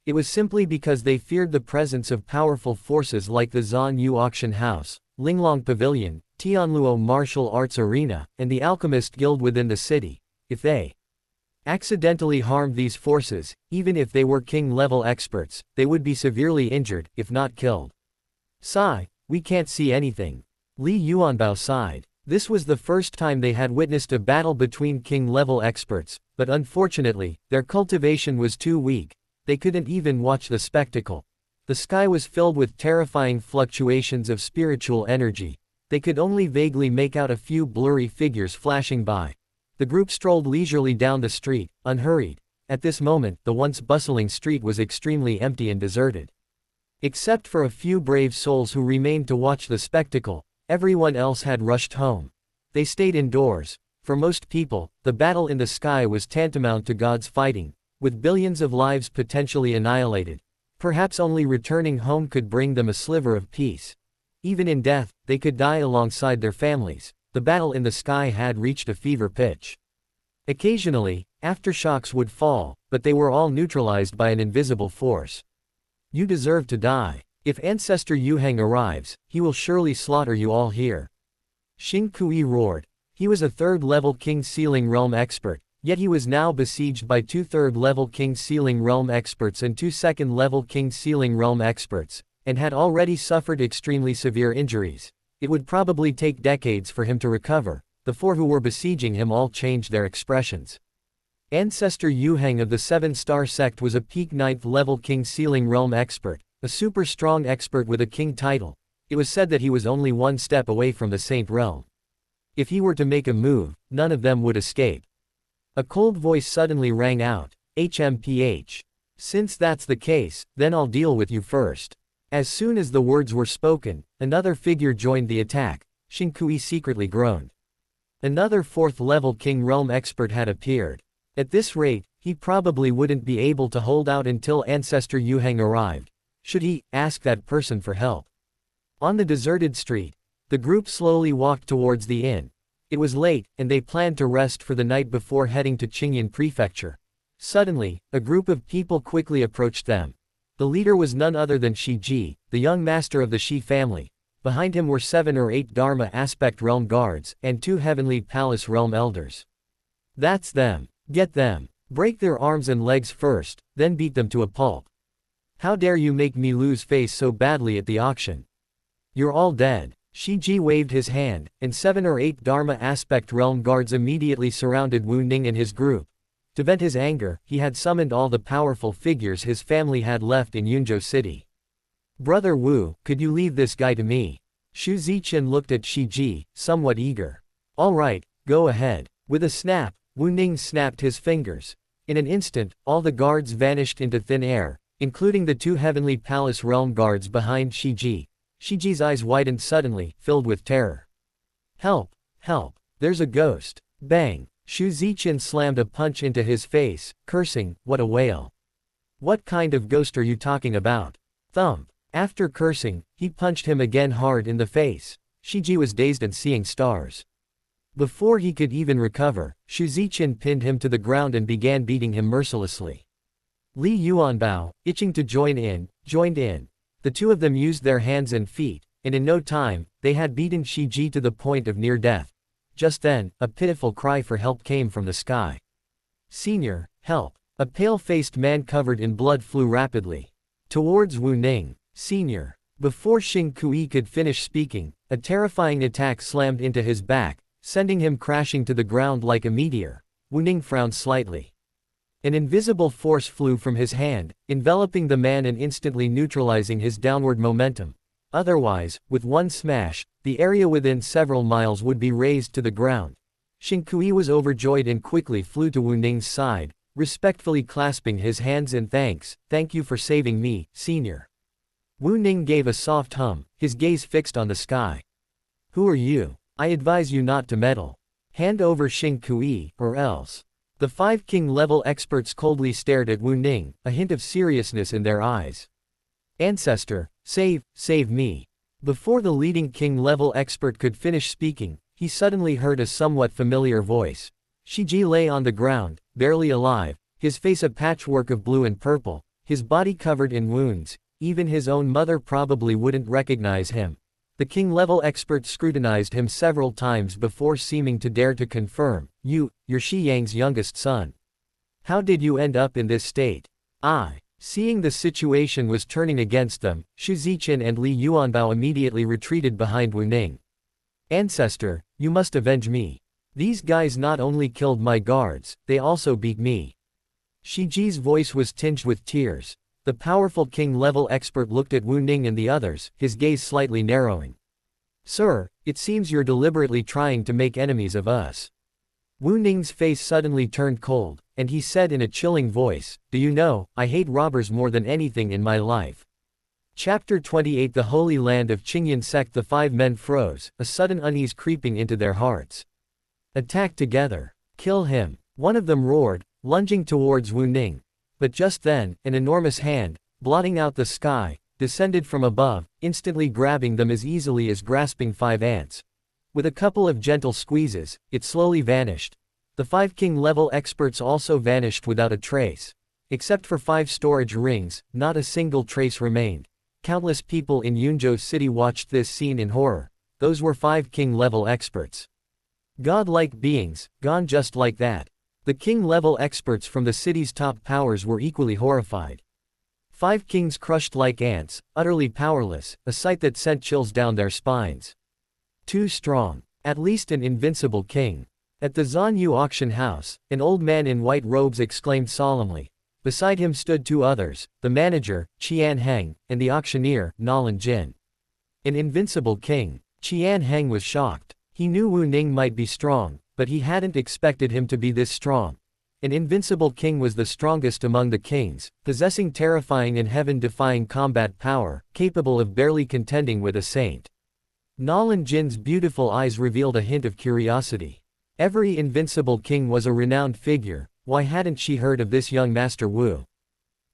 It was simply because they feared the presence of powerful forces like the Zhan Yu Auction House, Linglong Pavilion, Tianluo Martial Arts Arena, and the Alchemist Guild within the city. If they accidentally harmed these forces, even if they were king-level experts, they would be severely injured, if not killed. Sigh, we can't see anything. Li Yuanbao sighed. This was the first time they had witnessed a battle between king-level experts, but unfortunately, their cultivation was too weak. They couldn't even watch the spectacle. The sky was filled with terrifying fluctuations of spiritual energy. They could only vaguely make out a few blurry figures flashing by. The group strolled leisurely down the street, unhurried. At this moment, the once bustling street was extremely empty and deserted. Except for a few brave souls who remained to watch the spectacle, everyone else had rushed home. They stayed indoors. For most people, the battle in the sky was tantamount to gods fighting, with billions of lives potentially annihilated. Perhaps only returning home could bring them a sliver of peace. Even in death, they could die alongside their families. The battle in the sky had reached a fever pitch. Occasionally, aftershocks would fall, but they were all neutralized by an invisible force. You deserve to die. If Ancestor Yuheng arrives, he will surely slaughter you all here. Xing Kui roared. He was a third-level King Sealing Realm expert, yet he was now besieged by 2 third-level King Sealing Realm experts and 2 second-level King Sealing Realm experts, and had already suffered extremely severe injuries. It would probably take decades for him to recover. The 4 who were besieging him all changed their expressions. Ancestor Yuheng of the 7-star sect was a peak 9th-level King Sealing Realm expert, a super strong expert with a king title. It was said that he was only 1 step away from the Saint Realm. If he were to make a move, none of them would escape. A cold voice suddenly rang out. HMPH. Since that's the case, then I'll deal with you first. As soon as the words were spoken, another figure joined the attack. Xing Kui secretly groaned. Another 4th-level King Realm expert had appeared. At this rate, he probably wouldn't be able to hold out until Ancestor Yuheng arrived. Should he ask that person for help? On the deserted street, the group slowly walked towards the inn. It was late, and they planned to rest for the night before heading to Qingyan Prefecture. Suddenly, a group of people quickly approached them. The leader was none other than Shi Ji, the young master of the Shi family. Behind him were 7 or 8 Dharma Aspect Realm guards, and 2 Heavenly Palace Realm elders. That's them. Get them. Break their arms and legs first, then beat them to a pulp. How dare you make me lose face so badly at the auction? You're all dead. Shi Ji waved his hand, and 7 or 8 Dharma Aspect Realm guards immediately surrounded Wu Ning and his group. To vent his anger, he had summoned all the powerful figures his family had left in Yunzhou City. Brother Wu, could you leave this guy to me? Xu Ziqian looked at Shi Ji, somewhat eager. All right, go ahead. With a snap, Wu Ning snapped his fingers. In an instant, all the guards vanished into thin air, including the 2 heavenly palace realm guards behind Shiji. Shiji's eyes widened suddenly, filled with terror. Help! Help! There's a ghost! Bang! Xu Ziqian slammed a punch into his face, cursing, "What a whale! What kind of ghost are you talking about?" Thump! After cursing, he punched him again hard in the face. Shiji was dazed and seeing stars. Before he could even recover, Xu Ziqian pinned him to the ground and began beating him mercilessly. Li Yuanbao, itching to joined in. The 2 of them used their hands and feet, and in no time, they had beaten Shiji to the point of near death. Just then, a pitiful cry for help came from the sky. "Senior, help!" A pale-faced man covered in blood flew rapidly towards Wu Ning. "Senior!" Before Xing Kui could finish speaking, a terrifying attack slammed into his back, sending him crashing to the ground like a meteor. Wu Ning frowned slightly. An invisible force flew from his hand, enveloping the man and instantly neutralizing his downward momentum. Otherwise, with one smash, the area within several miles would be razed to the ground. Xing Kui was overjoyed and quickly flew to Wu Ning's side, respectfully clasping his hands in thanks. "Thank you for saving me, senior." Wu Ning gave a soft hum, his gaze fixed on the sky. "Who are you? I advise you not to meddle. Hand over Xing Kui, or else." The 5 king-level experts coldly stared at Wu Ning, a hint of seriousness in their eyes. "Ancestor, save me." Before the leading king-level expert could finish speaking, he suddenly heard a somewhat familiar voice. Shiji lay on the ground, barely alive, his face a patchwork of blue and purple, his body covered in wounds. Even his own mother probably wouldn't recognize him. The king-level expert scrutinized him several times before seeming to dare to confirm, "You're Shi Yang's youngest son. How did you end up in this state?" Seeing the situation was turning against them, Xu Ziqian and Li Yuanbao immediately retreated behind Wu Ning. "Ancestor, you must avenge me. These guys not only killed my guards, they also beat me." Shiji's voice was tinged with tears. The powerful king-level expert looked at Wu Ning and the others, his gaze slightly narrowing. "Sir, it seems you're deliberately trying to make enemies of us." Wu Ning's face suddenly turned cold, and he said in a chilling voice, "Do you know, I hate robbers more than anything in my life." Chapter 28 The Holy Land of Qingyan Sect. The 5 men froze, a sudden unease creeping into their hearts. "Attack together! Kill him!" one of them roared, lunging towards Wu Ning. But just then, an enormous hand, blotting out the sky, descended from above, instantly grabbing them as easily as grasping 5 ants. With a couple of gentle squeezes, it slowly vanished. The 5 king-level experts also vanished without a trace. Except for 5 storage rings, not a single trace remained. Countless people in Yunzhou City watched this scene in horror. Those were 5 king-level experts. God-like beings, gone just like that. The king-level experts from the city's top powers were equally horrified. 5 kings crushed like ants, utterly powerless, a sight that sent chills down their spines. Too strong. At least an invincible king. At the Zanyu auction house, an old man in white robes exclaimed solemnly. Beside him stood 2 others, the manager, Qian Heng, and the auctioneer, Nalan Jin. An invincible king. Qian Heng was shocked. He knew Wu Ning might be strong, but he hadn't expected him to be this strong. An invincible king was the strongest among the kings, possessing terrifying and heaven-defying combat power, capable of barely contending with a saint. Nalan Jin's beautiful eyes revealed a hint of curiosity. Every invincible king was a renowned figure, why hadn't she heard of this young Master Wu?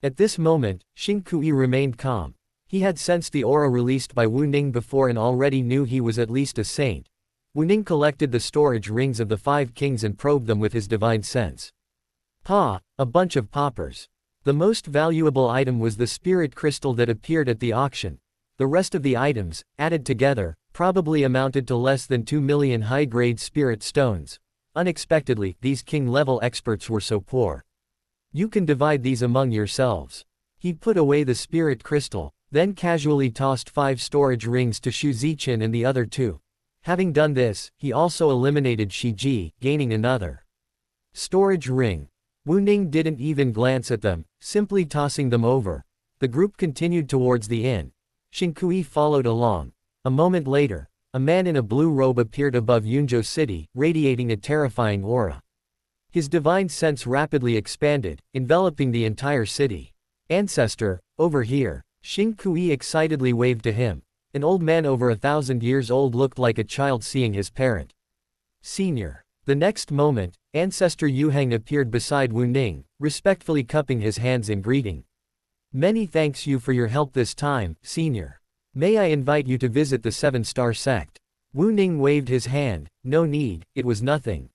At this moment, Xing Kui remained calm. He had sensed the aura released by Wu Ning before and already knew he was at least a saint. Wu Ning collected the storage rings of the 5 kings and probed them with his divine sense. A bunch of paupers. The most valuable item was the spirit crystal that appeared at the auction. The rest of the items, added together, probably amounted to less than 2 million high-grade spirit stones. Unexpectedly, these king-level experts were so poor. You can divide these among yourselves. He put away the spirit crystal, then casually tossed 5 storage rings to Xu Ziqian and the other 2. Having done this, he also eliminated Shiji, gaining another storage ring. Wu Ning didn't even glance at them, simply tossing them over. The group continued towards the inn. Xing Kui followed along. A moment later, a man in a blue robe appeared above Yunzhou City, radiating a terrifying aura. His divine sense rapidly expanded, enveloping the entire city. Ancestor, over here. Xing Kui excitedly waved to him. An old man over 1,000 years old looked like a child seeing his parent. Senior. The next moment, Ancestor Yu Heng appeared beside Wu Ning, respectfully cupping his hands in greeting. Many thanks you for your help this time, Senior. May I invite you to visit the Seven-Star Sect? Wu Ning waved his hand. No need, it was nothing.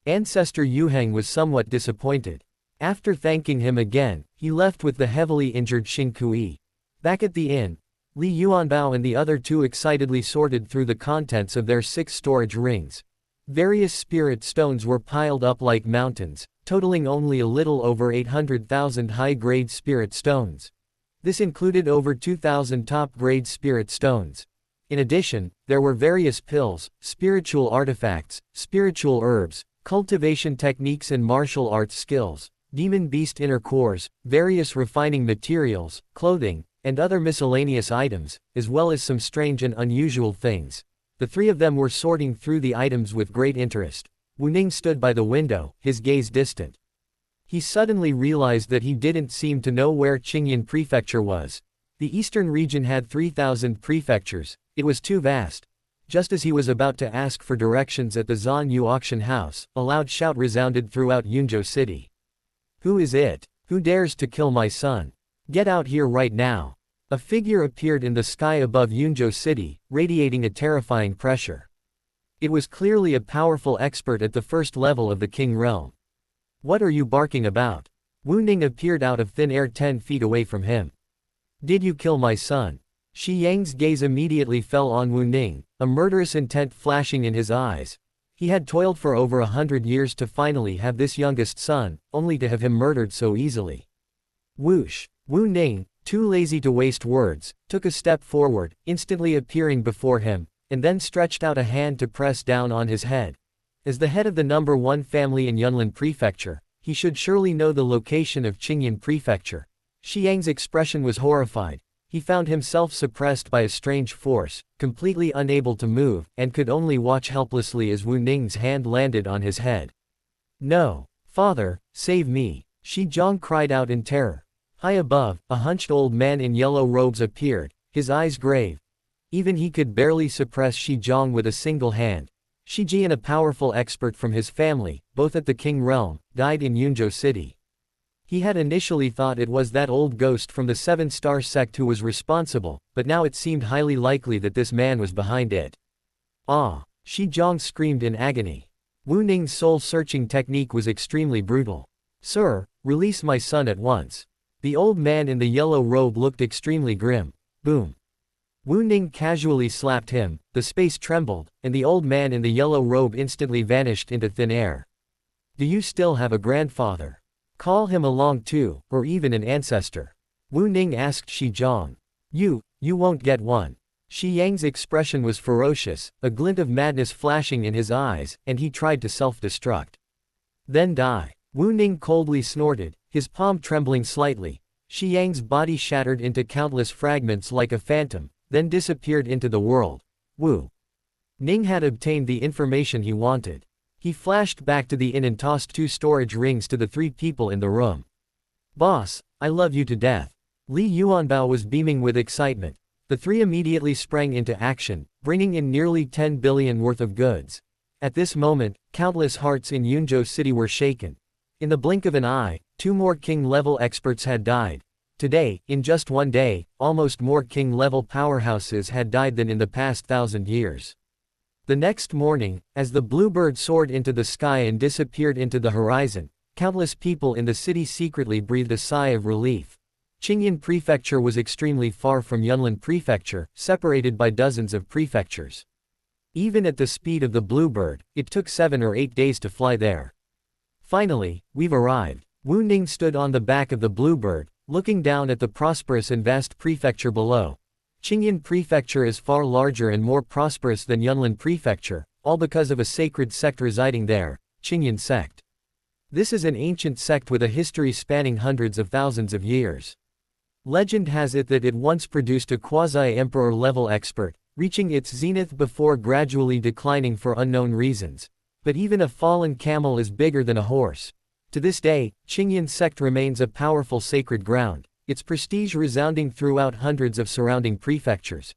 Ancestor Yu Heng was somewhat disappointed. After thanking him again, he left with the heavily injured Xing Kui. Back at the inn, Li Yuanbao and the other two excitedly sorted through the contents of their 6 storage rings. Various spirit stones were piled up like mountains, totaling only a little over 800,000 high-grade spirit stones. This included over 2,000 top-grade spirit stones. In addition, there were various pills, spiritual artifacts, spiritual herbs, cultivation techniques and martial arts skills, demon beast inner cores, various refining materials, clothing, and other miscellaneous items, as well as some strange and unusual things. The 3 of them were sorting through the items with great interest. Wu Ning stood by the window, his gaze distant. He suddenly realized that he didn't seem to know where Qingyan Prefecture was. The eastern region had 3,000 prefectures, it was too vast. Just as he was about to ask for directions at the Zanyu auction house, a loud shout resounded throughout Yunzhou City. Who is it? Who dares to kill my son? Get out here right now. A figure appeared in the sky above Yunzhou City, radiating a terrifying pressure. It was clearly a powerful expert at the first level of the King realm. What are you barking about? Wu Ning appeared out of thin air 10 feet away from him. Did you kill my son? Shi Yang's gaze immediately fell on Wu Ning, a murderous intent flashing in his eyes. He had toiled for over 100 years to finally have this youngest son, only to have him murdered so easily. Whoosh! Wu Ning, too lazy to waste words, took a step forward, instantly appearing before him, and then stretched out a hand to press down on his head. As the head of the number 1 family in Yunlin Prefecture, he should surely know the location of Qingyan Prefecture. Shi Yang's expression was horrified. He found himself suppressed by a strange force, completely unable to move, and could only watch helplessly as Wu Ning's hand landed on his head. No! Father, save me! Shi Zhang cried out in terror. High above, a hunched old man in yellow robes appeared, his eyes grave. Even he could barely suppress Shi Zhang with a single hand. Shi Jian, a powerful expert from his family, both at the King realm, died in Yunzhou City. He had initially thought it was that old ghost from the 7-Star Sect who was responsible, but now it seemed highly likely that this man was behind it. Ah! Shi Zhang screamed in agony. Wu Ning's soul-searching technique was extremely brutal. Sir, release my son at once. The old man in the yellow robe looked extremely grim. Boom. Wu Ning casually slapped him, the space trembled, and the old man in the yellow robe instantly vanished into thin air. Do you still have a grandfather? Call him along too, or even an ancestor. Wu Ning asked Shi Zhang. You won't get one. Shi Yang's expression was ferocious, a glint of madness flashing in his eyes, and he tried to self-destruct. Then die. Wu Ning coldly snorted, his palm trembling slightly. Shi Yang's body shattered into countless fragments like a phantom, then disappeared into the world. Wu Ning had obtained the information he wanted. He flashed back to the inn and tossed 2 storage rings to the 3 people in the room. Boss, I love you to death. Li Yuanbao was beaming with excitement. The 3 immediately sprang into action, bringing in nearly 10 billion worth of goods. At this moment, countless hearts in Yunzhou City were shaken. In the blink of an eye, 2 more king-level experts had died. Today, in just one day, almost more king-level powerhouses had died than in the past 1,000 years. The next morning, as the bluebird soared into the sky and disappeared into the horizon, countless people in the city secretly breathed a sigh of relief. Qingyan Prefecture was extremely far from Yunlin Prefecture, separated by dozens of prefectures. Even at the speed of the bluebird, it took 7 or 8 days to fly there. Finally, we've arrived. Wu Ning stood on the back of the bluebird, looking down at the prosperous and vast prefecture below. Qingyan Prefecture is far larger and more prosperous than Yunlin Prefecture, all because of a sacred sect residing there, Qingyan Sect. This is an ancient sect with a history spanning hundreds of thousands of years. Legend has it that it once produced a quasi-emperor level expert, reaching its zenith before gradually declining for unknown reasons. But even a fallen camel is bigger than a horse. To this day, Qingyan sect remains a powerful sacred ground, its prestige resounding throughout hundreds of surrounding prefectures.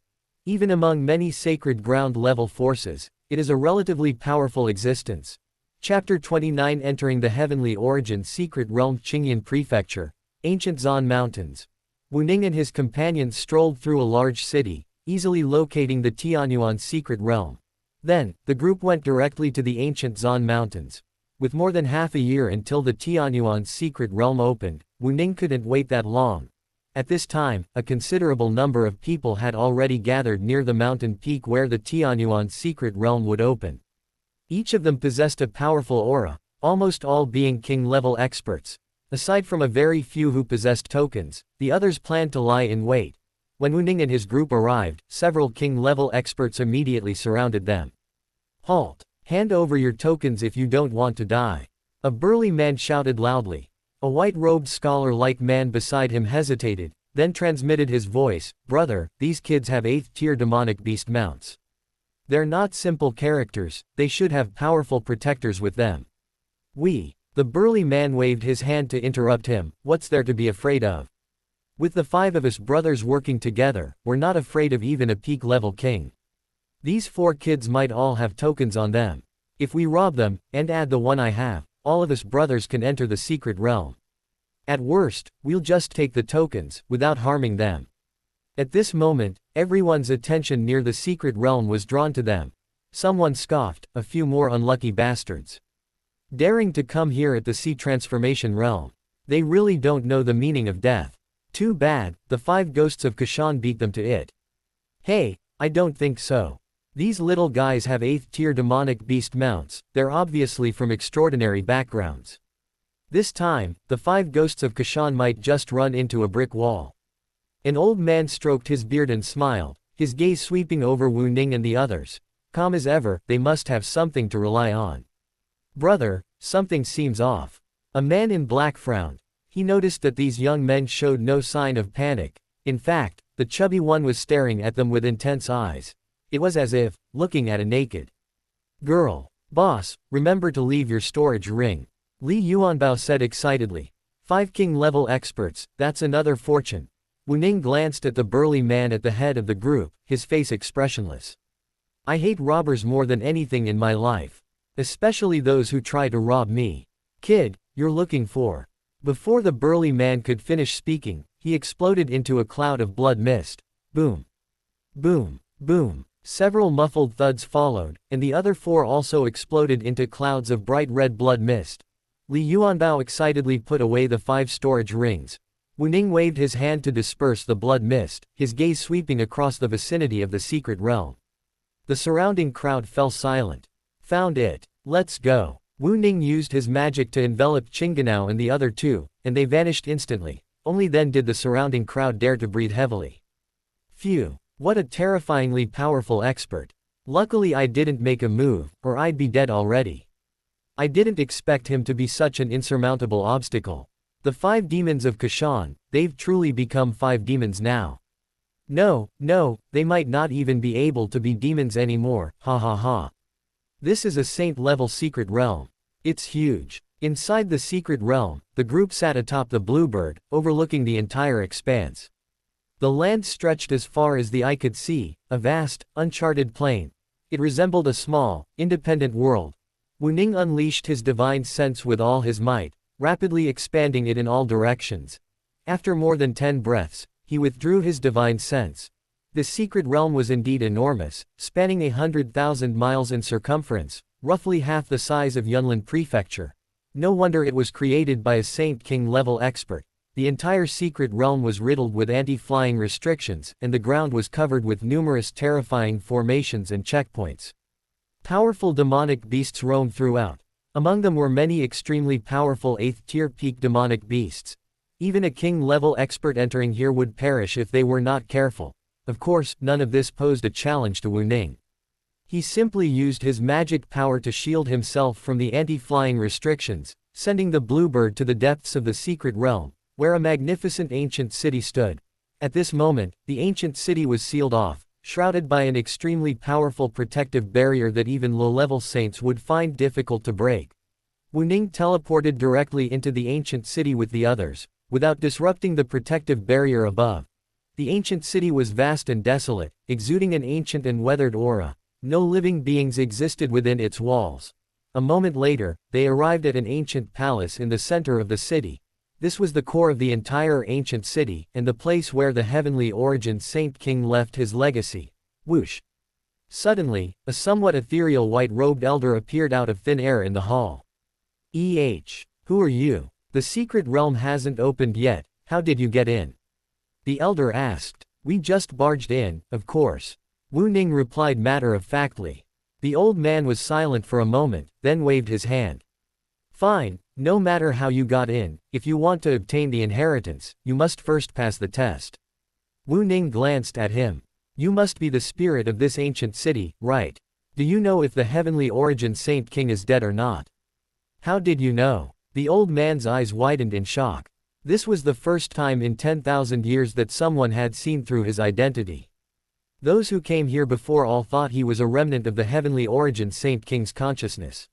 Even among many sacred ground-level forces, it is a relatively powerful existence. Chapter 29 Entering the Heavenly Origin Secret Realm Qingyan Prefecture, Ancient Zan Mountains. Wu Ning and his companions strolled through a large city, easily locating the Tianyuan secret realm. Then, the group went directly to the ancient Zan Mountains. With more than half a year until the Tianyuan secret realm opened, Wu Ning couldn't wait that long. At this time, a considerable number of people had already gathered near the mountain peak where the Tianyuan secret realm would open. Each of them possessed a powerful aura, almost all being king-level experts. Aside from a very few who possessed tokens, the others planned to lie in wait. When Wu Ning and his group arrived, several king-level experts immediately surrounded them. Halt! Hand over your tokens if you don't want to die. A burly man shouted loudly. A white-robed scholar-like man beside him hesitated, then transmitted his voice, "Brother, these kids have 8th-tier demonic beast mounts. They're not simple characters, they should have powerful protectors with them." The burly man waved his hand to interrupt him. "What's there to be afraid of? With the 5 of us brothers working together, we're not afraid of even a peak-level king. These 4 kids might all have tokens on them. If we rob them, and add the one I have, all of us brothers can enter the secret realm. At worst, we'll just take the tokens, without harming them." At this moment, everyone's attention near the secret realm was drawn to them. Someone scoffed, "A few more unlucky bastards. Daring to come here at the sea transformation realm. They really don't know the meaning of death. Too bad, the 5 ghosts of Kashan beat them to it." "Hey, I don't think so. These little guys have 8th-tier demonic beast mounts, they're obviously from extraordinary backgrounds. This time, the 5 ghosts of Kashan might just run into a brick wall." An old man stroked his beard and smiled, his gaze sweeping over Wu Ning and the others. Calm as ever, they must have something to rely on. "Brother, something seems off." A man in black frowned. He noticed that these young men showed no sign of panic. In fact, the chubby one was staring at them with intense eyes. It was as if, looking at a naked girl. "Boss, remember to leave your storage ring," Li Yuanbao said excitedly. 5 king-level experts, that's another fortune. Wu Ning glanced at the burly man at the head of the group, his face expressionless. "I hate robbers more than anything in my life. Especially those who try to rob me. Kid, you're looking for..." Before the burly man could finish speaking, he exploded into a cloud of blood mist. Boom. Boom. Boom. Several muffled thuds followed, and the other 4 also exploded into clouds of bright red blood mist. Li Yuanbao excitedly put away the 5 storage rings. Wu Ning waved his hand to disperse the blood mist, his gaze sweeping across the vicinity of the secret realm. The surrounding crowd fell silent. "Found it. Let's go." Wu Ning used his magic to envelop Qingganao and the other 2, and they vanished instantly. Only then did the surrounding crowd dare to breathe heavily. Phew. What a terrifyingly powerful expert. Luckily I didn't make a move, or I'd be dead already. I didn't expect him to be such an insurmountable obstacle. The 5 demons of Kashan, they've truly become 5 demons now. No, they might not even be able to be demons anymore, ha ha ha. This is a saint-level secret realm. It's huge. Inside the secret realm, the group sat atop the Bluebird, overlooking the entire expanse. The land stretched as far as the eye could see, a vast, uncharted plain. It resembled a small, independent world. Wu Ning unleashed his divine sense with all his might, rapidly expanding it in all directions. After more than 10 breaths, he withdrew his divine sense. The secret realm was indeed enormous, spanning 100,000 miles in circumference, roughly half the size of Yunlin Prefecture. No wonder it was created by a Saint King-level expert. The entire secret realm was riddled with anti-flying restrictions, and the ground was covered with numerous terrifying formations and checkpoints. Powerful demonic beasts roamed throughout. Among them were many extremely powerful 8th-tier peak demonic beasts. Even a king-level expert entering here would perish if they were not careful. Of course, none of this posed a challenge to Wu Ning. He simply used his magic power to shield himself from the anti-flying restrictions, sending the Bluebird to the depths of the secret realm, where a magnificent ancient city stood. At this moment, the ancient city was sealed off, shrouded by an extremely powerful protective barrier that even low-level saints would find difficult to break. Wu Ning teleported directly into the ancient city with the others, without disrupting the protective barrier above. The ancient city was vast and desolate, exuding an ancient and weathered aura. No living beings existed within its walls. A moment later, they arrived at an ancient palace in the center of the city. This was the core of the entire ancient city, and the place where the heavenly origin Saint King left his legacy. Whoosh! Suddenly, a somewhat ethereal white-robed elder appeared out of thin air in the hall. Who are you? The secret realm hasn't opened yet, how did you get in? The elder asked. We just barged in, of course. Wu Ning replied matter-of-factly. The old man was silent for a moment, then waved his hand. Fine, no matter how you got in, if you want to obtain the inheritance, you must first pass the test. Wu Ning glanced at him. You must be the spirit of this ancient city, right? Do you know if the heavenly origin Saint King is dead or not? How did you know? The old man's eyes widened in shock. This was the first time in 10,000 years that someone had seen through his identity. Those who came here before all thought he was a remnant of the heavenly origin Saint King's consciousness.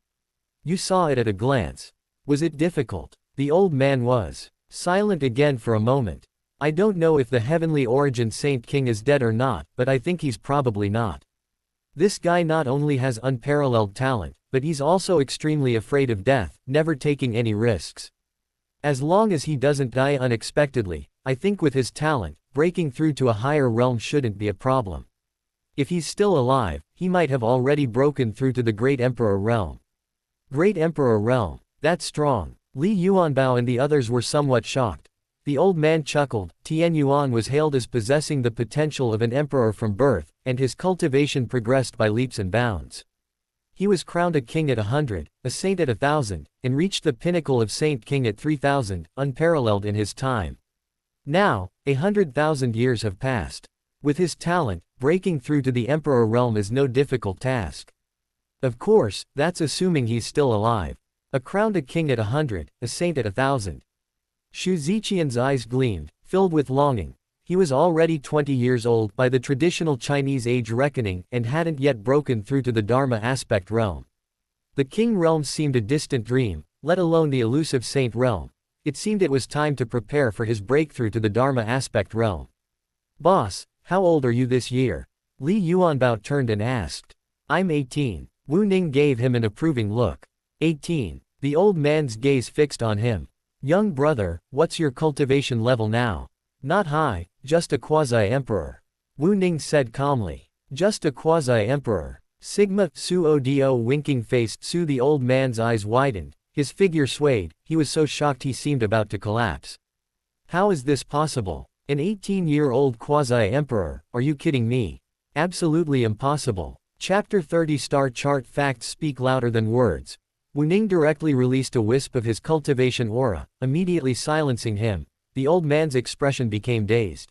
You saw it at a glance. Was it difficult? The old man was silent again for a moment. I don't know if the heavenly origin Saint King is dead or not, but I think he's probably not. This guy not only has unparalleled talent, but he's also extremely afraid of death, never taking any risks. As long as he doesn't die unexpectedly, I think with his talent, breaking through to a higher realm shouldn't be a problem. If he's still alive, he might have already broken through to the Great Emperor realm. Great Emperor realm, that's strong. Li Yuanbao and the others were somewhat shocked. The old man chuckled. Tian Yuan was hailed as possessing the potential of an emperor from birth, and his cultivation progressed by leaps and bounds. He was crowned a king at 100, a saint at 1,000, and reached the pinnacle of Saint King at 3,000, unparalleled in his time. Now, 100,000 years have passed. With his talent, breaking through to the emperor realm is no difficult task. Of course, that's assuming he's still alive. Crowned a king at 100, a saint at 1,000. Xu Ziqian's eyes gleamed, filled with longing. He was already 20 years old by the traditional Chinese age reckoning and hadn't yet broken through to the Dharma aspect realm. The king realm seemed a distant dream, let alone the elusive saint realm. It seemed it was time to prepare for his breakthrough to the Dharma aspect realm. Boss, how old are you this year? Li Yuanbao turned and asked. I'm 18. Wu Ning gave him an approving look. 18. The old man's gaze fixed on him. Young brother, what's your cultivation level now? Not high, just a quasi-emperor. Wu Ning said calmly. Just a quasi-emperor. Sigma Su Odo winking-faced Su. The old man's eyes widened, his figure swayed, he was so shocked he seemed about to collapse. How is this possible? An 18-year-old quasi-emperor, are you kidding me? Absolutely impossible. Chapter 30 Star Chart Facts speak louder than words. Wu Ning directly released a wisp of his cultivation aura, immediately silencing him. The old man's expression became dazed.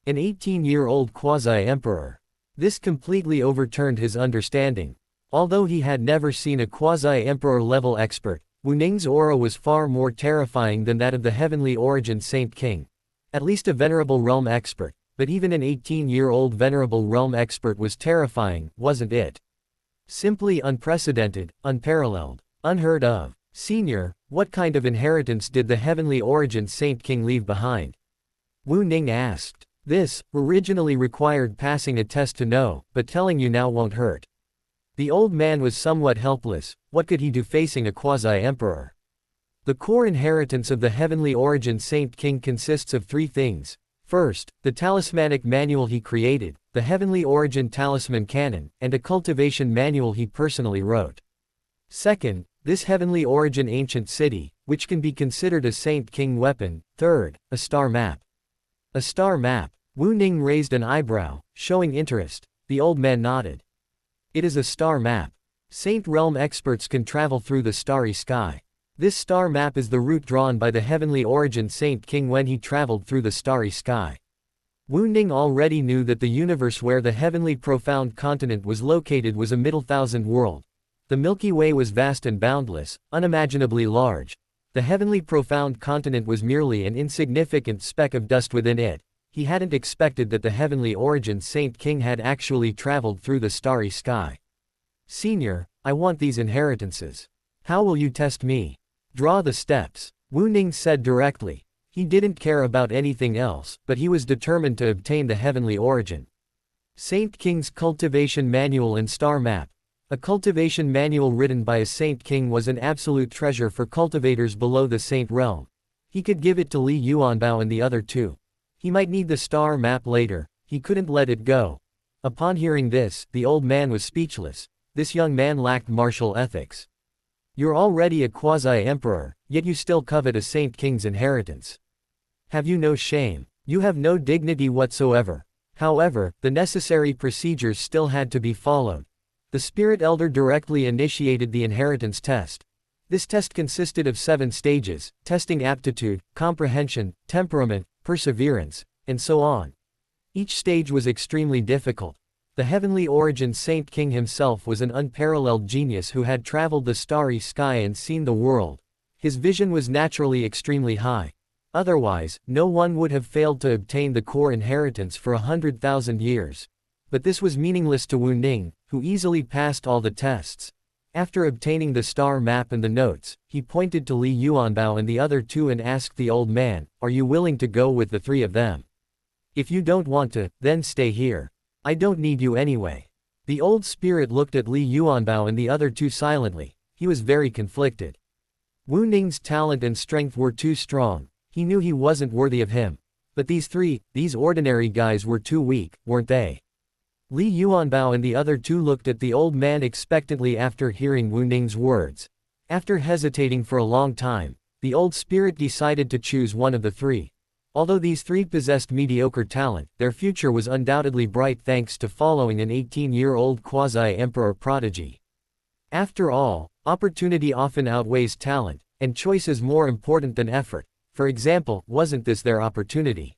An 18-year-old quasi-emperor. This completely overturned his understanding. Although he had never seen a quasi-emperor level expert, Wu Ning's aura was far more terrifying than that of the heavenly origin Saint King. At least a venerable realm expert, but even an 18-year-old venerable realm expert was terrifying, wasn't it? Simply unprecedented, unparalleled, unheard of. Senior, what kind of inheritance did the heavenly origin Saint King leave behind? Wu Ning asked. This, originally required passing a test to know, but telling you now won't hurt. The old man was somewhat helpless. What could he do facing a quasi-emperor? The core inheritance of the heavenly origin Saint King consists of three things. First, the talismanic manual he created, the heavenly origin talisman canon, and a cultivation manual he personally wrote. Second, this heavenly origin ancient city, which can be considered a Saint King weapon. Third, a star map. A star map. Wu Ning raised an eyebrow, showing interest. The old man nodded. It is a star map. Saint realm experts can travel through the starry sky. This star map is the route drawn by the heavenly origin Saint King when he traveled through the starry sky. Wu Ning already knew that the universe where the heavenly profound continent was located was a middle thousand world. The Milky Way was vast and boundless, unimaginably large. The heavenly profound continent was merely an insignificant speck of dust within it. he hadn't expected that the heavenly origin Saint King had actually traveled through the starry sky. Senior, I want these inheritances. How will you test me? Draw the steps. Wu Ning said directly. He didn't care about anything else, but he was determined to obtain the heavenly origin. Saint King's Cultivation Manual and Star Map. A cultivation manual written by a Saint King was an absolute treasure for cultivators below the Saint realm. He could give it to Li Yuanbao and the other two. He might need the star map later, he couldn't let it go. Upon hearing this, the old man was speechless. This young man lacked martial ethics. You're already a quasi-emperor, yet you still covet a Saint King's inheritance. Have you no shame? You have no dignity whatsoever. However, the necessary procedures still had to be followed. The spirit elder directly initiated the inheritance test. This test consisted of 7 stages, testing aptitude, comprehension, temperament, perseverance, and so on. Each stage was extremely difficult. The heavenly origin Saint King himself was an unparalleled genius who had traveled the starry sky and seen the world. His vision was naturally extremely high. Otherwise, no one would have failed to obtain the core inheritance for 100,000 years. But this was meaningless to Wu Ning, who easily passed all the tests. After obtaining the star map and the notes, he pointed to Li Yuanbao and the other two and asked the old man, "Are you willing to go with the 3 of them? If you don't want to, then stay here. I don't need you anyway." The old spirit looked at Li Yuanbao and the other two silently. He was very conflicted. Wu Ning's talent and strength were too strong. He knew he wasn't worthy of him. But these 3, these ordinary guys were too weak, weren't they? Li Yuanbao and the other two looked at the old man expectantly after hearing Wu Ning's words. After hesitating for a long time, the old spirit decided to choose one of the 3. Although these 3 possessed mediocre talent, their future was undoubtedly bright thanks to following an 18-year-old quasi-emperor prodigy. After all, opportunity often outweighs talent, and choice is more important than effort. For example, wasn't this their opportunity?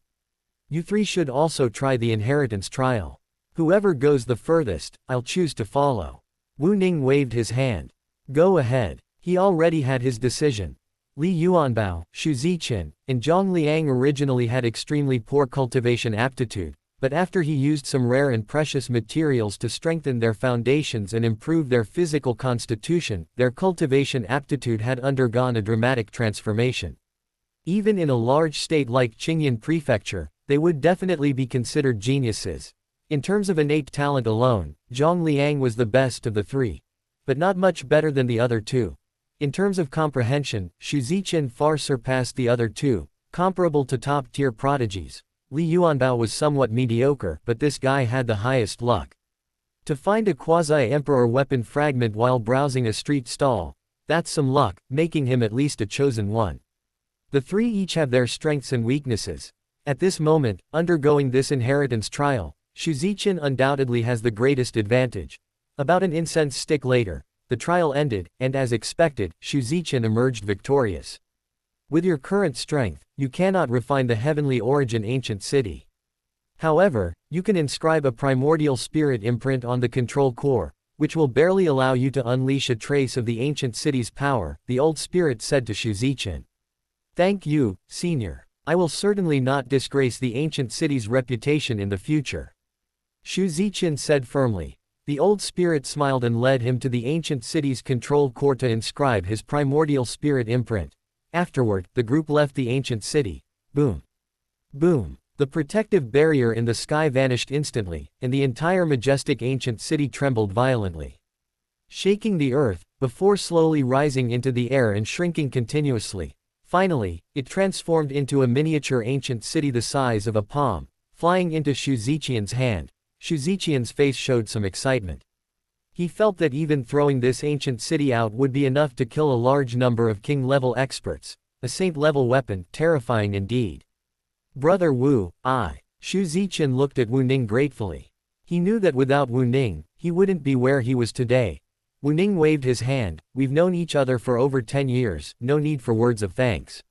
You 3 should also try the inheritance trial. Whoever goes the furthest, I'll choose to follow. Wu Ning waved his hand. Go ahead. He already had his decision. Li Yuanbao, Xu Ziqin, and Zhang Liang originally had extremely poor cultivation aptitude, but after he used some rare and precious materials to strengthen their foundations and improve their physical constitution, their cultivation aptitude had undergone a dramatic transformation. Even in a large state like Qingyan Prefecture, they would definitely be considered geniuses. In terms of innate talent alone, Zhang Liang was the best of the 3. But not much better than the other 2. In terms of comprehension, Xu Ziqin far surpassed the other 2, comparable to top-tier prodigies. Li Yuanbao was somewhat mediocre, but this guy had the highest luck. To find a quasi-emperor weapon fragment while browsing a street stall, that's some luck, making him at least a chosen one. The 3 each have their strengths and weaknesses. At this moment, undergoing this inheritance trial, Xu Ziqin undoubtedly has the greatest advantage. About an incense stick later, the trial ended, and as expected, Xu Ziqin emerged victorious. With your current strength, you cannot refine the heavenly origin ancient city. However, you can inscribe a primordial spirit imprint on the control core, which will barely allow you to unleash a trace of the ancient city's power, the old spirit said to Xu Ziqin. Thank you, senior. I will certainly not disgrace the ancient city's reputation in the future. Xu Ziqin said firmly. The old spirit smiled and led him to the ancient city's control core to inscribe his primordial spirit imprint. Afterward, the group left the ancient city. Boom. Boom. The protective barrier in the sky vanished instantly, and the entire majestic ancient city trembled violently, shaking the earth, before slowly rising into the air and shrinking continuously. Finally, it transformed into a miniature ancient city the size of a palm, flying into Xu Ziqian's hand. Xu Ziqian's face showed some excitement. He felt that even throwing this ancient city out would be enough to kill a large number of king-level experts. A saint-level weapon, terrifying indeed. Brother Wu, Xu Ziqian looked at Wu Ning gratefully. He knew that without Wu Ning, he wouldn't be where he was today. Wu Ning waved his hand. We've known each other for over 10 years, no need for words of thanks.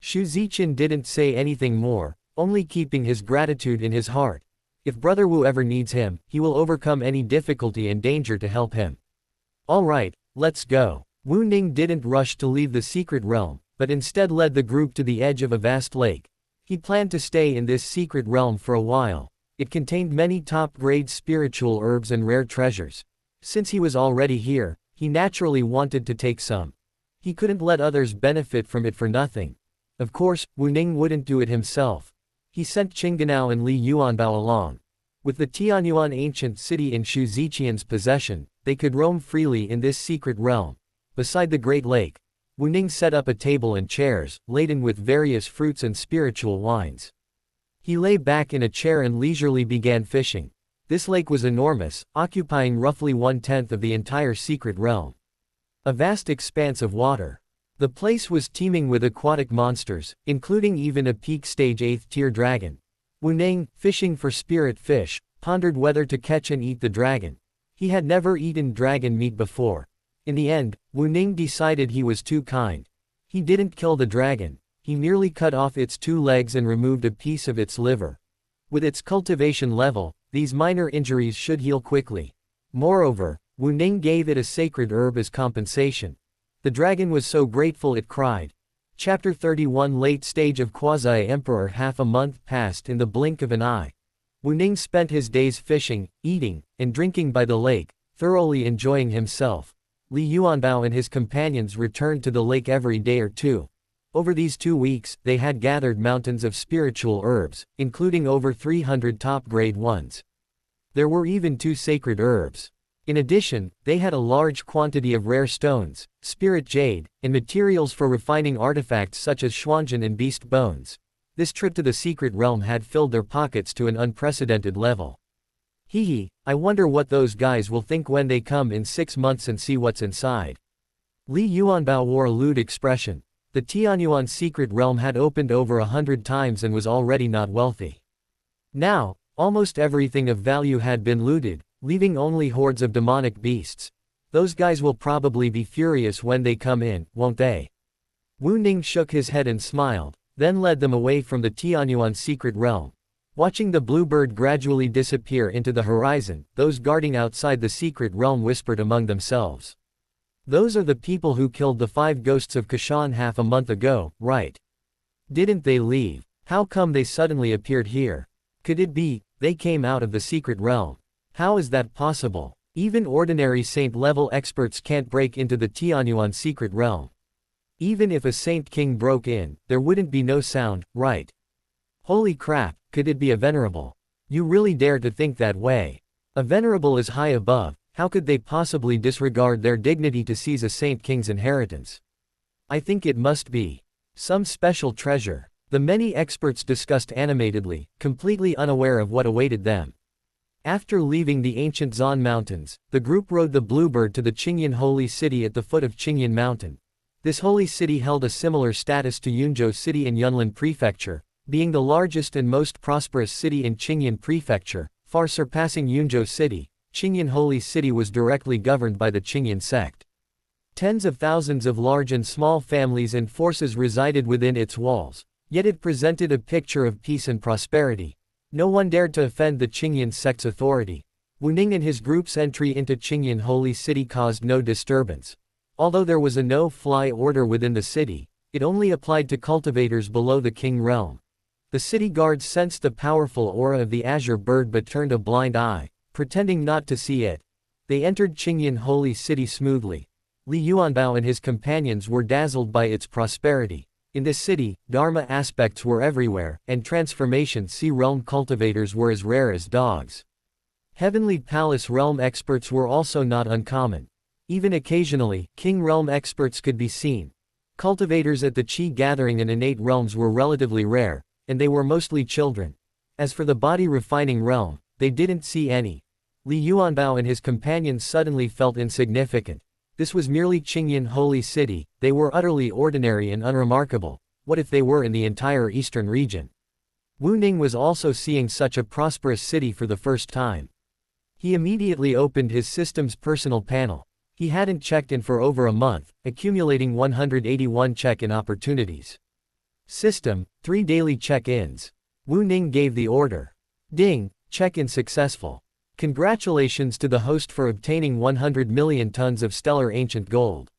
Xu Ziqian didn't say anything more, only keeping his gratitude in his heart. If Brother Wu ever needs him, he will overcome any difficulty and danger to help him. Alright, let's go. Wu Ning didn't rush to leave the secret realm, but instead led the group to the edge of a vast lake. He planned to stay in this secret realm for a while. It contained many top-grade spiritual herbs and rare treasures. Since he was already here, he naturally wanted to take some. He couldn't let others benefit from it for nothing. Of course, Wu Ning wouldn't do it himself. He sent Qingganao and Li Yuanbao along. With the Tianyuan ancient city in Shu Ziqian's possession, they could roam freely in this secret realm. Beside the Great Lake, Wu Ning set up a table and chairs, laden with various fruits and spiritual wines. He lay back in a chair and leisurely began fishing. This lake was enormous, occupying roughly 1/10 of the entire secret realm. A vast expanse of water. The place was teeming with aquatic monsters, including even a peak-stage 8th-tier dragon. Wu Ning, fishing for spirit fish, pondered whether to catch and eat the dragon. He had never eaten dragon meat before. In the end, Wu Ning decided he was too kind. He didn't kill the dragon. He merely cut off its 2 legs and removed a piece of its liver. With its cultivation level, these minor injuries should heal quickly. Moreover, Wu Ning gave it a sacred herb as compensation. The dragon was so grateful it cried. Chapter 31 Late stage of Quasi-Emperor. Half a month passed in the blink of an eye. Wu Ning spent his days fishing, eating, and drinking by the lake, thoroughly enjoying himself. Li Yuanbao and his companions returned to the lake every day or two. Over these 2 weeks, they had gathered mountains of spiritual herbs, including over 300 top-grade ones. There were even 2 sacred herbs. In addition, they had a large quantity of rare stones, spirit jade, and materials for refining artifacts such as xuanzhen and beast bones. This trip to the secret realm had filled their pockets to an unprecedented level. Hee, I wonder what those guys will think when they come in 6 months and see what's inside. Li Yuanbao wore a lewd expression. The Tianyuan secret realm had opened over 100 times and was already not wealthy. Now, almost everything of value had been looted, leaving only hordes of demonic beasts. Those guys will probably be furious when they come in, won't they? Wu Ning shook his head and smiled, then led them away from the Tianyuan secret realm. Watching the bluebird gradually disappear into the horizon, those guarding outside the secret realm whispered among themselves. Those are the people who killed the 5 ghosts of Kashan half a month ago, right? Didn't they leave? How come they suddenly appeared here? Could it be, they came out of the secret realm? How is that possible? Even ordinary saint-level experts can't break into the Tianyuan secret realm. Even if a saint king broke in, there wouldn't be no sound, right? Holy crap, could it be a venerable? You really dare to think that way? A venerable is high above. How could they possibly disregard their dignity to seize a saint king's inheritance? I think it must be some special treasure. The many experts discussed animatedly, completely unaware of what awaited them. After leaving the ancient Zan Mountains, the group rode the Bluebird to the Qingyan Holy City at the foot of Qingyan Mountain. This holy city held a similar status to Yunzhou City in Yunlin Prefecture, being the largest and most prosperous city in Qingyan Prefecture, far surpassing Yunzhou City. Qingyan Holy City was directly governed by the Qingyan sect. Tens of thousands of large and small families and forces resided within its walls, yet it presented a picture of peace and prosperity. No one dared to offend the Qingyan sect's authority. Wu Ning and his group's entry into Qingyan Holy City caused no disturbance. Although there was a no-fly order within the city, it only applied to cultivators below the king realm. The city guards sensed the powerful aura of the azure bird but turned a blind eye, pretending not to see it. They entered Qingyan Holy City smoothly. Li Yuanbao and his companions were dazzled by its prosperity. In this city, Dharma aspects were everywhere, and transformation Sea Realm cultivators were as rare as dogs. Heavenly Palace Realm experts were also not uncommon. Even occasionally, King Realm experts could be seen. Cultivators at the Qi Gathering and Innate Realms were relatively rare, and they were mostly children. As for the Body Refining Realm, they didn't see any. Li Yuanbao and his companions suddenly felt insignificant. This was merely Qingyan Holy City, they were utterly ordinary and unremarkable. What if they were in the entire eastern region? Wu Ning was also seeing such a prosperous city for the first time. He immediately opened his system's personal panel. He hadn't checked in for over a month, accumulating 181 check-in opportunities. System, 3 daily check-ins. Wu Ning gave the order. Ding, check-in successful. Congratulations to the host for obtaining 100 million tons of stellar ancient gold.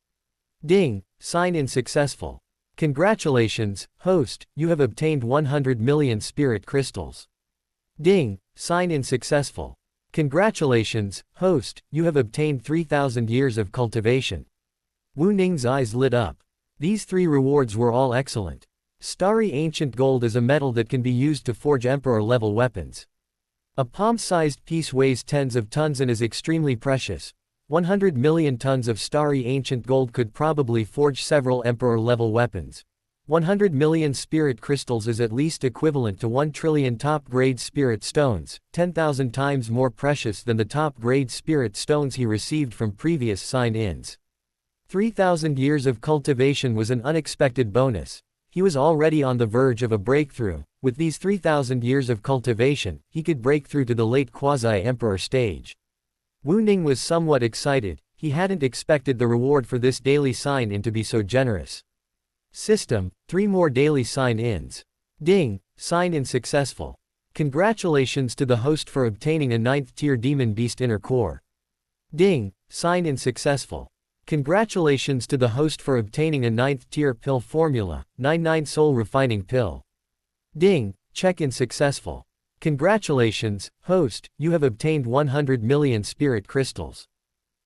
Ding, sign-in successful. Congratulations, host, you have obtained 100 million spirit crystals. Ding, sign in successful. Congratulations, host, you have obtained 3,000 years of cultivation. Wu Ning's eyes lit up. These 3 rewards were all excellent. Starry ancient gold is a metal that can be used to forge emperor-level weapons. A palm-sized piece weighs tens of tons and is extremely precious. 100 million tons of starry ancient gold could probably forge several emperor-level weapons. 100 million spirit crystals is at least equivalent to 1 trillion top-grade spirit stones, 10,000 times more precious than the top-grade spirit stones he received from previous sign-ins. 3,000 years of cultivation was an unexpected bonus. He was already on the verge of a breakthrough. With these 3,000 years of cultivation, he could break through to the late quasi-emperor stage. Wu Ning was somewhat excited. He hadn't expected the reward for this daily sign-in to be so generous. System, 3 more daily sign-ins. Ding, sign-in successful. Congratulations to the host for obtaining a 9th tier demon beast inner core. Ding, sign-in successful. Congratulations to the host for obtaining a 9th tier pill formula, 99 soul refining pill. Ding, check-in successful. Congratulations, host, you have obtained 100 million spirit crystals.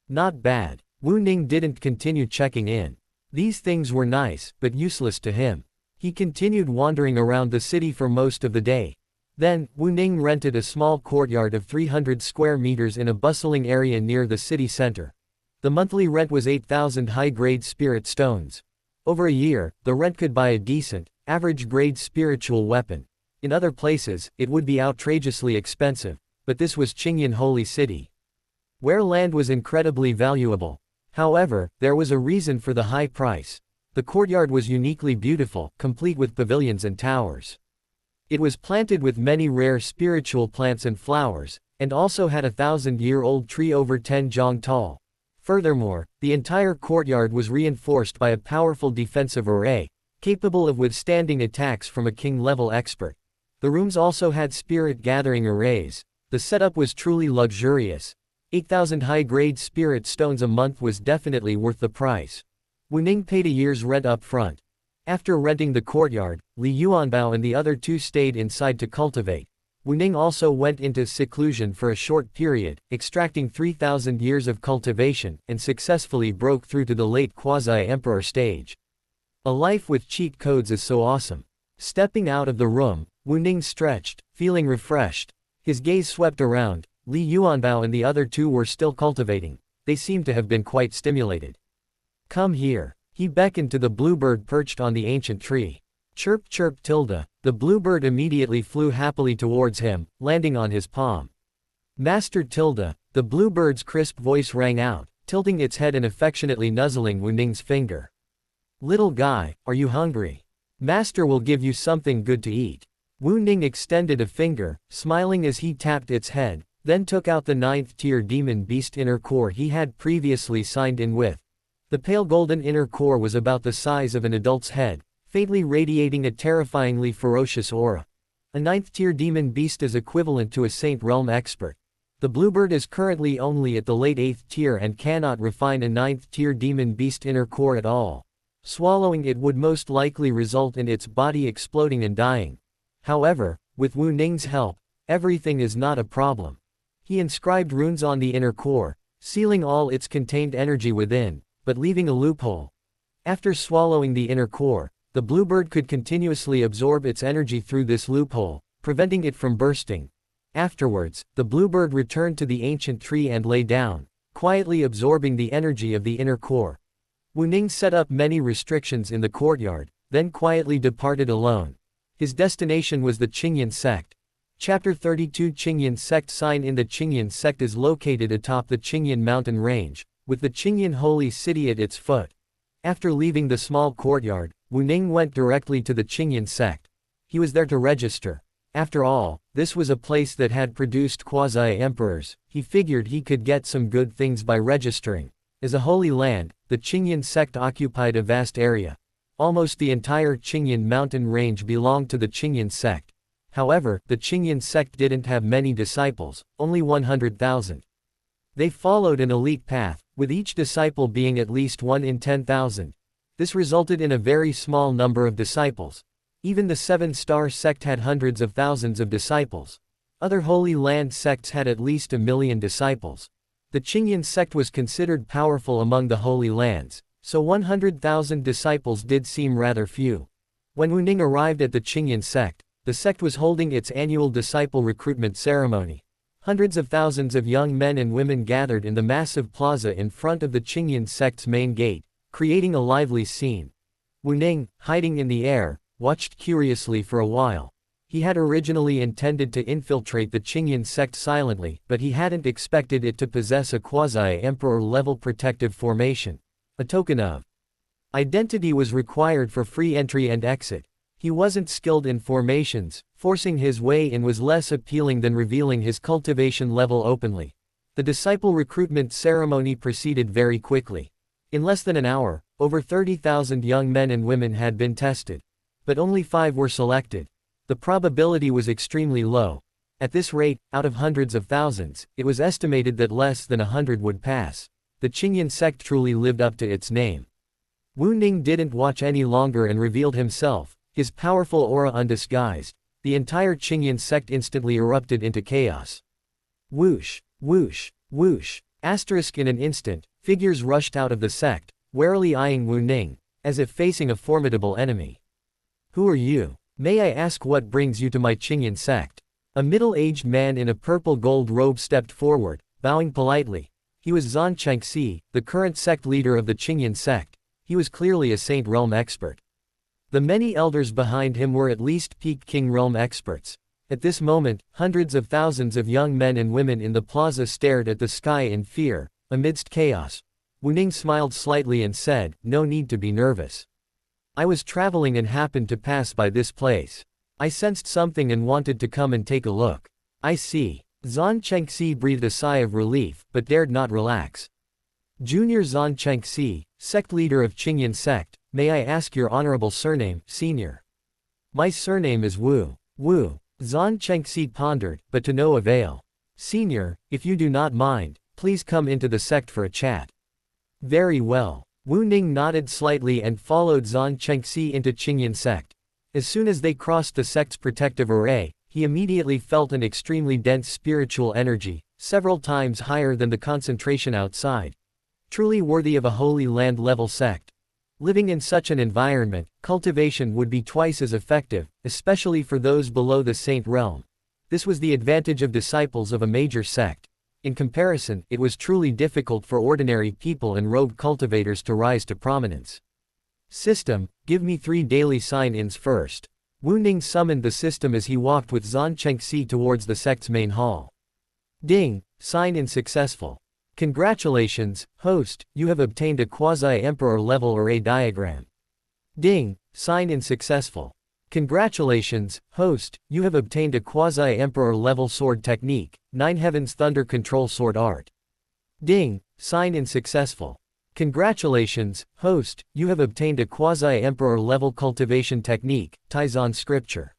Not bad. Wu Ning didn't continue checking in. These things were nice, but useless to him. He continued wandering around the city for most of the day. Then, Wu Ning rented a small courtyard of 300 square meters in a bustling area near the city center. The monthly rent was 8,000 high-grade spirit stones. Over a year, the rent could buy a decent, average-grade spiritual weapon. In other places, it would be outrageously expensive, but this was Qingyan Holy City, where land was incredibly valuable. However, there was a reason for the high price. The courtyard was uniquely beautiful, complete with pavilions and towers. It was planted with many rare spiritual plants and flowers, and also had a 1,000-year-old tree over 10 zhang tall. Furthermore, the entire courtyard was reinforced by a powerful defensive array, capable of withstanding attacks from a king-level expert. The rooms also had spirit gathering arrays. The setup was truly luxurious. 8,000 high-grade spirit stones a month was definitely worth the price. Wu Ning paid a year's rent up front. After renting the courtyard, Li Yuanbao and the other 2 stayed inside to cultivate. Wu Ning also went into seclusion for a short period, extracting 3,000 years of cultivation, and successfully broke through to the late quasi-emperor stage. A life with cheat codes is so awesome. Stepping out of the room, Wu Ning stretched, feeling refreshed. His gaze swept around. Li Yuanbao and the other 2 were still cultivating. They seemed to have been quite stimulated. Come here. He beckoned to the bluebird perched on the ancient tree. Chirp chirp tilde. The bluebird immediately flew happily towards him, landing on his palm. Master tilde. The bluebird's crisp voice rang out, tilting its head and affectionately nuzzling Wu Ning's finger. Little guy, are you hungry? Master will give you something good to eat. Wu Ning extended a finger, smiling as he tapped its head, then took out the 9th tier demon beast inner core he had previously signed in with. The pale golden inner core was about the size of an adult's head, faintly radiating a terrifyingly ferocious aura. A 9th tier demon beast is equivalent to a Saint Realm expert. The bluebird is currently only at the late 8th tier and cannot refine a 9th tier demon beast inner core at all. Swallowing it would most likely result in its body exploding and dying. However, with Wu Ning's help, everything is not a problem. He inscribed runes on the inner core, sealing all its contained energy within, but leaving a loophole. After swallowing the inner core, the bluebird could continuously absorb its energy through this loophole, preventing it from bursting. Afterwards, the bluebird returned to the ancient tree and lay down, quietly absorbing the energy of the inner core. Wu Ning set up many restrictions in the courtyard, then quietly departed alone. His destination was the Qingyan sect. Chapter 32 Qingyan sect. Sign in. The Qingyan sect is located atop the Qingyan mountain range, with the Qingyan holy city at its foot. After leaving the small courtyard, Wu Ning went directly to the Qingyan sect. He was there to register. After all, this was a place that had produced quasi-emperors. He figured he could get some good things by registering. As a holy land, the Qingyan sect occupied a vast area. Almost the entire Qingyan mountain range belonged to the Qingyan sect. However, the Qingyan sect didn't have many disciples, only 100,000. They followed an elite path, with each disciple being at least 1 in 10,000. This resulted in a very small number of disciples. Even the Seven-Star sect had hundreds of thousands of disciples. Other Holy Land sects had at least 1 million disciples. The Qingyan sect was considered powerful among the Holy Lands, so 100,000 disciples did seem rather few. When Wu Ning arrived at the Qingyan sect, the sect was holding its annual disciple recruitment ceremony. Hundreds of thousands of young men and women gathered in the massive plaza in front of the Qingyan sect's main gate, creating a lively scene. Wu Ning, hiding in the air, watched curiously for a while. He had originally intended to infiltrate the Qingyan sect silently, but he hadn't expected it to possess a quasi-emperor-level protective formation. A token of identity was required for free entry and exit. He wasn't skilled in formations, forcing his way in was less appealing than revealing his cultivation level openly. The disciple recruitment ceremony proceeded very quickly. In less than an hour, over 30,000 young men and women had been tested. But only 5 were selected. The probability was extremely low. At this rate, out of hundreds of thousands, it was estimated that less than 100 would pass. The Qingyan sect truly lived up to its name. Wu Ning didn't watch any longer and revealed himself, his powerful aura undisguised. The entire Qingyan sect instantly erupted into chaos. Whoosh, whoosh, whoosh. Asterisk in an instant, figures rushed out of the sect, warily eyeing Wu Ning, as if facing a formidable enemy. Who are you? May I ask what brings you to my Qingyan sect? A middle-aged man in a purple-gold robe stepped forward, bowing politely. He was Zhan Chengxi, the current sect leader of the Qingyan sect. He was clearly a Saint Realm expert. The many elders behind him were at least peak King Realm experts. At this moment, hundreds of thousands of young men and women in the plaza stared at the sky in fear. Amidst chaos, Wu Ning smiled slightly and said, "No need to be nervous. I was traveling and happened to pass by this place. I sensed something and wanted to come and take a look." "I see." Zhan Chengxi breathed a sigh of relief, but dared not relax. "Junior Zhan Chengxi, sect leader of Qingyan sect, may I ask your honorable surname, senior?" "My surname is Wu." "Wu." Zhan Chengxi pondered, but to no avail. "Senior, if you do not mind, please come into the sect for a chat." "Very well." Wu Ning nodded slightly and followed Zhan Chengxi into Qingyan sect. As soon as they crossed the sect's protective array, he immediately felt an extremely dense spiritual energy, several times higher than the concentration outside. Truly worthy of a Holy Land level sect. Living in such an environment, cultivation would be twice as effective, especially for those below the Saint Realm. This was the advantage of disciples of a major sect. In comparison, it was truly difficult for ordinary people and rogue cultivators to rise to prominence. "System, give me 3 daily sign-ins first." Wu Ning summoned the system as he walked with Zhan Chengxi towards the sect's main hall. "Ding, sign-in successful. Congratulations, host, you have obtained a quasi-emperor level array diagram." "Ding, sign-in successful. Congratulations, host, you have obtained a quasi-emperor level sword technique, 9 Heavens Thunder Control Sword Art." "Ding, sign-in successful. Congratulations, host, you have obtained a quasi-emperor level cultivation technique, Taizan Scripture."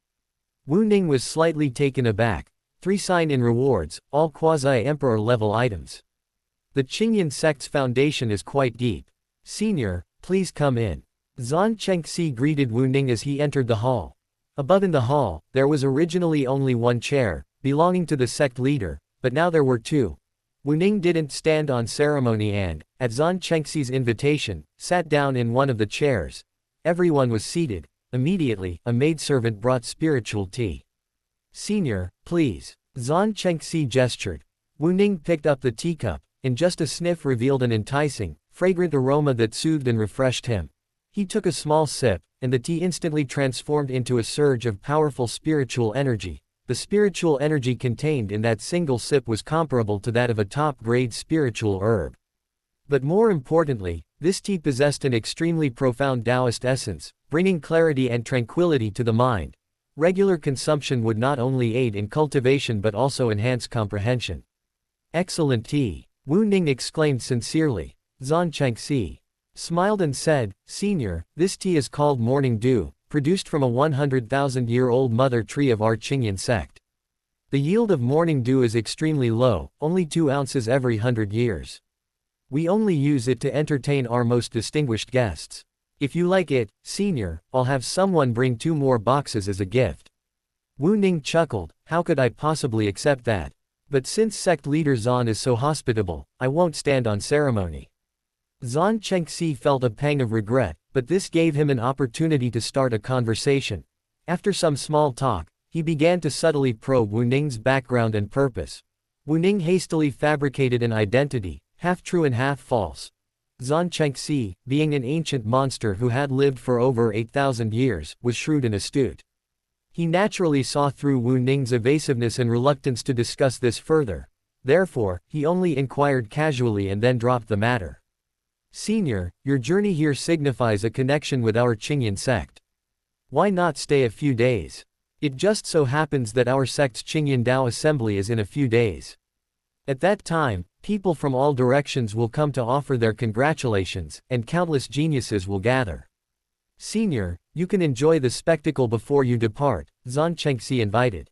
Wu Ning was slightly taken aback. 3 sign-in rewards, all quasi-emperor level items. The Qingyan sect's foundation is quite deep. "Senior, please come in." Zhan Chengxi greeted Wu Ning as he entered the hall. Above in the hall, there was originally only 1 chair, belonging to the sect leader, but now there were 2. Wu Ning didn't stand on ceremony and, at Zhan Chengxi's invitation, sat down in one of the chairs. Everyone was seated. Immediately, a maidservant brought spiritual tea. "Senior, please." Zhan Chengxi gestured. Wu Ning picked up the teacup, and just a sniff revealed an enticing, fragrant aroma that soothed and refreshed him. He took a small sip, and the tea instantly transformed into a surge of powerful spiritual energy. The spiritual energy contained in that single sip was comparable to that of a top-grade spiritual herb. But more importantly, this tea possessed an extremely profound Taoist essence, bringing clarity and tranquility to the mind. Regular consumption would not only aid in cultivation but also enhance comprehension. "Excellent tea," Wu Ning exclaimed sincerely. Zhan Chengxi smiled and said, "Senior, this tea is called Morning Dew, produced from a 100,000-year-old mother tree of our Qingyan sect. The yield of Morning Dew is extremely low, only 2 ounces every 100 years. We only use it to entertain our most distinguished guests. If you like it, senior, I'll have someone bring 2 more boxes as a gift. Wu Ning chuckled, how could I possibly accept that? But since sect leader Zan is so hospitable, I won't stand on ceremony. Zan Chengxi felt a pang of regret, but this gave him an opportunity to start a conversation. After some small talk, he began to subtly probe Wu Ning's background and purpose. Wu Ning hastily fabricated an identity, half true and half false. Zan Chengxi, being an ancient monster who had lived for over 8,000 years, was shrewd and astute. He naturally saw through Wu Ning's evasiveness and reluctance to discuss this further. Therefore, he only inquired casually and then dropped the matter. Senior, your journey here signifies a connection with our Qingyan sect. Why not stay a few days? It just so happens that our sect's Qingyan Dao assembly is in a few days. At that time, people from all directions will come to offer their congratulations, and countless geniuses will gather. Senior, you can enjoy the spectacle before you depart, Zan Chengxi invited.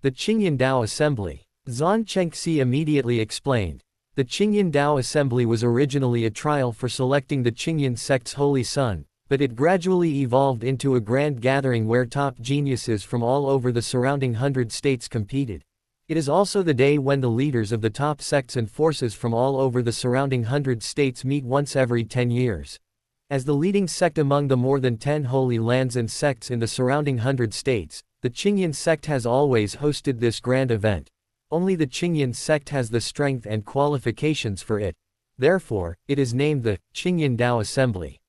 The Qingyan Dao Assembly. Zan Chengxi immediately explained. The Qingyan Dao Assembly was originally a trial for selecting the Qingyan sect's holy son, but it gradually evolved into a grand gathering where top geniuses from all over the surrounding 100 states competed. It is also the day when the leaders of the top sects and forces from all over the surrounding 100 states meet once every 10 years. As the leading sect among the more than 10 holy lands and sects in the surrounding 100 states, the Qingyan sect has always hosted this grand event. Only the Qingyan sect has the strength and qualifications for it. Therefore, it is named the Qingyan Dao Assembly.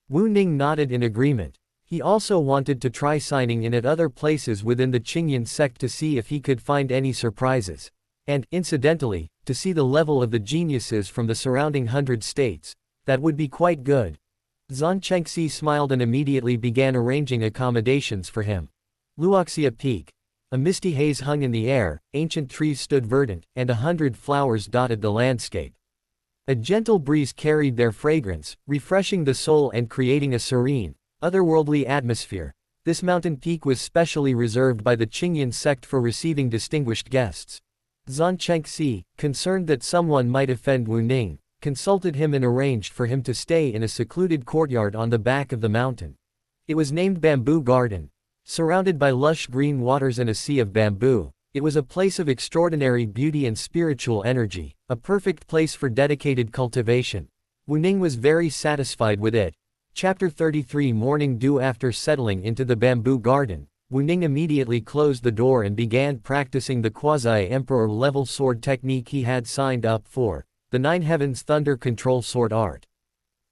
Wu Ning nodded in agreement. He also wanted to try signing in at other places within the Qingyan sect to see if he could find any surprises. And, incidentally, to see the level of the geniuses from the surrounding 100 states. That would be quite good. Zan Chengxi smiled and immediately began arranging accommodations for him. Luoxia Peak. A misty haze hung in the air, ancient trees stood verdant, and 100 flowers dotted the landscape. A gentle breeze carried their fragrance, refreshing the soul and creating a serene, otherworldly atmosphere. This mountain peak was specially reserved by the Qingyan sect for receiving distinguished guests. Zan Chengxi, concerned that someone might offend Wu Ning, consulted him and arranged for him to stay in a secluded courtyard on the back of the mountain. It was named Bamboo Garden. Surrounded by lush green waters and a sea of bamboo, it was a place of extraordinary beauty and spiritual energy, a perfect place for dedicated cultivation. Wu Ning was very satisfied with it. Chapter 33 Morning Dew. After settling into the bamboo garden, Wu Ning immediately closed the door and began practicing the quasi-emperor level sword technique he had signed up for. The Nine Heavens Thunder Control Sword Art.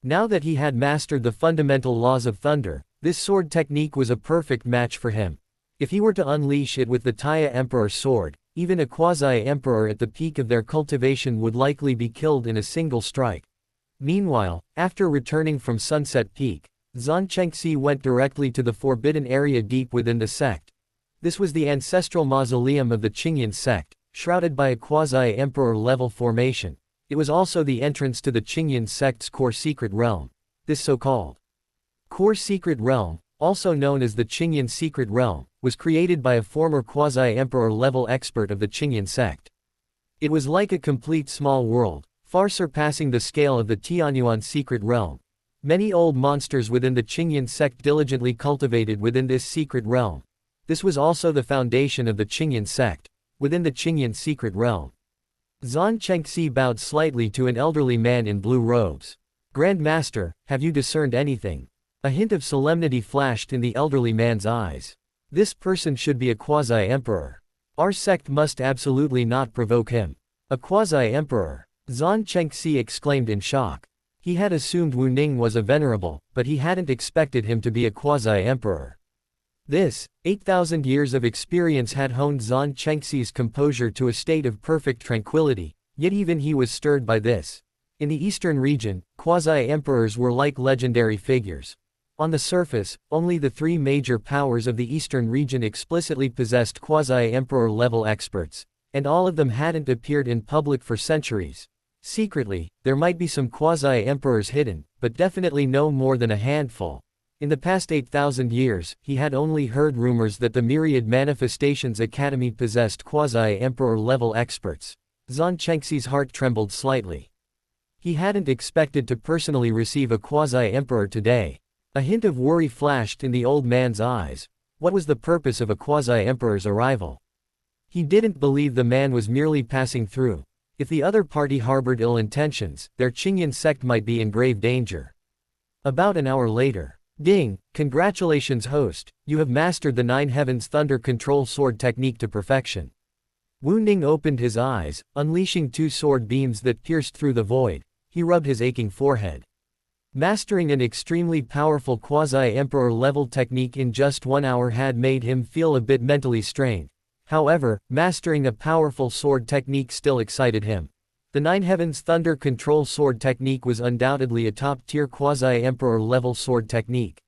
Now that he had mastered the fundamental laws of thunder, this sword technique was a perfect match for him. If he were to unleash it with the Taya Emperor sword, even a quasi-emperor at the peak of their cultivation would likely be killed in a single strike. Meanwhile, after returning from Sunset Peak, Zan Chengxi went directly to the forbidden area deep within the sect. This was the ancestral mausoleum of the Qingyan sect, shrouded by a quasi-emperor level formation. It was also the entrance to the Qingyan sect's core secret realm. This so-called core secret realm, also known as the Qingyan secret realm, was created by a former quasi-emperor level expert of the Qingyan sect. It was like a complete small world, far surpassing the scale of the Tianyuan secret realm. Many old monsters within the Qingyan sect diligently cultivated within this secret realm. This was also the foundation of the Qingyan sect, within the Qingyan secret realm. Zan Chengxi bowed slightly to an elderly man in blue robes. Grand Master, have you discerned anything? A hint of solemnity flashed in the elderly man's eyes. This person should be a quasi-emperor. Our sect must absolutely not provoke him. A quasi-emperor? Zan Chengxi exclaimed in shock. He had assumed Wu Ning was a venerable, but he hadn't expected him to be a quasi-emperor. This, 8,000 years of experience had honed Zan Chengxi's composure to a state of perfect tranquility, yet even he was stirred by this. In the eastern region, quasi-emperors were like legendary figures. On the surface, only the 3 major powers of the eastern region explicitly possessed quasi-emperor level experts, and all of them hadn't appeared in public for centuries. Secretly, there might be some quasi-emperors hidden, but definitely no more than a handful. In the past 8,000 years, he had only heard rumors that the Myriad Manifestations Academy possessed quasi-emperor level experts. Zan Chengxi's heart trembled slightly. He hadn't expected to personally receive a quasi-emperor today. A hint of worry flashed in the old man's eyes. What was the purpose of a quasi-emperor's arrival? He didn't believe the man was merely passing through. If the other party harbored ill intentions, their Qingyan sect might be in grave danger. About an hour later. Ding, congratulations host, you have mastered the Nine Heavens Thunder Control Sword technique to perfection. Wu Ning opened his eyes, unleashing 2 sword beams that pierced through the void. He rubbed his aching forehead. Mastering an extremely powerful quasi-emperor level technique in just 1 hour had made him feel a bit mentally strained. However, mastering a powerful sword technique still excited him. The Nine Heavens Thunder Control Sword technique was undoubtedly a top-tier quasi-emperor level sword technique.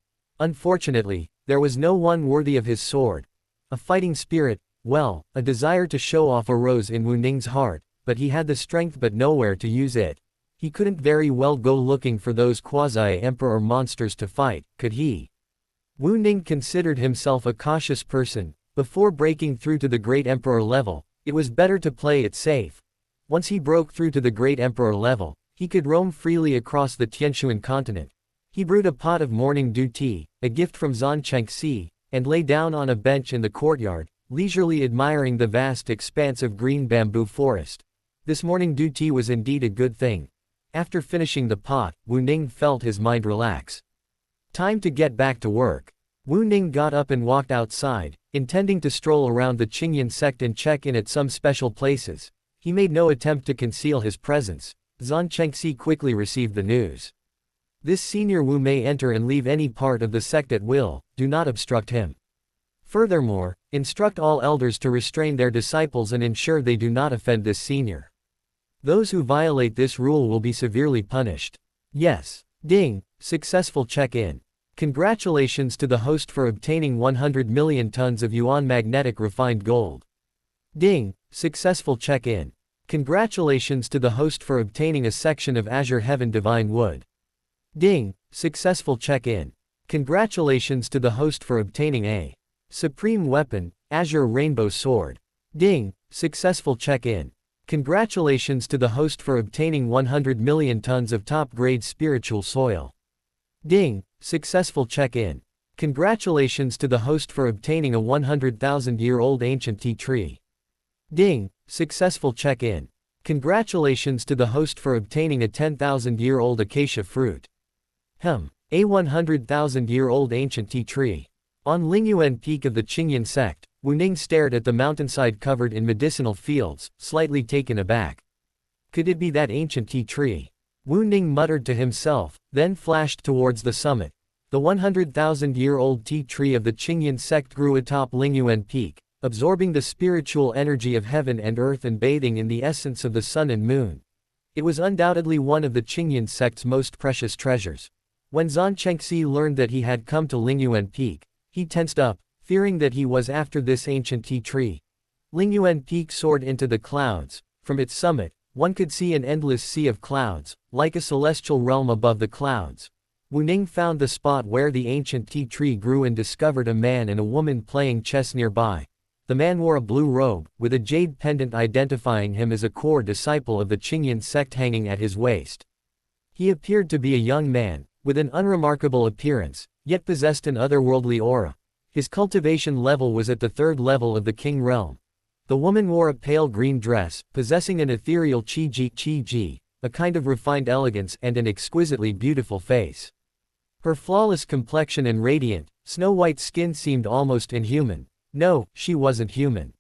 Unfortunately, there was no one worthy of his sword. A fighting spirit, well, a desire to show off arose in Wu Ning's heart, but he had the strength but nowhere to use it. He couldn't very well go looking for those quasi-emperor monsters to fight, could he? Wu Ning considered himself a cautious person. Before breaking through to the Great Emperor level, it was better to play it safe. Once he broke through to the Great Emperor level, he could roam freely across the Tianshuan continent. He brewed a pot of morning dew tea, a gift from Zhan Chengxi, and lay down on a bench in the courtyard, leisurely admiring the vast expanse of green bamboo forest. This morning dew tea was indeed a good thing. After finishing the pot, Wu Ning felt his mind relax. Time to get back to work. Wu Ning got up and walked outside, intending to stroll around the Qingyan sect and check in at some special places. He made no attempt to conceal his presence. Zhan Chengxi quickly received the news. This senior Wu may enter and leave any part of the sect at will, do not obstruct him. Furthermore, instruct all elders to restrain their disciples and ensure they do not offend this senior. Those who violate this rule will be severely punished. Yes. Ding, successful check-in. Congratulations to the host for obtaining 100 million tons of yuan magnetic refined gold. Ding, successful check-in. Congratulations to the host for obtaining a section of Azure Heaven Divine Wood. Ding, successful check-in. Congratulations to the host for obtaining a Supreme Weapon, Azure Rainbow Sword. Ding, successful check-in. Congratulations to the host for obtaining 100 million tons of top-grade spiritual soil. Ding, successful check-in. Congratulations to the host for obtaining a 100,000-year-old ancient tea tree. Ding, successful check-in. Congratulations to the host for obtaining a 10,000-year-old acacia fruit. A 100,000-year-old ancient tea tree. On Lingyuan Peak of the Qingyan sect, Wu Ning stared at the mountainside covered in medicinal fields, slightly taken aback. Could it be that ancient tea tree? Wu Ning muttered to himself, then flashed towards the summit. The 100,000-year-old tea tree of the Qingyan sect grew atop Lingyuan Peak, absorbing the spiritual energy of heaven and earth and bathing in the essence of the sun and moon. It was undoubtedly one of the Qingyan sect's most precious treasures. When Zhan Chengxi learned that he had come to Lingyuan Peak, he tensed up, fearing that he was after this ancient tea tree. Lingyuan Peak soared into the clouds. From its summit, one could see an endless sea of clouds, like a celestial realm above the clouds. Wu Ning found the spot where the ancient tea tree grew and discovered a man and a woman playing chess nearby. The man wore a blue robe, with a jade pendant identifying him as a core disciple of the Qingyan sect hanging at his waist. He appeared to be a young man, with an unremarkable appearance, yet possessed an otherworldly aura. His cultivation level was at the 3rd level of the King realm. The woman wore a pale green dress, possessing an ethereal qi, a kind of refined elegance and an exquisitely beautiful face. Her flawless complexion and radiant, snow-white skin seemed almost inhuman. No, she wasn't human.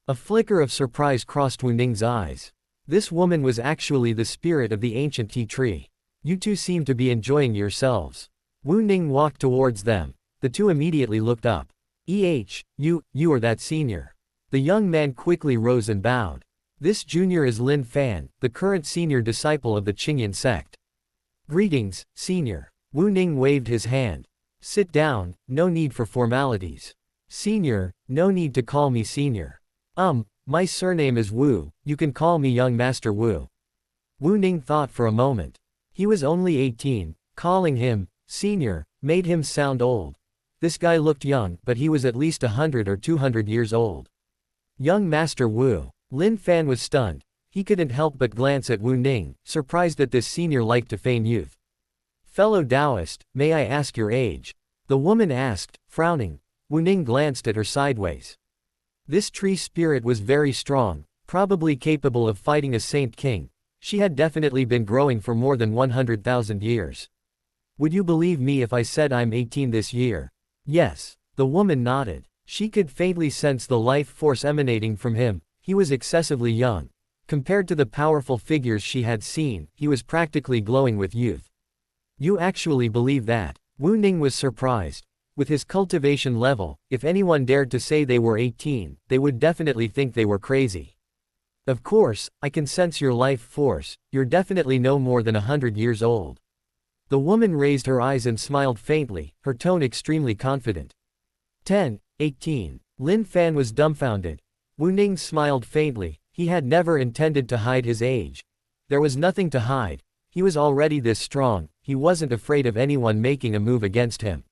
A flicker of surprise crossed Wu Ning's eyes. This woman was actually the spirit of the ancient tea tree. You two seem to be enjoying yourselves. Wu Ning walked towards them. The two immediately looked up. You are that senior. The young man quickly rose and bowed. This junior is Lin Fan, the current senior disciple of the Qingyan sect. Greetings, senior. Wu Ning waved his hand. Sit down, no need for formalities. Senior, no need to call me senior. My surname is Wu, you can call me young Master Wu. Wu Ning thought for a moment. He was only 18, calling him senior made him sound old. This guy looked young, but he was at least 100 or 200 years old. Young Master Wu. Lin Fan was stunned. He couldn't help but glance at Wu Ning, surprised that this senior liked to feign youth. "Fellow Taoist, may I ask your age?" the woman asked, frowning. Wu Ning glanced at her sideways. This tree spirit was very strong, probably capable of fighting a saint king. She had definitely been growing for more than 100,000 years. "Would you believe me if I said I'm 18 this year?" "Yes." The woman nodded. She could faintly sense the life force emanating from him. He was excessively young. Compared to the powerful figures she had seen, he was practically glowing with youth. "You actually believe that?" Wu Ning was surprised. With his cultivation level, if anyone dared to say they were 18, they would definitely think they were crazy. "Of course, I can sense your life force. You're definitely no more than 100 years old." The woman raised her eyes and smiled faintly, her tone extremely confident. 10, 18. Lin Fan was dumbfounded. Wu Ning smiled faintly. He had never intended to hide his age. There was nothing to hide. He was already this strong, he wasn't afraid of anyone making a move against him.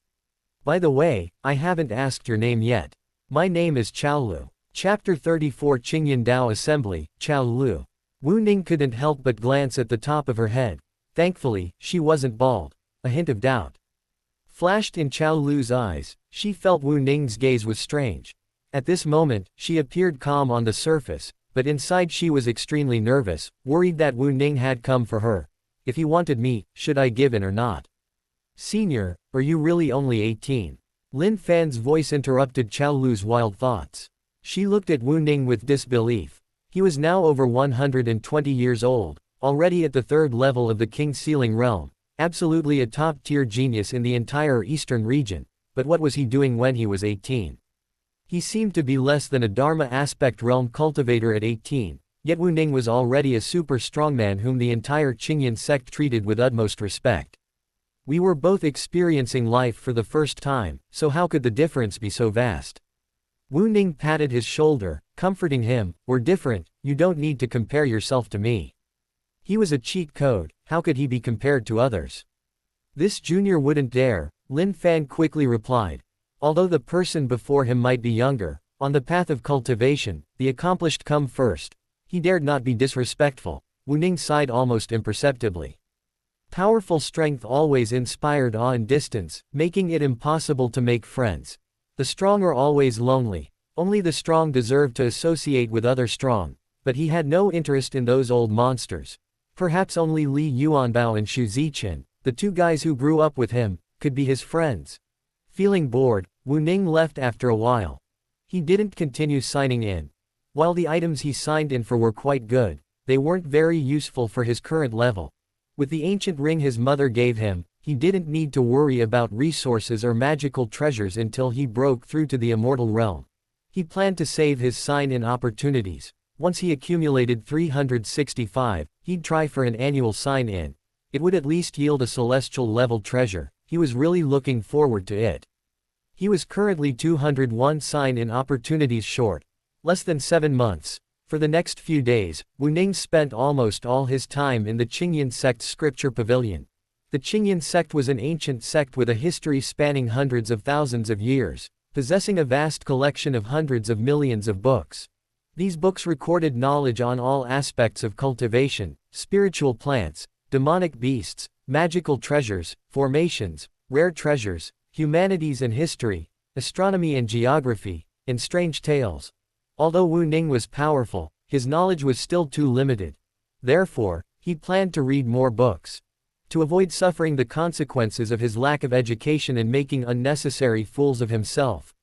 "By the way, I haven't asked your name yet." "My name is Chaolu." Chapter 34 Qingyan Dao Assembly, Chaolu. Wu Ning couldn't help but glance at the top of her head. Thankfully, she wasn't bald. A hint of doubt flashed in Chaolu's eyes. She felt Wu Ning's gaze was strange. At this moment, she appeared calm on the surface, but inside she was extremely nervous, worried that Wu Ning had come for her. "If he wanted me, should I give in or not?" "Senior, are you really only 18? Lin Fan's voice interrupted Chaolu's wild thoughts. She looked at Wu Ning with disbelief. He was now over 120 years old, already at the third level of the King Sealing realm, absolutely a top-tier genius in the entire eastern region, but what was he doing when he was 18? He seemed to be less than a Dharma aspect realm cultivator at 18, yet Wu Ning was already a super strongman whom the entire Qingyan sect treated with utmost respect. We were both experiencing life for the first time, so how could the difference be so vast? Wu Ning patted his shoulder, comforting him. "We're different, you don't need to compare yourself to me." He was a cheat code, how could he be compared to others? "This junior wouldn't dare," Lin Fan quickly replied. Although the person before him might be younger, on the path of cultivation, the accomplished come first. He dared not be disrespectful. Wu Ning sighed almost imperceptibly. Powerful strength always inspired awe and distance, making it impossible to make friends. The strong are always lonely. Only the strong deserve to associate with other strong. But he had no interest in those old monsters. Perhaps only Li Yuanbao and Xu Zichen, the two guys who grew up with him, could be his friends. Feeling bored, Wu Ning left after a while. He didn't continue signing in. While the items he signed in for were quite good, they weren't very useful for his current level. With the ancient ring his mother gave him, he didn't need to worry about resources or magical treasures until he broke through to the immortal realm. He planned to save his sign-in opportunities. Once he accumulated 365, he'd try for an annual sign-in. It would at least yield a celestial-level treasure. He was really looking forward to it. He was currently 201 sign-in opportunities short. Less than 7 months. For the next few days, Wu Ning spent almost all his time in the Qingyan sect's scripture pavilion. The Qingyan sect was an ancient sect with a history spanning hundreds of thousands of years, possessing a vast collection of hundreds of millions of books. These books recorded knowledge on all aspects of cultivation, spiritual plants, demonic beasts, magical treasures, formations, rare treasures, humanities and history, astronomy and geography, and strange tales. Although Wu Ning was powerful, his knowledge was still too limited. Therefore, he planned to read more books. To avoid suffering the consequences of his lack of education and making unnecessary fools of himself.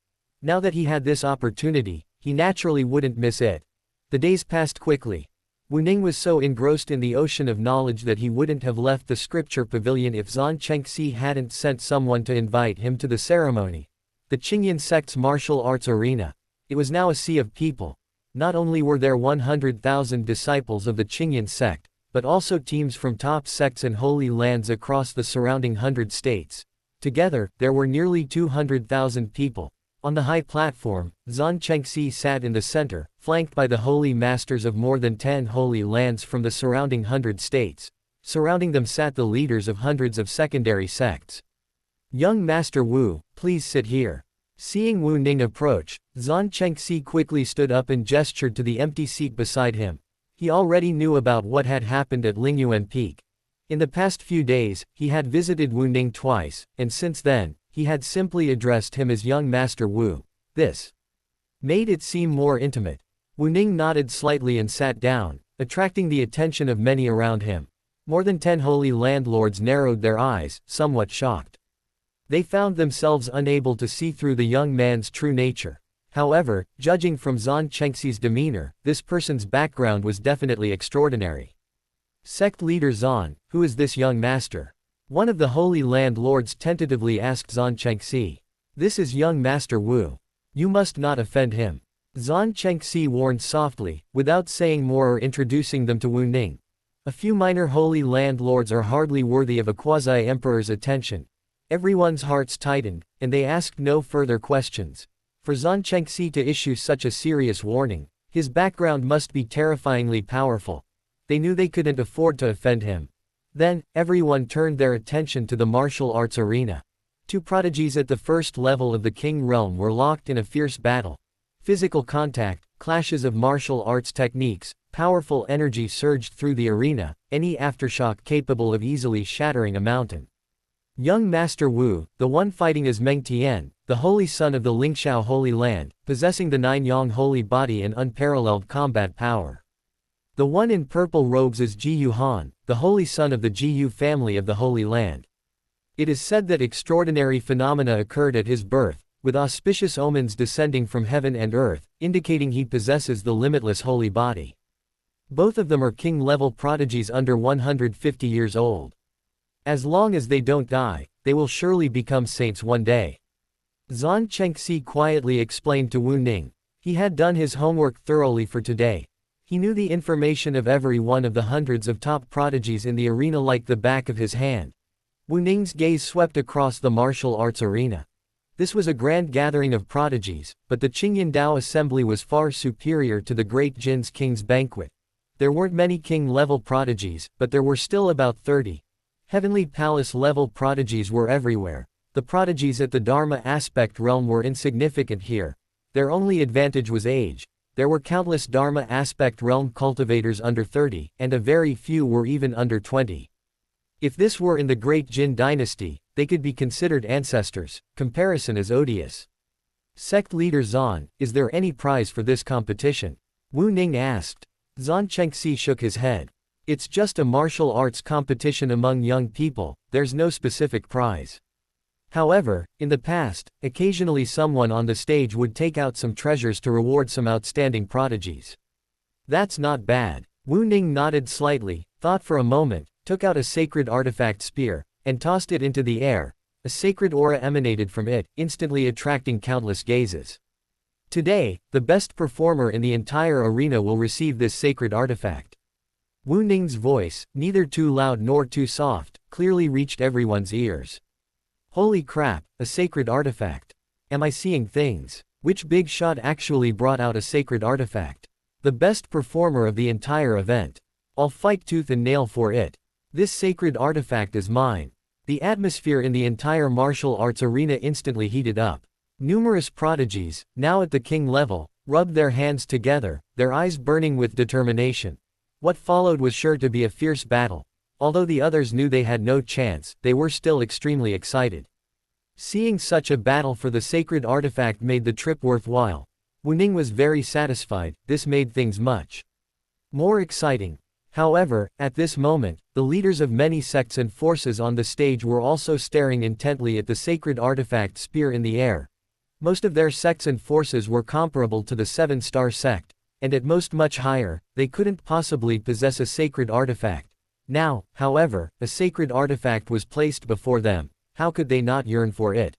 Now that he had this opportunity, he naturally wouldn't miss it. The days passed quickly. Wu Ning was so engrossed in the ocean of knowledge that he wouldn't have left the scripture pavilion if Zhan Chengxi hadn't sent someone to invite him to the ceremony. The Qingyan sect's martial arts arena. It was now a sea of people. Not only were there 100,000 disciples of the Qingyan sect, but also teams from top sects and holy lands across the surrounding 100 states. Together, there were nearly 200,000 people. On the high platform, Zhan Chengxi sat in the center, flanked by the holy masters of more than 10 holy lands from the surrounding 100 states. Surrounding them sat the leaders of hundreds of secondary sects. "Young Master Wu, please sit here." Seeing Wu Ning approach, Zhan Chengxi quickly stood up and gestured to the empty seat beside him. He already knew about what had happened at Lingyuan Peak. In the past few days, he had visited Wu Ning twice, and since then, he had simply addressed him as young Master Wu. This made it seem more intimate. Wu Ning nodded slightly and sat down, attracting the attention of many around him. More than 10 holy landlords narrowed their eyes, somewhat shocked. They found themselves unable to see through the young man's true nature. However, judging from Zhang Chengxi's demeanor, this person's background was definitely extraordinary. Sect leader Zhan, who is this young master? One of the holy landlords tentatively asked Zhang Chengxi. This is young Master Wu. You must not offend him. Zhang Chengxi warned softly, without saying more or introducing them to Wu Ning. A few minor holy landlords are hardly worthy of a quasi-emperor's attention. Everyone's hearts tightened, and they asked no further questions. For Zhang Chengxi to issue such a serious warning, his background must be terrifyingly powerful. They knew they couldn't afford to offend him. Then, everyone turned their attention to the martial arts arena. 2 prodigies at the first level of the King realm were locked in a fierce battle. Physical contact, clashes of martial arts techniques, powerful energy surged through the arena, any aftershock capable of easily shattering a mountain. Young Master Wu, the one fighting as Meng Tian, the holy son of the Lingxiao Holy Land, possessing the 9 Yang holy body and unparalleled combat power. The one in purple robes is Ji Yuhan, the holy son of the Jiyu family of the Holy Land. It is said that extraordinary phenomena occurred at his birth, with auspicious omens descending from heaven and earth, indicating he possesses the limitless holy body. Both of them are king-level prodigies under 150 years old. As long as they don't die, they will surely become saints one day. Zhang Chengxi quietly explained to Wu Ning. He had done his homework thoroughly for today. He knew the information of every one of the hundreds of top prodigies in the arena like the back of his hand. Wu Ning's gaze swept across the martial arts arena. This was a grand gathering of prodigies, but the Qingyan Dao assembly was far superior to the Great Jin's King's Banquet. There weren't many king-level prodigies, but there were still about 30. Heavenly Palace-level prodigies were everywhere. The prodigies at the Dharma aspect realm were insignificant here. Their only advantage was age. There were countless Dharma aspect realm cultivators under 30, and a very few were even under 20. If this were in the Great Jin dynasty, they could be considered ancestors. Comparison is odious. Sect leader Zhan, is there any prize for this competition? Wu Ning asked. Zhang Chengxi shook his head. It's just a martial arts competition among young people, there's no specific prize. However, in the past, occasionally someone on the stage would take out some treasures to reward some outstanding prodigies. That's not bad. Wu Ning nodded slightly, thought for a moment, took out a sacred artifact spear, and tossed it into the air. A sacred aura emanated from it, instantly attracting countless gazes. Today, the best performer in the entire arena will receive this sacred artifact. Wu Ning's voice, neither too loud nor too soft, clearly reached everyone's ears. Holy crap, a sacred artifact. Am I seeing things? Which big shot actually brought out a sacred artifact? The best performer of the entire event. I'll fight tooth and nail for it. This sacred artifact is mine. The atmosphere in the entire martial arts arena instantly heated up. Numerous prodigies, now at the king level, rubbed their hands together, their eyes burning with determination. What followed was sure to be a fierce battle. Although the others knew they had no chance, they were still extremely excited. Seeing such a battle for the sacred artifact made the trip worthwhile. Wu Ning was very satisfied. This made things much more exciting. However, at this moment, the leaders of many sects and forces on the stage were also staring intently at the sacred artifact spear in the air. Most of their sects and forces were comparable to the 7-star sect, and at most much higher. They couldn't possibly possess a sacred artifact. Now, however, a sacred artifact was placed before them. How could they not yearn for it?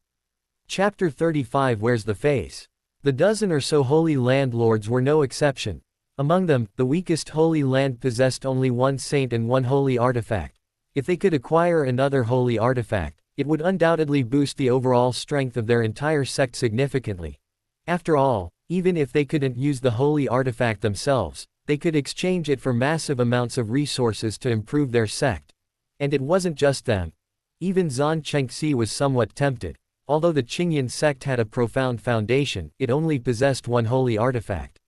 Chapter 35 Where's the face? The dozen or so holy landlords were no exception. Among them, the weakest holy land possessed only one saint and one holy artifact. If they could acquire another holy artifact, it would undoubtedly boost the overall strength of their entire sect significantly. After all, even if they couldn't use the holy artifact themselves, they could exchange it for massive amounts of resources to improve their sect. And it wasn't just them. Even Zhang Chengxi was somewhat tempted. Although the Qingyan sect had a profound foundation, it only possessed one holy artifact.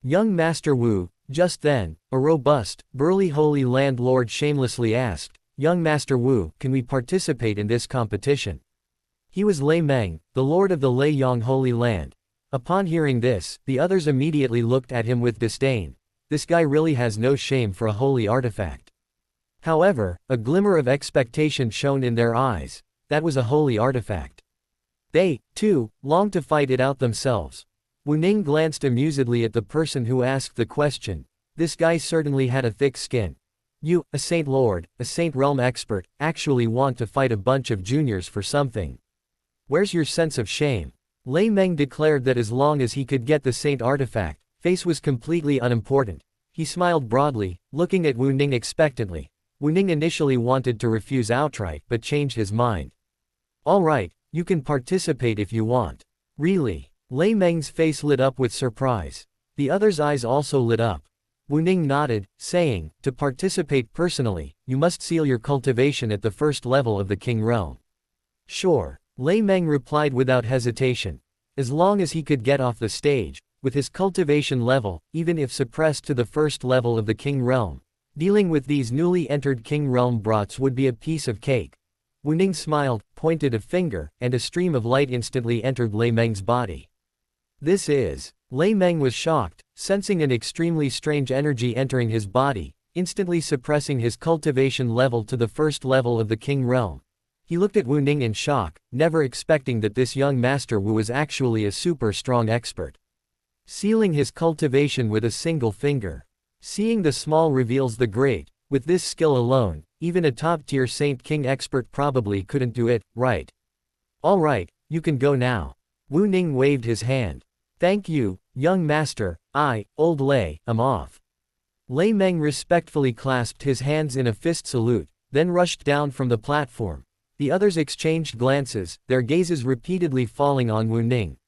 Young Master Wu, Just then, a robust, burly Holy Land lord shamelessly asked, "Young Master Wu, can we participate in this competition?" He was Lei Meng, the lord of the Lei Yang Holy Land. Upon hearing this, the others immediately looked at him with disdain. This guy really has no shame for a holy artifact. However, a glimmer of expectation shone in their eyes. That was a holy artifact. They, too, longed to fight it out themselves. Wu Ning glanced amusedly at the person who asked the question. This guy certainly had a thick skin. You, a Saint Lord, a Saint Realm expert, actually want to fight a bunch of juniors for something. Where's your sense of shame? Lei Meng declared that as long as he could get the Saint artifact, face was completely unimportant. He smiled broadly, looking at Wu Ning expectantly. Wu Ning initially wanted to refuse outright but changed his mind. All right, you can participate if you want. Really? Lei Meng's face lit up with surprise. The others' eyes also lit up. Wu Ning nodded, saying, to participate personally, you must seal your cultivation at the first level of the King Realm. Sure. Lei Meng replied without hesitation. As long as he could get off the stage, with his cultivation level, even if suppressed to the first level of the King Realm, dealing with these newly entered King Realm brats would be a piece of cake. Wu Ning smiled, pointed a finger, and a stream of light instantly entered Lei Meng's body. This is. Lei Meng was shocked, sensing an extremely strange energy entering his body, instantly suppressing his cultivation level to the first level of the King Realm. He looked at Wu Ning in shock, never expecting that this young Master Wu was actually a super strong expert. Sealing his cultivation with a single finger. Seeing the small reveals the great. With this skill alone, even a top-tier Saint King expert probably couldn't do it, right? All right, you can go now. Wu Ning waved his hand. Thank you, young master, old Lei, am off. Lei Meng respectfully clasped his hands in a fist salute, then rushed down from the platform. The others exchanged glances, their gazes repeatedly falling on Wu Ning.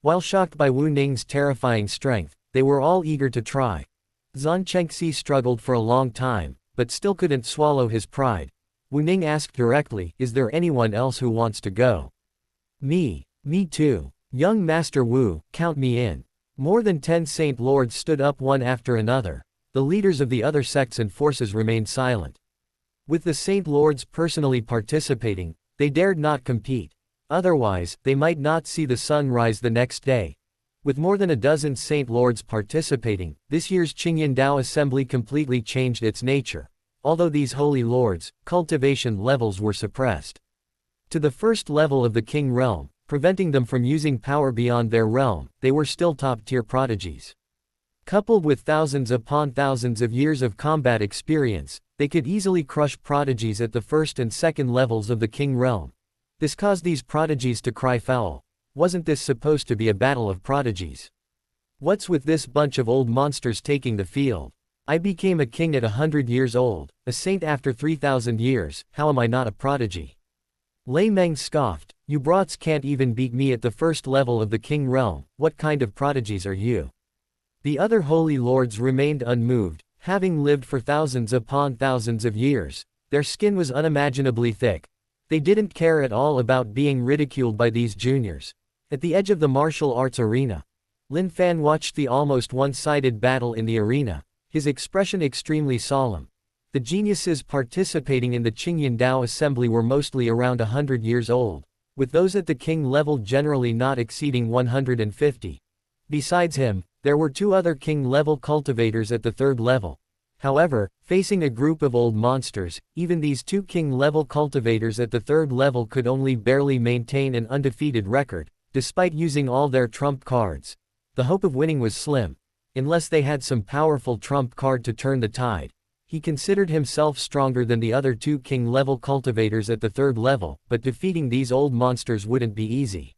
While shocked by Wu Ning's terrifying strength, they were all eager to try. Zhang Chengxi struggled for a long time, but still couldn't swallow his pride. Wu Ning asked directly, is there anyone else who wants to go? Me too. Young Master Wu, count me in. More than 10 Saint Lords stood up one after another. The leaders of the other sects and forces remained silent. With the Saint Lords personally participating, they dared not compete. Otherwise, they might not see the sun rise the next day. With more than a dozen Saint Lords participating, this year's Qingyan Dao Assembly completely changed its nature. Although these holy lords, cultivation levels were suppressed to the first level of the King Realm, preventing them from using power beyond their realm, they were still top-tier prodigies. Coupled with thousands upon thousands of years of combat experience, they could easily crush prodigies at the first and second levels of the King Realm. This caused these prodigies to cry foul. Wasn't this supposed to be a battle of prodigies? What's with this bunch of old monsters taking the field? I became a king at 100 years old, a saint after 3,000 years, how am I not a prodigy? Lei Meng scoffed, you brats can't even beat me at the first level of the King Realm, what kind of prodigies are you? The other holy lords remained unmoved, having lived for thousands upon thousands of years. Their skin was unimaginably thick. They didn't care at all about being ridiculed by these juniors. At the edge of the martial arts arena, Lin Fan watched the almost one-sided battle in the arena, his expression extremely solemn. The geniuses participating in the Qingyan Dao Assembly were mostly around 100 years old, with those at the king level generally not exceeding 150. Besides him, there were 2 other king-level cultivators at the 3rd level. However, facing a group of old monsters, even these 2 king-level cultivators at the 3rd level could only barely maintain an undefeated record, despite using all their trump cards. The hope of winning was slim. Unless they had some powerful trump card to turn the tide. He considered himself stronger than the other 2 king-level cultivators at the 3rd level, but defeating these old monsters wouldn't be easy.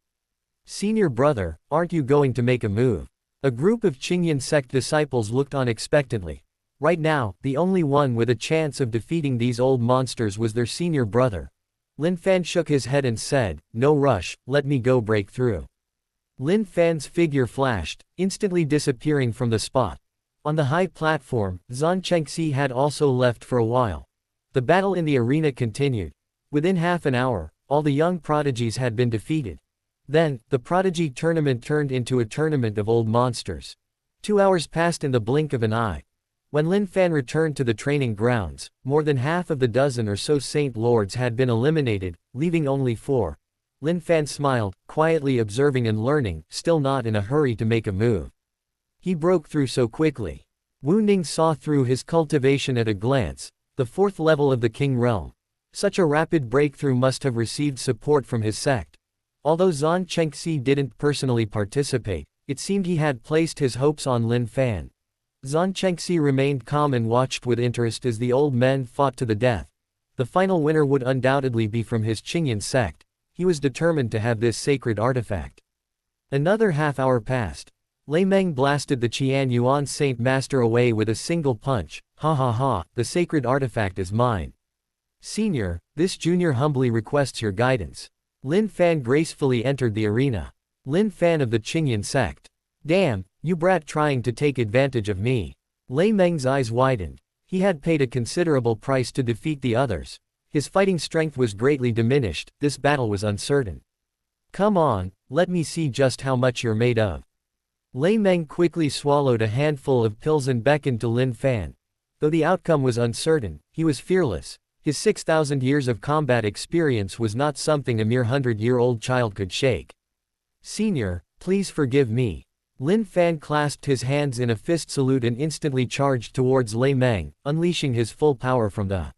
Senior brother, aren't you going to make a move? A group of Qingyan sect disciples looked on expectantly. Right now, the only one with a chance of defeating these old monsters was their senior brother. Lin Fan shook his head and said, no rush, let me go break through. Lin Fan's figure flashed, instantly disappearing from the spot. On the high platform, Zhang Chengxi had also left for a while. The battle in the arena continued. Within half an hour, all the young prodigies had been defeated. Then, the prodigy tournament turned into a tournament of old monsters. 2 hours passed in the blink of an eye. When Lin Fan returned to the training grounds, more than half of the dozen or so Saint Lords had been eliminated, leaving only 4. Lin Fan smiled, quietly observing and learning, still not in a hurry to make a move. He broke through so quickly. Wu Ning saw through his cultivation at a glance, the 4th level of the King realm. Such a rapid breakthrough must have received support from his sect. Although Zhang Chengxi didn't personally participate, it seemed he had placed his hopes on Lin Fan. Zhang Chengxi remained calm and watched with interest as the old men fought to the death. The final winner would undoubtedly be from his Qingyan sect. He was determined to have this sacred artifact. Another half-hour passed. Lei Meng blasted the Qian Yuan Saint Master away with a single punch. Ha ha ha, the sacred artifact is mine. Senior, this junior humbly requests your guidance. Lin Fan gracefully entered the arena. Lin Fan of the Qingyan sect. Damn, you brat trying to take advantage of me. Lei Meng's eyes widened. He had paid a considerable price to defeat the others. His fighting strength was greatly diminished, this battle was uncertain. Come on, let me see just how much you're made of. Lei Meng quickly swallowed a handful of pills and beckoned to Lin Fan. Though the outcome was uncertain, he was fearless. His 6,000 years of combat experience was not something a mere 100-year-old child could shake. Senior, please forgive me. Lin Fan clasped his hands in a fist salute and instantly charged towards Lei Meng, unleashing his full power from the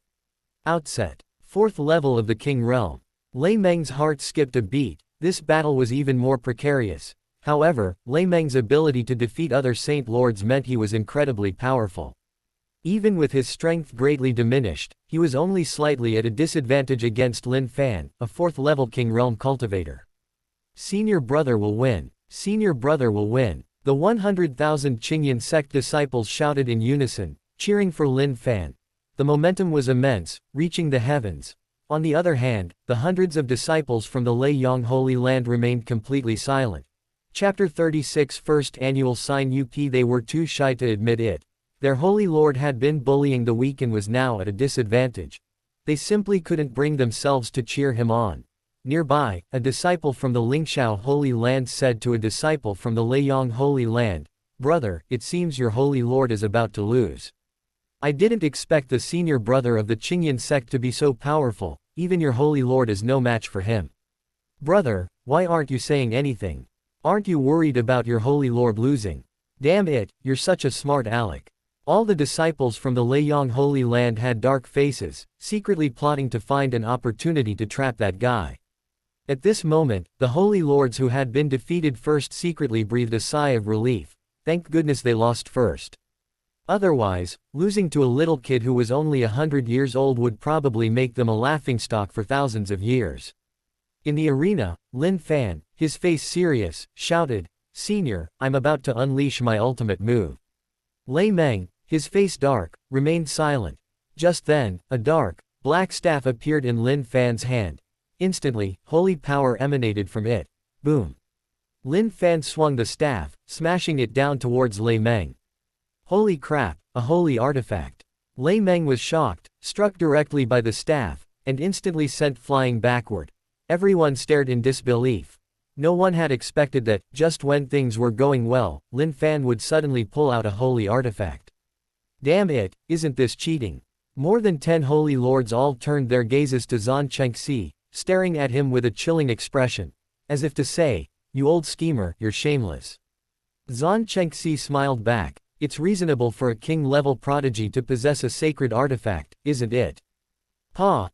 outset. 4th level of the King realm. Lei Meng's heart skipped a beat. This battle was even more precarious. However, Lei Meng's ability to defeat other Saint Lords meant he was incredibly powerful. Even with his strength greatly diminished, he was only slightly at a disadvantage against Lin Fan, a 4th level King realm cultivator. Senior brother will win. Senior brother will win. The 100,000 Qingyan sect disciples shouted in unison, cheering for Lin Fan. The momentum was immense, reaching the heavens. On the other hand, the hundreds of disciples from the Leiyang Holy Land remained completely silent. Chapter 36 First Annual Sign UP. They were too shy to admit it. Their Holy Lord had been bullying the weak and was now at a disadvantage. They simply couldn't bring themselves to cheer him on. Nearby, a disciple from the Lingxiao Holy Land said to a disciple from the Leiyang Holy Land, "Brother, it seems your Holy Lord is about to lose. I didn't expect the senior brother of the Qingyan sect to be so powerful, even your Holy Lord is no match for him. Brother, why aren't you saying anything? Aren't you worried about your Holy Lord losing? Damn it, you're such a smart aleck." All the disciples from the Leiyang Holy Land had dark faces, secretly plotting to find an opportunity to trap that guy. At this moment, the Holy Lords who had been defeated first secretly breathed a sigh of relief. Thank goodness they lost first. Otherwise, losing to a little kid who was only 100 years old would probably make them a laughingstock for thousands of years. In the arena, Lin Fan, his face serious, shouted, "Senior, I'm about to unleash my ultimate move." Lei Meng, his face dark, remained silent. Just then, a dark, black staff appeared in Lin Fan's hand. Instantly, holy power emanated from it. Boom. Lin Fan swung the staff, smashing it down towards Lei Meng. Holy crap, a holy artifact. Lei Meng was shocked, struck directly by the staff, and instantly sent flying backward. Everyone stared in disbelief. No one had expected that, just when things were going well, Lin Fan would suddenly pull out a holy artifact. Damn it, isn't this cheating? More than 10 holy lords all turned their gazes to Zhang Chengxi, staring at him with a chilling expression. As if to say, "You old schemer, you're shameless." Zhang Chengxi smiled back. It's reasonable for a king-level prodigy to possess a sacred artifact, isn't it? Pa.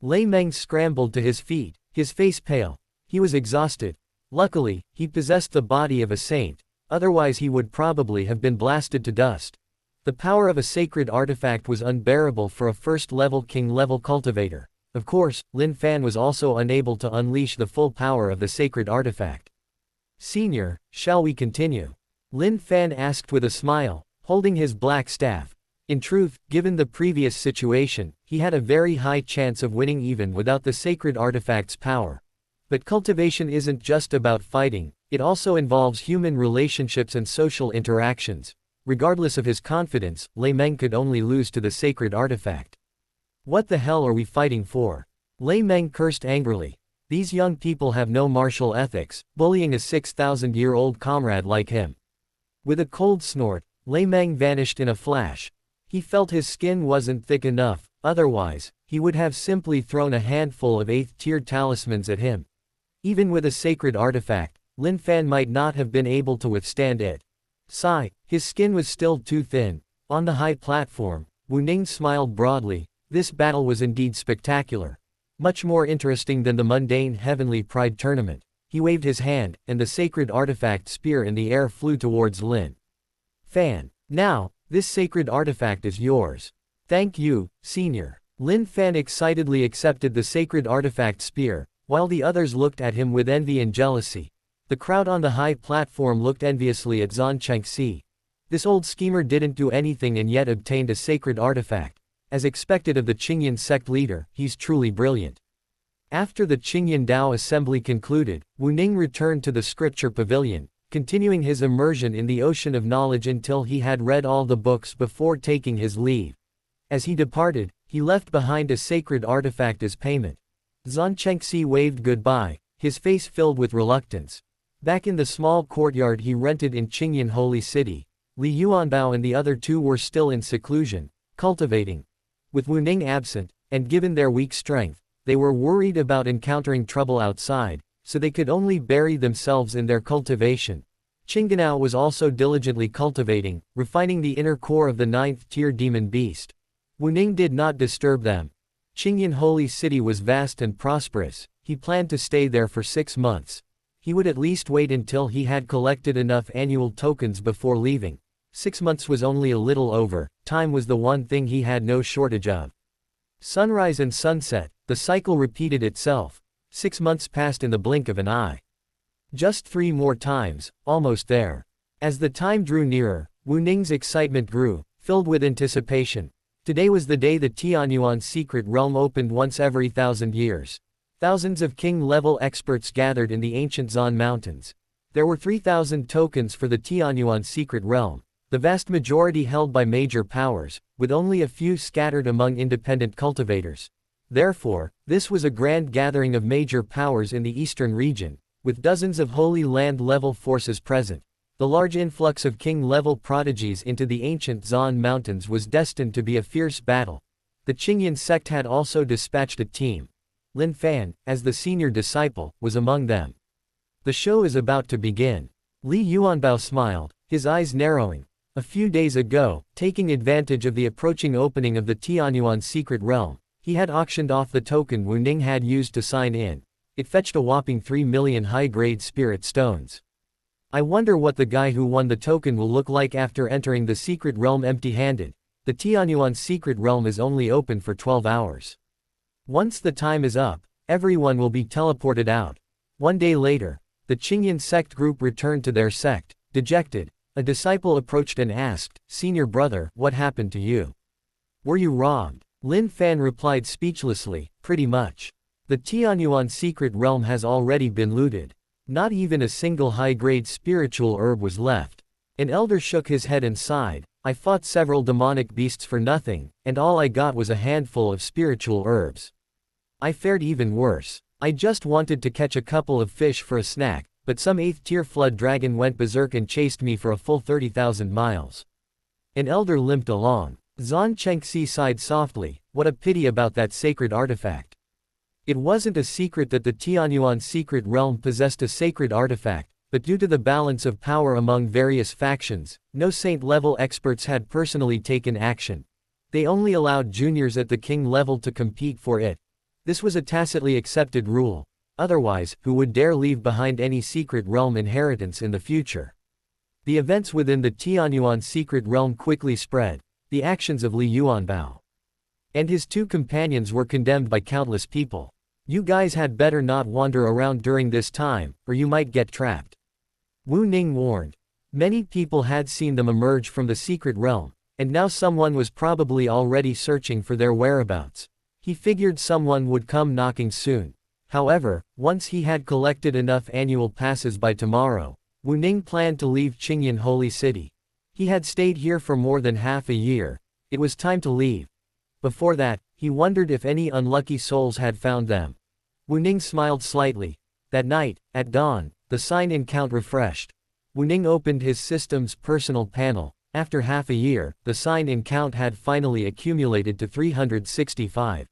Lei Meng scrambled to his feet, his face pale. He was exhausted. Luckily, he possessed the body of a saint, otherwise he would probably have been blasted to dust. The power of a sacred artifact was unbearable for a first-level king-level cultivator. Of course, Lin Fan was also unable to unleash the full power of the sacred artifact. "Senior, shall we continue?" Lin Fan asked with a smile, holding his black staff. In truth, given the previous situation, he had a very high chance of winning even without the sacred artifact's power. But cultivation isn't just about fighting, it also involves human relationships and social interactions. Regardless of his confidence, Lei Meng could only lose to the sacred artifact. What the hell are we fighting for? Lei Meng cursed angrily. These young people have no martial ethics, bullying a 6,000-year-old comrade like him. With a cold snort, Lei Meng vanished in a flash. He felt his skin wasn't thick enough, otherwise, he would have simply thrown a handful of 8th-tier talismans at him. Even with a sacred artifact, Lin Fan might not have been able to withstand it. Sigh, his skin was still too thin. On the high platform, Wu Ning smiled broadly. This battle was indeed spectacular. Much more interesting than the mundane Heavenly Pride tournament. He waved his hand, and the sacred artifact spear in the air flew towards Lin Fan. Now, this sacred artifact is yours. Thank you, Senior. Lin Fan excitedly accepted the sacred artifact spear, while the others looked at him with envy and jealousy. The crowd on the high platform looked enviously at Zhang Chengxi. This old schemer didn't do anything and yet obtained a sacred artifact. As expected of the Qingyan sect leader, he's truly brilliant. After the Qingyan Dao assembly concluded, Wu Ning returned to the scripture pavilion, continuing his immersion in the ocean of knowledge until he had read all the books before taking his leave. As he departed, he left behind a sacred artifact as payment. Zhang Chengxi waved goodbye, his face filled with reluctance. Back in the small courtyard he rented in Qingyan Holy City, Li Yuanbao and the other two were still in seclusion, cultivating. With Wu Ning absent, and given their weak strength, they were worried about encountering trouble outside, so they could only bury themselves in their cultivation. Qingganao was also diligently cultivating, refining the inner core of the 9th-tier demon beast. Wu Ning did not disturb them. Qingyan Holy City was vast and prosperous. He planned to stay there for 6 months. He would at least wait until he had collected enough annual tokens before leaving. 6 months was only a little over. Time was the one thing he had no shortage of. Sunrise and sunset, the cycle repeated itself. 6 months passed in the blink of an eye. Just 3 more times, almost there. As the time drew nearer, Wu Ning's excitement grew, filled with anticipation. Today was the day the Tianyuan secret realm opened once every 1,000 years. Thousands of king-level experts gathered in the ancient Zan Mountains. There were 3,000 tokens for the Tianyuan secret realm, the vast majority held by major powers, with only a few scattered among independent cultivators. Therefore, this was a grand gathering of major powers in the eastern region, with dozens of Holy Land-level forces present. The large influx of king-level prodigies into the ancient Zan Mountains was destined to be a fierce battle. The Qingyan sect had also dispatched a team. Lin Fan, as the senior disciple, was among them. The show is about to begin. Li Yuanbao smiled, his eyes narrowing. A few days ago, taking advantage of the approaching opening of the Tianyuan secret realm, he had auctioned off the token Wu Ning had used to sign in. It fetched a whopping 3 million high-grade spirit stones. I wonder what the guy who won the token will look like after entering the secret realm empty-handed. The Tianyuan secret realm is only open for 12 hours. Once the time is up, everyone will be teleported out. 1 day later, the Qingyan sect group returned to their sect, dejected. A disciple approached and asked, "Senior brother, what happened to you? Were you robbed?" Lin Fan replied speechlessly, "Pretty much. The Tianyuan secret realm has already been looted. Not even a single high-grade spiritual herb was left." An elder shook his head and sighed, "I fought several demonic beasts for nothing, and all I got was a handful of spiritual herbs. I fared even worse. I just wanted to catch a couple of fish for a snack, but some 8th-tier flood dragon went berserk and chased me for a full 30,000 miles." An elder limped along. Zhang Chengxi sighed softly, "What a pity about that sacred artifact." It wasn't a secret that the Tianyuan secret realm possessed a sacred artifact, but due to the balance of power among various factions, no saint-level experts had personally taken action. They only allowed juniors at the king level to compete for it. This was a tacitly accepted rule. Otherwise, who would dare leave behind any secret realm inheritance in the future? The events within the Tianyuan secret realm quickly spread. The actions of Li Yuanbao and his 2 companions were condemned by countless people. "You guys had better not wander around during this time, or you might get trapped," Wu Ning warned. Many people had seen them emerge from the secret realm, and now someone was probably already searching for their whereabouts. He figured someone would come knocking soon. However, once he had collected enough annual passes by tomorrow, Wu Ning planned to leave Qingyan Holy City. He had stayed here for more than half a year. It was time to leave. Before that, he wondered if any unlucky souls had found them. Wu Ning smiled slightly. That night, at dawn, the sign-in count refreshed. Wu Ning opened his system's personal panel. After half a year, the sign in count had finally accumulated to 365.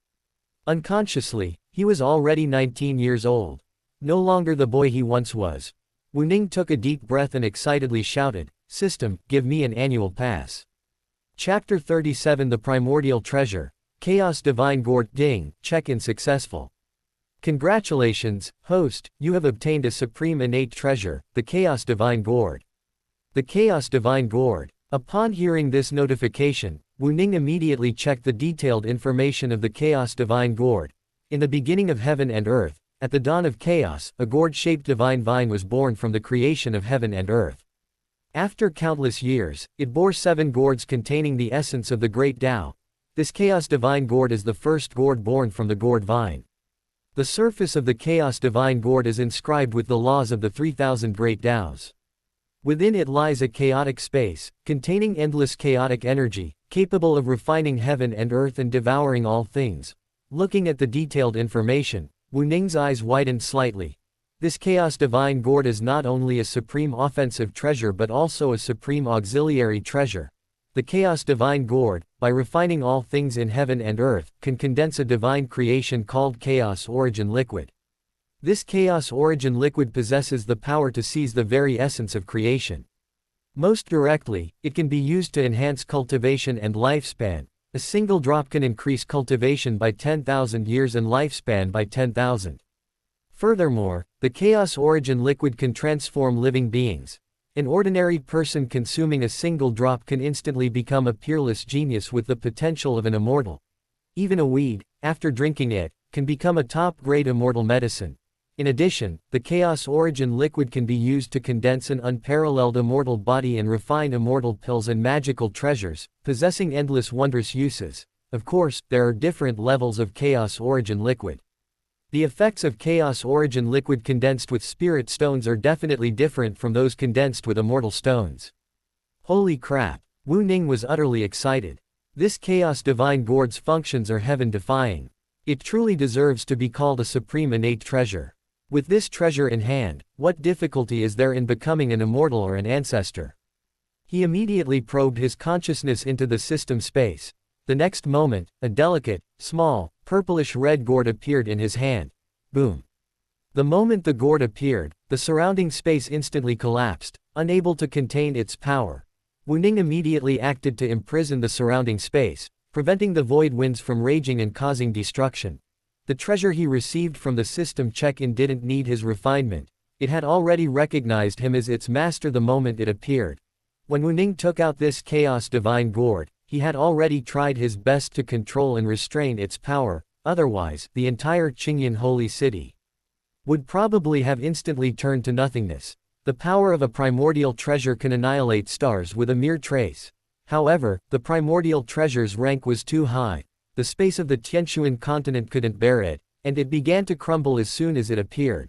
Unconsciously, he was already 19 years old. No longer the boy he once was. Wu Ning took a deep breath and excitedly shouted, "System, give me an annual pass." Chapter 37 The Primordial Treasure. Chaos Divine Gourd. Ding, check-in successful. Congratulations, host, you have obtained a supreme innate treasure, the Chaos Divine Gourd. The Chaos Divine Gourd. Upon hearing this notification, Wu Ning immediately checked the detailed information of the Chaos Divine Gourd. In the beginning of heaven and earth, at the dawn of chaos, a gourd-shaped divine vine was born from the creation of heaven and earth. After countless years, it bore 7 gourds containing the essence of the great Tao. This Chaos Divine Gourd is the first gourd born from the gourd vine. The surface of the Chaos Divine Gourd is inscribed with the laws of the 3,000 great Taos. Within it lies a chaotic space, containing endless chaotic energy, capable of refining heaven and earth and devouring all things. Looking at the detailed information, Wu Ning's eyes widened slightly. This Chaos Divine Gourd is not only a supreme offensive treasure but also a supreme auxiliary treasure. The Chaos Divine Gourd, by refining all things in heaven and earth, can condense a divine creation called Chaos Origin Liquid. This Chaos Origin Liquid possesses the power to seize the very essence of creation. Most directly, it can be used to enhance cultivation and lifespan. A single drop can increase cultivation by 10,000 years and lifespan by 10,000. Furthermore, the Chaos Origin Liquid can transform living beings. An ordinary person consuming a single drop can instantly become a peerless genius with the potential of an immortal. Even a weed, after drinking it, can become a top-grade immortal medicine. In addition, the Chaos Origin Liquid can be used to condense an unparalleled immortal body and refine immortal pills and magical treasures, possessing endless wondrous uses. Of course, there are different levels of Chaos Origin Liquid. The effects of Chaos Origin Liquid condensed with spirit stones are definitely different from those condensed with immortal stones. Holy crap! Wu Ning was utterly excited. This Chaos Divine Gourd's functions are heaven-defying. It truly deserves to be called a supreme innate treasure. With this treasure in hand, what difficulty is there in becoming an immortal or an ancestor? He immediately probed his consciousness into the system space. The next moment, a delicate, small, purplish-red gourd appeared in his hand. Boom. The moment the gourd appeared, the surrounding space instantly collapsed, unable to contain its power. Wu Ning immediately acted to imprison the surrounding space, preventing the void winds from raging and causing destruction. The treasure he received from the system check-in didn't need his refinement. It had already recognized him as its master the moment it appeared. When Wu Ning took out this Chaos Divine Gourd, he had already tried his best to control and restrain its power, otherwise, the entire Qingyan holy city would probably have instantly turned to nothingness. The power of a primordial treasure can annihilate stars with a mere trace. However, the primordial treasure's rank was too high. The space of the Tianquan continent couldn't bear it, and it began to crumble as soon as it appeared.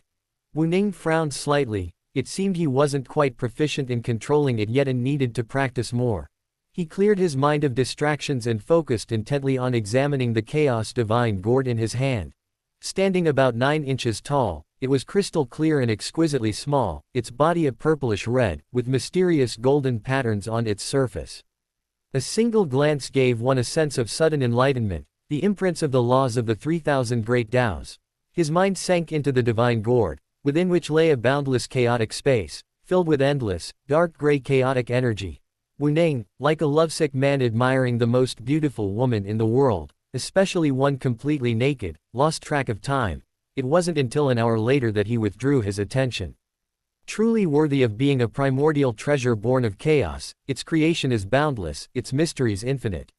Wu Ning frowned slightly. It seemed he wasn't quite proficient in controlling it yet and needed to practice more. He cleared his mind of distractions and focused intently on examining the Chaos Divine Gourd in his hand. Standing about 9 inches tall, it was crystal clear and exquisitely small, its body a purplish red, with mysterious golden patterns on its surface. A single glance gave one a sense of sudden enlightenment, the imprints of the laws of the 3,000 great Taos. His mind sank into the divine gourd, within which lay a boundless chaotic space, filled with endless, dark gray chaotic energy. Wu Ning, like a lovesick man admiring the most beautiful woman in the world, especially one completely naked, lost track of time. It wasn't until an hour later that he withdrew his attention. Truly worthy of being a primordial treasure born of chaos, its creation is boundless, its mysteries infinite.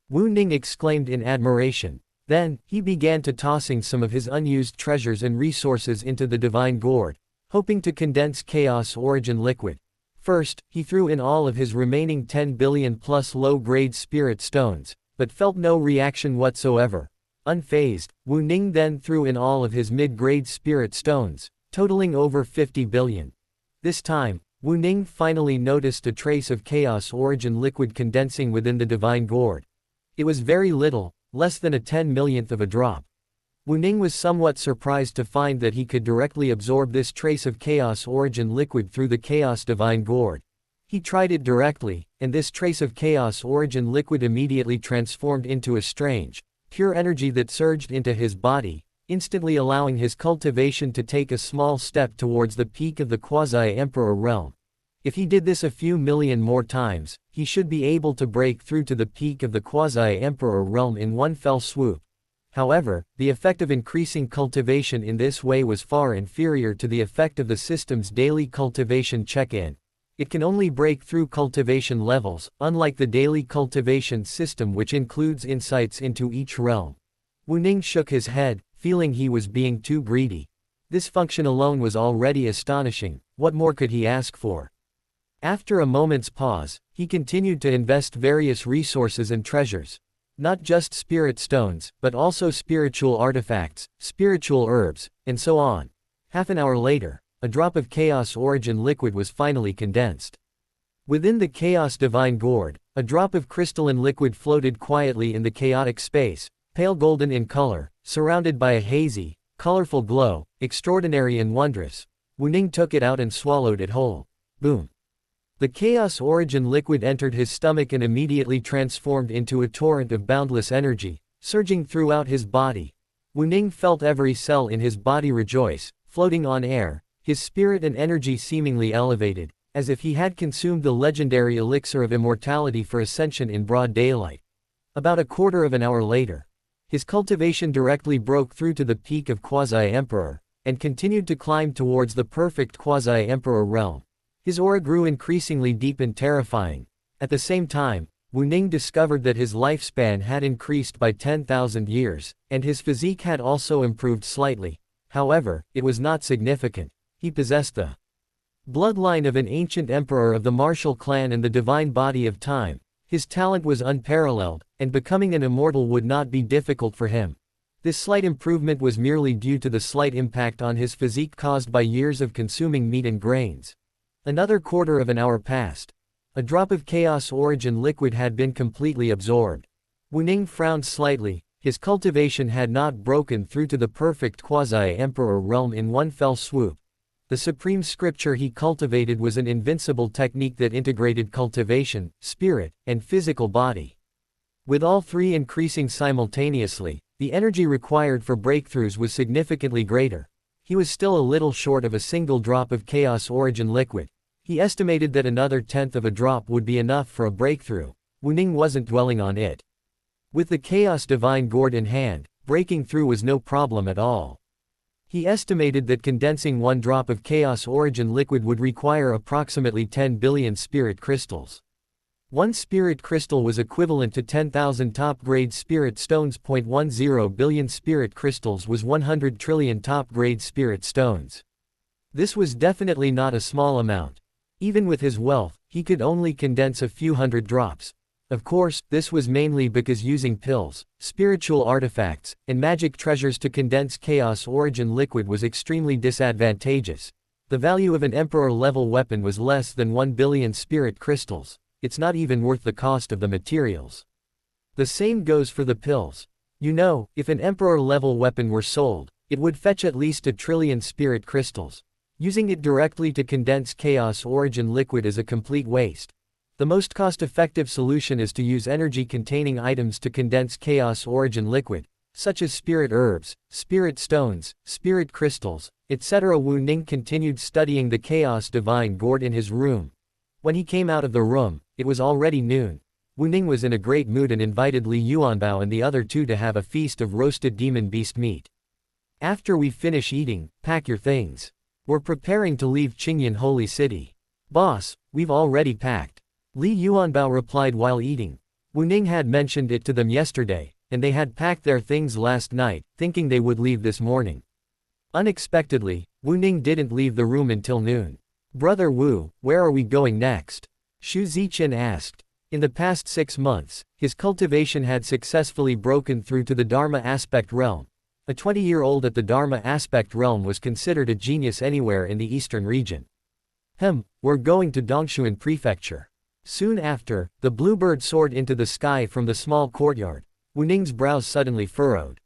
Wu Ning exclaimed in admiration. Then, he began to tossing some of his unused treasures and resources into the divine gourd, hoping to condense Chaos Origin Liquid. First, he threw in all of his remaining 10 billion plus low-grade spirit stones, but felt no reaction whatsoever. Unfazed, Wu Ning then threw in all of his mid-grade spirit stones, totaling over 50 billion. This time, Wu Ning finally noticed a trace of Chaos Origin Liquid condensing within the divine gourd. It was very little, less than a 10 millionth of a drop. Wu Ning was somewhat surprised to find that he could directly absorb this trace of chaos origin liquid through the chaos divine gourd. He tried it directly, and this trace of chaos origin liquid immediately transformed into a strange, pure energy that surged into his body, instantly allowing his cultivation to take a small step towards the peak of the quasi-emperor realm. If he did this a few million more times, he should be able to break through to the peak of the quasi-emperor realm in one fell swoop. However, the effect of increasing cultivation in this way was far inferior to the effect of the system's daily cultivation check-in. It can only break through cultivation levels, unlike the daily cultivation system which includes insights into each realm. Wu Ning shook his head, feeling he was being too greedy. This function alone was already astonishing, what more could he ask for? After a moment's pause, he continued to invest various resources and treasures. Not just spirit stones, but also spiritual artifacts, spiritual herbs, and so on. Half an hour later, a drop of chaos origin liquid was finally condensed. Within the chaos divine gourd, a drop of crystalline liquid floated quietly in the chaotic space, pale golden in color, surrounded by a hazy, colorful glow, extraordinary and wondrous. Wu Ning took it out and swallowed it whole. Boom. The chaos origin liquid entered his stomach and immediately transformed into a torrent of boundless energy, surging throughout his body. Wu Ning felt every cell in his body rejoice, floating on air, his spirit and energy seemingly elevated, as if he had consumed the legendary elixir of immortality for ascension in broad daylight. About a quarter of an hour later, his cultivation directly broke through to the peak of quasi-emperor, and continued to climb towards the perfect quasi-emperor realm. His aura grew increasingly deep and terrifying. At the same time, Wu Ning discovered that his lifespan had increased by 10,000 years, and his physique had also improved slightly. However, it was not significant. He possessed the bloodline of an ancient emperor of the martial clan and the divine body of time. His talent was unparalleled, and becoming an immortal would not be difficult for him. This slight improvement was merely due to the slight impact on his physique caused by years of consuming meat and grains. Another quarter of an hour passed. A drop of chaos origin liquid had been completely absorbed. Wu Ning frowned slightly. His cultivation had not broken through to the perfect quasi-emperor realm in one fell swoop. The supreme scripture he cultivated was an invincible technique that integrated cultivation, spirit, and physical body. With all three increasing simultaneously, the energy required for breakthroughs was significantly greater. He was still a little short of a single drop of chaos origin liquid. He estimated that another tenth of a drop would be enough for a breakthrough. Wu Ning wasn't dwelling on it. With the chaos divine gourd in hand, breaking through was no problem at all. He estimated that condensing one drop of chaos origin liquid would require approximately 10 billion spirit crystals. One spirit crystal was equivalent to 10,000 top-grade spirit stones. 0.10 billion spirit crystals was 100 trillion top-grade spirit stones. This was definitely not a small amount. Even with his wealth, he could only condense a few hundred drops. Of course, this was mainly because using pills, spiritual artifacts, and magic treasures to condense chaos origin liquid was extremely disadvantageous. The value of an emperor-level weapon was less than 1 billion spirit crystals. It's not even worth the cost of the materials. The same goes for the pills. You know, if an emperor-level weapon were sold, it would fetch at least 1 trillion spirit crystals. Using it directly to condense chaos origin liquid is a complete waste. The most cost-effective solution is to use energy-containing items to condense chaos origin liquid, such as spirit herbs, spirit stones, spirit crystals, etc. Wu Ning continued studying the chaos divine gourd in his room. When he came out of the room, it was already noon. Wu Ning was in a great mood and invited Li Yuanbao and the other two to have a feast of roasted demon beast meat. After we finish eating, pack your things. We're preparing to leave Qingyan Holy City. Boss, we've already packed. Li Yuanbao replied while eating. Wu Ning had mentioned it to them yesterday, and they had packed their things last night, thinking they would leave this morning. Unexpectedly, Wu Ning didn't leave the room until noon. Brother Wu, where are we going next? Xu Ziqian asked. In the past 6 months, his cultivation had successfully broken through to the Dharma aspect realm. A 20-year-old at the Dharma aspect realm was considered a genius anywhere in the eastern region. We're going to Dongshuan Prefecture. Soon after, the bluebird soared into the sky from the small courtyard. Wu Ning's brows suddenly furrowed.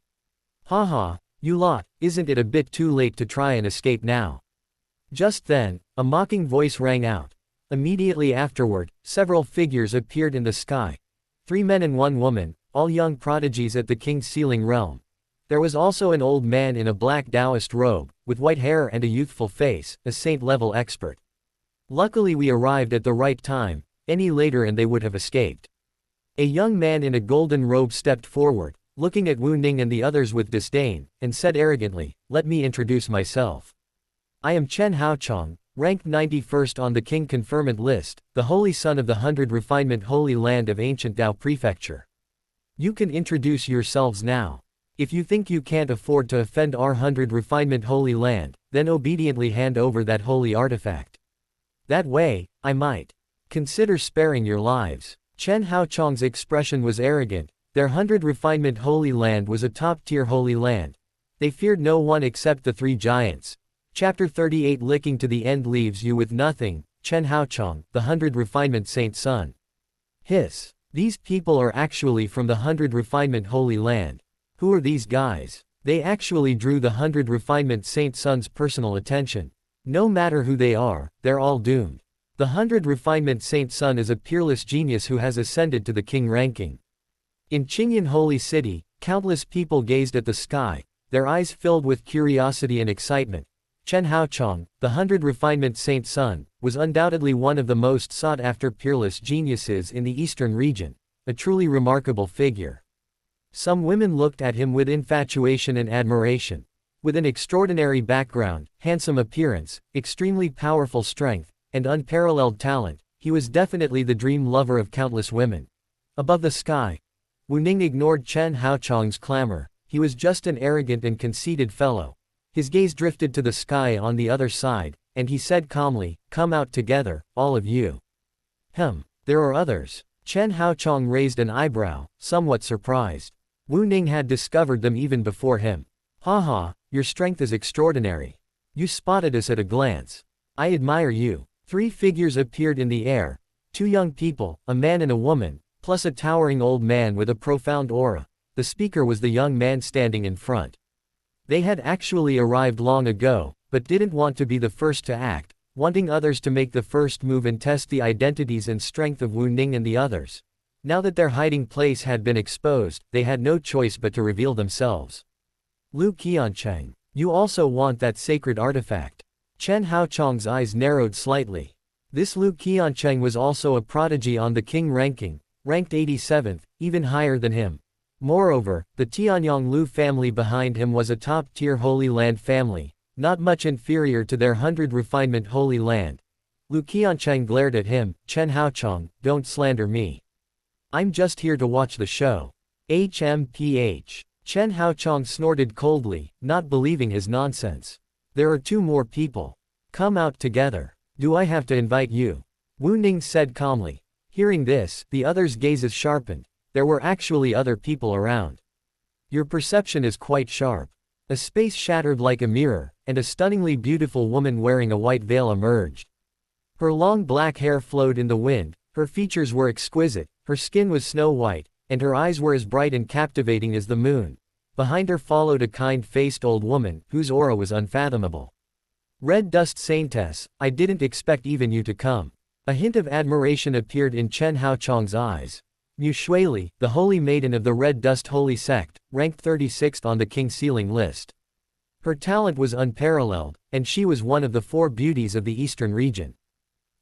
Haha, You lot, isn't it a bit too late to try and escape now? Just then, a mocking voice rang out. Immediately afterward, several figures appeared in the sky. 3 men and 1 woman, all young prodigies at the king's sealing realm. There was also an old man in a black Taoist robe, with white hair and a youthful face, a saint-level expert. Luckily we arrived at the right time, any later and they would have escaped. A young man in a golden robe stepped forward, looking at Wu Ning and the others with disdain, and said arrogantly, "Let me introduce myself. I am Chen Haochong, ranked 91st on the King Conferment list, the holy son of the 100 Refinement Holy Land of ancient Dao Prefecture. You can introduce yourselves now. If you think you can't afford to offend our 100 Refinement Holy Land, then obediently hand over that holy artifact. That way, I might consider sparing your lives." Chen Haochong's expression was arrogant. Their 100 Refinement Holy Land was a top-tier holy land. They feared no one except the 3 giants. Chapter 38 Licking to the end leaves you with nothing. Chen Haochong, the 100 Refinement Saint's son. Hiss. These people are actually from the 100 Refinement Holy Land. Who are these guys? They actually drew the 100 Refinement Saint's son's personal attention. No matter who they are, they're all doomed. The 100 Refinement Saint's son is a peerless genius who has ascended to the king ranking. In Qingyan Holy City, countless people gazed at the sky, their eyes filled with curiosity and excitement. Chen Haochong, the 100 Refinement Saint's son, was undoubtedly one of the most sought-after peerless geniuses in the eastern region, a truly remarkable figure. Some women looked at him with infatuation and admiration. With an extraordinary background, handsome appearance, extremely powerful strength, and unparalleled talent, he was definitely the dream lover of countless women. Above the sky, Wu Ning ignored Chen Haochong's clamor. He was just an arrogant and conceited fellow. His gaze drifted to the sky on the other side, and he said calmly, "Come out together, all of you." There are others. Chen Haochong raised an eyebrow, somewhat surprised. Wu Ning had discovered them even before him. "Haha, your strength is extraordinary. You spotted us at a glance. I admire you." 3 figures appeared in the air. 2 young people, a man and a woman, plus a towering old man with a profound aura. The speaker was the young man standing in front. They had actually arrived long ago, but didn't want to be the first to act, wanting others to make the first move and test the identities and strength of Wu Ning and the others. Now that their hiding place had been exposed, they had no choice but to reveal themselves. "Lu Qiancheng, you also want that sacred artifact?" Chen Haochong's eyes narrowed slightly. This Lu Qiancheng was also a prodigy on the king ranking, ranked 87th, even higher than him. Moreover, the Tianyang Lu family behind him was a top-tier Holy Land family, not much inferior to their 100 Refinement Holy Land. Lu Qiancheng glared at him. "Chen Haochong, don't slander me. I'm just here to watch the show." HMPH. Chen Haochong snorted coldly, not believing his nonsense. "There are 2 more people. Come out together. Do I have to invite you?" Wu Ning said calmly. Hearing this, the others' gazes sharpened. There were actually other people around. "Your perception is quite sharp." A space shattered like a mirror, and a stunningly beautiful woman wearing a white veil emerged. Her long black hair flowed in the wind, her features were exquisite, her skin was snow white, and her eyes were as bright and captivating as the moon. Behind her followed a kind-faced old woman, whose aura was unfathomable. "Red Dust Saintess, I didn't expect even you to come." A hint of admiration appeared in Chen Haochong's eyes. Mu Shuili, the holy maiden of the Red Dust Holy Sect, ranked 36th on the King Sealing list. Her talent was unparalleled, and she was one of the 4 beauties of the eastern region.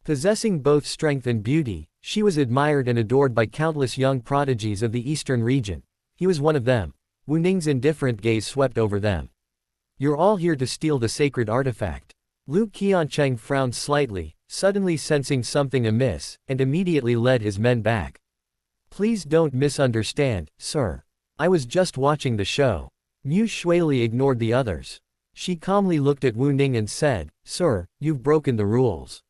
Possessing both strength and beauty, she was admired and adored by countless young prodigies of the eastern region. He was one of them. Wu Ning's indifferent gaze swept over them. "You're all here to steal the sacred artifact." Lu Qiancheng frowned slightly, suddenly sensing something amiss, and immediately led his men back. "Please don't misunderstand, sir. I was just watching the show." Mu Shuili ignored the others. She calmly looked at Wu Ning and said, "Sir, you've broken the rules.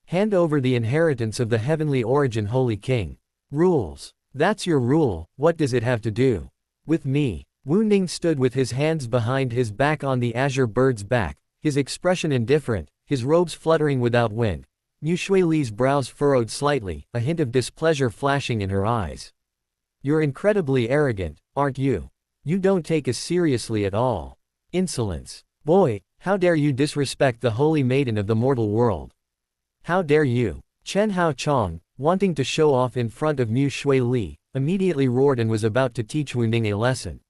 Hand over the inheritance of the heavenly origin Holy King." "Rules? That's your rule, what does it have to do with me?" Wu Ning stood with his hands behind his back on the azure bird's back, his expression indifferent, his robes fluttering without wind. Mu Shuili's brows furrowed slightly, a hint of displeasure flashing in her eyes. "You're incredibly arrogant, aren't you? You don't take us seriously at all." Insolence. Boy, how dare you disrespect the holy maiden of the mortal world? How dare you? Chen Haochang, wanting to show off in front of Mu Shui Li, immediately roared and was about to teach Wu Ning a lesson.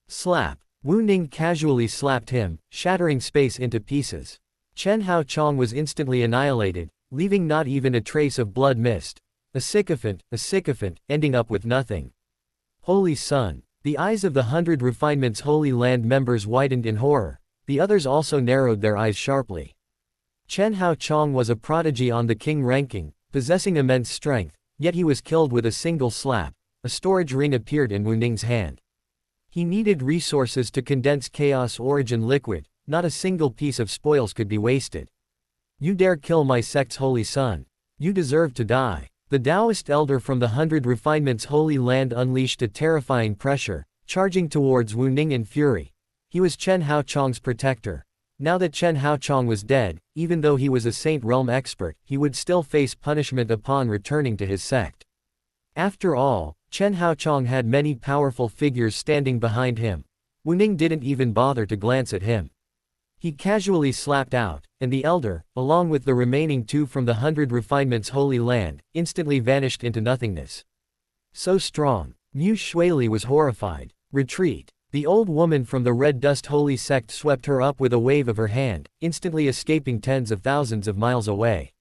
Slap. Wu Ning casually slapped him, shattering space into pieces. Chen Haochang was instantly annihilated, leaving not even a trace of blood mist. A sycophant, ending up with nothing. Holy Sun. The eyes of the 100 Refinements Holy Land members widened in horror. The others also narrowed their eyes sharply. Chen Haochang was a prodigy on the king ranking, possessing immense strength, yet he was killed with a single slap. A storage ring appeared in Wu Ning's hand. He needed resources to condense chaos origin liquid, not a single piece of spoils could be wasted. You dare kill my sect's holy son. You deserve to die. The Taoist elder from the 100 Refinements Holy Land unleashed a terrifying pressure, charging towards Wu Ning in fury. He was Chen Haochang's protector. Now that Chen Haochang was dead, even though he was a Saint Realm expert, he would still face punishment upon returning to his sect. After all, Chen Haochang had many powerful figures standing behind him. Wu Ning didn't even bother to glance at him. He casually slapped out, and the elder, along with the remaining two from the 100 Refinements Holy Land, instantly vanished into nothingness. So strong. Mu Shuili was horrified. Retreat. The old woman from the Red Dust Holy Sect swept her up with a wave of her hand, instantly escaping tens of thousands of miles away.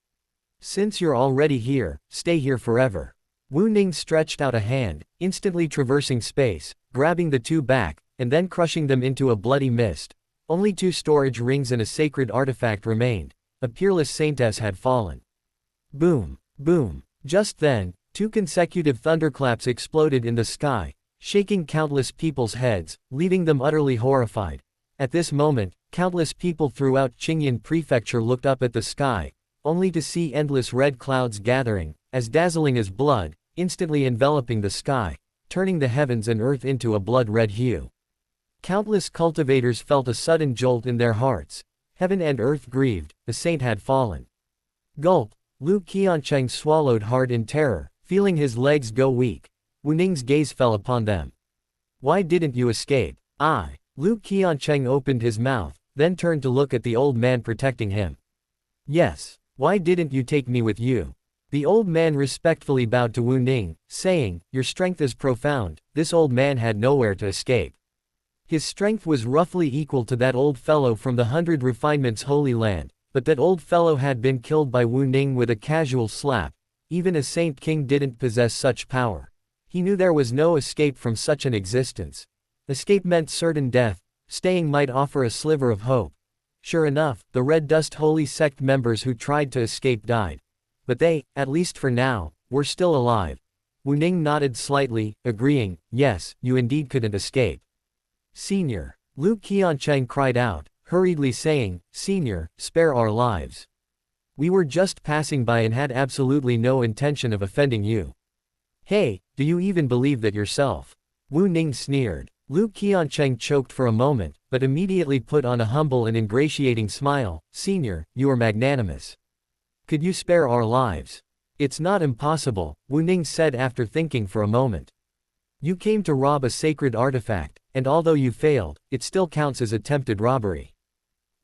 Since you're already here, stay here forever. Wu Ning stretched out a hand, instantly traversing space, grabbing the two back, and then crushing them into a bloody mist. Only 2 storage rings and a sacred artifact remained. A peerless saintess had fallen. Boom, boom. Just then, 2 consecutive thunderclaps exploded in the sky, shaking countless people's heads, leaving them utterly horrified. At this moment, countless people throughout Qingyan Prefecture looked up at the sky, only to see endless red clouds gathering, as dazzling as blood, instantly enveloping the sky, turning the heavens and earth into a blood-red hue. Countless cultivators felt a sudden jolt in their hearts. Heaven and earth grieved, the saint had fallen. Gulp. Lu Qiancheng swallowed hard in terror, feeling his legs go weak. Wu Ning's gaze fell upon them. Why didn't you escape? Lu Qiancheng opened his mouth, then turned to look at the old man protecting him. Yes. Why didn't you take me with you? The old man respectfully bowed to Wu Ning, saying, your strength is profound. This old man had nowhere to escape. His strength was roughly equal to that old fellow from the 100 Refinements Holy Land, but that old fellow had been killed by Wu Ning with a casual slap. Even a Saint King didn't possess such power. He knew there was no escape from such an existence. Escape meant certain death, staying might offer a sliver of hope. Sure enough, the Red Dust Holy Sect members who tried to escape died. But they, at least for now, were still alive. Wu Ning nodded slightly, agreeing, yes, you indeed couldn't escape. Senior. Lu Qiancheng cried out, hurriedly saying, Senior, spare our lives. We were just passing by and had absolutely no intention of offending you. Hey, do you even believe that yourself? Wu Ning sneered. Lu Qiancheng choked for a moment, but immediately put on a humble and ingratiating smile. Senior, you are magnanimous. Could you spare our lives? It's not impossible, Wu Ning said after thinking for a moment. You came to rob a sacred artifact, and although you failed, it still counts as attempted robbery.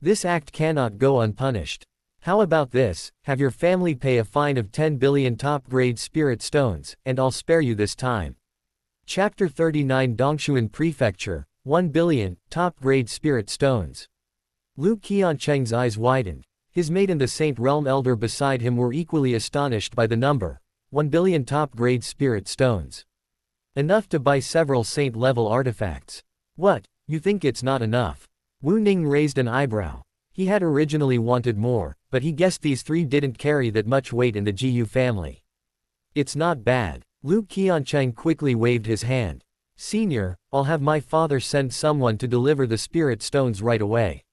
This act cannot go unpunished. How about this, have your family pay a fine of 10 billion top-grade spirit stones, and I'll spare you this time. Chapter 39 Dongshuan Prefecture, 1 billion, top-grade spirit stones. Lu Qiancheng's eyes widened. His mate and the Saint Realm elder beside him were equally astonished by the number. 1 billion top-grade spirit stones. Enough to buy several saint-level artifacts. What, you think it's not enough? Wu Ning raised an eyebrow. He had originally wanted more, but he guessed these 3 didn't carry that much weight in the Jiyu family. It's not bad. Lu Qiancheng quickly waved his hand. Senior, I'll have my father send someone to deliver the spirit stones right away.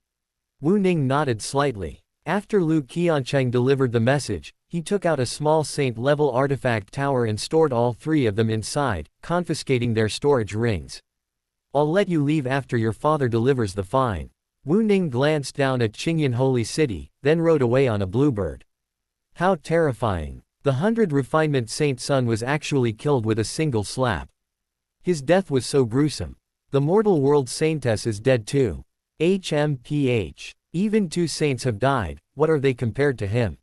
Wu Ning nodded slightly. After Lu Qiancheng delivered the message, he took out a small saint-level artifact tower and stored all 3 of them inside, confiscating their storage rings. I'll let you leave after your father delivers the fine. Wu Ning glanced down at Qingyan Holy City, then rode away on a bluebird. How terrifying. The 100 Refinement Saint Son was actually killed with a single slap. His death was so gruesome. The mortal world saintess is dead too. HMPH. Even 2 saints have died, what are they compared to him?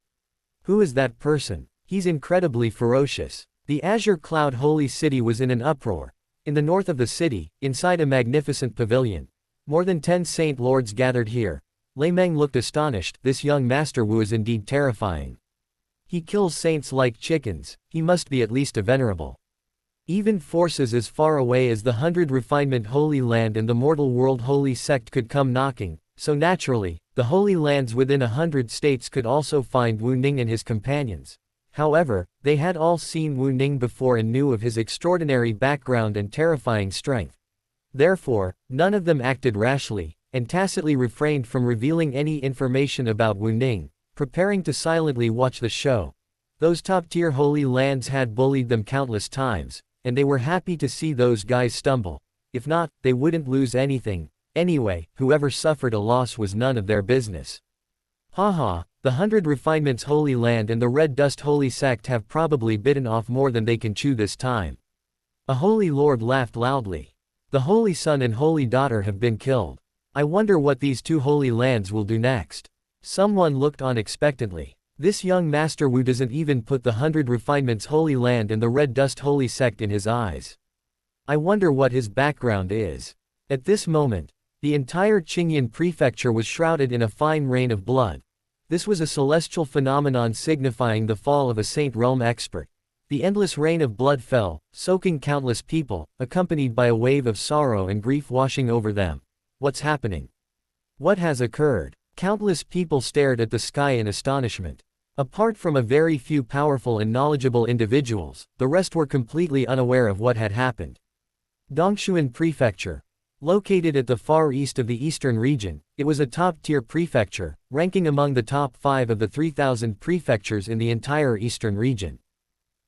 Who is that person? He's incredibly ferocious. The azure cloud holy city was in an uproar. In the north of the city, inside a magnificent pavilion, more than 10 saint lords gathered here. Lei Meng looked astonished. This young Master Wu is indeed terrifying. He kills saints like chickens, he must be at least a venerable. Even forces as far away as the 100 Refinement Holy Land and the Mortal World Holy Sect could come knocking, so naturally, the Holy Lands within 100 states could also find Wu Ning and his companions. However, they had all seen Wu Ning before and knew of his extraordinary background and terrifying strength. Therefore, none of them acted rashly, and tacitly refrained from revealing any information about Wu Ning, preparing to silently watch the show. Those top-tier Holy Lands had bullied them countless times, and they were happy to see those guys stumble. If not, they wouldn't lose anything. Anyway, whoever suffered a loss was none of their business. Haha, the 100 Refinements Holy Land and the Red Dust Holy Sect have probably bitten off more than they can chew this time. A Holy Lord laughed loudly. The Holy Son and Holy Daughter have been killed. I wonder what these 2 Holy Lands will do next. Someone looked on expectantly. This young Master Wu doesn't even put the 100 Refinements Holy Land and the Red Dust Holy Sect in his eyes. I wonder what his background is. At this moment, the entire Qingyan prefecture was shrouded in a fine rain of blood. This was a celestial phenomenon signifying the fall of a saint realm expert. The endless rain of blood fell, soaking countless people, accompanied by a wave of sorrow and grief washing over them. What's happening? What has occurred? Countless people stared at the sky in astonishment. Apart from a very few powerful and knowledgeable individuals, the rest were completely unaware of what had happened. Dongshuan Prefecture. Located at the far east of the eastern region, it was a top-tier prefecture, ranking among the top 5 of the 3,000 prefectures in the entire eastern region.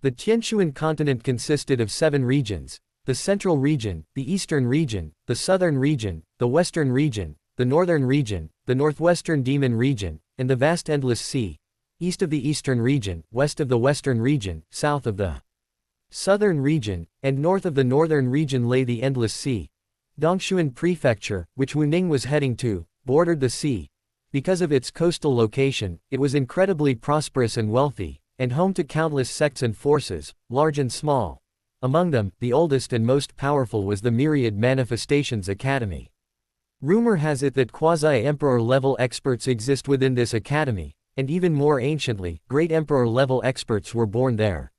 The Tianshuan continent consisted of 7 regions: the central region, the eastern region, the southern region, the western region, the northern region, the northwestern demon region, and the vast endless sea. East of the eastern region, west of the western region, south of the southern region, and north of the northern region lay the endless sea. Dongshuan Prefecture, which Wu Ning was heading to, bordered the sea. Because of its coastal location, it was incredibly prosperous and wealthy, and home to countless sects and forces, large and small. Among them, the oldest and most powerful was the Myriad Manifestations Academy. Rumor has it that quasi-emperor-level experts exist within this academy, and even more anciently, great emperor-level experts were born there.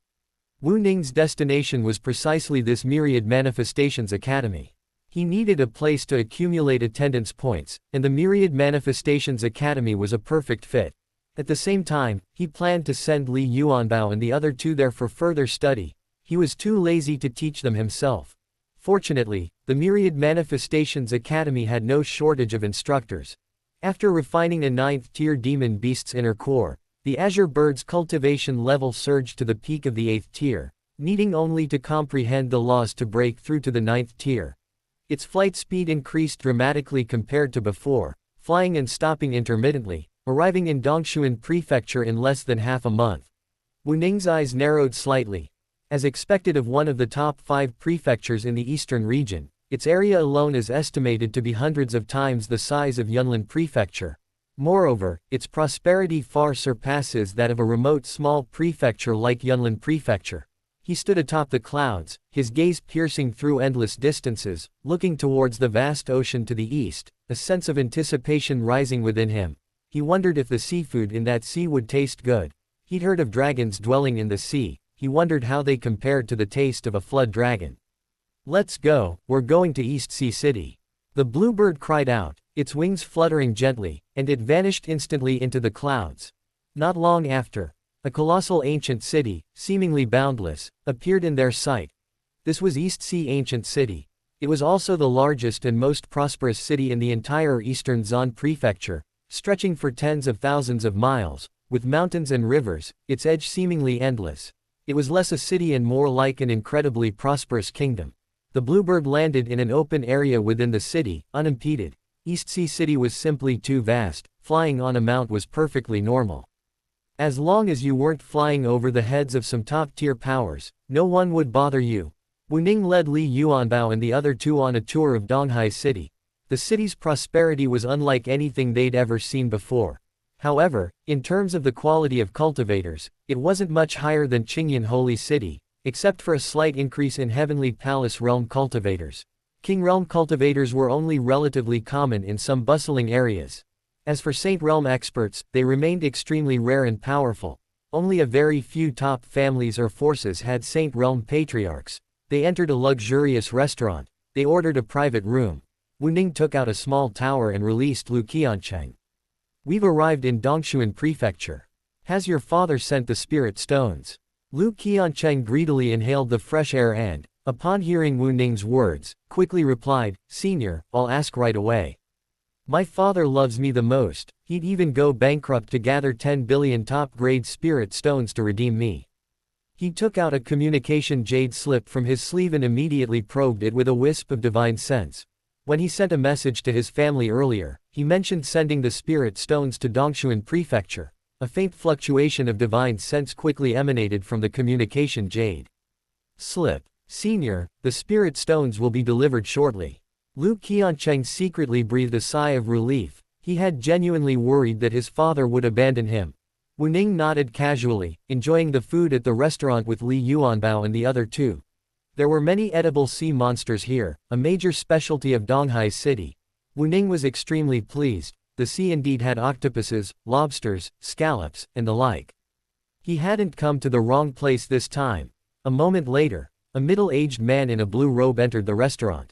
Wu Ning's destination was precisely this Myriad Manifestations Academy. He needed a place to accumulate attendance points, and the Myriad Manifestations Academy was a perfect fit. At the same time, he planned to send Li Yuanbao and the other 2 there for further study. He was too lazy to teach them himself. Fortunately, the Myriad Manifestations Academy had no shortage of instructors. After refining a 9th-tier demon beast's inner core, the Azure Bird's cultivation level surged to the peak of the 8th tier, needing only to comprehend the laws to break through to the 9th tier. Its flight speed increased dramatically compared to before, flying and stopping intermittently, arriving in Dongshuan Prefecture in less than half a month. Wu Ning's eyes narrowed slightly. As expected of one of the top 5 prefectures in the eastern region, its area alone is estimated to be hundreds of times the size of Yunlin Prefecture. Moreover, its prosperity far surpasses that of a remote small prefecture like Yunlin Prefecture. He stood atop the clouds, his gaze piercing through endless distances, looking towards the vast ocean to the east, a sense of anticipation rising within him. He wondered if the seafood in that sea would taste good. He'd heard of dragons dwelling in the sea. He wondered how they compared to the taste of a flood dragon. Let's go, we're going to East Sea City. The bluebird cried out, its wings fluttering gently, and it vanished instantly into the clouds. Not long after, a colossal ancient city, seemingly boundless, appeared in their sight. This was East Sea Ancient City. It was also the largest and most prosperous city in the entire eastern Zan Prefecture, stretching for tens of thousands of miles, with mountains and rivers, its edge seemingly endless. It was less a city and more like an incredibly prosperous kingdom. The bluebird landed in an open area within the city, unimpeded. East Sea City was simply too vast. Flying on a mount was perfectly normal. As long as you weren't flying over the heads of some top-tier powers, no one would bother you. Wu Ning led Li Yuanbao and the other 2 on a tour of Donghai City. The city's prosperity was unlike anything they'd ever seen before. However, in terms of the quality of cultivators, it wasn't much higher than Qingyan Holy City, except for a slight increase in Heavenly Palace realm cultivators. King realm cultivators were only relatively common in some bustling areas. As for Saint realm experts, they remained extremely rare and powerful. Only a very few top families or forces had Saint realm patriarchs. They entered a luxurious restaurant. They ordered a private room. Wu Ning took out a small tower and released Lu Qiancheng. We've arrived in Dongshuan Prefecture. Has your father sent the spirit stones? Lu Qiancheng greedily inhaled the fresh air and, upon hearing Wu Ning's words, quickly replied, "Senior, I'll ask right away. My father loves me the most, he'd even go bankrupt to gather 10 billion top-grade spirit stones to redeem me." He took out a communication jade slip from his sleeve and immediately probed it with a wisp of divine sense. When he sent a message to his family earlier, he mentioned sending the spirit stones to Dongshuan Prefecture. A faint fluctuation of divine sense quickly emanated from the communication jade slip. "Senior, the spirit stones will be delivered shortly." Lu Qiancheng secretly breathed a sigh of relief. He had genuinely worried that his father would abandon him. Wu Ning nodded casually, enjoying the food at the restaurant with Li Yuanbao and the other two. There were many edible sea monsters here, a major specialty of Donghai City. Wu Ning was extremely pleased. The sea indeed had octopuses, lobsters, scallops, and the like. He hadn't come to the wrong place this time. A moment later, a middle-aged man in a blue robe entered the restaurant.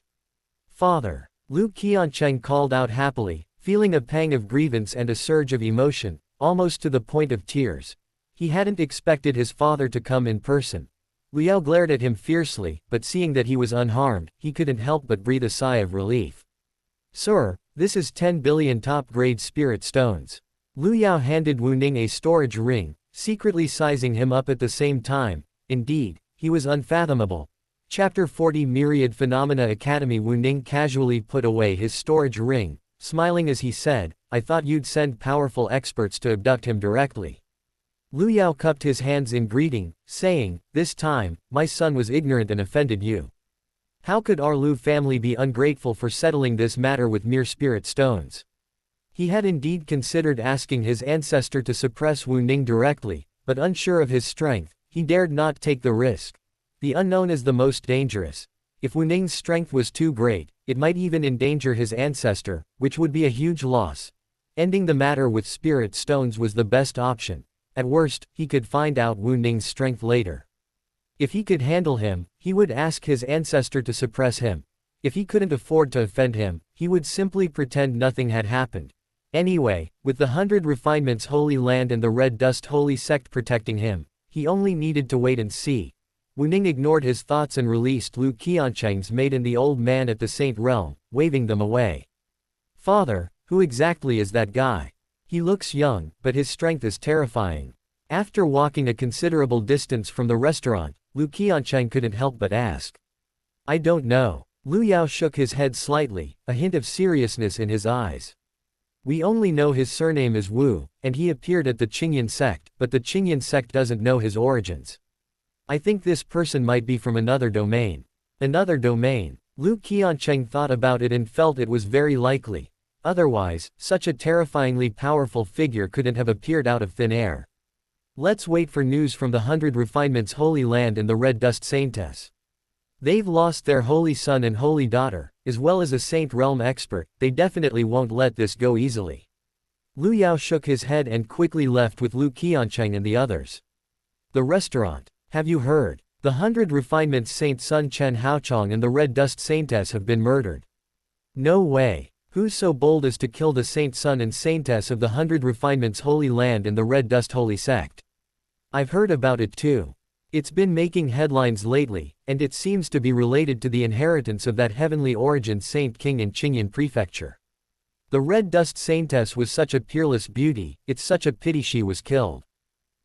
"Father!" Lu Qiancheng called out happily, feeling a pang of grievance and a surge of emotion, almost to the point of tears. He hadn't expected his father to come in person. Liao glared at him fiercely, but seeing that he was unharmed, he couldn't help but breathe a sigh of relief. "Sir, this is 10 billion top-grade spirit stones." Lu Yao handed Wu Ning a storage ring, secretly sizing him up at the same time. Indeed, he was unfathomable. Chapter 40 Myriad Phenomena Academy. Wu Ning casually put away his storage ring, smiling as he said, "I thought you'd send powerful experts to abduct him directly." Lu Yao cupped his hands in greeting, saying, "This time, my son was ignorant and offended you. How could our Lu family be ungrateful for settling this matter with mere spirit stones?" He had indeed considered asking his ancestor to suppress Wu Ning directly, but unsure of his strength, he dared not take the risk. The unknown is the most dangerous. If Wu Ning's strength was too great, it might even endanger his ancestor, which would be a huge loss. Ending the matter with spirit stones was the best option. At worst, he could find out Wu Ning's strength later. If he could handle him, he would ask his ancestor to suppress him. If he couldn't afford to offend him, he would simply pretend nothing had happened. Anyway, with the 100 Refinements Holy Land and the Red Dust Holy Sect protecting him, he only needed to wait and see. Wu Ning ignored his thoughts and released Lu Qiancheng's maid and the old man at the Saint Realm, waving them away. "Father, who exactly is that guy? He looks young, but his strength is terrifying." After walking a considerable distance from the restaurant, Lu Qiancheng couldn't help but ask. "I don't know." Lu Yao shook his head slightly, a hint of seriousness in his eyes. "We only know his surname is Wu, and he appeared at the Qingyan sect, but the Qingyan sect doesn't know his origins. I think this person might be from another domain." Another domain. Lu Qiancheng thought about it and felt it was very likely. Otherwise, such a terrifyingly powerful figure couldn't have appeared out of thin air. Let's wait for news from the 100 Refinements Holy Land and the Red Dust Saintess. They've lost their holy son and holy daughter, as well as a Saint Realm expert. They definitely won't let this go easily. Lu Yao shook his head and quickly left with Lu Qiancheng and the others. The restaurant. "Have you heard? The 100 Refinements Saint Sun Chen Haochong and the Red Dust Saintess have been murdered." "No way. Who's so bold as to kill the Saint Son and Saintess of the 100 Refinements Holy Land and the Red Dust Holy Sect?" "I've heard about it too. It's been making headlines lately, and it seems to be related to the inheritance of that heavenly origin Saint King in Qingyan Prefecture. The Red Dust Saintess was such a peerless beauty, it's such a pity she was killed.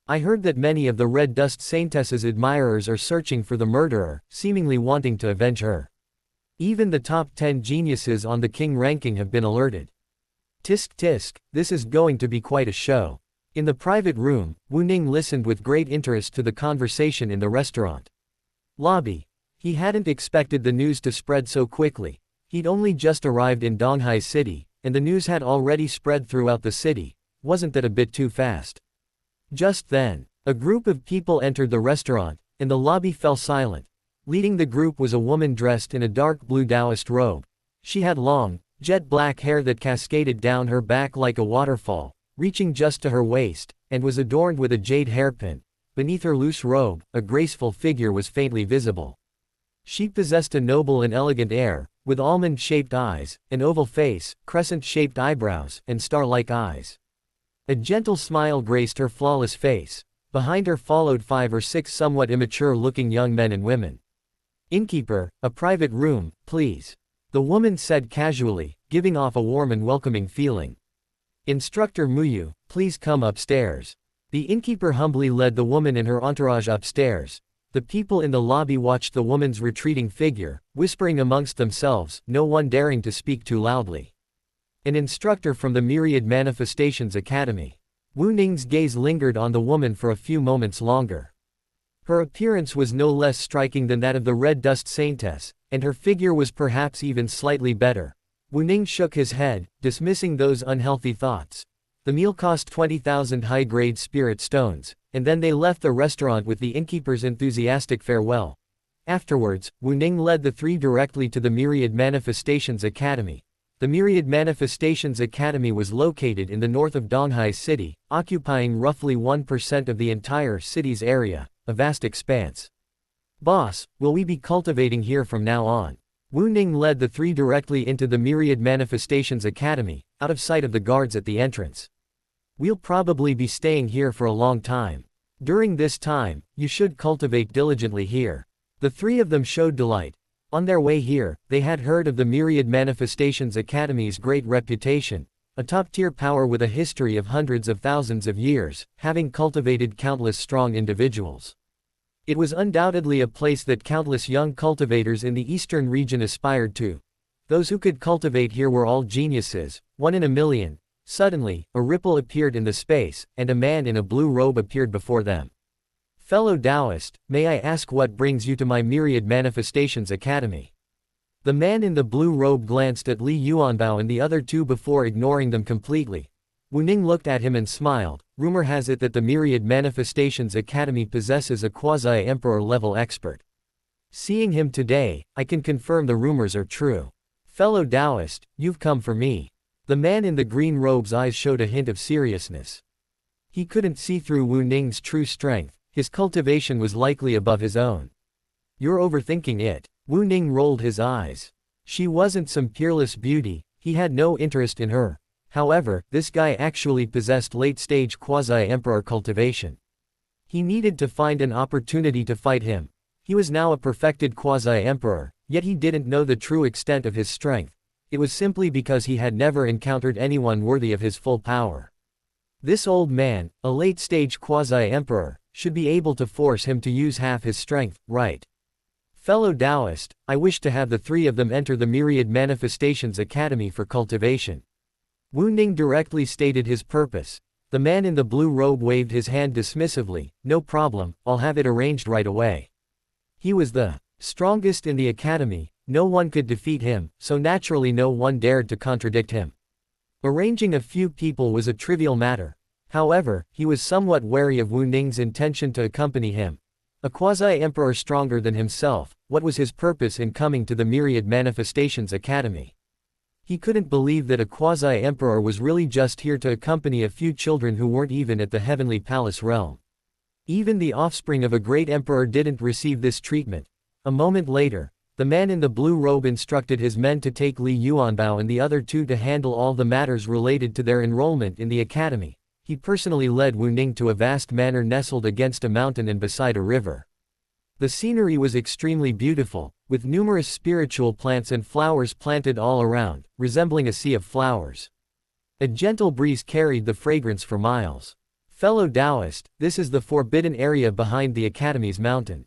I heard that many of the Red Dust Saintess's admirers are searching for the murderer, seemingly wanting to avenge her. Even the top 10 geniuses on the king ranking have been alerted. Tisk tisk, this is going to be quite a show." In the private room, Wu Ning listened with great interest to the conversation in the restaurant lobby. He hadn't expected the news to spread so quickly. He'd only just arrived in Donghai City, and the news had already spread throughout the city. Wasn't that a bit too fast? Just then, a group of people entered the restaurant, and the lobby fell silent. Leading the group was a woman dressed in a dark blue Taoist robe. She had long, jet black hair that cascaded down her back like a waterfall, reaching just to her waist, and was adorned with a jade hairpin. Beneath her loose robe, a graceful figure was faintly visible. She possessed a noble and elegant air, with almond-shaped eyes, an oval face, crescent-shaped eyebrows, and star-like eyes. A gentle smile graced her flawless face. Behind her followed 5 or 6 somewhat immature-looking young men and women. "Innkeeper, a private room, please," the woman said casually, giving off a warm and welcoming feeling. "Instructor Muyu, please come upstairs." The innkeeper humbly led the woman and her entourage upstairs. The people in the lobby watched the woman's retreating figure, whispering amongst themselves, no one daring to speak too loudly. An instructor from the Myriad Manifestations Academy. Wu Ning's gaze lingered on the woman for a few moments longer. Her appearance was no less striking than that of the Red Dust Saintess, and her figure was perhaps even slightly better. Wu Ning shook his head, dismissing those unhealthy thoughts. The meal cost 20,000 high-grade spirit stones, and then they left the restaurant with the innkeeper's enthusiastic farewell. Afterwards, Wu Ning led the 3 directly to the Myriad Manifestations Academy. The Myriad Manifestations Academy was located in the north of Donghai City, occupying roughly 1% of the entire city's area, a vast expanse. "Boss, will we be cultivating here from now on?" Wu Ning led the 3 directly into the Myriad Manifestations Academy, out of sight of the guards at the entrance. "We'll probably be staying here for a long time. During this time, you should cultivate diligently here." The 3 of them showed delight. On their way here, they had heard of the Myriad Manifestations Academy's great reputation, a top-tier power with a history of hundreds of thousands of years, having cultivated countless strong individuals. It was undoubtedly a place that countless young cultivators in the eastern region aspired to. Those who could cultivate here were all geniuses, 1 in a million. Suddenly, a ripple appeared in the space, and a man in a blue robe appeared before them. "Fellow Taoist, may I ask what brings you to my Myriad Manifestations Academy?" The man in the blue robe glanced at Li Yuanbao and the other 2 before ignoring them completely. Wu Ning looked at him and smiled. "Rumor has it that the Myriad Manifestations Academy possesses a quasi-emperor level expert. Seeing him today, I can confirm the rumors are true. Fellow Taoist, you've come for me." The man in the green robe's eyes showed a hint of seriousness. He couldn't see through Wu Ning's true strength. His cultivation was likely above his own. "You're overthinking it." Wu Ning rolled his eyes. She wasn't some peerless beauty, he had no interest in her. However, this guy actually possessed late-stage quasi-emperor cultivation. He needed to find an opportunity to fight him. He was now a perfected quasi-emperor, yet he didn't know the true extent of his strength. It was simply because he had never encountered anyone worthy of his full power. This old man, a late-stage quasi-emperor, should be able to force him to use half his strength, right? "Fellow Taoist, I wish to have the 3 of them enter the Myriad Manifestations Academy for cultivation." Wu Ning directly stated his purpose. The man in the blue robe waved his hand dismissively. "No problem, I'll have it arranged right away." He was the strongest in the academy, no one could defeat him, so naturally no one dared to contradict him. Arranging a few people was a trivial matter. However, he was somewhat wary of Wu Ning's intention to accompany him. A quasi-emperor stronger than himself, what was his purpose in coming to the Myriad Manifestations Academy? He couldn't believe that a quasi-emperor was really just here to accompany a few children who weren't even at the Heavenly Palace realm. Even the offspring of a great emperor didn't receive this treatment. A moment later, the man in the blue robe instructed his men to take Li Yuanbao and the other 2 to handle all the matters related to their enrollment in the academy. He personally led Wu Ning to a vast manor nestled against a mountain and beside a river. The scenery was extremely beautiful, with numerous spiritual plants and flowers planted all around, resembling a sea of flowers. A gentle breeze carried the fragrance for miles. "Fellow Taoist, this is the forbidden area behind the academy's mountain.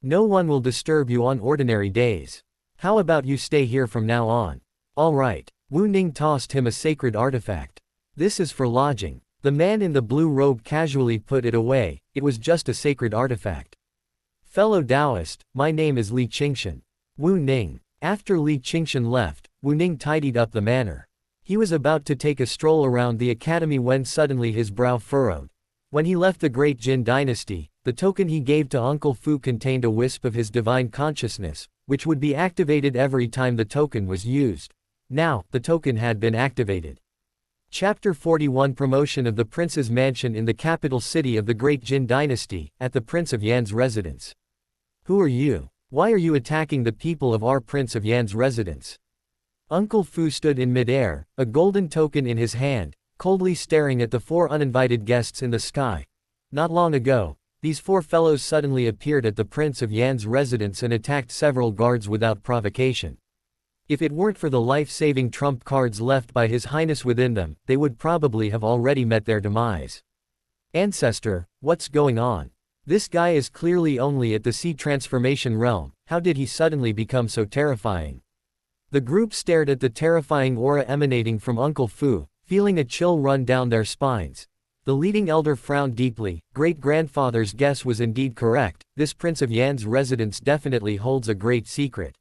No one will disturb you on ordinary days. How about you stay here from now on?" "All right." Wu Ning tossed him a sacred artifact. "This is for lodging." The man in the blue robe casually put it away. It was just a sacred artifact. "Fellow Taoist, my name is Li Qingshan." "Wu Ning." After Li Qingshan left, Wu Ning tidied up the manor. He was about to take a stroll around the academy when suddenly his brow furrowed. When he left the Great Jin dynasty, the token he gave to Uncle Fu contained a wisp of his divine consciousness, which would be activated every time the token was used. Now, the token had been activated. Chapter 41 Promotion of the Prince's Mansion in the capital city of the Great Jin dynasty, at the Prince of Yan's residence. Who are you? Why are you attacking the people of our Prince of Yan's residence? Uncle Fu stood in midair, a golden token in his hand, coldly staring at the 4 uninvited guests in the sky. Not long ago, these 4 fellows suddenly appeared at the Prince of Yan's residence and attacked several guards without provocation. If it weren't for the life-saving trump cards left by His Highness within them, they would probably have already met their demise. Ancestor, what's going on? This guy is clearly only at the sea transformation realm. How did he suddenly become so terrifying? The group stared at the terrifying aura emanating from Uncle Fu, feeling a chill run down their spines. The leading elder frowned deeply. Great-grandfather's guess was indeed correct. This Prince of Yan's residence definitely holds a great secret.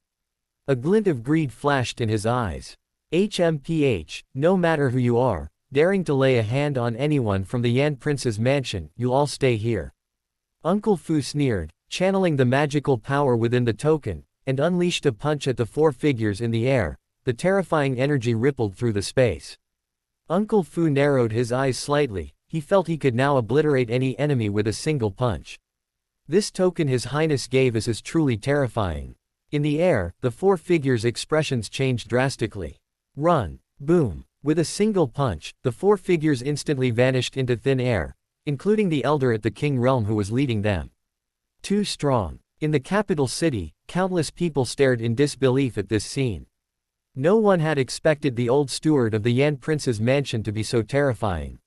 A glint of greed flashed in his eyes. HMPH, no matter who you are, daring to lay a hand on anyone from the Yan Prince's mansion, you'll all stay here. Uncle Fu sneered, channeling the magical power within the token, and unleashed a punch at the 4 figures in the air. The terrifying energy rippled through the space. Uncle Fu narrowed his eyes slightly. He felt he could now obliterate any enemy with a single punch. This token His Highness gave us is truly terrifying. In the air, the 4 figures' expressions changed drastically. Run! Boom! With a single punch, the 4 figures instantly vanished into thin air, including the elder at the King realm who was leading them. Too strong. In the capital city, countless people stared in disbelief at this scene. No one had expected the old steward of the Yan Prince's mansion to be so terrifying.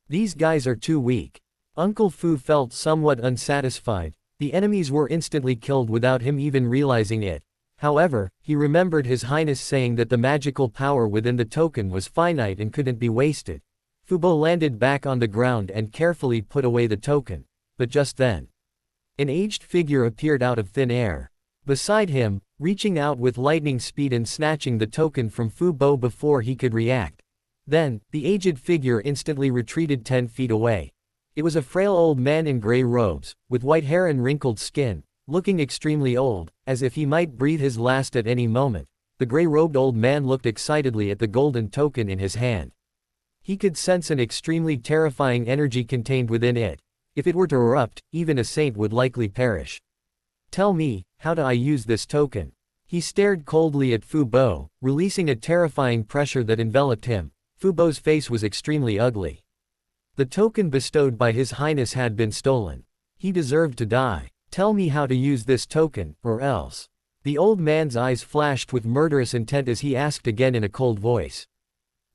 These guys are too weak. Uncle Fu felt somewhat unsatisfied. The enemies were instantly killed without him even realizing it. However, he remembered His Highness saying that the magical power within the token was finite and couldn't be wasted. Fu Bo landed back on the ground and carefully put away the token. But just then, an aged figure appeared out of thin air. Beside him, reaching out with lightning speed and snatching the token from Fu Bo before he could react. Then, the aged figure instantly retreated 10 feet away. It was a frail old man in gray robes, with white hair and wrinkled skin, looking extremely old, as if he might breathe his last at any moment. The gray-robed old man looked excitedly at the golden token in his hand. He could sense an extremely terrifying energy contained within it. If it were to erupt, even a saint would likely perish. Tell me, how do I use this token? He stared coldly at Fu Bo, releasing a terrifying pressure that enveloped him. Fu Bo's face was extremely ugly. The token bestowed by His Highness had been stolen. He deserved to die. Tell me how to use this token, or else. The old man's eyes flashed with murderous intent as he asked again in a cold voice.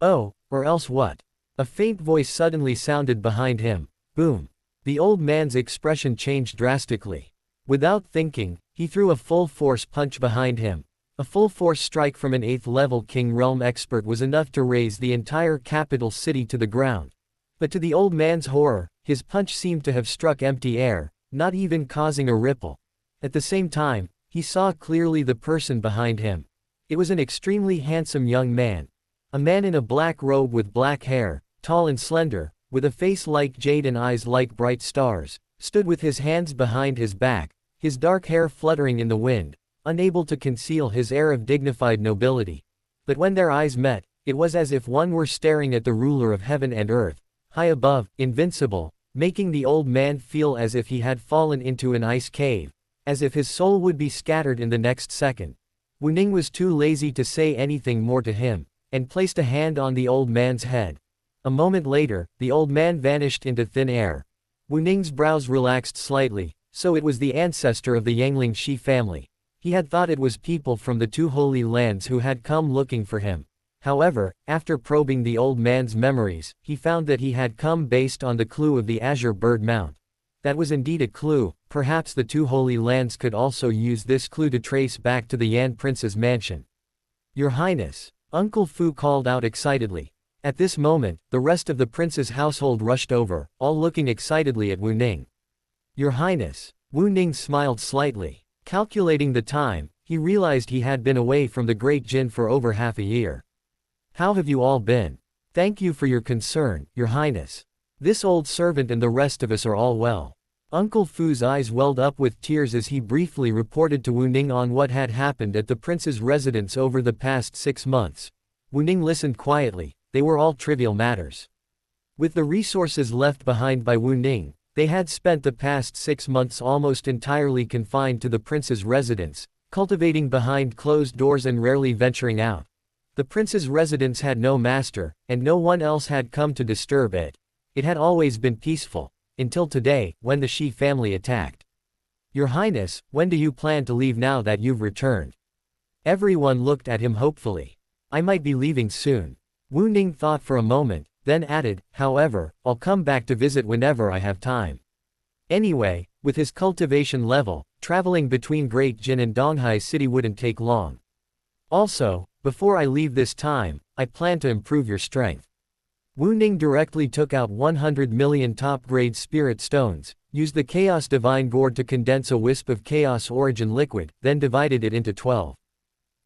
Oh, or else what? A faint voice suddenly sounded behind him. Boom. The old man's expression changed drastically. Without thinking, he threw a full-force punch behind him. A full-force strike from an 8th-level King Realm expert was enough to raise the entire capital city to the ground. But to the old man's horror, his punch seemed to have struck empty air, not even causing a ripple. At the same time, he saw clearly the person behind him. It was an extremely handsome young man. A man in a black robe with black hair, tall and slender, with a face like jade and eyes like bright stars, stood with his hands behind his back, his dark hair fluttering in the wind, unable to conceal his air of dignified nobility. But when their eyes met, it was as if one were staring at the ruler of heaven and earth, high above, invincible, making the old man feel as if he had fallen into an ice cave, as if his soul would be scattered in the next second. Wu Ning was too lazy to say anything more to him, and placed a hand on the old man's head. A moment later, the old man vanished into thin air. Wu Ning's brows relaxed slightly. So it was the ancestor of the Yangling Shi family. He had thought it was people from the 2 holy lands who had come looking for him. However, after probing the old man's memories, he found that he had come based on the clue of the Azure Bird Mount. That was indeed a clue. Perhaps the 2 holy lands could also use this clue to trace back to the Yan Prince's mansion. Your Highness, Uncle Fu called out excitedly. At this moment, the rest of the prince's household rushed over, all looking excitedly at Wu Ning. Your Highness. Wu Ning smiled slightly. Calculating the time, He realized he had been away from the Great Jin for over half a year. "How have you all been? Thank you for your concern, Your Highness. This old servant and the rest of us are all well." Uncle Fu's eyes welled up with tears as he briefly reported to Wu Ning on what had happened at the prince's residence over the past 6 months. Wu Ning listened quietly. They were all trivial matters. With the resources left behind by Wu Ning, they had spent the past 6 months almost entirely confined to the prince's residence, cultivating behind closed doors and rarely venturing out. The prince's residence had no master, and no one else had come to disturb it. It had always been peaceful, until today, when the Shi family attacked. "Your Highness, when do you plan to leave now that you've returned?" Everyone looked at him hopefully. "I might be leaving soon." Wu Ning thought for a moment, then added, "However, I'll come back to visit whenever I have time." Anyway, with his cultivation level, traveling between Great Jin and Donghai City wouldn't take long. "Also, before I leave this time, I plan to improve your strength." Wu Ning directly took out 100 million top-grade spirit stones, used the Chaos Divine Gourd to condense a wisp of Chaos Origin liquid, then divided it into 12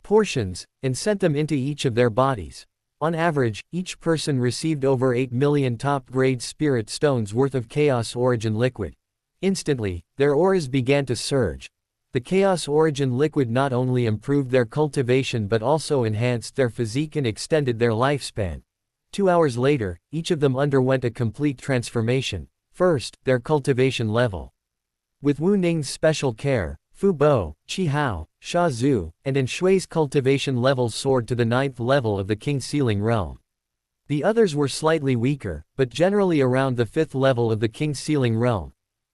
portions, and sent them into each of their bodies. On average, each person received over 8 million top-grade spirit stones worth of Chaos Origin liquid. Instantly, their auras began to surge. The Chaos Origin liquid not only improved their cultivation but also enhanced their physique and extended their lifespan. 2 hours later, each of them underwent a complete transformation. First, their cultivation level. With Wu Ning's special care, Fu Bo, Qi Hao, Sha Zhu, and Shui's cultivation levels soared to the 9th level of the King Sealing realm. The others were slightly weaker, but generally around the 5th level of the King Sealing realm.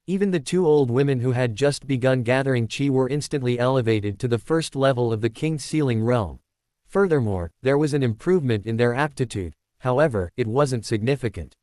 Even the 2 old women who had just begun gathering qi were instantly elevated to the 1st level of the King Sealing realm. Furthermore, there was an improvement in their aptitude. However, it wasn't significant.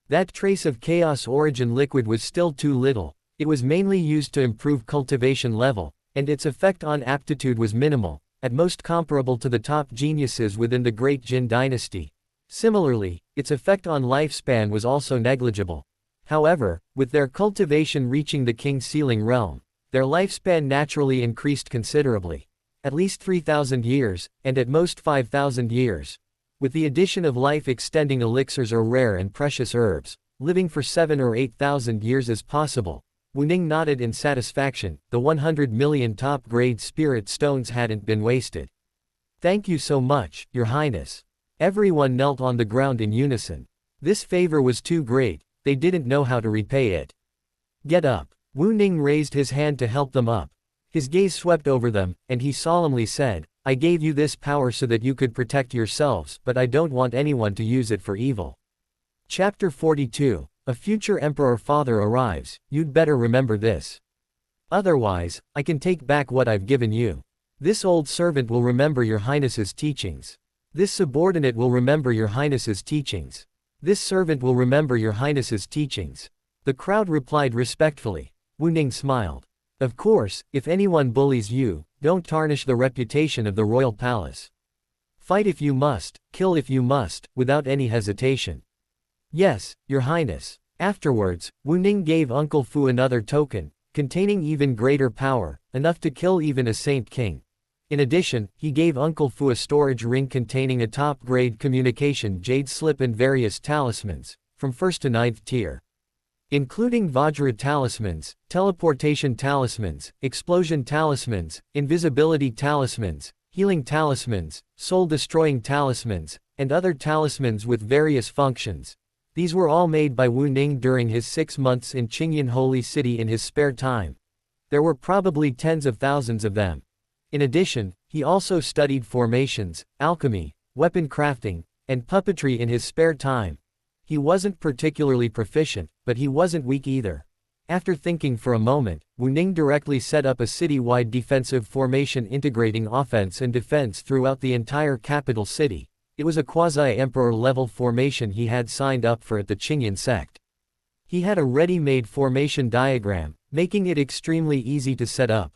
That trace of Chaos Origin liquid was still too little. It was mainly used to improve cultivation level, and its effect on aptitude was minimal, at most comparable to the top geniuses within the Great Jin dynasty. Similarly, its effect on lifespan was also negligible. However, with their cultivation reaching the King Sealing realm, their lifespan naturally increased considerably. At least 3,000 years, and at most 5,000 years. With the addition of life-extending elixirs or rare and precious herbs, living for 7 or 8,000 years as possible. Wu Ning nodded in satisfaction. The 100 million top-grade spirit stones hadn't been wasted. "Thank you so much, Your Highness." Everyone knelt on the ground in unison. This favor was too great, they didn't know how to repay it. "Get up." Wu Ning raised his hand to help them up. His gaze swept over them, and he solemnly said, "I gave you this power so that you could protect yourselves, but I don't want anyone to use it for evil." Chapter 42. A future emperor father arrives. You'd better remember this. Otherwise, I can take back what I've given you. This old servant will remember Your Highness's teachings. This subordinate will remember Your Highness's teachings. This servant will remember Your Highness's teachings. The crowd replied respectfully. Wu Ning smiled. "Of course, if anyone bullies you, don't tarnish the reputation of the royal palace. Fight if you must, kill if you must, without any hesitation." "Yes, Your Highness." Afterwards, Wu Ning gave Uncle Fu another token, containing even greater power, enough to kill even a saint king. In addition, he gave Uncle Fu a storage ring containing a top-grade communication jade slip and various talismans, from 1st to 9th tier. Including Vajra talismans, teleportation talismans, explosion talismans, invisibility talismans, healing talismans, soul-destroying talismans, and other talismans with various functions. These were all made by Wu Ning during his 6 months in Qingyan Holy City in his spare time. There were probably tens of thousands of them. In addition, he also studied formations, alchemy, weapon crafting, and puppetry in his spare time. He wasn't particularly proficient, but he wasn't weak either. After thinking for a moment, Wu Ning directly set up a city-wide defensive formation integrating offense and defense throughout the entire capital city. It was a quasi-emperor level formation he had signed up for at the Qingyan sect. He had a ready-made formation diagram, making it extremely easy to set up.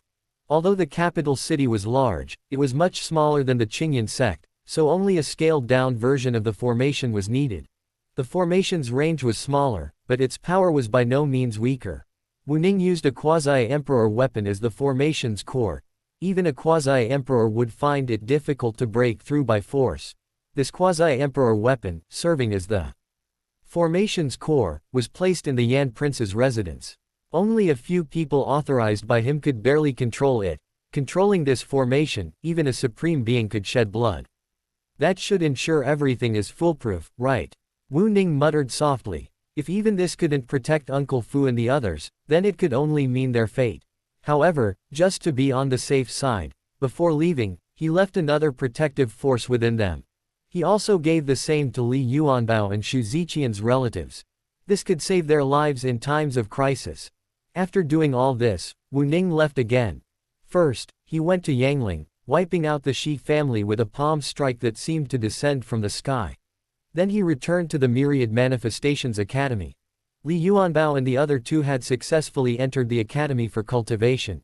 Although the capital city was large, it was much smaller than the Qingyan sect, so only a scaled-down version of the formation was needed. The formation's range was smaller, but its power was by no means weaker. Wu Ning used a quasi-emperor weapon as the formation's core. Even a quasi-emperor would find it difficult to break through by force. This quasi-emperor weapon, serving as the formation's core, was placed in the Yan prince's residence. Only a few people authorized by him could barely control it. Controlling this formation, even a supreme being could shed blood. That should ensure everything is foolproof, right? Wu Ning muttered softly. If even this couldn't protect Uncle Fu and the others, then it could only mean their fate. However, just to be on the safe side, before leaving, he left another protective force within them. He also gave the same to Li Yuanbao and Xu Ziqian's relatives. This could save their lives in times of crisis. After doing all this, Wu Ning left again. First, he went to Yangling, wiping out the Shi family with a palm strike that seemed to descend from the sky. Then he returned to the Myriad Manifestations Academy. Li Yuanbao and the other two had successfully entered the Academy for cultivation.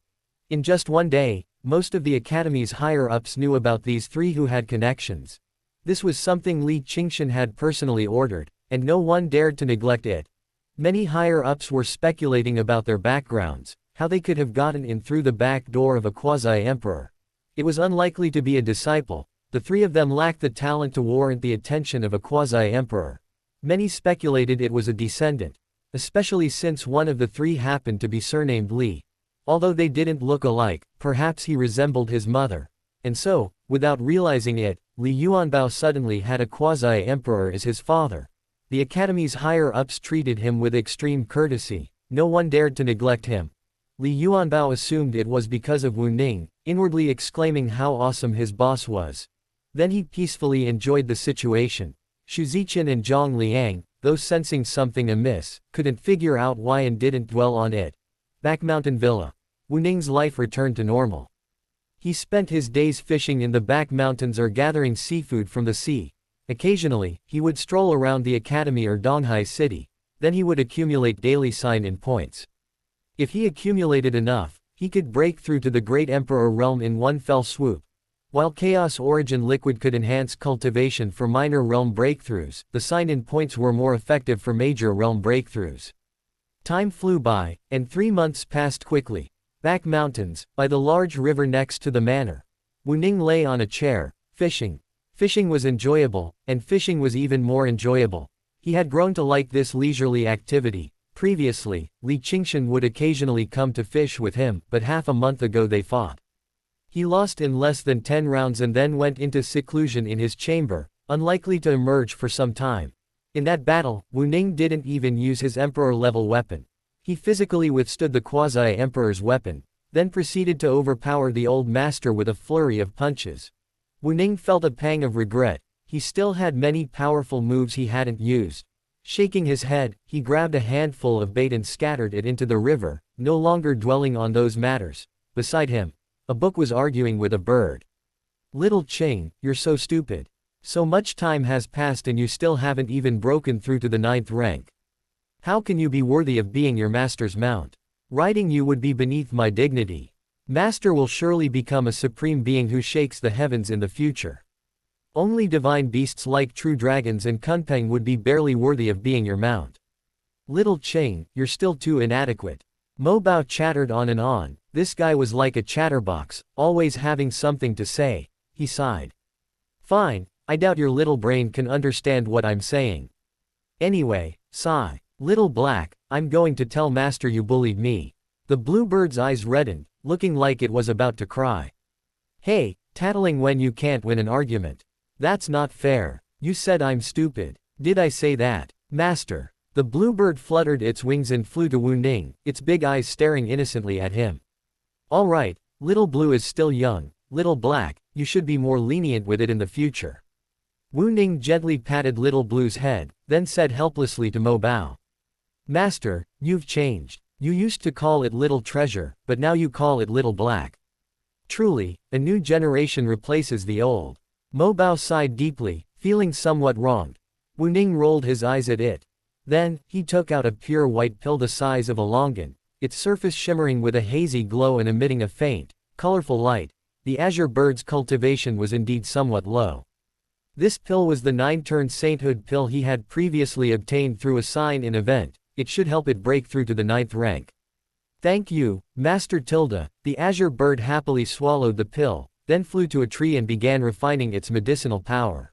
In just one day, most of the Academy's higher-ups knew about these three who had connections. This was something Li Qingshan had personally ordered, and no one dared to neglect it. Many higher-ups were speculating about their backgrounds, how they could have gotten in through the back door of a quasi-emperor. It was unlikely to be a disciple. The three of them lacked the talent to warrant the attention of a quasi-emperor. Many speculated it was a descendant, especially since one of the three happened to be surnamed Li. Although they didn't look alike, perhaps he resembled his mother. And so, without realizing it, Li Yuanbao suddenly had a quasi-emperor as his father. The Academy's higher-ups treated him with extreme courtesy. No one dared to neglect him. Li Yuanbao assumed it was because of Wu Ning, inwardly exclaiming how awesome his boss was. Then he peacefully enjoyed the situation. Xu Ziqian and Zhang Liang, though sensing something amiss, couldn't figure out why and didn't dwell on it. Back Mountain Villa. Wu Ning's life returned to normal. He spent his days fishing in the back mountains or gathering seafood from the sea. Occasionally, he would stroll around the academy or Donghai city. Then he would accumulate daily sign-in points. If he accumulated enough, he could break through to the Great Emperor realm in one fell swoop. While Chaos Origin Liquid could enhance cultivation for minor realm breakthroughs, the sign-in points were more effective for major realm breakthroughs. Time flew by, and 3 months passed quickly. Back mountains, by the large river next to the manor. Wu Ning lay on a chair, fishing. Fishing was enjoyable, and fishing was even more enjoyable. He had grown to like this leisurely activity. Previously, Li Qingshan would occasionally come to fish with him, but half a month ago they fought. He lost in less than 10 rounds and then went into seclusion in his chamber, unlikely to emerge for some time. In that battle, Wu Ning didn't even use his emperor-level weapon. He physically withstood the quasi-emperor's weapon, then proceeded to overpower the old master with a flurry of punches. Wu Ning felt a pang of regret. He still had many powerful moves he hadn't used. Shaking his head, he grabbed a handful of bait and scattered it into the river, no longer dwelling on those matters. Beside him, a book was arguing with a bird. "Little Ching, you're so stupid. So much time has passed and you still haven't even broken through to the 9th rank. How can you be worthy of being your master's mount? Riding you would be beneath my dignity. Master will surely become a supreme being who shakes the heavens in the future. Only divine beasts like true dragons and Kunpeng would be barely worthy of being your mount. Little Ching, you're still too inadequate." Mo Bao chattered on and on. This guy was like a chatterbox, always having something to say. He sighed. "Fine, I doubt your little brain can understand what I'm saying. Anyway, sigh. Little Black, I'm going to tell Master you bullied me." The bluebird's eyes reddened, looking like it was about to cry. "Hey, tattling when you can't win an argument. That's not fair. You said I'm stupid. Did I say that, Master?" The bluebird fluttered its wings and flew to Wu Ning, its big eyes staring innocently at him. "All right, Little Blue is still young. Little Black, you should be more lenient with it in the future." Wu Ning gently patted Little Blue's head, then said helplessly to Mo Bao. "Master, you've changed. You used to call it Little Treasure, but now you call it Little Black. Truly, a new generation replaces the old." Mo Bao sighed deeply, feeling somewhat wronged. Wu Ning rolled his eyes at it. Then, he took out a pure white pill the size of a longan, its surface shimmering with a hazy glow and emitting a faint, colorful light. The azure bird's cultivation was indeed somewhat low. This pill was the 9-turn sainthood pill he had previously obtained through a sign-in event. It should help it break through to the 9th rank. Thank you, Master Tilda. The azure bird happily swallowed the pill, then flew to a tree and began refining its medicinal power.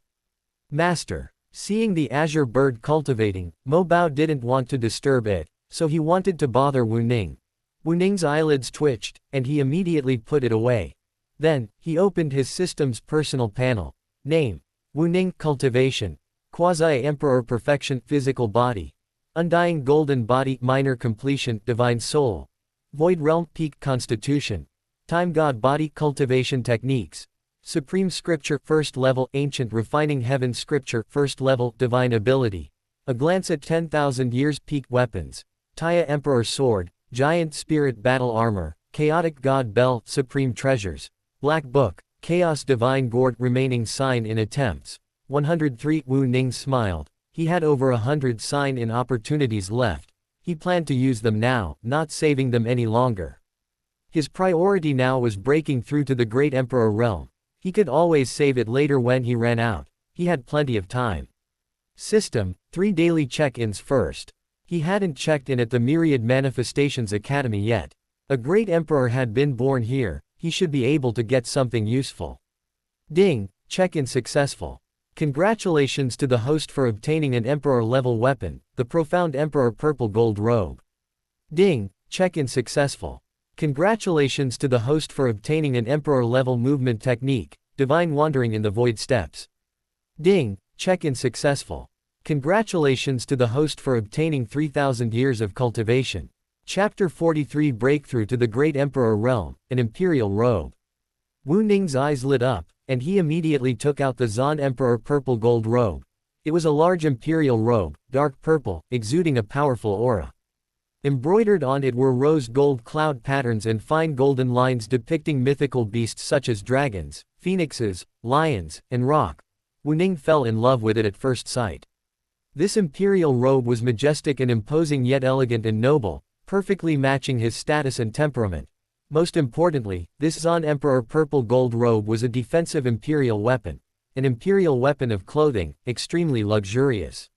Master. Seeing the azure bird cultivating, Mo Bao didn't want to disturb it, so he wanted to bother Wu Ning. Wu Ning's eyelids twitched, and he immediately put it away. Then, he opened his system's personal panel. Name: Wu Ning. Cultivation: Quasi-Emperor Perfection. Physical body: Undying Golden Body. Minor Completion. Divine Soul: Void Realm. Peak Constitution: Time God Body. Cultivation Techniques: Supreme Scripture. First Level. Ancient Refining Heaven Scripture. First Level. Divine Ability: A Glance at 10,000 Years. Peak Weapons: Taya Emperor Sword, Giant Spirit Battle Armor, Chaotic God Bell. Supreme Treasures: Black Book, Chaos Divine Gourd. Remaining sign-in attempts: 103. Wu Ning smiled. He had over 100 sign-in opportunities left. He planned to use them now, not saving them any longer. His priority now was breaking through to the Great Emperor realm. He could always save it later when he ran out. He had plenty of time. System: 3 daily check-ins first. He hadn't checked in at the Myriad Manifestations Academy yet. A great emperor had been born here. He should be able to get something useful. Ding, check-in successful. Congratulations to the host for obtaining an emperor-level weapon, the Profound Emperor Purple Gold Robe. Ding, check-in successful. Congratulations to the host for obtaining an emperor-level movement technique, Divine Wandering in the Void Steppes. Ding, check-in successful. Congratulations to the host for obtaining 3,000 years of cultivation. Chapter 43: Breakthrough to the Great Emperor Realm, an Imperial Robe. Wu Ning's eyes lit up, and he immediately took out the Zon Emperor Purple Gold Robe. It was a large imperial robe, dark purple, exuding a powerful aura. Embroidered on it were rose gold cloud patterns and fine golden lines depicting mythical beasts such as dragons, phoenixes, lions, and roc. Wu Ning fell in love with it at first sight. This imperial robe was majestic and imposing yet elegant and noble, perfectly matching his status and temperament. Most importantly, this Zon Emperor Purple Gold Robe was a defensive imperial weapon. An imperial weapon of clothing, extremely luxurious.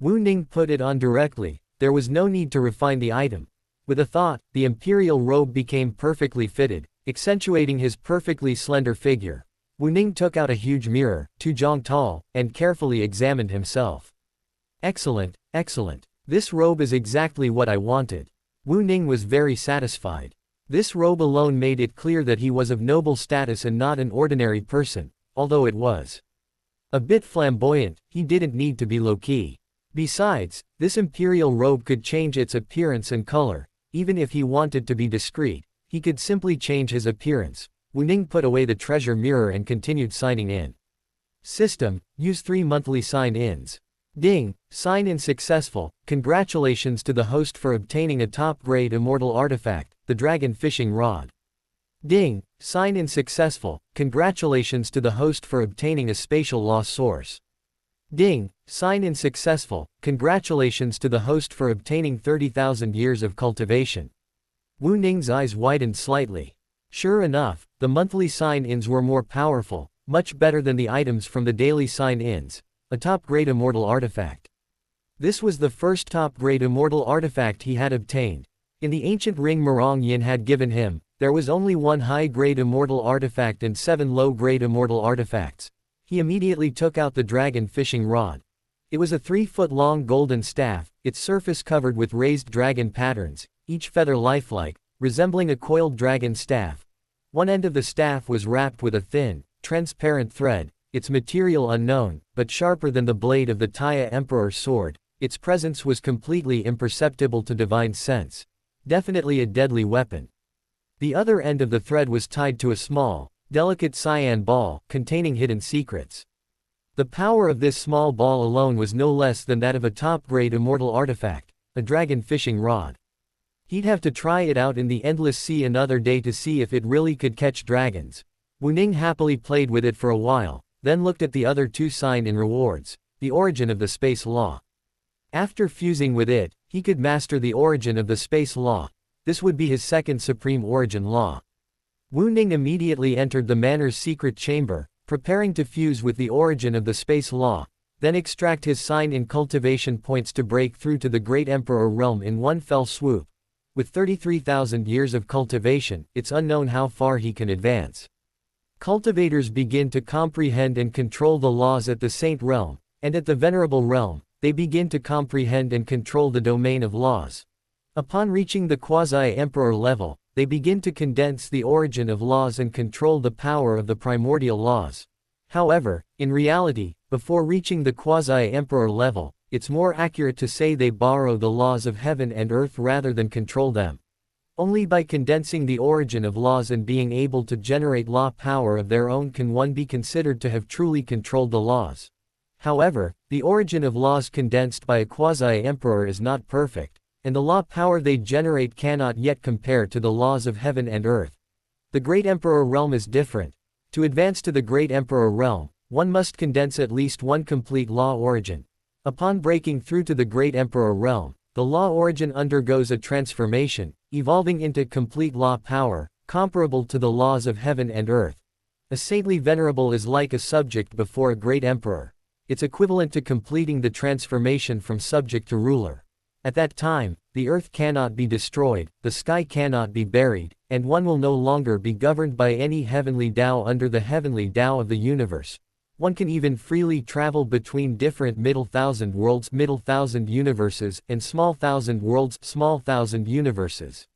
Wu Ning put it on directly. There was no need to refine the item. With a thought, the imperial robe became perfectly fitted, accentuating his perfectly slender figure. Wu Ning took out a huge mirror, 2 jong tall, and carefully examined himself. Excellent, excellent. This robe is exactly what I wanted. Wu Ning was very satisfied. This robe alone made it clear that he was of noble status and not an ordinary person, although it was a bit flamboyant. He didn't need to be low-key. Besides, this imperial robe could change its appearance and color. Even if he wanted to be discreet, he could simply change his appearance. Wu Ning put away the treasure mirror and continued signing in. System: use 3 monthly sign-ins. Ding, sign-in successful. Congratulations to the host for obtaining a top-grade immortal artifact, the Dragon Fishing Rod. Ding, sign-in successful. Congratulations to the host for obtaining a spatial law source. Ding, sign-in successful. Congratulations to the host for obtaining 30,000 years of cultivation. Wu Ning's eyes widened slightly. Sure enough, the monthly sign-ins were more powerful, much better than the items from the daily sign-ins. A top-grade immortal artifact. This was the first top-grade immortal artifact he had obtained. In the ancient ring Murong Yin had given him, there was only 1 high-grade immortal artifact and 7 low-grade immortal artifacts. He immediately took out the dragon fishing rod. It was a 3-foot-long golden staff, its surface covered with raised dragon patterns, each feather lifelike, resembling a coiled dragon staff. One end of the staff was wrapped with a thin, transparent thread, its material unknown, but sharper than the blade of the Taya Emperor's sword. Its presence was completely imperceptible to divine sense. Definitely a deadly weapon. The other end of the thread was tied to a small, delicate cyan ball, containing hidden secrets. The power of this small ball alone was no less than that of a top-grade immortal artifact, a dragon fishing rod. He'd have to try it out in the endless sea another day to see if it really could catch dragons. Wu Ning happily played with it for a while, then looked at the other 2 sign-in rewards, the origin of the space law. After fusing with it, he could master the origin of the space law. This would be his second supreme origin law. Wu Ning immediately entered the manor's secret chamber, preparing to fuse with the origin of the space law, then extract his sign-in cultivation points to break through to the Great Emperor realm in one fell swoop. with 33,000 years of cultivation, it's unknown how far he can advance. Cultivators begin to comprehend and control the laws at the Saint Realm, and at the Venerable Realm, they begin to comprehend and control the domain of laws. Upon reaching the quasi-emperor level, they begin to condense the origin of laws and control the power of the primordial laws. However, in reality, before reaching the quasi-emperor level, it's more accurate to say they borrow the laws of heaven and earth rather than control them. Only by condensing the origin of laws and being able to generate law power of their own can one be considered to have truly controlled the laws. However, the origin of laws condensed by a quasi-emperor is not perfect, and the law power they generate cannot yet compare to the laws of heaven and earth. The Great Emperor Realm is different. To advance to the Great Emperor Realm, one must condense at least one complete law origin. Upon breaking through to the Great Emperor Realm, the law origin undergoes a transformation, evolving into complete law power, comparable to the laws of heaven and earth. A saintly venerable is like a subject before a great emperor. It's equivalent to completing the transformation from subject to ruler. At that time, the earth cannot be destroyed, the sky cannot be buried, and one will no longer be governed by any heavenly Tao under the heavenly Tao of the universe. One can even freely travel between different middle thousand worlds, middle thousand universes, and small thousand worlds, small thousand universes.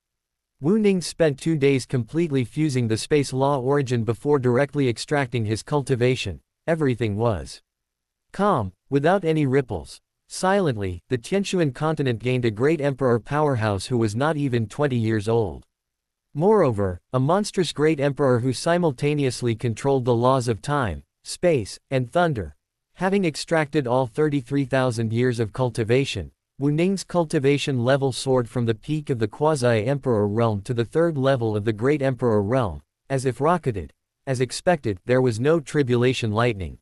Wu Ning spent 2 days completely fusing the space law origin before directly extracting his cultivation. Everything was calm, without any ripples. Silently, the Tianquan continent gained a great emperor powerhouse who was not even 20 years old. Moreover, a monstrous great emperor who simultaneously controlled the laws of time, space, and thunder. Having extracted all 33,000 years of cultivation, Wu Ning's cultivation level soared from the peak of the quasi-emperor realm to the third level of the great emperor realm, as if rocketed. As expected, there was no tribulation lightning.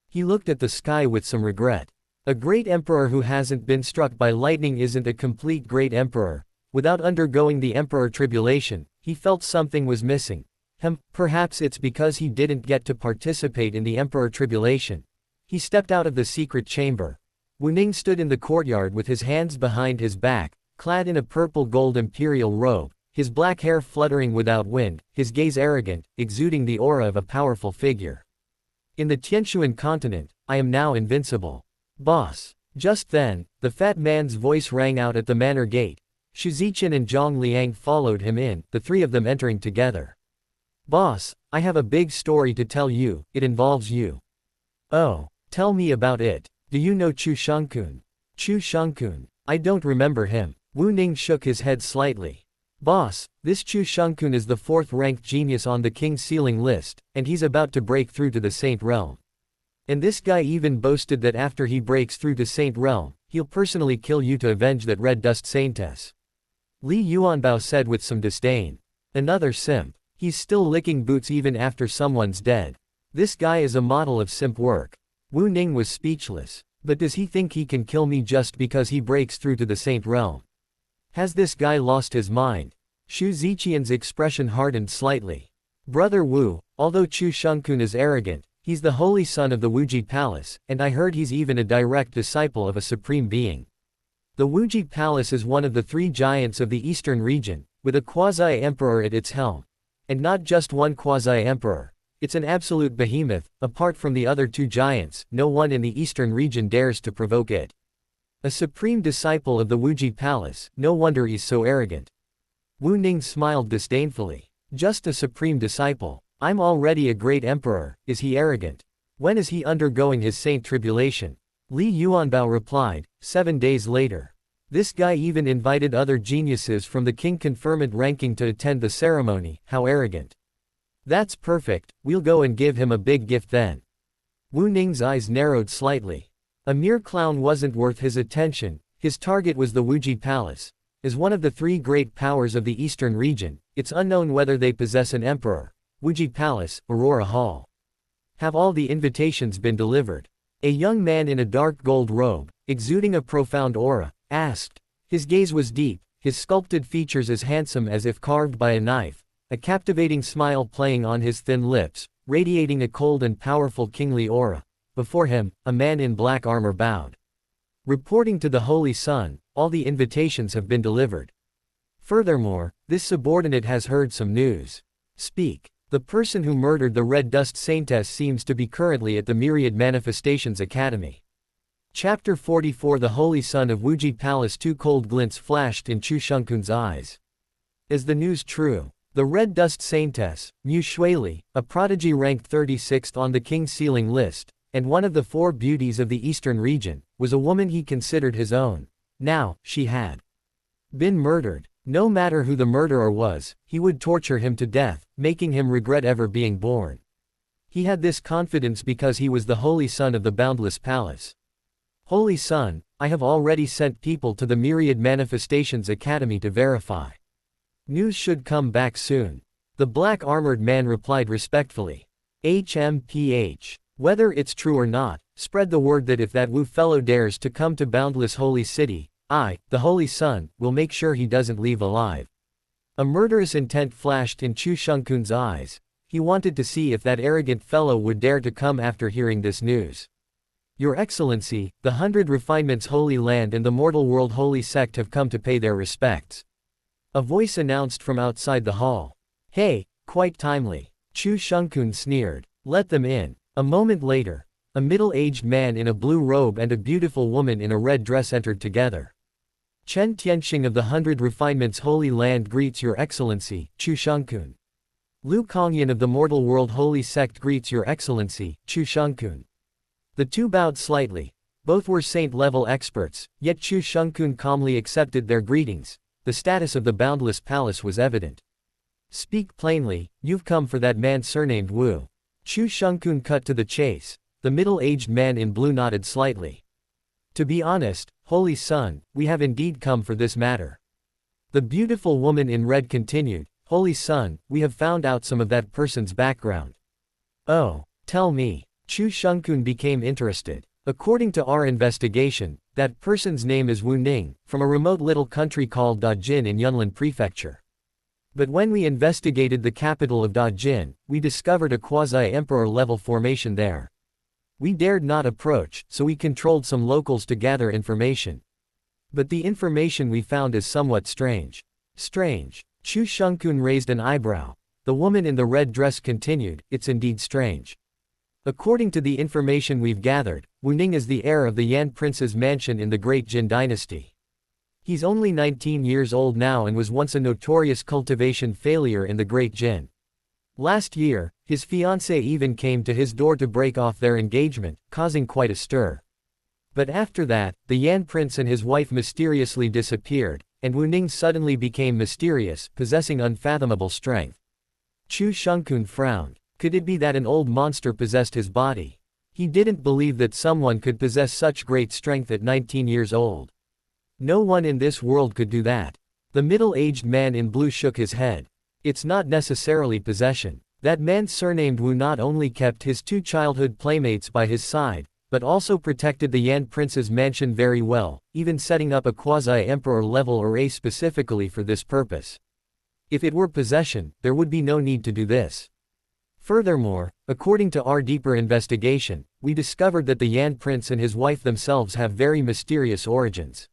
He looked at the sky with some regret. A great emperor who hasn't been struck by lightning isn't a complete great emperor. Without undergoing the emperor tribulation, he felt something was missing. Perhaps it's because he didn't get to participate in the emperor tribulation. He stepped out of the secret chamber. Wu Ning stood in the courtyard with his hands behind his back, clad in a purple gold imperial robe, his black hair fluttering without wind, his gaze arrogant, exuding the aura of a powerful figure. In the Tianquan continent, I am now invincible. Boss. Just then, the fat man's voice rang out at the manor gate. Xu Ziqian and Zhang Liang followed him in, the three of them entering together. Boss, I have a big story to tell you, it involves you. Oh, tell me about it. Do you know Chu Shangkun? Chu Shangkun. I don't remember him. Wu Ning shook his head slightly. Boss, this Chu Shangkun is the 4th-ranked genius on the King's Sealing list, and he's about to break through to the Saint Realm. And this guy even boasted that after he breaks through to Saint Realm, he'll personally kill you to avenge that red dust saintess. Li Yuanbao said with some disdain. Another simp. He's still licking boots even after someone's dead. This guy is a model of simp work. Wu Ning was speechless. But does he think he can kill me just because he breaks through to the Saint Realm? Has this guy lost his mind? Xu Ziqian's expression hardened slightly. Brother Wu, although Chu Shangkun is arrogant, he's the holy son of the Wuji Palace, and I heard he's even a direct disciple of a supreme being. The Wuji Palace is one of the 3 giants of the eastern region, with a quasi-emperor at its helm. And not just one quasi-emperor. It's an absolute behemoth. Apart from the other 2 giants, no one in the eastern region dares to provoke it. A supreme disciple of the Wuji Palace, no wonder he's so arrogant. Wu Ning smiled disdainfully. Just a supreme disciple. I'm already a great emperor, is he arrogant? When is he undergoing his saint tribulation? Li Yuanbao replied, 7 days later. This guy even invited other geniuses from the king conferment ranking to attend the ceremony, how arrogant. That's perfect, we'll go and give him a big gift then. Wu Ning's eyes narrowed slightly. A mere clown wasn't worth his attention, his target was the Wuji Palace. As one of the 3 great powers of the eastern region, it's unknown whether they possess an emperor. Wuji Palace, Aurora Hall. Have all the invitations been delivered? A young man in a dark gold robe, exuding a profound aura, asked. His gaze was deep, his sculpted features as handsome as if carved by a knife, a captivating smile playing on his thin lips, radiating a cold and powerful kingly aura. Before him, a man in black armor bowed. Reporting to the Holy Sun, all the invitations have been delivered. Furthermore, this subordinate has heard some news. Speak. The person who murdered the Red Dust Saintess seems to be currently at the Myriad Manifestations Academy. Chapter 44. The Holy Son of Wuji Palace. Two cold glints flashed in Chu Shengkun's eyes. Is the news true? The Red Dust Saintess, Mu Shuili, a prodigy ranked 36th on the King's Sealing list, and one of the 4 beauties of the Eastern region, was a woman he considered his own. Now, she had been murdered. No matter who the murderer was, he would torture him to death, making him regret ever being born. He had this confidence because he was the Holy Son of the Boundless Palace. Holy Son, I have already sent people to the Myriad Manifestations Academy to verify. News should come back soon. The black armored man replied respectfully. HMPH. Whether it's true or not, spread the word that if that Wu fellow dares to come to Boundless Holy City, I, the Holy Son, will make sure he doesn't leave alive. A murderous intent flashed in Chu Shengkun's eyes. He wanted to see if that arrogant fellow would dare to come after hearing this news. Your Excellency, the 100 Refinements Holy Land and the Mortal World Holy Sect have come to pay their respects. A voice announced from outside the hall. Hey, quite timely. Chu Shengkun sneered. Let them in. A moment later, a middle-aged man in a blue robe and a beautiful woman in a red dress entered together. Chen Tianxing of the 100 Refinements Holy Land greets Your Excellency, Chu Shengkun. Lu Kongyan of the Mortal World Holy Sect greets Your Excellency, Chu Shengkun. The two bowed slightly. Both were saint-level experts, yet Chu Shengkun calmly accepted their greetings. The status of the Boundless Palace was evident. Speak plainly, you've come for that man surnamed Wu. Chu Shengkun cut to the chase. The middle-aged man in blue nodded slightly. To be honest, Holy Son, we have indeed come for this matter. The beautiful woman in red continued, Holy Son, we have found out some of that person's background. Oh, tell me. Chu Shengkun became interested. According to our investigation, that person's name is Wu Ning, from a remote little country called Dajin in Yunlin Prefecture. But when we investigated the capital of Dajin, we discovered a quasi-emperor level formation there. We dared not approach, so we controlled some locals to gather information. But the information we found is somewhat strange. Strange. Chu Shengkun raised an eyebrow. The woman in the red dress continued, it's indeed strange. According to the information we've gathered, Wu Ning is the heir of the Yan Prince's mansion in the Great Jin dynasty. He's only 19 years old now and was once a notorious cultivation failure in the Great Jin. Last year, his fiancée even came to his door to break off their engagement, causing quite a stir. But after that, the Yan Prince and his wife mysteriously disappeared, and Wu Ning suddenly became mysterious, possessing unfathomable strength. Chu Shengkun frowned. Could it be that an old monster possessed his body? He didn't believe that someone could possess such great strength at 19 years old. No one in this world could do that. The middle-aged man in blue shook his head. It's not necessarily possession. That man surnamed Wu not only kept his 2 childhood playmates by his side, but also protected the Yan Prince's mansion very well, even setting up a quasi-emperor level array specifically for this purpose. If it were possession, there would be no need to do this. Furthermore, according to our deeper investigation, we discovered that the Yan Prince and his wife themselves have very mysterious origins.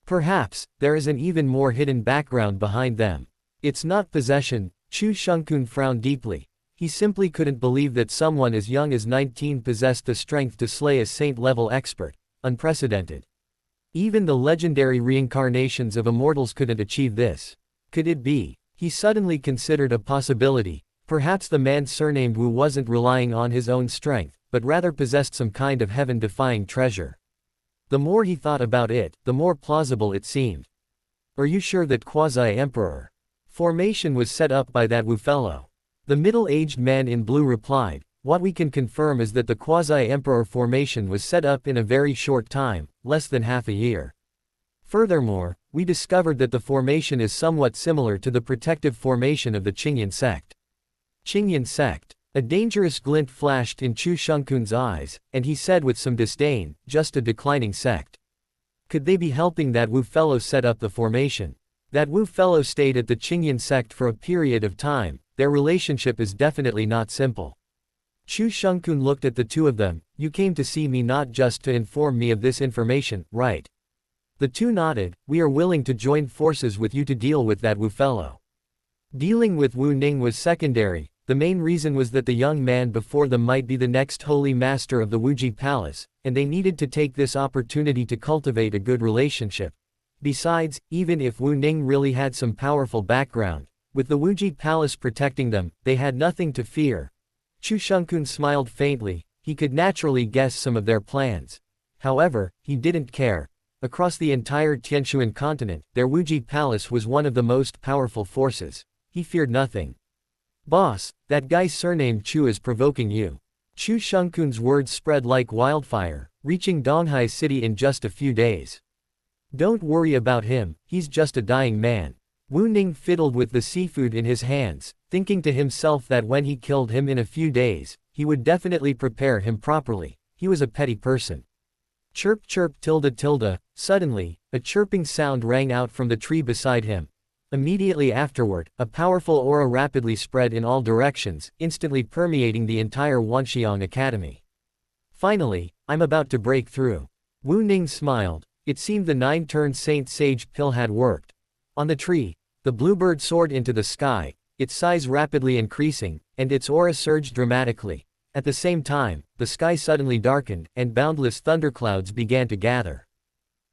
Perhaps, there is an even more hidden background behind them. It's not possession. Chu Shengkun frowned deeply. He simply couldn't believe that someone as young as 19 possessed the strength to slay a saint-level expert. Unprecedented. Even the legendary reincarnations of immortals couldn't achieve this. Could it be? He suddenly considered a possibility. Perhaps the man surnamed Wu wasn't relying on his own strength, but rather possessed some kind of heaven-defying treasure. The more he thought about it, the more plausible it seemed. Are you sure that quasi-emperor formation was set up by that Wu fellow? The middle-aged man in blue replied, what we can confirm is that the quasi-emperor formation was set up in a very short time, less than half a year. Furthermore, we discovered that the formation is somewhat similar to the protective formation of the Qingyan sect. Qingyan sect. A dangerous glint flashed in Chu Shengkun's eyes, and he said with some disdain, just a declining sect. Could they be helping that Wu fellow set up the formation? That Wu fellow stayed at the Qingyan sect for a period of time. Their relationship is definitely not simple. Chu Shengkun looked at the two of them. You came to see me not just to inform me of this information, right? The two nodded. "We are willing to join forces with you to deal with that Wu fellow." Dealing with Wu Ning was secondary. The main reason was that the young man before them might be the next holy master of the Wuji Palace, and they needed to take this opportunity to cultivate a good relationship. Besides, even if Wu Ning really had some powerful background, with the Wuji Palace protecting them, they had nothing to fear. Chu Shengkun smiled faintly. He could naturally guess some of their plans. However, he didn't care. Across the entire Tianshuan continent, their Wuji Palace was one of the most powerful forces. He feared nothing. "Boss, that guy's surname Chu is provoking you." Chu Shengkun's words spread like wildfire, reaching Donghai City in just a few days. "Don't worry about him, he's just a dying man." Wu Ning fiddled with the seafood in his hands, thinking to himself that when he killed him in a few days, he would definitely prepare him properly. He was a petty person. Chirp chirp tilde tilde. Suddenly, a chirping sound rang out from the tree beside him. Immediately afterward, a powerful aura rapidly spread in all directions, instantly permeating the entire Wanxiang Academy. "Finally, I'm about to break through." Wu Ning smiled. It seemed the 9-turn Saint Sage pill had worked. On the tree, the bluebird soared into the sky, its size rapidly increasing, and its aura surged dramatically. At the same time, the sky suddenly darkened, and boundless thunderclouds began to gather.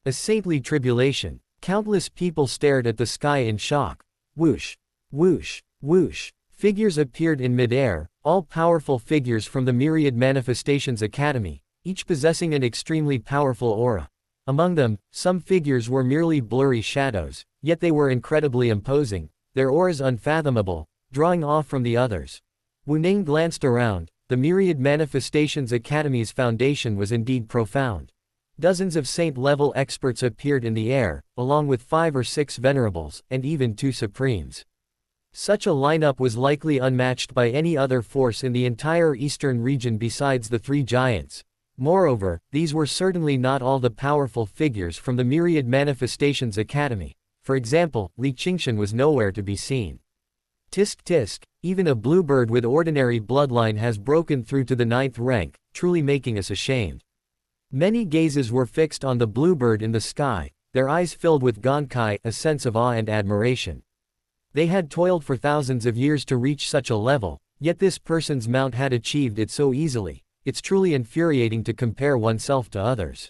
A saintly tribulation. Countless people stared at the sky in shock. Whoosh! Whoosh! Whoosh! Figures appeared in midair, all powerful figures from the Myriad Manifestations Academy, each possessing an extremely powerful aura. Among them, some figures were merely blurry shadows, yet they were incredibly imposing, their auras unfathomable, drawing awe from the others. Wu Ning glanced around. The Myriad Manifestations Academy's foundation was indeed profound. Dozens of saint-level experts appeared in the air, along with 5 or 6 venerables, and even 2 supremes. Such a lineup was likely unmatched by any other force in the entire eastern region besides the 3 giants. Moreover, these were certainly not all the powerful figures from the Myriad Manifestations Academy. For example, Li Qingshan was nowhere to be seen. Tisk tisk, even a bluebird with ordinary bloodline has broken through to the 9th rank, truly making us ashamed. Many gazes were fixed on the bluebird in the sky, their eyes filled with gonkai, a sense of awe and admiration. They had toiled for thousands of years to reach such a level, yet this person's mount had achieved it so easily. It's truly infuriating to compare oneself to others.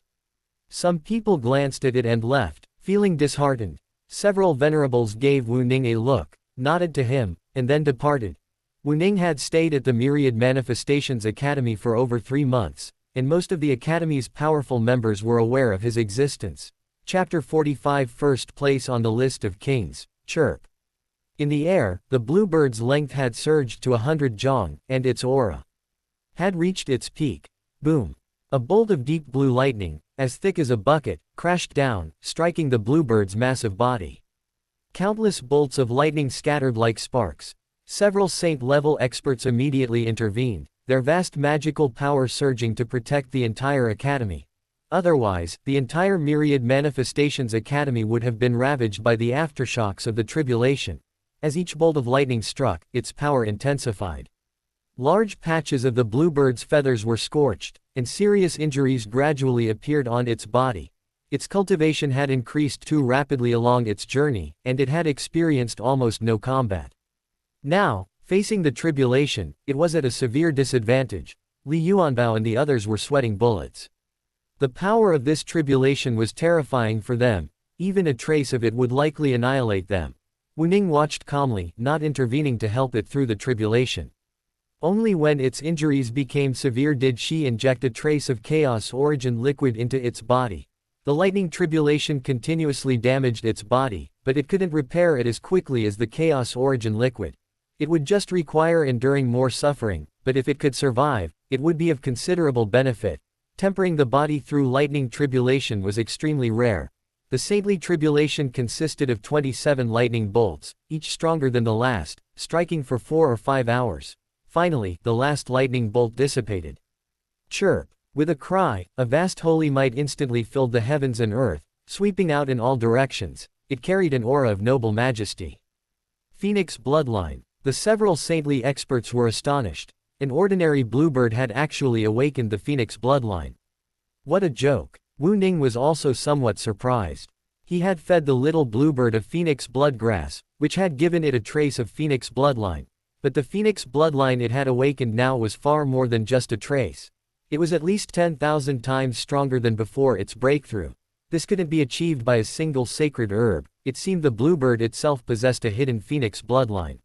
Some people glanced at it and left, feeling disheartened. Several venerables gave Wu Ning a look, nodded to him, and then departed. Wu Ning had stayed at the Myriad Manifestations Academy for over 3 months, and most of the Academy's powerful members were aware of his existence. Chapter 45. First place on the list of kings. Chirp. In the air, the bluebird's length had surged to 100 zhong, and its aura had reached its peak. Boom. A bolt of deep blue lightning, as thick as a bucket, crashed down, striking the bluebird's massive body. Countless bolts of lightning scattered like sparks. Several saint-level experts immediately intervened, their vast magical power surging to protect the entire academy. Otherwise, the entire Myriad Manifestations Academy would have been ravaged by the aftershocks of the tribulation. As each bolt of lightning struck, its power intensified. Large patches of the bluebird's feathers were scorched, and serious injuries gradually appeared on its body. Its cultivation had increased too rapidly along its journey, and it had experienced almost no combat. Now, facing the tribulation, it was at a severe disadvantage. Li Yuanbao and the others were sweating bullets. The power of this tribulation was terrifying for them, even a trace of it would likely annihilate them. Wu Ning watched calmly, not intervening to help it through the tribulation. Only when its injuries became severe did she inject a trace of chaos origin liquid into its body. The lightning tribulation continuously damaged its body, but it couldn't repair it as quickly as the chaos origin liquid. It would just require enduring more suffering, but if it could survive, it would be of considerable benefit. Tempering the body through lightning tribulation was extremely rare. The saintly tribulation consisted of 27 lightning bolts, each stronger than the last, striking for 4 or 5 hours. Finally, the last lightning bolt dissipated. Chirp. With a cry, a vast holy might instantly filled the heavens and earth, sweeping out in all directions. It carried an aura of noble majesty. Phoenix bloodline. The several saintly experts were astonished. An ordinary bluebird had actually awakened the Phoenix bloodline. What a joke. Wu Ning was also somewhat surprised. He had fed the little bluebird a phoenix blood grass, which had given it a trace of phoenix bloodline. But the phoenix bloodline it had awakened now was far more than just a trace. It was at least 10,000 times stronger than before its breakthrough. This couldn't be achieved by a single sacred herb. It seemed the bluebird itself possessed a hidden phoenix bloodline.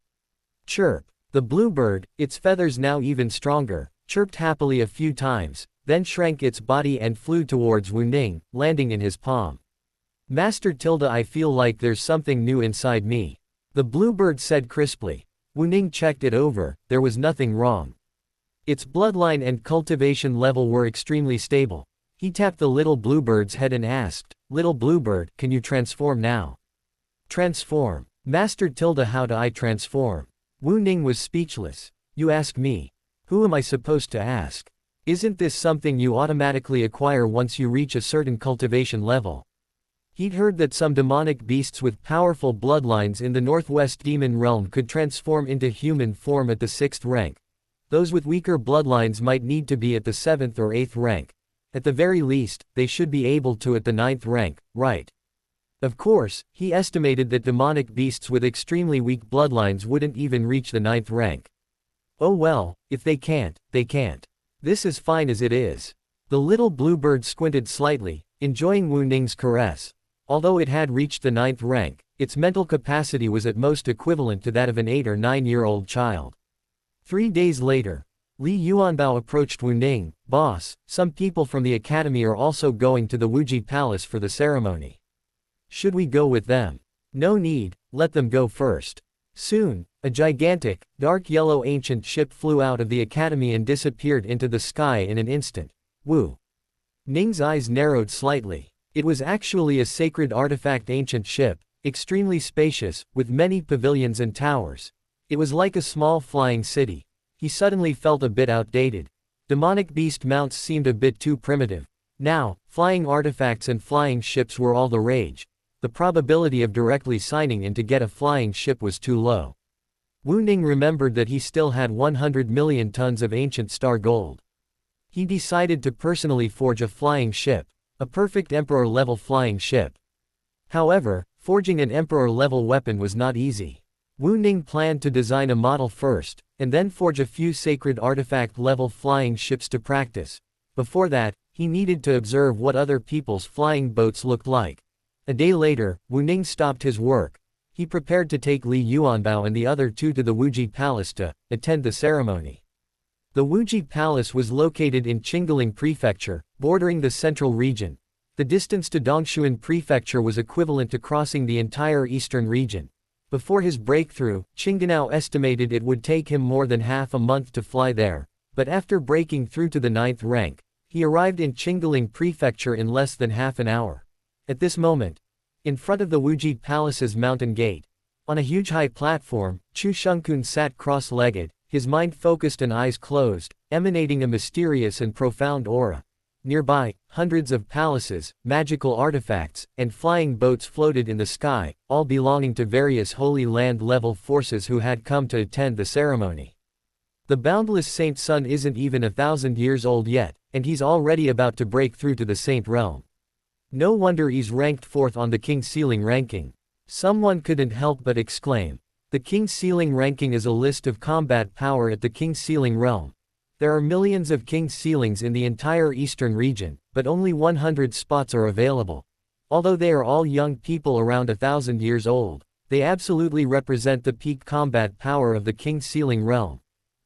Chirp. The bluebird, its feathers now even stronger, chirped happily a few times, then shrank its body and flew towards Wu Ning, landing in his palm. Master Tilde, I feel like there's something new inside me. The bluebird said crisply. Wu Ning checked it over, there was nothing wrong. Its bloodline and cultivation level were extremely stable. He tapped the little bluebird's head and asked, Little bluebird, can you transform now? Transform. Master Tilde, how do I transform? Wu Ning was speechless. You ask me. Who am I supposed to ask? Isn't this something you automatically acquire once you reach a certain cultivation level? He'd heard that some demonic beasts with powerful bloodlines in the Northwest Demon Realm could transform into human form at the 6th rank. Those with weaker bloodlines might need to be at the 7th or 8th rank. At the very least, they should be able to at the 9th rank, right? Of course, he estimated that demonic beasts with extremely weak bloodlines wouldn't even reach the 9th rank. Oh well, if they can't, they can't. This is fine as it is. The little bluebird squinted slightly, enjoying Wu Ning's caress. Although it had reached the 9th rank, its mental capacity was at most equivalent to that of an 8 or 9-year-old child. 3 days later, Li Yuanbao approached Wu Ning. Boss, some people from the academy are also going to the Wuji Palace for the ceremony. Should we go with them? No need, let them go first. Soon, a gigantic, dark yellow ancient ship flew out of the academy and disappeared into the sky in an instant. Wu Ning's eyes narrowed slightly. It was actually a sacred artifact ancient ship, extremely spacious, with many pavilions and towers. It was like a small flying city. He suddenly felt a bit outdated. Demonic beast mounts seemed a bit too primitive. Now, flying artifacts and flying ships were all the rage. The probability of directly signing in to get a flying ship was too low. Wu Ning remembered that he still had 100 million tons of ancient star gold. He decided to personally forge a flying ship, a perfect emperor-level flying ship. However, forging an emperor-level weapon was not easy. Wu Ning planned to design a model first, and then forge a few sacred artifact-level flying ships to practice. Before that, he needed to observe what other people's flying boats looked like. A day later, Wu Ning stopped his work. He prepared to take Li Yuanbao and the other two to the Wuji Palace to attend the ceremony. The Wuji Palace was located in Qingling Prefecture, bordering the central region. The distance to Dongshuan Prefecture was equivalent to crossing the entire eastern region. Before his breakthrough, Qingdanao estimated it would take him more than half a month to fly there, but after breaking through to the 9th rank, he arrived in Qingling Prefecture in less than half an hour. At this moment, in front of the Wuji Palace's mountain gate, on a huge high platform, Chu Shengkun sat cross-legged, his mind focused and eyes closed, emanating a mysterious and profound aura. Nearby, hundreds of palaces, magical artifacts, and flying boats floated in the sky, all belonging to various Holy Land-level forces who had come to attend the ceremony. The boundless Saint Sun isn't even 1,000 years old yet, and he's already about to break through to the Saint Realm. No wonder he's ranked 4th on the King's Ceiling ranking. Someone couldn't help but exclaim. The King's Ceiling ranking is a list of combat power at the King's Ceiling realm. There are millions of King's Ceilings in the entire eastern region, but only 100 spots are available. Although they are all young people around 1,000 years old, they absolutely represent the peak combat power of the King's Ceiling realm.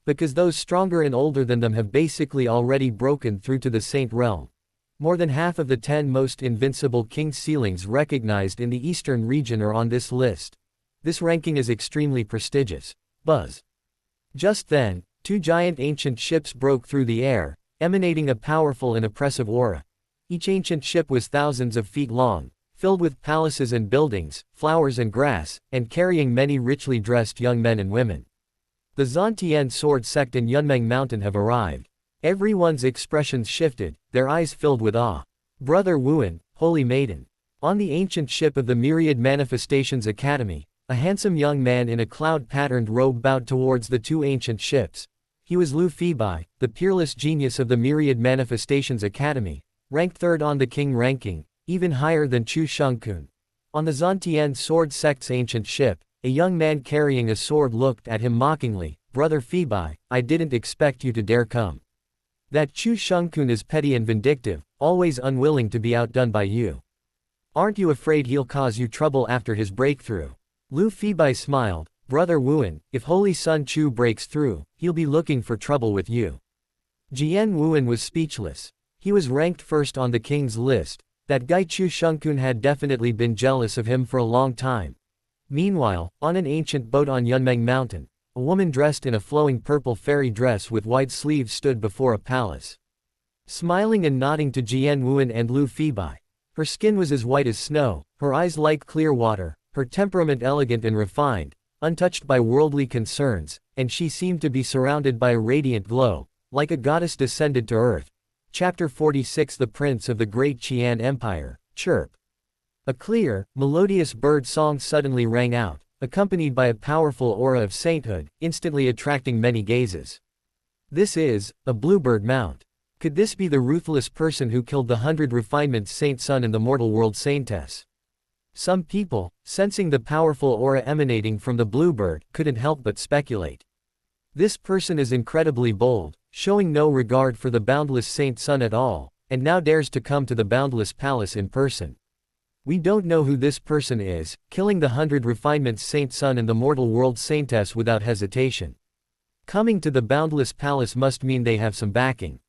Because those stronger and older than them have basically already broken through to the Saint realm. More than half of the 10 most invincible King's Ceilings recognized in the eastern region are on this list. This ranking is extremely prestigious. Buzz. Just then, 2 giant ancient ships broke through the air, emanating a powerful and oppressive aura. Each ancient ship was thousands of feet long, filled with palaces and buildings, flowers and grass, and carrying many richly dressed young men and women. The Zantian sword sect and Yunmeng Mountain have arrived. Everyone's expressions shifted, their eyes filled with awe. Brother Wuan, Holy Maiden. On the ancient ship of the Myriad Manifestations Academy, a handsome young man in a cloud-patterned robe bowed towards the 2 ancient ships. He was Lu Fibai, the peerless genius of the Myriad Manifestations Academy, ranked third on the king ranking, even higher than Chu Shengkun. On the Zantian sword sect's ancient ship, a young man carrying a sword looked at him mockingly. Brother Phoebe, I didn't expect you to dare come. That Chu Shengkun is petty and vindictive, always unwilling to be outdone by you. Aren't you afraid he'll cause you trouble after his breakthrough? Lu Phoebe smiled. Brother Wuan, if Holy Sun Chu breaks through, he'll be looking for trouble with you. Jian Wuan was speechless. He was ranked first on the king's list. That guy Chu Shengkun had definitely been jealous of him for a long time. Meanwhile, on an ancient boat on Yunmeng Mountain, a woman dressed in a flowing purple fairy dress with wide sleeves stood before a palace. Smiling and nodding to Jian Wuan and Lu Phoebe. Her skin was as white as snow, her eyes like clear water, her temperament elegant and refined, untouched by worldly concerns, and she seemed to be surrounded by a radiant glow, like a goddess descended to earth. Chapter 46 The Prince of the Great Qian Empire, Chirp. A clear, melodious bird song suddenly rang out, accompanied by a powerful aura of sainthood, instantly attracting many gazes. This is a bluebird mount. Could this be the ruthless person who killed the 100 refinements saint son in the mortal world saintess? Some people, sensing the powerful aura emanating from the bluebird, couldn't help but speculate. This person is incredibly bold, showing no regard for the boundless saint son at all, and now dares to come to the boundless palace in person. We don't know who this person is, killing the 100 refinements saint son and the mortal world saintess without hesitation. Coming to the boundless palace must mean they have some backing.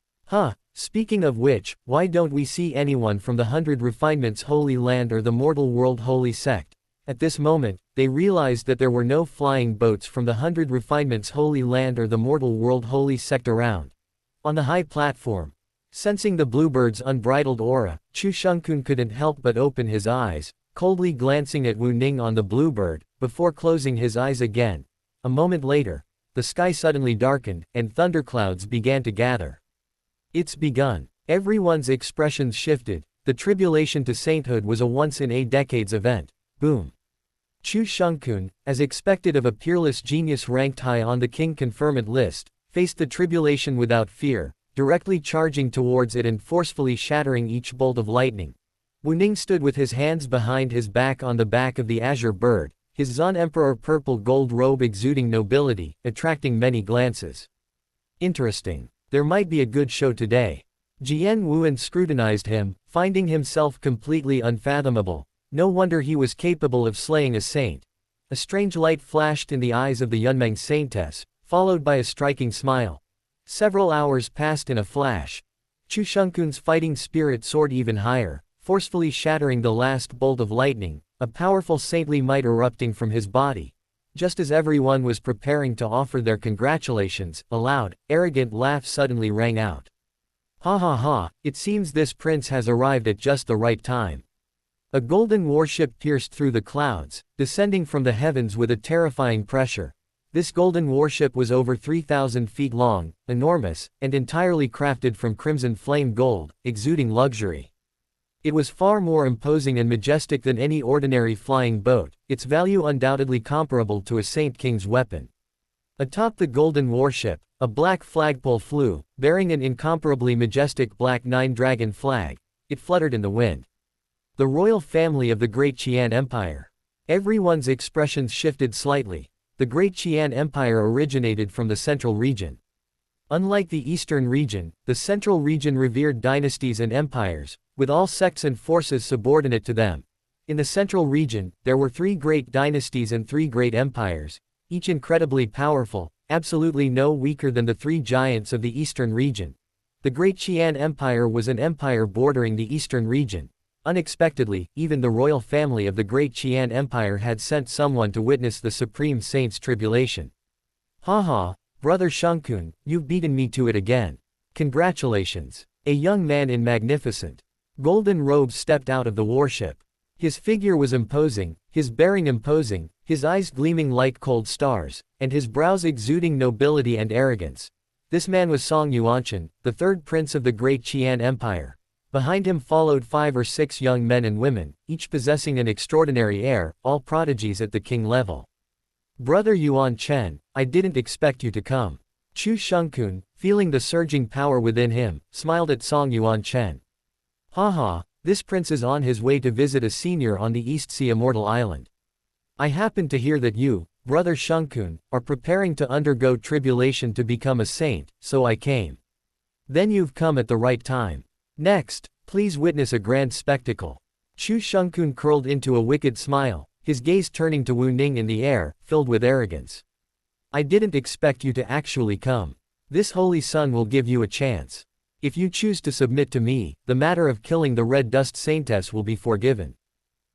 Speaking of which, why don't we see anyone from the 100 refinements holy land or the mortal world holy sect? At this moment, they realized that there were no flying boats from the 100 refinements holy land or the mortal world holy sect around. On the high platform, sensing the bluebird's unbridled aura, Chu Shengkun couldn't help but open his eyes, coldly glancing at Wu Ning on the bluebird, before closing his eyes again. A moment later, the sky suddenly darkened, and thunderclouds began to gather. It's begun. Everyone's expressions shifted. The tribulation to sainthood was a once-in-a-decades event. Boom. Chu Shengkun, as expected of a peerless genius ranked high on the king conferment list, faced the tribulation without fear, directly charging towards it and forcefully shattering each bolt of lightning. Wu Ning stood with his hands behind his back on the back of the azure bird, his Zan Emperor purple gold robe exuding nobility, attracting many glances. Interesting. There might be a good show today. Jian Wuan scrutinized him, finding himself completely unfathomable. No wonder he was capable of slaying a saint. A strange light flashed in the eyes of the Yunmeng saintess, followed by a striking smile. Several hours passed in a flash. Chu Shengkun's fighting spirit soared even higher, forcefully shattering the last bolt of lightning, a powerful saintly might erupting from his body. Just as everyone was preparing to offer their congratulations, a loud, arrogant laugh suddenly rang out. Ha ha ha, it seems this prince has arrived at just the right time. A golden warship pierced through the clouds, descending from the heavens with a terrifying pressure. This golden warship was over 3,000 feet long, enormous, and entirely crafted from crimson flame gold, exuding luxury. It was far more imposing and majestic than any ordinary flying boat, its value undoubtedly comparable to a Saint King's weapon. Atop the golden warship, a black flagpole flew, bearing an incomparably majestic black nine-dragon flag. It fluttered in the wind. The royal family of the Great Qian Empire. Everyone's expressions shifted slightly. The Great Qian Empire originated from the Central Region. Unlike the Eastern Region, the Central Region revered dynasties and empires, with all sects and forces subordinate to them. In the Central Region, there were 3 great dynasties and 3 great empires, each incredibly powerful, absolutely no weaker than the 3 giants of the Eastern Region. The Great Qian Empire was an empire bordering the Eastern Region. Unexpectedly, even the royal family of the Great Qian Empire had sent someone to witness the Supreme Saint's tribulation. Ha ha, Brother Shengkun, you've beaten me to it again. Congratulations. A young man in magnificent golden robes stepped out of the warship. His figure was imposing, his bearing imposing, his eyes gleaming like cold stars, and his brows exuding nobility and arrogance. This man was Song Yuanchen, the 3rd prince of the Great Qian Empire. Behind him followed 5 or 6 young men and women, each possessing an extraordinary air, all prodigies at the king level. Brother Yuan Chen, I didn't expect you to come. Chu Shengkun, feeling the surging power within him, smiled at Song Yuan Chen. Haha, this prince is on his way to visit a senior on the East Sea Immortal Island. I happened to hear that you, Brother Shunkun, are preparing to undergo tribulation to become a saint, so I came. Then you've come at the right time. Next, please witness a grand spectacle. Chu Shunkun curled into a wicked smile, his gaze turning to Wu Ning in the air, filled with arrogance. I didn't expect you to actually come. This holy sun will give you a chance. If you choose to submit to me, the matter of killing the Red Dust Saintess will be forgiven.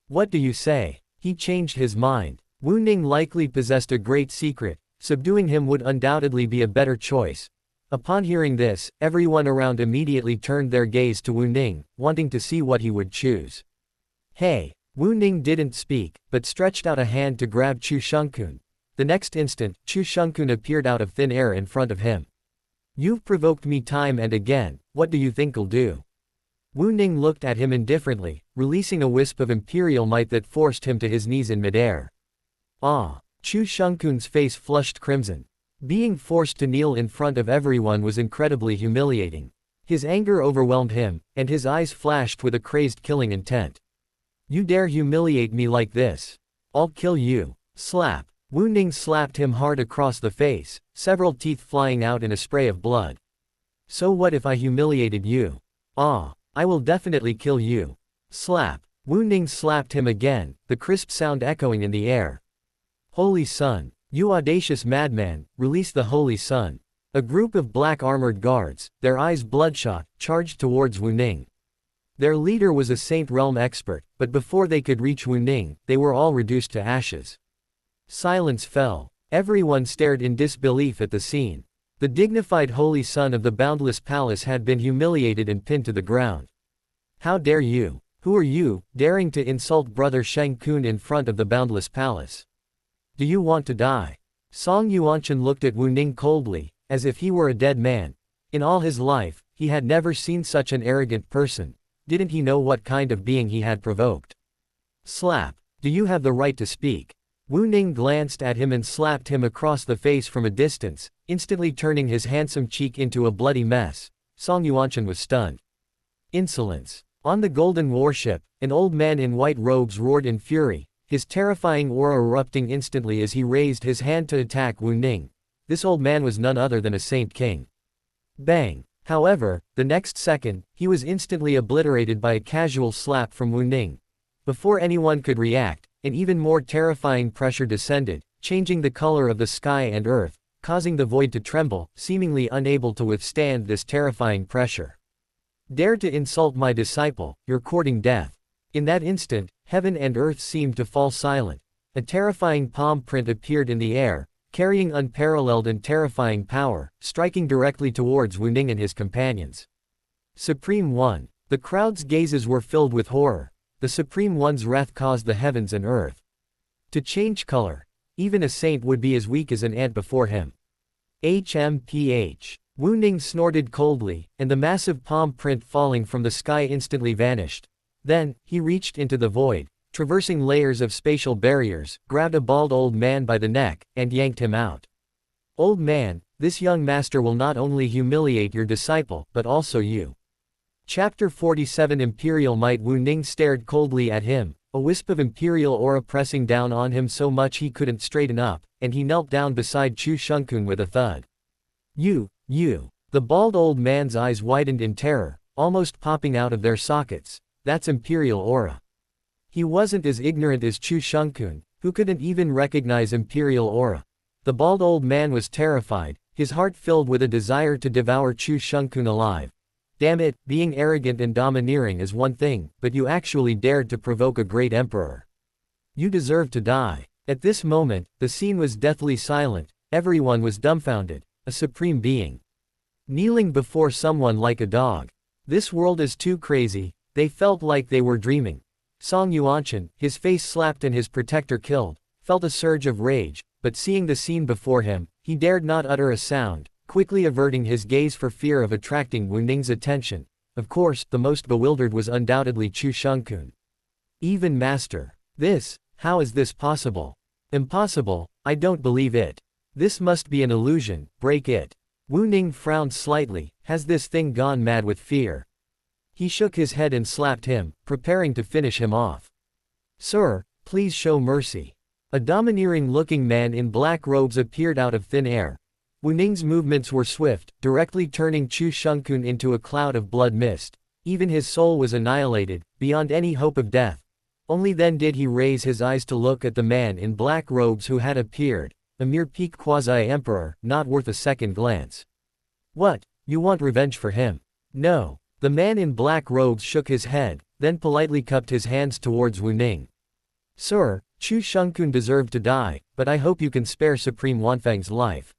What do you say? He changed his mind. Wu Ning likely possessed a great secret, subduing him would undoubtedly be a better choice. Upon hearing this, everyone around immediately turned their gaze to Wu Ning, wanting to see what he would choose. Hey! Wu Ning didn't speak, but stretched out a hand to grab Chu Shunkun. The next instant, Chu Shunkun appeared out of thin air in front of him. You've provoked me time and again, what do you think'll do? Wu Ning looked at him indifferently, releasing a wisp of imperial might that forced him to his knees in midair. Ah! Chu Shunkun's face flushed crimson. Being forced to kneel in front of everyone was incredibly humiliating. His anger overwhelmed him, and his eyes flashed with a crazed killing intent. You dare humiliate me like this? I'll kill you. Slap. Wu Ning slapped him hard across the face, several teeth flying out in a spray of blood. So what if I humiliated you? Ah, I will definitely kill you. Slap. Wu Ning slapped him again, the crisp sound echoing in the air. Holy Sun. You audacious madman, release the Holy Sun. A group of black armored guards, their eyes bloodshot, charged towards Wu Ning. Their leader was a Saint Realm expert, but before they could reach Wu Ning, they were all reduced to ashes. Silence fell. Everyone stared in disbelief at the scene. The dignified Holy Sun of the Boundless Palace had been humiliated and pinned to the ground. How dare you? Who are you, daring to insult Brother Sheng Kun in front of the Boundless Palace? Do you want to die? Song Yuanshan looked at Wu Ning coldly, as if he were a dead man. In all his life, he had never seen such an arrogant person. Didn't he know what kind of being he had provoked? Slap. Do you have the right to speak? Wu Ning glanced at him and slapped him across the face from a distance, instantly turning his handsome cheek into a bloody mess. Song Yuanshan was stunned. Insolence. On the golden warship, an old man in white robes roared in fury, his terrifying aura erupting instantly as he raised his hand to attack Wu Ning. This old man was none other than a Saint King. Bang! However, the next second, he was instantly obliterated by a casual slap from Wu Ning. Before anyone could react, an even more terrifying pressure descended, changing the color of the sky and earth, causing the void to tremble, seemingly unable to withstand this terrifying pressure. Dare to insult my disciple, you're courting death. In that instant, heaven and earth seemed to fall silent. A terrifying palm print appeared in the air, carrying unparalleled and terrifying power, striking directly towards Wu Ning and his companions. Supreme One. The crowd's gazes were filled with horror. The Supreme One's wrath caused the heavens and earth to change color. Even a saint would be as weak as an ant before him. HMPH. Wu Ning snorted coldly, and the massive palm print falling from the sky instantly vanished. Then, he reached into the void, traversing layers of spatial barriers, grabbed a bald old man by the neck, and yanked him out. Old man, this young master will not only humiliate your disciple, but also you. Chapter 47 Imperial Might. Wu Ning stared coldly at him, a wisp of imperial aura pressing down on him so much he couldn't straighten up, and he knelt down beside Chu Shunkun with a thud. You. The bald old man's eyes widened in terror, almost popping out of their sockets. That's imperial aura. He wasn't as ignorant as Chu Shunkun, who couldn't even recognize imperial aura. The bald old man was terrified, his heart filled with a desire to devour Chu Shunkun alive. Damn it, being arrogant and domineering is one thing, but you actually dared to provoke a great emperor. You deserve to die. At this moment, the scene was deathly silent, everyone was dumbfounded, a supreme being kneeling before someone like a dog. This world is too crazy, they felt like they were dreaming. Song Yuanshan, his face slapped and his protector killed, felt a surge of rage, but seeing the scene before him, he dared not utter a sound, quickly averting his gaze for fear of attracting Wu Ning's attention. Of course, the most bewildered was undoubtedly Chu Shunkun. Even master. How is this possible? Impossible, I don't believe it. This must be an illusion, break it. Wu Ning frowned slightly, has this thing gone mad with fear? He shook his head and slapped him, preparing to finish him off. "Sir, please show mercy." A domineering-looking man in black robes appeared out of thin air. Wu Ning's movements were swift, directly turning Chu Shengkun into a cloud of blood mist. Even his soul was annihilated, beyond any hope of death. Only then did he raise his eyes to look at the man in black robes who had appeared, a mere peak quasi-emperor, not worth a second glance. "What, you want revenge for him?" "No." The man in black robes shook his head, then politely cupped his hands towards Wu Ning. "Sir, Chu Shengkun deserved to die, but I hope you can spare Supreme Wanfang's life."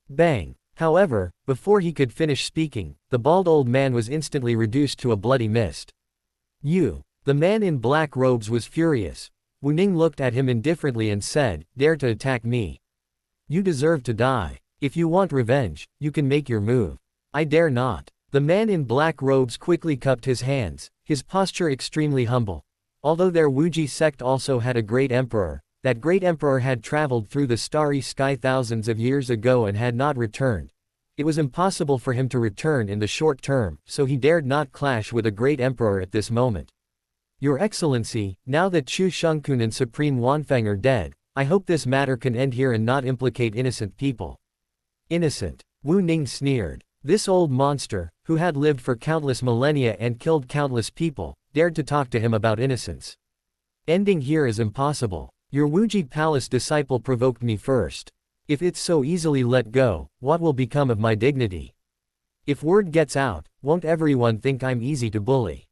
Bang! However, before he could finish speaking, the bald old man was instantly reduced to a bloody mist. "You!" The man in black robes was furious. Wu Ning looked at him indifferently and said, "Dare to attack me? You deserve to die. If you want revenge, you can make your move. I dare not." The man in black robes quickly cupped his hands, his posture extremely humble. Although their Wuji sect also had a great emperor, that great emperor had traveled through the starry sky thousands of years ago and had not returned. It was impossible for him to return in the short term, so he dared not clash with a great emperor at this moment. "Your Excellency, now that Chu Shengkun and Supreme Wanfang are dead, I hope this matter can end here and not implicate innocent people." "Innocent?" Wu Ning sneered. This old monster, who had lived for countless millennia and killed countless people, dared to talk to him about innocence. "Ending here is impossible. Your Wuji Palace disciple provoked me first. If it's so easily let go, what will become of my dignity? If word gets out, won't everyone think I'm easy to bully?"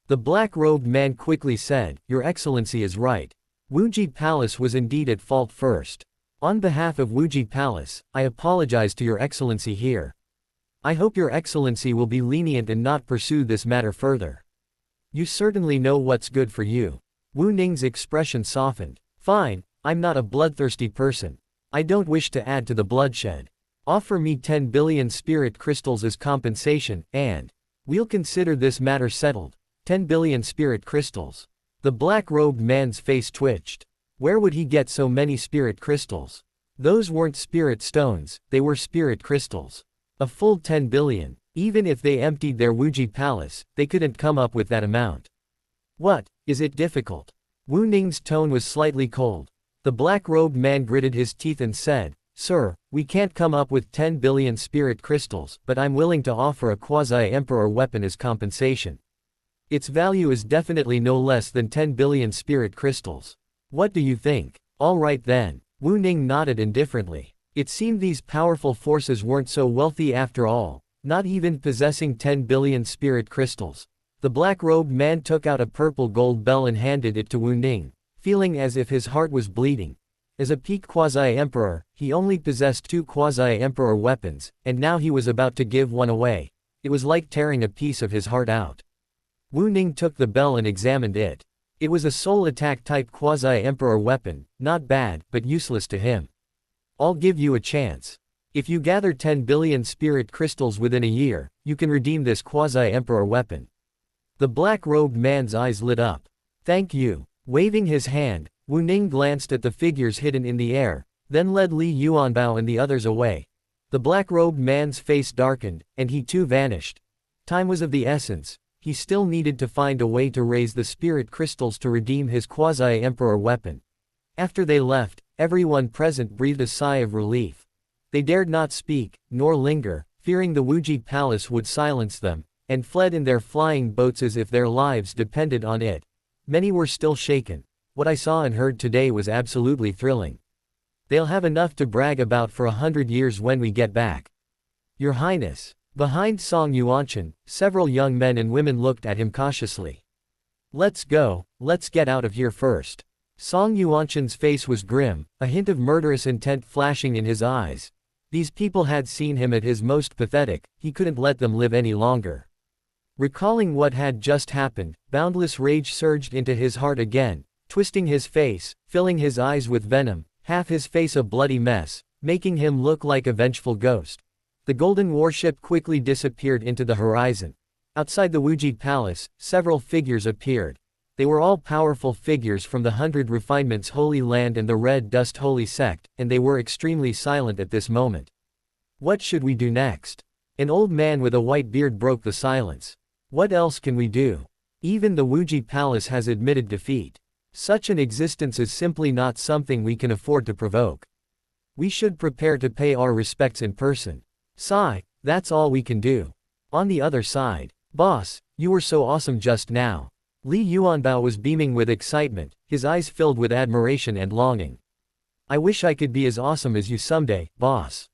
The black-robed man quickly said, "Your Excellency is right. Wuji Palace was indeed at fault first. On behalf of Wuji Palace, I apologize to Your Excellency here. I hope Your Excellency will be lenient and not pursue this matter further. You certainly know what's good for you." Wu Ning's expression softened. "Fine, I'm not a bloodthirsty person. I don't wish to add to the bloodshed. Offer me 10 billion spirit crystals as compensation, and we'll consider this matter settled." 10 billion spirit crystals. The black-robed man's face twitched. Where would he get so many spirit crystals? Those weren't spirit stones, they were spirit crystals. A full 10 billion. Even if they emptied their Wuji Palace, they couldn't come up with that amount. "What, is it difficult?" Wu Ning's tone was slightly cold. The black-robed man gritted his teeth and said, "Sir, we can't come up with 10 billion spirit crystals, but I'm willing to offer a quasi-emperor weapon as compensation. Its value is definitely no less than 10 billion spirit crystals. What do you think?" "All right then." Wu Ning nodded indifferently. It seemed these powerful forces weren't so wealthy after all, not even possessing 10 billion spirit crystals. The black-robed man took out a purple gold bell and handed it to Wu Ning, feeling as if his heart was bleeding. As a peak quasi-emperor, he only possessed 2 quasi-emperor weapons, and now he was about to give one away. It was like tearing a piece of his heart out. Wu Ning took the bell and examined it. It was a soul attack type quasi-emperor weapon, not bad, but useless to him. "I'll give you a chance. If you gather 10 billion spirit crystals within a year, you can redeem this quasi-emperor weapon." The black-robed man's eyes lit up. "Thank you." Waving his hand, Wu Ning glanced at the figures hidden in the air, then led Li Yuanbao and the others away. The black-robed man's face darkened, and he too vanished. Time was of the essence. He still needed to find a way to raise the spirit crystals to redeem his quasi-emperor weapon. After they left, everyone present breathed a sigh of relief. They dared not speak, nor linger, fearing the Wuji Palace would silence them, and fled in their flying boats as if their lives depended on it. Many were still shaken. "What I saw and heard today was absolutely thrilling. They'll have enough to brag about for 100 years when we get back." "Your Highness." Behind Song Yuanshan, several young men and women looked at him cautiously. "Let's go, let's get out of here first." Song Yuanshan's face was grim, a hint of murderous intent flashing in his eyes. These people had seen him at his most pathetic, he couldn't let them live any longer. Recalling what had just happened, boundless rage surged into his heart again, twisting his face, filling his eyes with venom, half his face a bloody mess, making him look like a vengeful ghost. The golden warship quickly disappeared into the horizon. Outside the Wuji Palace, several figures appeared. They were all powerful figures from the 100 Refinements Holy Land and the Red Dust Holy Sect, and they were extremely silent at this moment. "What should we do next?" An old man with a white beard broke the silence. What else can we do? Even the Wuji Palace has admitted defeat. Such an existence is simply not something we can afford to provoke. We should prepare to pay our respects in person. Sigh, that's all we can do. On the other side, boss, you were so awesome just now. Li Yuanbao was beaming with excitement, his eyes filled with admiration and longing. I wish I could be as awesome as you someday, boss.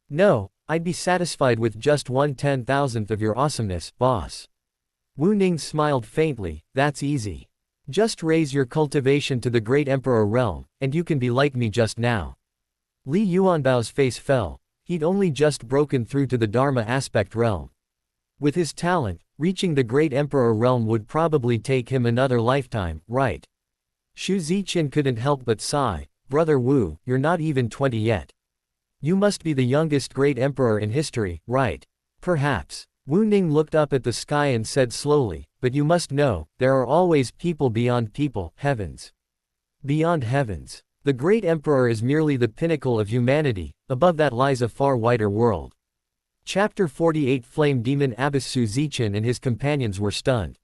No, I'd be satisfied with just 1/10,000th of your awesomeness, boss. Wu Ning smiled faintly, that's easy. Just raise your cultivation to the great emperor realm, and you can be like me just now. Li Yuanbao's face fell, he'd only just broken through to the Dharma aspect realm. With his talent, reaching the great emperor realm would probably take him another lifetime, right? Xu Ziqin couldn't help but sigh, Brother Wu, you're not even 20 yet. You must be the youngest great emperor in history, right? Perhaps. Wu Ning looked up at the sky and said slowly, but you must know, there are always people beyond people, heavens. Beyond heavens. The great emperor is merely the pinnacle of humanity, above that lies a far wider world. Chapter 48 Flame Demon Abbess Xu Ziqin and his companions were stunned.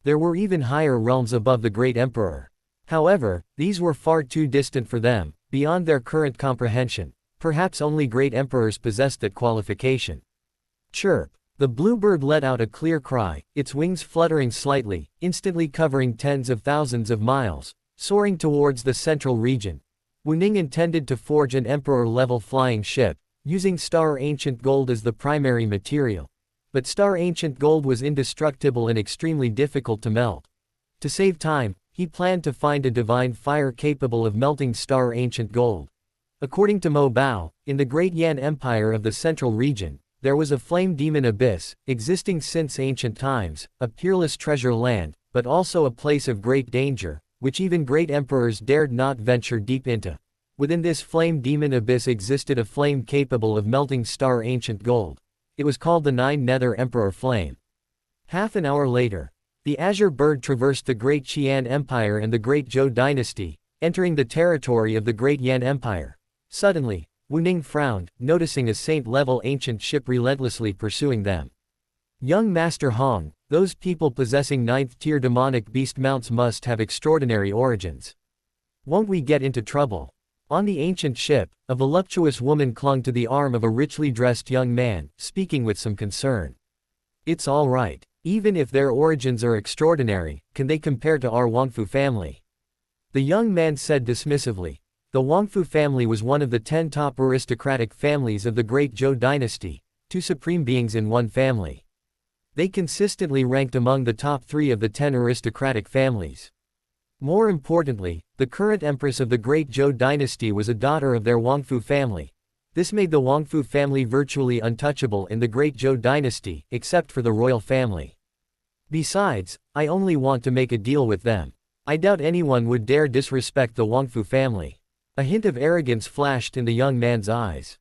There were even higher realms above the great emperor. However, these were far too distant for them, beyond their current comprehension. Perhaps only great emperors possessed that qualification. Chirp. The bluebird let out a clear cry, its wings fluttering slightly, instantly covering tens of thousands of miles, soaring towards the central region. Wu Ning intended to forge an emperor-level flying ship, using Star Ancient Gold as the primary material. But Star Ancient Gold was indestructible and extremely difficult to melt. To save time, he planned to find a divine fire capable of melting Star Ancient Gold. According to Mo Bao, in the Great Yan Empire of the Central Region, there was a flame demon abyss, existing since ancient times, a peerless treasure land, but also a place of great danger, which even great emperors dared not venture deep into. Within this flame demon abyss existed a flame capable of melting Star Ancient Gold. It was called the Nine Nether Emperor Flame. Half an hour later, the Azure Bird traversed the Great Qian Empire and the Great Zhou Dynasty, entering the territory of the Great Yan Empire. Suddenly, Wu Ning frowned, noticing a saint-level ancient ship relentlessly pursuing them. Young Master Hong, those people possessing 9th-tier demonic beast mounts must have extraordinary origins. Won't we get into trouble? On the ancient ship, a voluptuous woman clung to the arm of a richly dressed young man, speaking with some concern. It's all right. Even if their origins are extraordinary, can they compare to our Wangfu family? The young man said dismissively. The Wangfu family was one of the 10 top aristocratic families of the Great Zhou Dynasty, 2 supreme beings in one family. They consistently ranked among the top 3 of the 10 aristocratic families. More importantly, the current empress of the Great Zhou Dynasty was a daughter of their Wangfu family. This made the Wangfu family virtually untouchable in the Great Zhou Dynasty, except for the royal family. Besides, I only want to make a deal with them. I doubt anyone would dare disrespect the Wangfu family. A hint of arrogance flashed in the young man's eyes.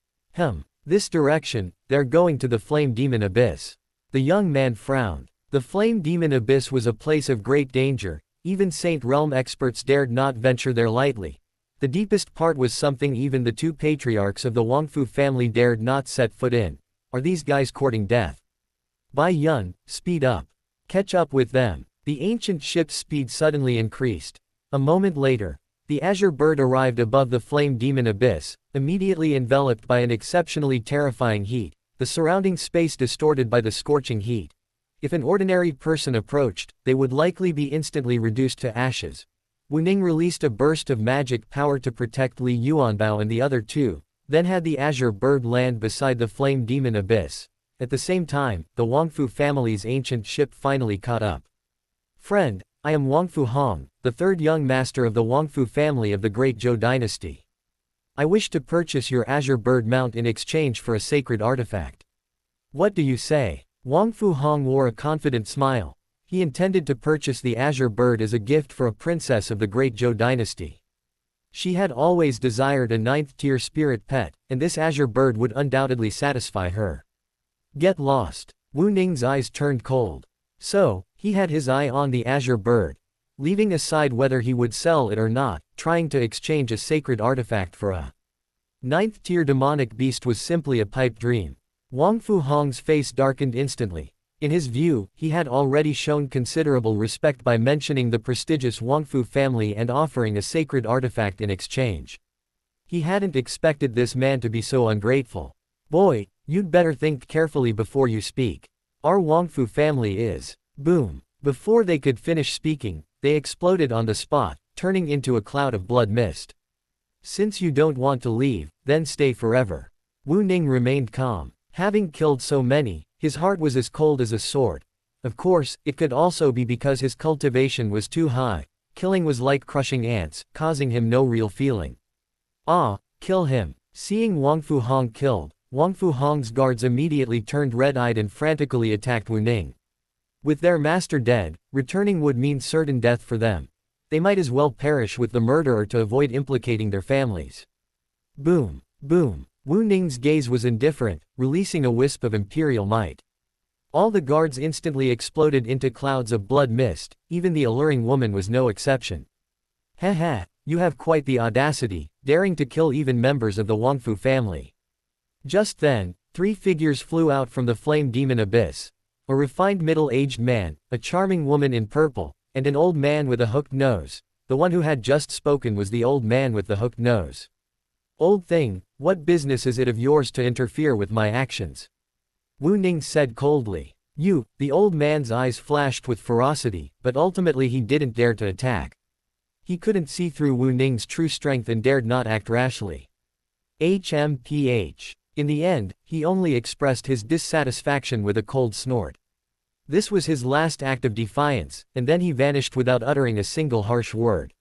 This direction, they're going to the Flame Demon Abyss. The young man frowned. The Flame Demon Abyss was a place of great danger, even Saint Realm experts dared not venture there lightly. The deepest part was something even the 2 patriarchs of the Wangfu family dared not set foot in. Are these guys courting death? Bai Yun, speed up. Catch up with them. The ancient ship's speed suddenly increased. A moment later, the Azure Bird arrived above the Flame Demon Abyss, immediately enveloped by an exceptionally terrifying heat, the surrounding space distorted by the scorching heat. If an ordinary person approached, they would likely be instantly reduced to ashes. Wu Ning released a burst of magic power to protect Li Yuanbao and the other 2, then had the Azure Bird land beside the Flame Demon Abyss. At the same time, the Wangfu family's ancient ship finally caught up. Friend, I am Wangfu Hong, the 3rd young master of the Wangfu family of the Great Zhou Dynasty. I wish to purchase your Azure Bird mount in exchange for a sacred artifact. What do you say? Wangfu Hong wore a confident smile. He intended to purchase the Azure Bird as a gift for a princess of the Great Zhou Dynasty. She had always desired a 9th-tier spirit pet, and this Azure Bird would undoubtedly satisfy her. Get lost. Wu Ning's eyes turned cold. So, he had his eye on the Azure Bird, leaving aside whether he would sell it or not, trying to exchange a sacred artifact for a 9th-tier demonic beast was simply a pipe dream. Wangfu Hong's face darkened instantly. In his view, he had already shown considerable respect by mentioning the prestigious Wangfu family and offering a sacred artifact in exchange. He hadn't expected this man to be so ungrateful. Boy, you'd better think carefully before you speak. Our Wangfu family is. Boom. Before they could finish speaking, they exploded on the spot, turning into a cloud of blood mist. Since you don't want to leave, then stay forever. Wu Ning remained calm. Having killed so many, his heart was as cold as a sword. Of course, it could also be because his cultivation was too high. Killing was like crushing ants, causing him no real feeling. Ah, kill him. Seeing Wang Fu Hong killed, Wang Fu Hong's guards immediately turned red-eyed and frantically attacked Wu Ning. With their master dead, returning would mean certain death for them. They might as well perish with the murderer to avoid implicating their families. Boom, boom. Wu Ning's gaze was indifferent, releasing a wisp of imperial might. All the guards instantly exploded into clouds of blood mist, even the alluring woman was no exception. Heh, you have quite the audacity, daring to kill even members of the Wangfu family. Just then, 3 figures flew out from the flame demon abyss. A refined middle-aged man, a charming woman in purple, and an old man with a hooked nose. The one who had just spoken was the old man with the hooked nose. Old thing, what business is it of yours to interfere with my actions? Wu Ning said coldly. The old man's eyes flashed with ferocity, but ultimately he didn't dare to attack. He couldn't see through Wu Ning's true strength and dared not act rashly. HMPH. In the end, he only expressed his dissatisfaction with a cold snort. This was his last act of defiance, and then he vanished without uttering a single harsh word.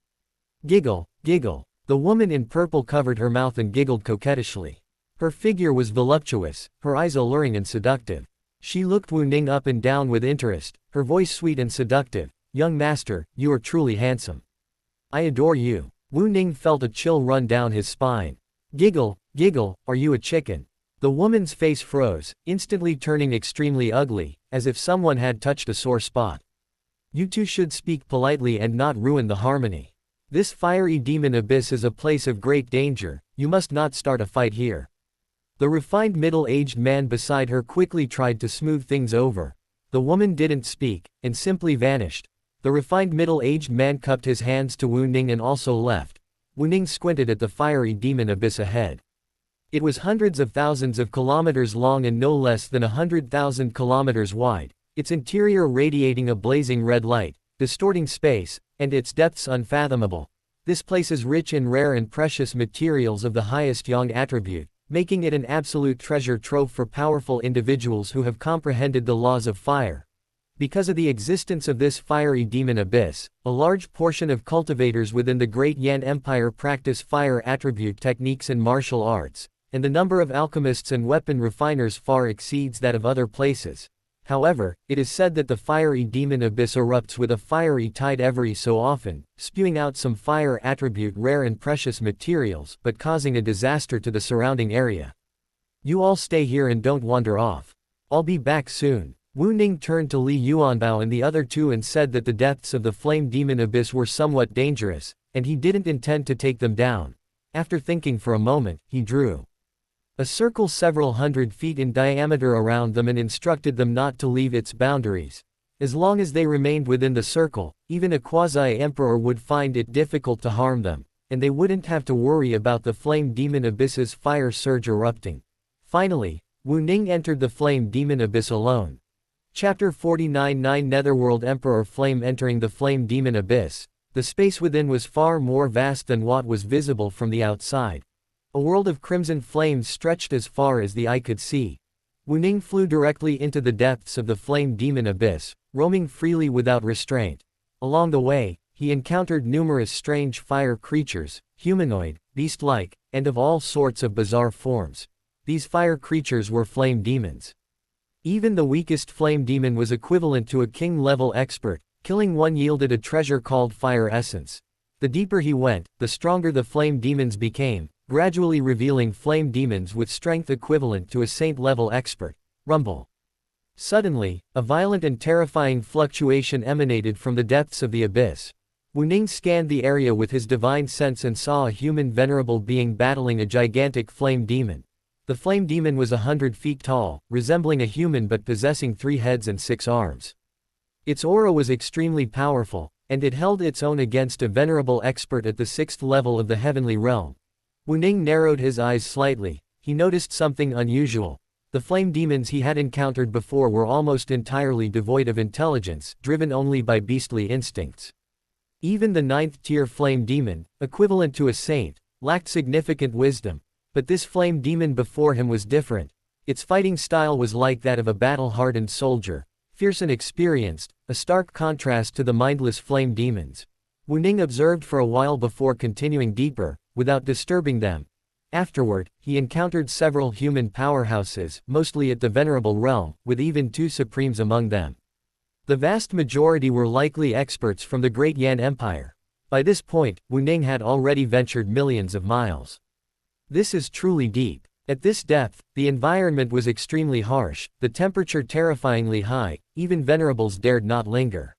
Giggle, giggle. The woman in purple covered her mouth and giggled coquettishly. Her figure was voluptuous, her eyes alluring and seductive. She looked Wu Ning up and down with interest, her voice sweet and seductive. Young master, you are truly handsome. I adore you. Wu Ning felt a chill run down his spine. Giggle, giggle, are you a chicken? The woman's face froze, instantly turning extremely ugly, as if someone had touched a sore spot. You two should speak politely and not ruin the harmony. This fiery demon abyss is a place of great danger, you must not start a fight here. The refined middle-aged man beside her quickly tried to smooth things over. The woman didn't speak, and simply vanished. The refined middle-aged man cupped his hands to Wu Ning and also left. Wu Ning squinted at the fiery demon abyss ahead. It was hundreds of thousands of kilometers long and no less than 100,000 kilometers wide, its interior radiating a blazing red light, distorting space, and its depths unfathomable. This place is rich in rare and precious materials of the highest yang attribute, making it an absolute treasure trove for powerful individuals who have comprehended the laws of fire. Because of the existence of this fiery demon abyss, a large portion of cultivators within the Great Yan Empire practice fire attribute techniques and martial arts, and the number of alchemists and weapon refiners far exceeds that of other places. However, it is said that the fiery demon abyss erupts with a fiery tide every so often, spewing out some fire attribute rare and precious materials but causing a disaster to the surrounding area. You all stay here and don't wander off. I'll be back soon. Wu Ning turned to Li Yuanbao and the other two and said that the depths of the flame demon abyss were somewhat dangerous, and he didn't intend to take them down. After thinking for a moment, he drew a circle several hundred feet in diameter around them and instructed them not to leave its boundaries. As long as they remained within the circle, even a quasi-emperor would find it difficult to harm them, and they wouldn't have to worry about the flame demon abyss's fire surge erupting. Finally, Wu Ning entered the flame demon abyss alone. Chapter 49-9 Netherworld Emperor Flame entering the flame demon abyss. The space within was far more vast than what was visible from the outside. A world of crimson flames stretched as far as the eye could see. Wu Ning flew directly into the depths of the flame demon abyss, roaming freely without restraint. Along the way, he encountered numerous strange fire creatures, humanoid, beast-like, and of all sorts of bizarre forms. These fire creatures were flame demons. Even the weakest flame demon was equivalent to a king-level expert. Killing one yielded a treasure called fire essence. The deeper he went, the stronger the flame demons became, gradually revealing flame demons with strength equivalent to a saint-level expert. Rumble. Suddenly, a violent and terrifying fluctuation emanated from the depths of the abyss. Wu Ning scanned the area with his divine sense and saw a human venerable being battling a gigantic flame demon. The flame demon was 100 feet tall, resembling a human but possessing 3 heads and 6 arms. Its aura was extremely powerful, and it held its own against a venerable expert at the 6th level of the heavenly realm. Wu Ning narrowed his eyes slightly. He noticed something unusual. The flame demons he had encountered before were almost entirely devoid of intelligence, driven only by beastly instincts. Even the 9th-tier flame demon, equivalent to a saint, lacked significant wisdom, but this flame demon before him was different. Its fighting style was like that of a battle-hardened soldier, fierce and experienced, a stark contrast to the mindless flame demons. Wu Ning observed for a while before continuing deeper, without disturbing them. Afterward, he encountered several human powerhouses, mostly at the venerable realm, with even 2 supremes among them. The vast majority were likely experts from the Great Yan Empire. By this point, Wu Ning had already ventured millions of miles. This is truly deep. At this depth, the environment was extremely harsh, the temperature terrifyingly high, even venerables dared not linger.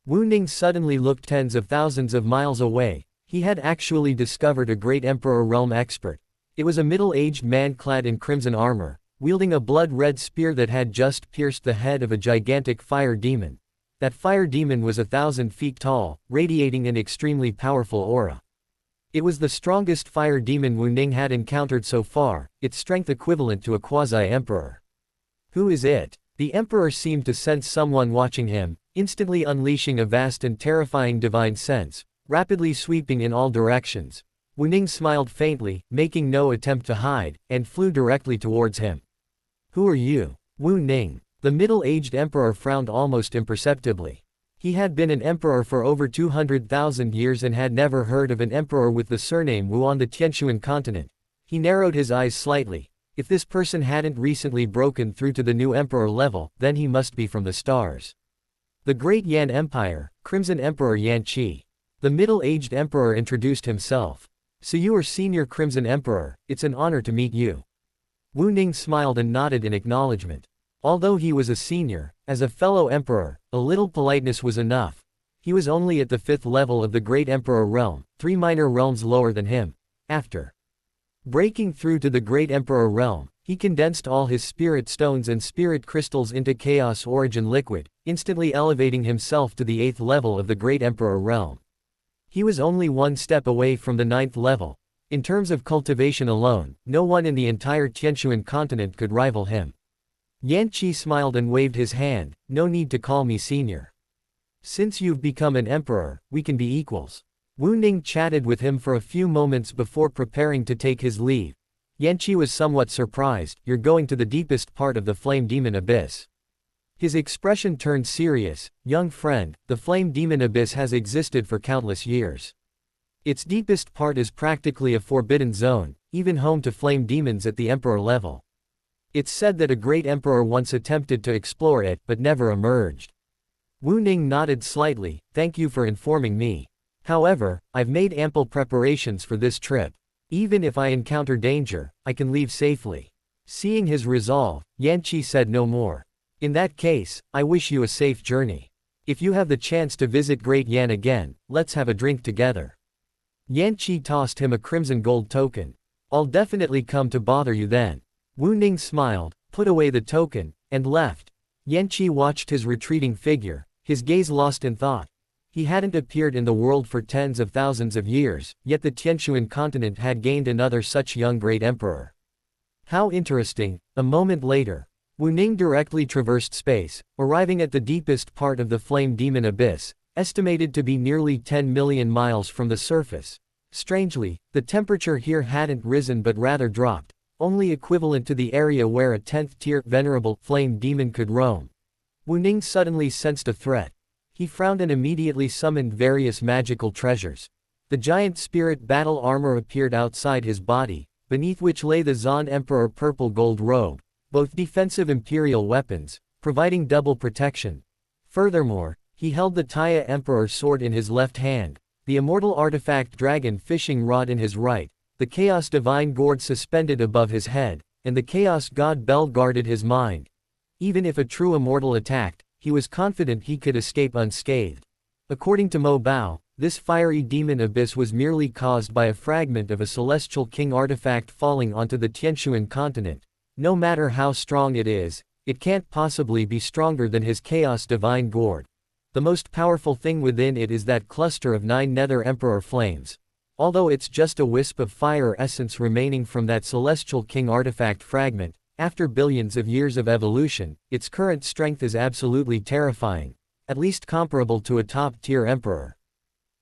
Wu Ning suddenly looked tens of thousands of miles away. He had actually discovered a great Emperor realm expert. It was a middle-aged man clad in crimson armor, wielding a blood-red spear that had just pierced the head of a gigantic fire demon. That fire demon was 1,000 feet tall, radiating an extremely powerful aura. It was the strongest fire demon Wu Ning had encountered so far, its strength equivalent to a quasi-emperor. Who is it? The emperor seemed to sense someone watching him, instantly unleashing a vast and terrifying divine sense, rapidly sweeping in all directions. Wu Ning smiled faintly, making no attempt to hide, and flew directly towards him. Who are you? Wu Ning. The middle-aged emperor frowned almost imperceptibly. He had been an emperor for over 200,000 years and had never heard of an emperor with the surname Wu on the Tianshuan continent. He narrowed his eyes slightly. If this person hadn't recently broken through to the new emperor level, then he must be from the stars. The Great Yan Empire, Crimson Emperor Yan Qi. The middle-aged emperor introduced himself. So you are Senior Crimson Emperor, it's an honor to meet you. Wu Ning smiled and nodded in acknowledgement. Although he was a senior, as a fellow emperor, a little politeness was enough. He was only at the 5th level of the Great Emperor realm, 3 minor realms lower than him. After breaking through to the Great Emperor realm, he condensed all his spirit stones and spirit crystals into Chaos Origin liquid, instantly elevating himself to the 8th level of the Great Emperor realm. He was only 1 step away from the 9th level. In terms of cultivation alone, no one in the entire Tianshuan continent could rival him. Yan Qi smiled and waved his hand. No need to call me senior. Since you've become an emperor, we can be equals. Wu Ning chatted with him for a few moments before preparing to take his leave. Yan Qi was somewhat surprised. You're going to the deepest part of the flame demon abyss. His expression turned serious. Young friend, the flame demon abyss has existed for countless years. Its deepest part is practically a forbidden zone, even home to flame demons at the emperor level. It's said that a great emperor once attempted to explore it but never emerged. Wu Ning nodded slightly. Thank you for informing me. However, I've made ample preparations for this trip. Even if I encounter danger, I can leave safely. Seeing his resolve, Yan Qi said no more. In that case, I wish you a safe journey. If you have the chance to visit Great Yan again, let's have a drink together. Yan Qi tossed him a crimson gold token. I'll definitely come to bother you then. Wu Ning smiled, put away the token, and left. Yan Qi watched his retreating figure, his gaze lost in thought. He hadn't appeared in the world for tens of thousands of years, yet the Tianshuan continent had gained another such young great emperor. How interesting. A moment later, Wu Ning directly traversed space, arriving at the deepest part of the flame demon abyss, estimated to be nearly 10 million miles from the surface. Strangely, the temperature here hadn't risen but rather dropped, only equivalent to the area where a 10th-tier venerable flame demon could roam. Wu Ning suddenly sensed a threat. He frowned and immediately summoned various magical treasures. The giant spirit battle armor appeared outside his body, beneath which lay the Zan Emperor purple gold robe, both defensive imperial weapons, providing double protection. Furthermore, he held the Taya Emperor sword in his left hand, the immortal artifact dragon fishing rod in his right, the Chaos Divine Gourd suspended above his head, and the Chaos God Bell guarded his mind. Even if a true immortal attacked, he was confident he could escape unscathed. According to Mo Bao, this fiery demon abyss was merely caused by a fragment of a celestial king artifact falling onto the Tianshuan continent. No matter how strong it is, it can't possibly be stronger than his chaos divine gourd. The most powerful thing within it is that cluster of 9 nether emperor flames. Although it's just a wisp of fire essence remaining from that celestial king artifact fragment, after billions of years of evolution, its current strength is absolutely terrifying, at least comparable to a top-tier emperor.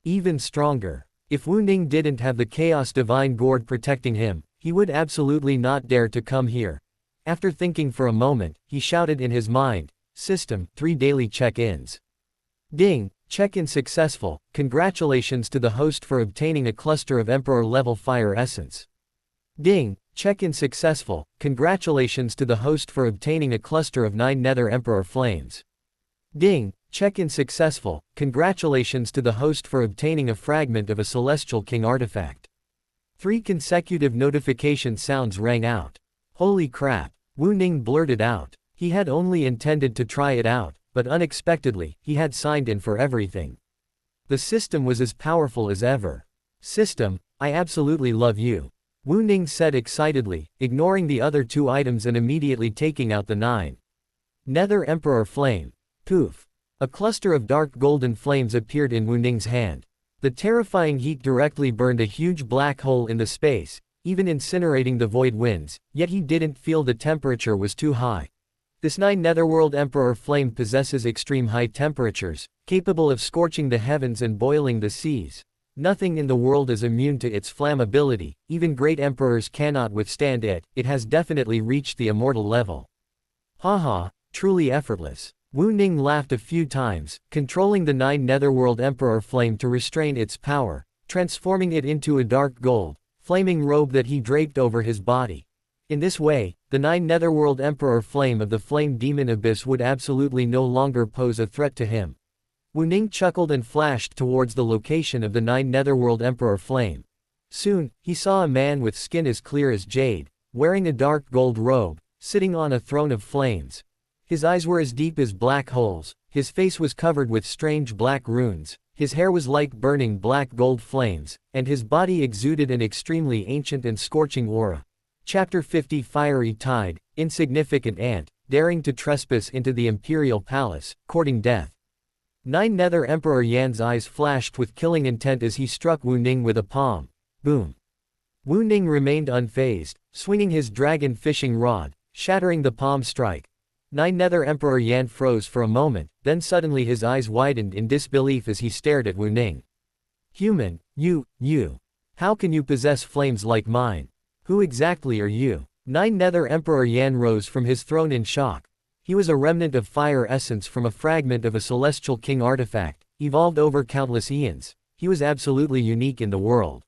Even stronger. If Wu Ning didn't have the chaos divine gourd protecting him, he would absolutely not dare to come here. After thinking for a moment, he shouted in his mind, "System, 3 daily check-ins. Ding, check-in successful, congratulations to the host for obtaining a cluster of emperor-level fire essence. Ding, check-in successful, congratulations to the host for obtaining a cluster of 9 nether emperor flames. Ding, check-in successful, congratulations to the host for obtaining a fragment of a celestial king artifact." 3 consecutive notification sounds rang out. Holy crap, Wu Ning blurted out. He had only intended to try it out, but unexpectedly, he had signed in for everything. The system was as powerful as ever. "System, I absolutely love you," Wu Ning said excitedly, ignoring the other 2 items and immediately taking out the 9 nether emperor flame. Poof. A cluster of dark golden flames appeared in Wu Ning's hand. The terrifying heat directly burned a huge black hole in the space, even incinerating the void winds, yet he didn't feel the temperature was too high. This 9 netherworld emperor flame possesses extreme high temperatures, capable of scorching the heavens and boiling the seas. Nothing in the world is immune to its flammability, even great emperors cannot withstand it. It has definitely reached the immortal level. Haha, truly effortless. Wu Ning laughed a few times, controlling the 9 netherworld emperor flame to restrain its power, transforming it into a dark gold, flaming robe that he draped over his body. In this way, the 9 netherworld emperor flame of the flame demon abyss would absolutely no longer pose a threat to him. Wu Ning chuckled and flashed towards the location of the 9 netherworld emperor flame. Soon, he saw a man with skin as clear as jade, wearing a dark gold robe, sitting on a throne of flames. His eyes were as deep as black holes, his face was covered with strange black runes, his hair was like burning black gold flames, and his body exuded an extremely ancient and scorching aura. Chapter 50 Fiery Tide, Insignificant Ant, daring to trespass into the imperial palace, courting death. 9 nether Emperor Yan's eyes flashed with killing intent as he struck Wu Ning with a palm. Boom. Wu Ning remained unfazed, swinging his dragon fishing rod, shattering the palm strike. 9 nether Emperor Yan froze for a moment, then suddenly his eyes widened in disbelief as he stared at Wu Ning. "Human, you. How can you possess flames like mine? Who exactly are you?" 9 nether Emperor Yan rose from his throne in shock. He was a remnant of fire essence from a fragment of a celestial king artifact, evolved over countless eons. He was absolutely unique in the world.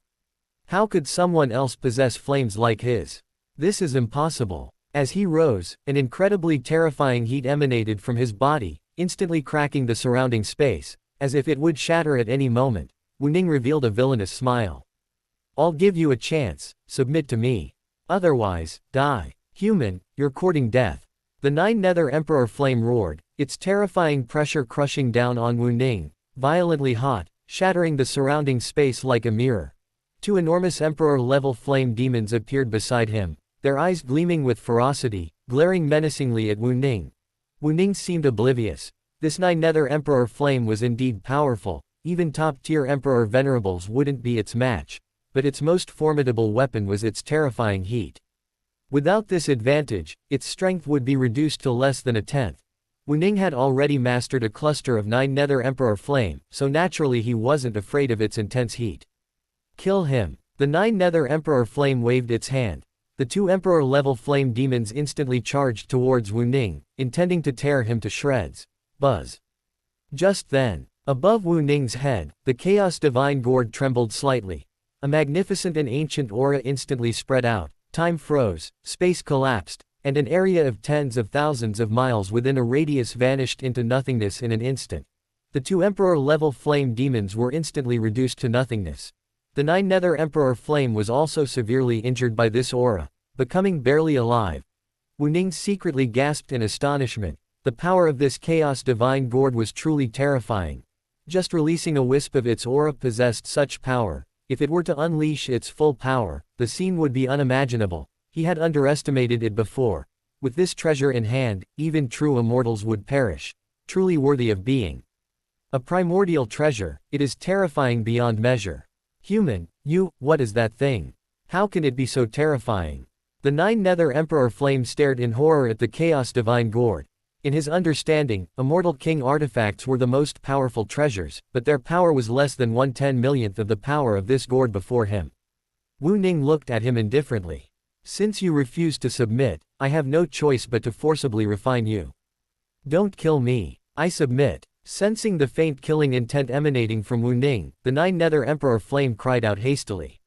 How could someone else possess flames like his? This is impossible. As he rose, an incredibly terrifying heat emanated from his body, instantly cracking the surrounding space, as if it would shatter at any moment. Wu Ning revealed a villainous smile. "I'll give you a chance, submit to me. Otherwise, die. Human, you're courting death." The 9 nether Emperor flame roared, its terrifying pressure crushing down on Wu Ning, violently hot, shattering the surrounding space like a mirror. 2 enormous Emperor-level flame demons appeared beside him, their eyes gleaming with ferocity, glaring menacingly at Wu Ning. Wu Ning seemed oblivious. This 9 nether Emperor flame was indeed powerful, even top-tier Emperor venerables wouldn't be its match, but its most formidable weapon was its terrifying heat. Without this advantage, its strength would be reduced to less than a tenth. Wu Ning had already mastered a cluster of 9 nether Emperor flame, so naturally he wasn't afraid of its intense heat. "Kill him." The 9 nether Emperor flame waved its hand. The 2 Emperor-level flame demons instantly charged towards Wu Ning, intending to tear him to shreds. Buzz. Just then, above Wu Ning's head, the Chaos Divine Gourd trembled slightly. A magnificent and ancient aura instantly spread out, time froze, space collapsed, and an area of tens of thousands of miles within a radius vanished into nothingness in an instant. The 2 Emperor-level flame demons were instantly reduced to nothingness. The 9 nether Emperor flame was also severely injured by this aura, becoming barely alive. Wu Ning secretly gasped in astonishment. The power of this Chaos Divine Gourd was truly terrifying. Just releasing a wisp of its aura possessed such power. If it were to unleash its full power, the scene would be unimaginable. He had underestimated it before. With this treasure in hand, even true immortals would perish. Truly worthy of being a primordial treasure, it is terrifying beyond measure. Human, what is that thing? How can it be so terrifying? The Nine Nether Emperor Flame stared in horror at the Chaos Divine Gourd. In his understanding, Immortal King artifacts were the most powerful treasures, but their power was less than 1/10,000,000th of the power of this gourd before him. Wu Ning looked at him indifferently. Since you refuse to submit, I have no choice but to forcibly refine you. Don't kill me. I submit. Sensing the faint killing intent emanating from Wu Ning, the Nine Nether Emperor Flame cried out hastily.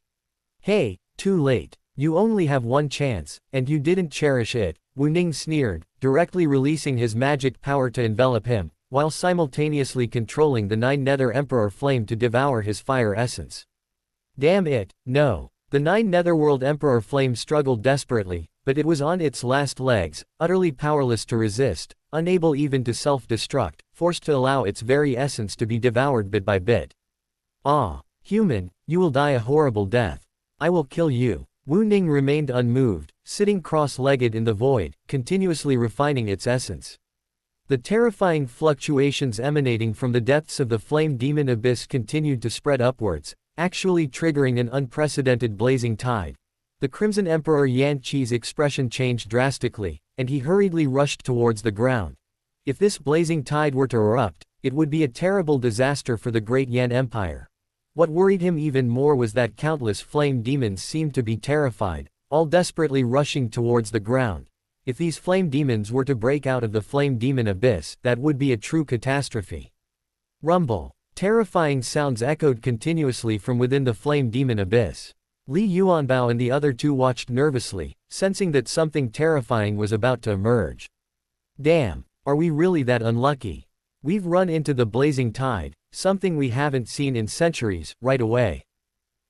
Hey, too late. You only have one chance, and you didn't cherish it, Wu Ning sneered, directly releasing his magic power to envelop him, while simultaneously controlling the Nine Nether Emperor Flame to devour his fire essence. Damn it, no. The Nine Netherworld Emperor Flame struggled desperately, but it was on its last legs, utterly powerless to resist, unable even to self-destruct, forced to allow its very essence to be devoured bit by bit. Ah, human, you will die a horrible death. I will kill you. Wu Ning remained unmoved, sitting cross-legged in the void, continuously refining its essence. The terrifying fluctuations emanating from the depths of the flame demon abyss continued to spread upwards, actually triggering an unprecedented blazing tide. The Crimson Emperor Yan Qi's expression changed drastically, and he hurriedly rushed towards the ground. If this blazing tide were to erupt, it would be a terrible disaster for the great Yan Empire. What worried him even more was that countless flame demons seemed to be terrified, all desperately rushing towards the ground. If these flame demons were to break out of the flame demon abyss, that would be a true catastrophe. Rumble. Terrifying sounds echoed continuously from within the flame demon abyss. Li Yuanbao and the other two watched nervously, sensing that something terrifying was about to emerge. Damn, are we really that unlucky? We've run into the blazing tide, something we haven't seen in centuries, right away.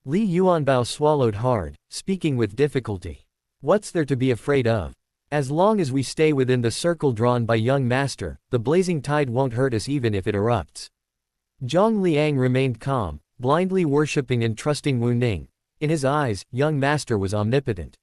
Li Yuanbao swallowed hard, speaking with difficulty. What's there to be afraid of? As long as we stay within the circle drawn by young master, the blazing tide won't hurt us even if it erupts. Zhang Liang remained calm, blindly worshipping and trusting Wu Ning. In his eyes, young master was omnipotent.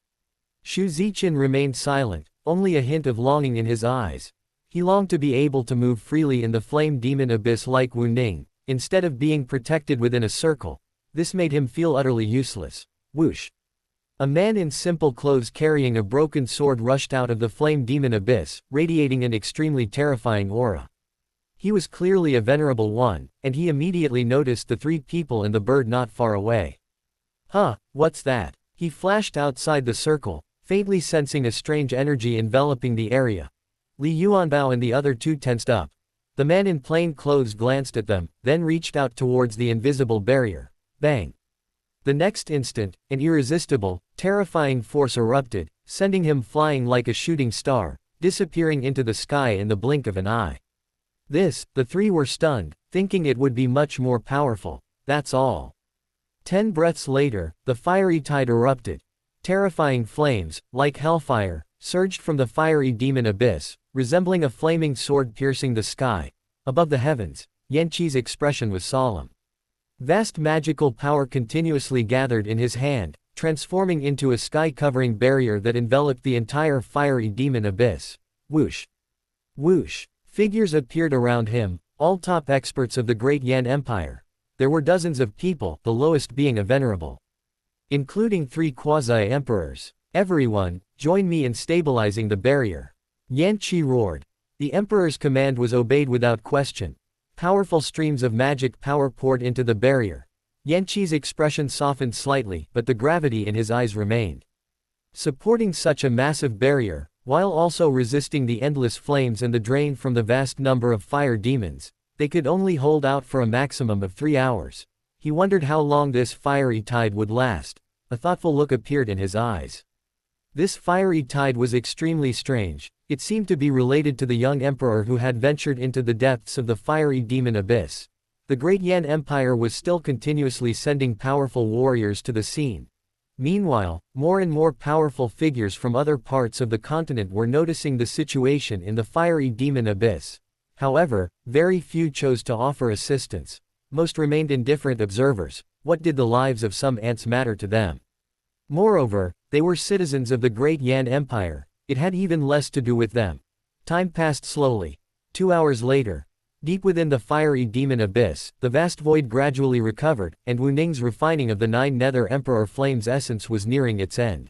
Xu Ziqin remained silent, only a hint of longing in his eyes. He longed to be able to move freely in the flame demon abyss like Wu Ning, instead of being protected within a circle. This made him feel utterly useless. Whoosh! A man in simple clothes carrying a broken sword rushed out of the flame demon abyss, radiating an extremely terrifying aura. He was clearly a venerable one, and he immediately noticed the three people and the bird not far away. Huh, what's that? He flashed outside the circle, faintly sensing a strange energy enveloping the area. Li Yuanbao and the other two tensed up. The man in plain clothes glanced at them, then reached out towards the invisible barrier. Bang! The next instant, an irresistible, terrifying force erupted, sending him flying like a shooting star, disappearing into the sky in the blink of an eye. The three were stunned, thinking it would be much more powerful. That's all. 10 breaths later, the fiery tide erupted. Terrifying flames, like hellfire, surged from the fiery demon abyss, resembling a flaming sword piercing the sky. Above the heavens, Yan Qi's expression was solemn. Vast magical power continuously gathered in his hand, transforming into a sky-covering barrier that enveloped the entire fiery demon abyss. Whoosh! Whoosh! Figures appeared around him, all top experts of the great Yan Empire. There were dozens of people, the lowest being a venerable. Including 3 quasi-emperors. Everyone, join me in stabilizing the barrier. Yan Qi roared. The emperor's command was obeyed without question. Powerful streams of magic power poured into the barrier. Yan Qi's expression softened slightly, but the gravity in his eyes remained. Supporting such a massive barrier, while also resisting the endless flames and the drain from the vast number of fire demons, they could only hold out for a maximum of 3 hours. He wondered how long this fiery tide would last. A thoughtful look appeared in his eyes. This fiery tide was extremely strange. It seemed to be related to the young emperor who had ventured into the depths of the fiery demon abyss. The great Yan Empire was still continuously sending powerful warriors to the scene. Meanwhile, more and more powerful figures from other parts of the continent were noticing the situation in the fiery demon abyss. However, very few chose to offer assistance. Most remained indifferent observers. What did the lives of some ants matter to them? Moreover, they were citizens of the great Yan Empire. It had even less to do with them. Time passed slowly. 2 hours later, deep within the fiery demon abyss, the vast void gradually recovered, and Wu Ning's refining of the 9 Nether Emperor Flame's essence was nearing its end.